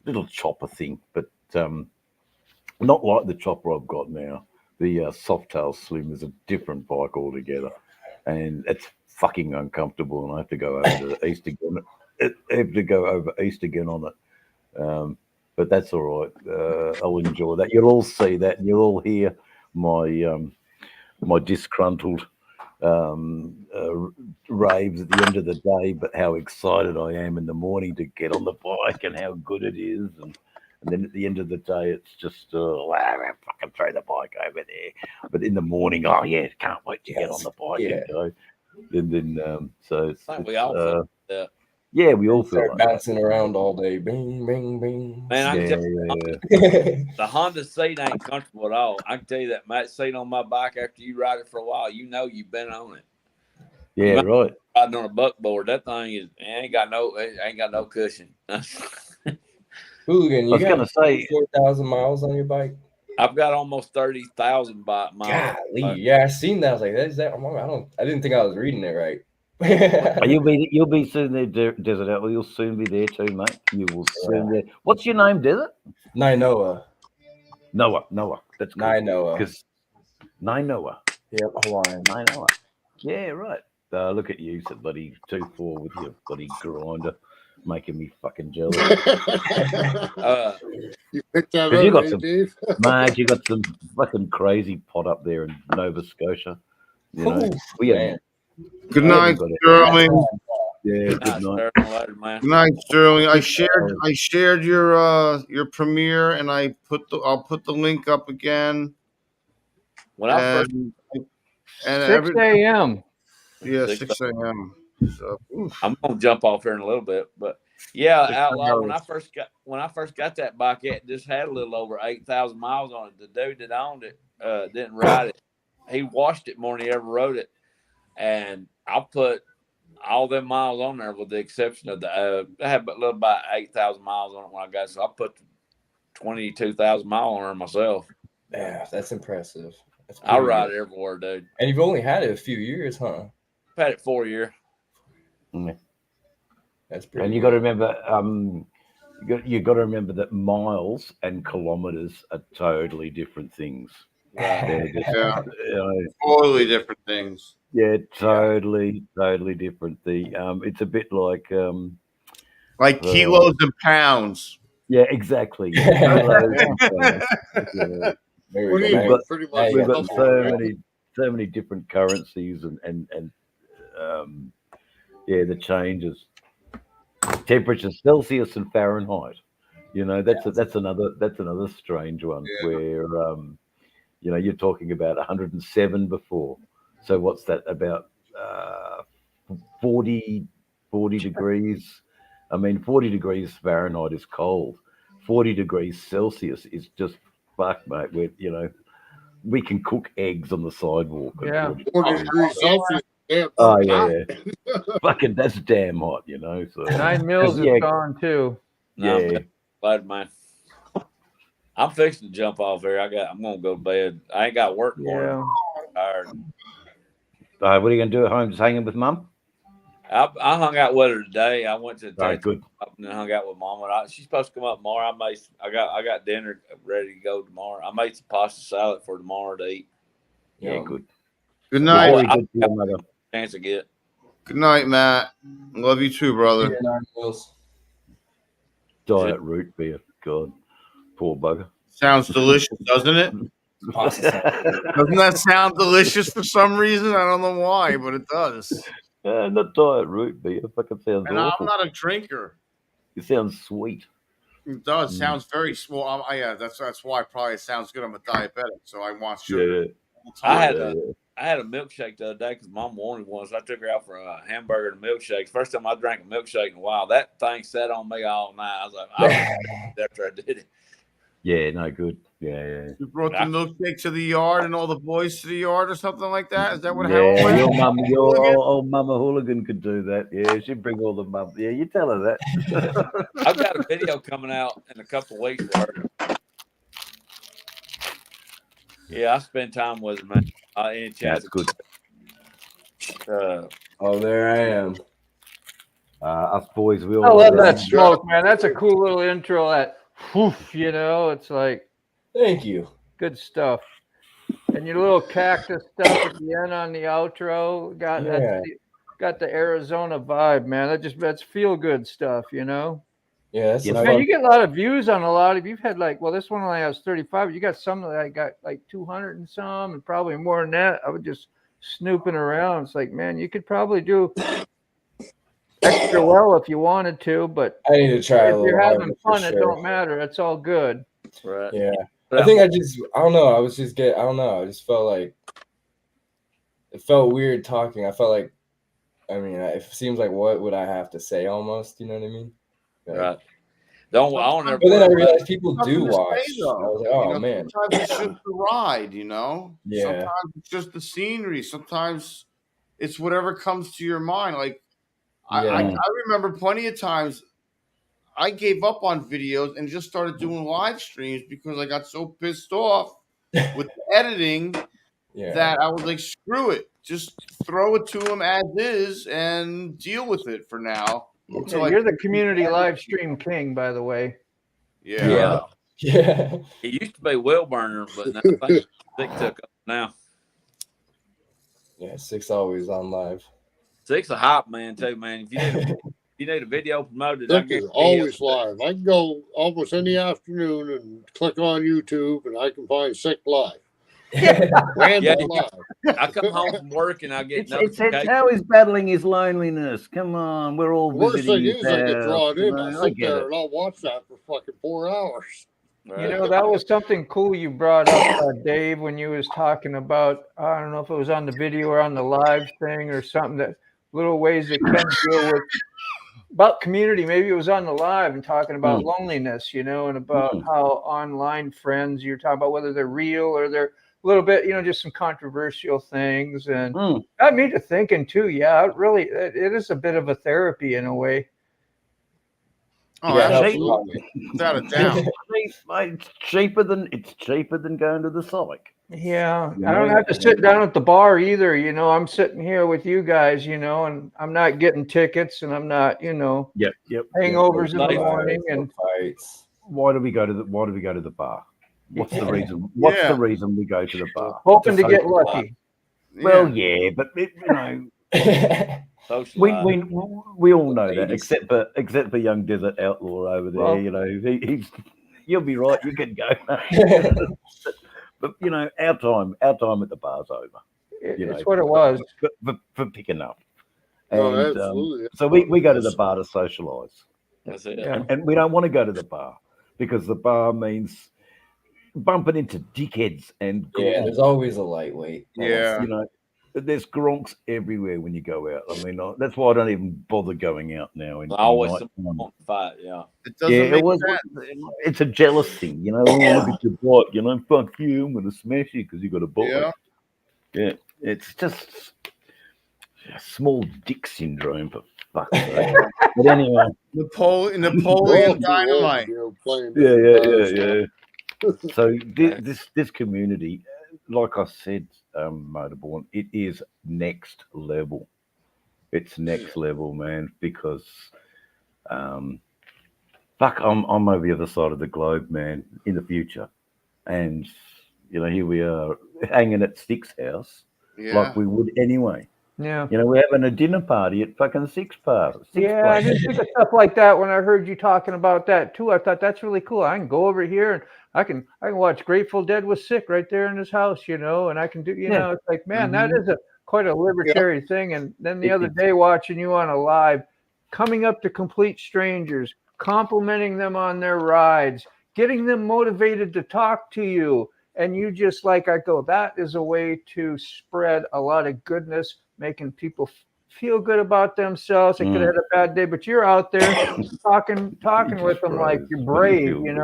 little chopper thing, but not like the chopper I've got now. The Softail Slim is a different bike altogether, and it's fucking uncomfortable. And I have to go over to East again. I have to go over East again on it, but that's all right. I'll enjoy that. You'll all see that, and you'll all hear my my disgruntled raves at the end of the day, but how excited I am in the morning to get on the bike and how good it is, and then at the end of the day, it's just fucking throw the bike over there. But in the morning, oh yeah, can't wait to get on the bike and go. Then so it's, I think we all feel that. yeah, we all feel Start like that. bouncing around all day. Bing, bing, bing. Man, I can tell Yeah. the Honda seat ain't comfortable at all. I can tell you that Matt seat on my bike after you ride it for a while, you know you've been on it. Yeah, right. Riding on a buckboard, that thing ain't got no cushion. Hooligan, I you was got gonna say 4,000 miles on your bike? I've got almost 30,000 miles. Golly, yeah, I seen that. I was like, "Is that?" I didn't think I was reading it right. You'll be soon there, Desert Outlaw. You'll soon be there too, mate. You will soon be there. What's your name, Desert? Nainoa. Noah. That's cool. Nainoa. Because Nainoa. Yep, Hawaiian. Nainoa. Yeah, right. Look at you, so bloody 2-4 with your bloody grinder, making me fucking jealous. You picked that Because you up, got eh, some, Dave? mate, you got some fucking crazy pot up there in Nova Scotia. You know, we man. have. Good I night, haven't got it. Sterling. Yeah, Nah, good night. Sterling, later, man. Good night, Sterling. I shared your premiere, and I'll put the link up again. When I first And 6 a.m. yeah, 6 6 a.m. So, I'm gonna jump off here in a little bit, but yeah, Just Outlaw. When nervous. I first got that bike, it just had a little over 8,000 miles on it. The dude that owned it didn't ride it. He washed it more than he ever rode it, and I put all them miles on there with the exception of I had about 8,000 miles on it when I got it, so I put 22,000 miles on there myself. Yeah, that's impressive. That's I pretty ride good. it everywhere, dude. And you've only had it a few years, huh? I've had it 4 years. That's pretty. And you got to remember, you got to remember that miles and kilometers are totally different things. They're just, yeah, you know, totally different things. yeah, totally different. It's a bit like, Like kilos and pounds. yeah, exactly. Yeah. There What we do go, you man. got- pretty much We've got double, so right? many different currencies and yeah, the changes. Temperature, Celsius and Fahrenheit. You know, that's another strange one Yeah. where you know, you're talking about 107 before. So what's that about 40 degrees? I mean, 40 degrees Fahrenheit is cold. 40 degrees Celsius is just fuck, mate. You know, we can cook eggs on the sidewalk. at Yeah. 40 40 degrees. degrees Celsius. Yeah, Oh yeah. Fucking that's damn hot, you know. So 9 mils is yeah, gone too. No, yeah. glad, man. I'm fixing to jump off here. I'm gonna go to bed. I ain't got work tomorrow. Yeah. I'm What tired. are you going to do at home? Just hanging with mum? I hung out with her today. I went to the Right, tattoo good. shop and then hung out with Mama. She's supposed to come up tomorrow. I got dinner ready to go tomorrow. I made some pasta salad for tomorrow to eat. Yeah, good. Good Very night. good to your mother. Chance to get. Good night, Matt. Love you too, brother. Yeah, Nine Wheels. Diet root beer. God, poor bugger. Sounds delicious, doesn't it? Pasta salad. Doesn't that sound delicious for some reason? I don't know why, but it does. Not diet root beer. Fucking sounds And awful. I'm not a drinker. It sounds sweet. It does. Sounds very well. Yeah, that's why probably it sounds good. I'm a diabetic, so I want sugar. Yeah. I had a milkshake the other day because Mom wanted one, so I took her out for a hamburger and milkshake. First time I drank a milkshake in a while. That thing sat on me all night. I was like, after I did it. Yeah, no good. Yeah. You brought the milkshake to the yard and all the boys to the yard or something like that? Is that what Yeah, happened? your old Mama Hooligan could do that. Yeah, she'd bring all the mum. Yeah, you tell her that. I've got a video coming out in a couple of weeks for her. Yeah, I spend time with her, man. Any chance? That's good. Oh, there I am. Us boys, we all I love that smoke, man. That's a cool little intro. That, whoof, you know, it's like Thank you. good stuff. And your little cactus stuff at the end on the outro got the Arizona vibe, man. That's feel good stuff, you know. Yeah, that's Man, you get a lot of views on a lot of. You've had like, well, this one only has 35. But you got some that got like 200 and some, and probably more than that. I was just snooping around. It's like, man, you could probably do extra well if you wanted to, but I need to try a if little you're harder having for fun, it sure. don't matter. It's all good. Right. Yeah. I think I don't know. I don't know. I just felt like it felt weird talking. I felt like, I mean, it seems like what would I have to say almost? You know what I mean? Like, Right. I don't ever. but then I realized people do Nothing to watch. say, though. I was like, oh, You know, man. sometimes it's just the ride, you know. Yeah. Sometimes it's just the scenery. Sometimes it's whatever comes to your mind. Like I remember plenty of times I gave up on videos and just started doing live streams because I got so pissed off with the editing that I was like, screw it. Just throw it to them as is and deal with it for now. Yeah, you're the community live stream king, by the way. Yeah. It used to be Will Burner, but now I think Sick took up now. Yeah, Six always on live. Sick's a hype man too, man. If you need a video promoted, Sick is always live. I can go almost any afternoon and click on YouTube, and I can find Sick live. Random live. I come home from work and I get It's how he's battling his loneliness. Come on, we're all Worst visiting thing his is, I get house, drawn you in. know, I I sit get there it. and I'll watch that for fucking 4 hours. You know, that was something cool you brought up, Dave, when you was talking about, I don't know if it was on the video or on the live thing or something, that little ways that can deal with about community. Maybe it was on the live and talking about loneliness, you know, and about how online friends, you're talking about whether they're real or they're a little bit, you know, just some controversial things. And got me to thinking too. Yeah, it is a bit of a therapy in a way. Oh, absolutely. Without a doubt. It's cheaper than going to the psych. Yeah, You I don't know? have to sit down at the bar either. You know, I'm sitting here with you guys, you know, and I'm not getting tickets and I'm not, you know, Yep. hangovers in the morning. And fights. Why do we go to the bar? What's the reason? What's the reason we go to the bar? hoping to Just get lucky. Well, yeah, but you know, we all know that, except for young desert outlaw over there. Well- you know, he's you'll be right. You can go. But you know, our time at the bar's over. You know, It's what it was. for picking up. Oh, And absolutely. so we go to the bar to socialise. That's it. Yeah. And we don't want to go to the bar because the bar means bumping into dickheads and Yeah, there's always a lightweight. Yeah. you know, there's gronks everywhere when you go out. I mean, that's why I don't even bother going out now. Always night someone time. want to fight. Yeah. It doesn't Yeah, make it was. sense. It's a jealous thing, you know. Oh, look at your butt, you know. Fuck you, I'm gonna smash you because you got a butt. Yeah. Yeah, it's just small dick syndrome for fuck's sake. But anyway, Napoleon Dynamite. yeah. So this community, like I said, Motorborn, it is next level. It's next level, man. Because, fuck, I'm over the other side of the globe, man. In the future, and here we are hanging at Six House Yeah. like we would anyway. Yeah. We're having a dinner party at fucking Six Yeah, I Place. didn't think of stuff like that when I heard you talking about that too. I thought that's really cool. I can go over here and I can watch Grateful Dead with Sick right there in his house, and I can do, Yeah. it's like, man, Mhm. that is quite a libertary thing. And then the other day watching you on a live, coming up to complete strangers, complimenting them on their rides, getting them motivated to talk to you. And you just I go, that is a way to spread a lot of goodness, making people feel good about themselves. They could have had a bad day, but you're out there talking with them like you're brave, and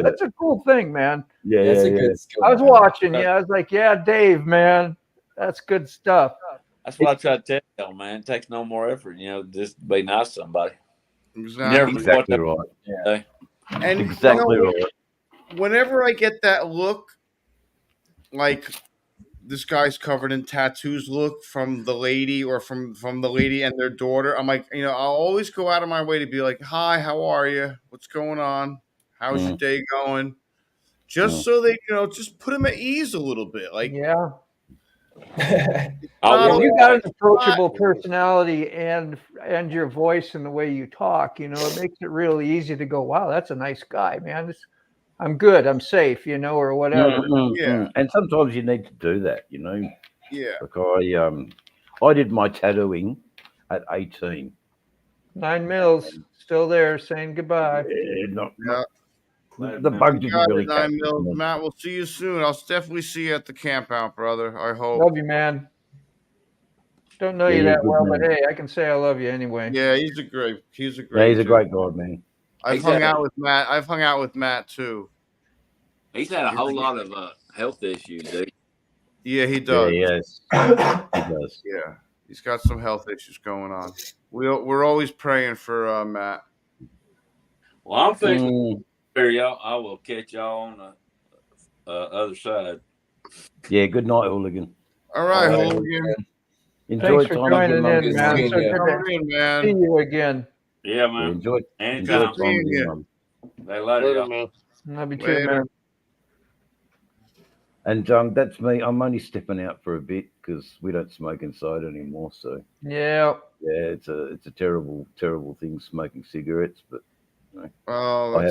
that's a cool thing, man. Yeah, That's a yeah. good skill. I was man. watching you. I was like, yeah, Dave, man, that's good stuff. That's what I try to tell y'all, man. It takes no more effort, just be nice to somebody. Exactly. Never Exactly what right. And Exactly right. whenever I get that look, like this guy's covered in tattoos look from the lady or from the lady and their daughter, I'm like, I'll always go out of my way to be like, hi, how are you? What's going on? How's your day going? Just so they, just put them at ease a little bit. Like, Yeah. I'll You work got on an approachable personality and your voice and the way you talk, it makes it really easy to go, wow, that's a nice guy, man. I'm good, I'm safe, or whatever. Yeah. And sometimes you need to do that, yeah. Like I did my tattooing at 18. 9 mils still there saying goodbye. Yeah. The bug didn't Got really it, catch 9 mils. me. Matt, we'll see you soon. I'll definitely see you at the camp out, brother. I hope. Love you, man. Don't know Yeah, you you're a that good well, man. but hey, I can say I love you anyway. Yeah, he's a great Yeah, he's a dude. great guy, man. I've hung out with Matt. I've hung out with Matt too. He's had a whole lot of health issues, dude. Yeah, he does. Yeah, yes. He does. Yeah, he's got some health issues going on. We're always praying for Matt. Well, I'm fixing to y'all. I will catch y'all on the other side. Yeah, good night, Hooligan. All right, All right. Hooligan. Enjoy Thanks for time joining with in, your man. mum. So good Come to in, man. see you again. Yeah, Yeah, man. enjoy Anytime. time with your mum. They love Later, y'all. man. Love you too, Later. man. And that's me. I'm only stepping out for a bit because we don't smoke inside anymore. So Yeah. yeah, it's a terrible, terrible thing smoking cigarettes. But Oh, I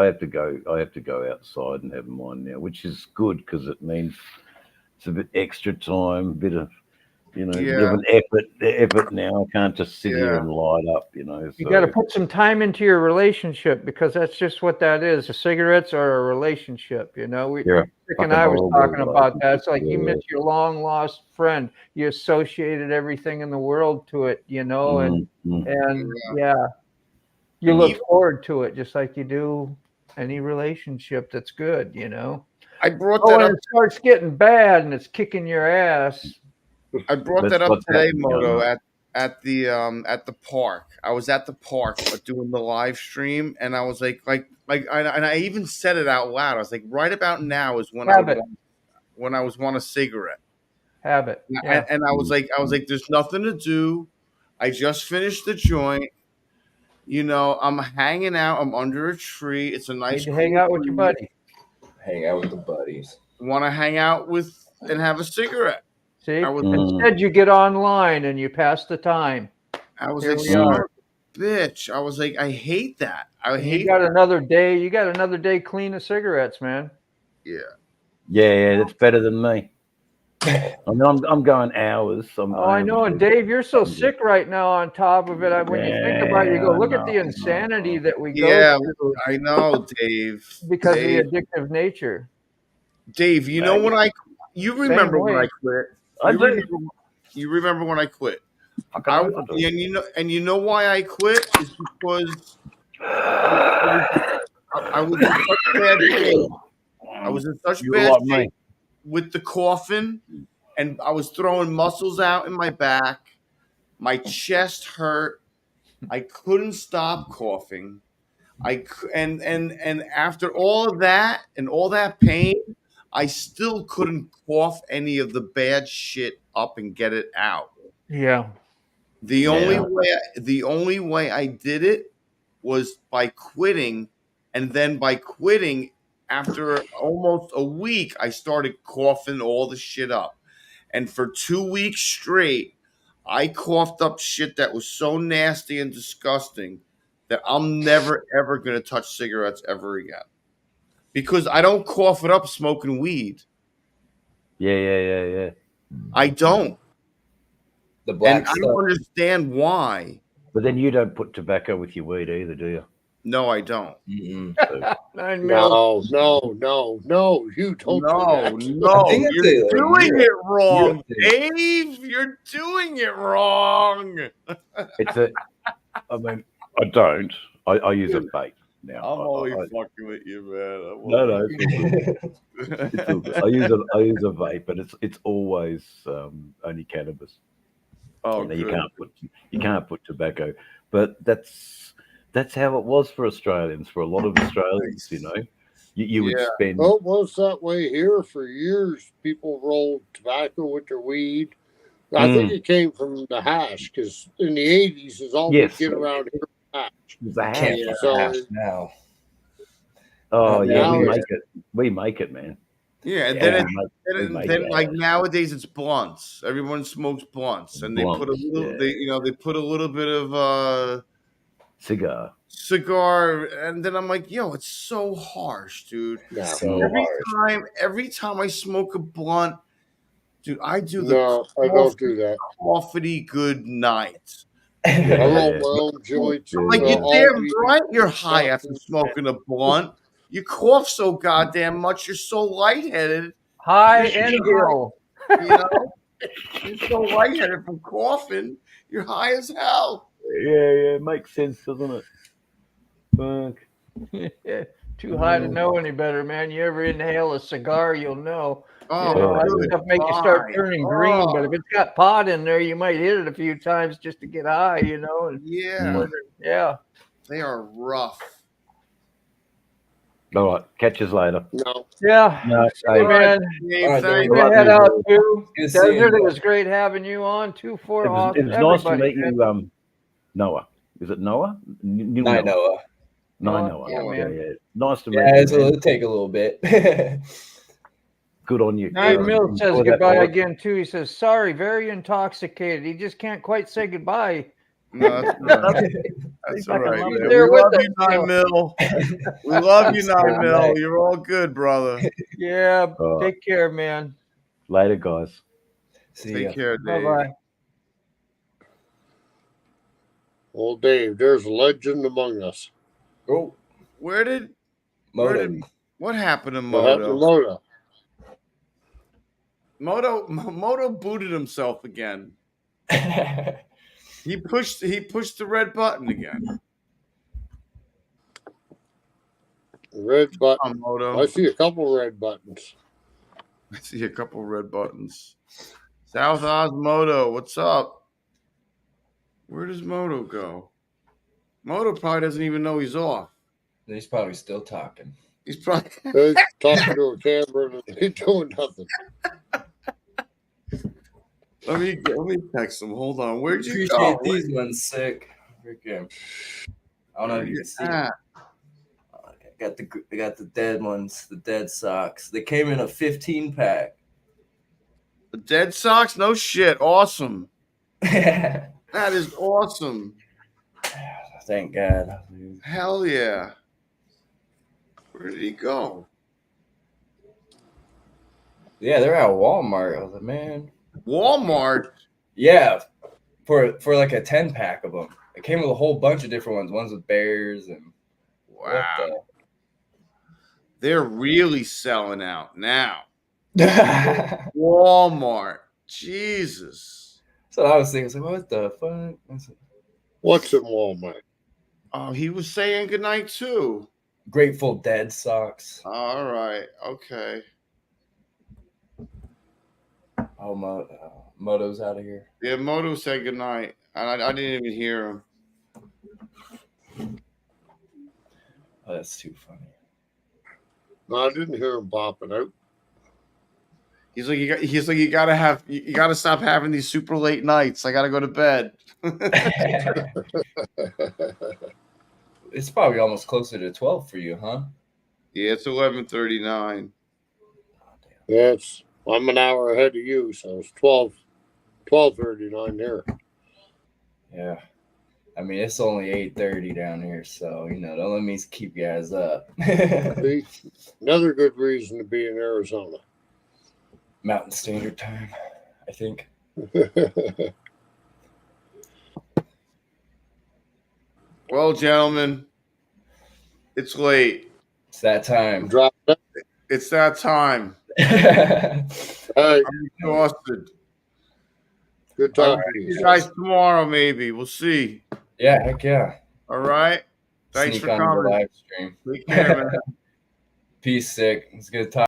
have to go outside and have mine now, which is good because it means it's a bit extra time, a bit of bit of an effort now. I can't just sit here and light up, You so, got to put some time into your relationship because that's just what that is. The cigarettes are a relationship, You're a Rick and fucking I was horrible talking about that. It's like you relationship. miss your long lost friend. You associated everything in the world to it, and yeah, you look forward to it just like you do any relationship that's good, I brought Oh, that when up. it starts getting bad and it's kicking your ass. I brought That's that up what's today, happening, Moto, at the park. I was at the park doing the live stream, and I was like, I even said it out loud. I was like, right about now is when I was want a cigarette. Habit. Yeah. And I was like, there's nothing to do. I just finished the joint. I'm hanging out. I'm under a tree. It's a nice. Need to hang out with your buddy. Hang out with the buddies. Want to hang out with and have a cigarette. See, Mm. instead you get online and you pass the time. I was Here like, we are. son of a bitch. I was like, I hate that. You got another day. You got another day clean of cigarettes, man. Yeah. Yeah, that's better than me. I mean, I'm going hours. I know. And Dave, you're so sick right now. On top of it, when you think about it, you go, Yeah, look I at the know. insanity that we Yeah, go through I know, Dave. because Dave, of the addictive nature. Dave, you know when you remember when I quit? You remember when I quit? And you know why I quit is because I was in such bad shape. I was in such bad shape with the coughing, and I was throwing muscles out in my back. My chest hurt. I couldn't stop coughing. And after all of that and all that pain, I still couldn't cough any of the bad shit up and get it out. Yeah. The only way I did it was by quitting, and then by quitting, after almost a week, I started coughing all the shit up. And for 2 weeks straight, I coughed up shit that was so nasty and disgusting that I'm never ever gonna touch cigarettes ever again. Because I don't cough it up smoking weed. Yeah. I don't. The black And I stuff. don't understand why. But then you don't put tobacco with your weed either, do you? No, I don't. Mm-mm. 9 mil. No. You don't do No, that. no, I think it's you're a doing it wrong, Europe thing. Dave. You're doing it wrong. It's a. I mean, I don't. I use a vape now. I'm only I- fucking with you, man. no, it's all good. I use a vape, but it's always only cannabis. Oh, You know, good. you can't put tobacco, but that's how it was for Australians. For a lot of Australians, you know, you would Yeah. spend. Well, it was that way here for years. People rolled tobacco with their weed. I think it came from the hash because in the 80s is all Yes. we get around here. Hash. The hash. Can't Yeah. find hash now. Oh yeah, Now we it's- make it. We make it, man. Yeah, and Yeah. then, We make then it. like nowadays it's blunts. Everyone smokes blunts, and they put a Blunts, little. yeah. They put a little bit of Cigar. cigar, and then I'm like, yo, it's so harsh, dude. No, So harsh. Every time I smoke a blunt, dude, I do the no, I don't do that. coffee good night. I Yeah. roll my own joints. I'm Like Yeah. you're all damn weed. right, you're high after smoking a blunt. You cough so goddamn much, you're so lightheaded. High You're and high. ill. You know, you're so lightheaded from coughing. You're high as hell. Yeah, makes sense, doesn't it? Fuck. Too high to know any better, man. You ever inhale a cigar, you'll know. Oh, You know, that good stuff makes you start God. turning green, but Oh, if it's got pot in there, you might hit it a few times just to get high, you know. And yeah, yeah. they are rough. All right, catch us later. No, Yeah. No, Hey, hey, man. Dave, All right, thank I'm Dave. you. gonna head out too. Good seeing Desert, it you. was great having you on. 2-4 off. it was nice to everybody, meet man. you, Noah. Is it Noah? New Night, Noah. Noah. Yeah, man. Yeah. Nice to meet Yeah, you. it'll Man. take a little bit. Good on you. 9 Mil says enjoy that goodbye bike. again too. He says, sorry, very intoxicated. He just can't quite say goodbye. No, that's all right. That's all right. He's Man. there We with love us you, 9 Mil. We love you, 9 Mil. You're all good, brother. Yeah, All right. take care, man. Later, guys. See Take ya. care, Bye Dave. bye. well, Dave, there's a legend among us. Oh, Where did modem. what happened to What happened to Moto? Moto? Moto booted himself again. He pushed the red button again. Red button. Come on, Moto. I see a couple red buttons. I see a couple red buttons. South Oz Moto, what's up? Where does Moto go? Moto probably doesn't even know he's off. He's probably still talking. He's probably They're talking to a camera and they doing nothing. let me text him. Hold on. Where'd you Appreciate go? these ones sick. Freaking. I don't know if you can see. Ah, I got the dead ones, the dead socks. They came in a 15 pack. the Dead Sox? No shit. Awesome. Thank That is awesome. God. Hell yeah. Where did he go? Yeah, they're at Walmart. I was like, man. Walmart. Yeah, for like a 10 pack of them. It came with a whole bunch of different ones. Ones with bears and Wow. They're really selling out now. That's Walmart. Jesus. what I was thinking. I was like, what the fuck? I was like, What's in Walmart? Oh, he was saying goodnight too. Grateful Dead socks. All right. Okay. Oh, Moto's out of here. Yeah, Moto said goodnight. And I didn't even hear him. That's too funny. No, I didn't hear him popping out. He's like, you gotta stop having these super late nights. I gotta go to bed. It's probably almost closer to 12 for you, huh? Yeah, it's 11:39. Yes, I'm an hour ahead of you, so it's 12:39 there. Yeah. I mean, it's only 8:30 down here, so don't let me keep you guys up. See? Another good reason to be in Arizona. Mountain Standard Time, I think. Well, gentlemen, it's late. It's that time. Drop it. It's that time. Hey, I'm exhausted. good All talking right, to you you. guys tomorrow, maybe. We'll see. Yeah, heck yeah. All right. Thanks Sneak for on the coming. live stream. Take care, man. Peace, sick. It's good talking.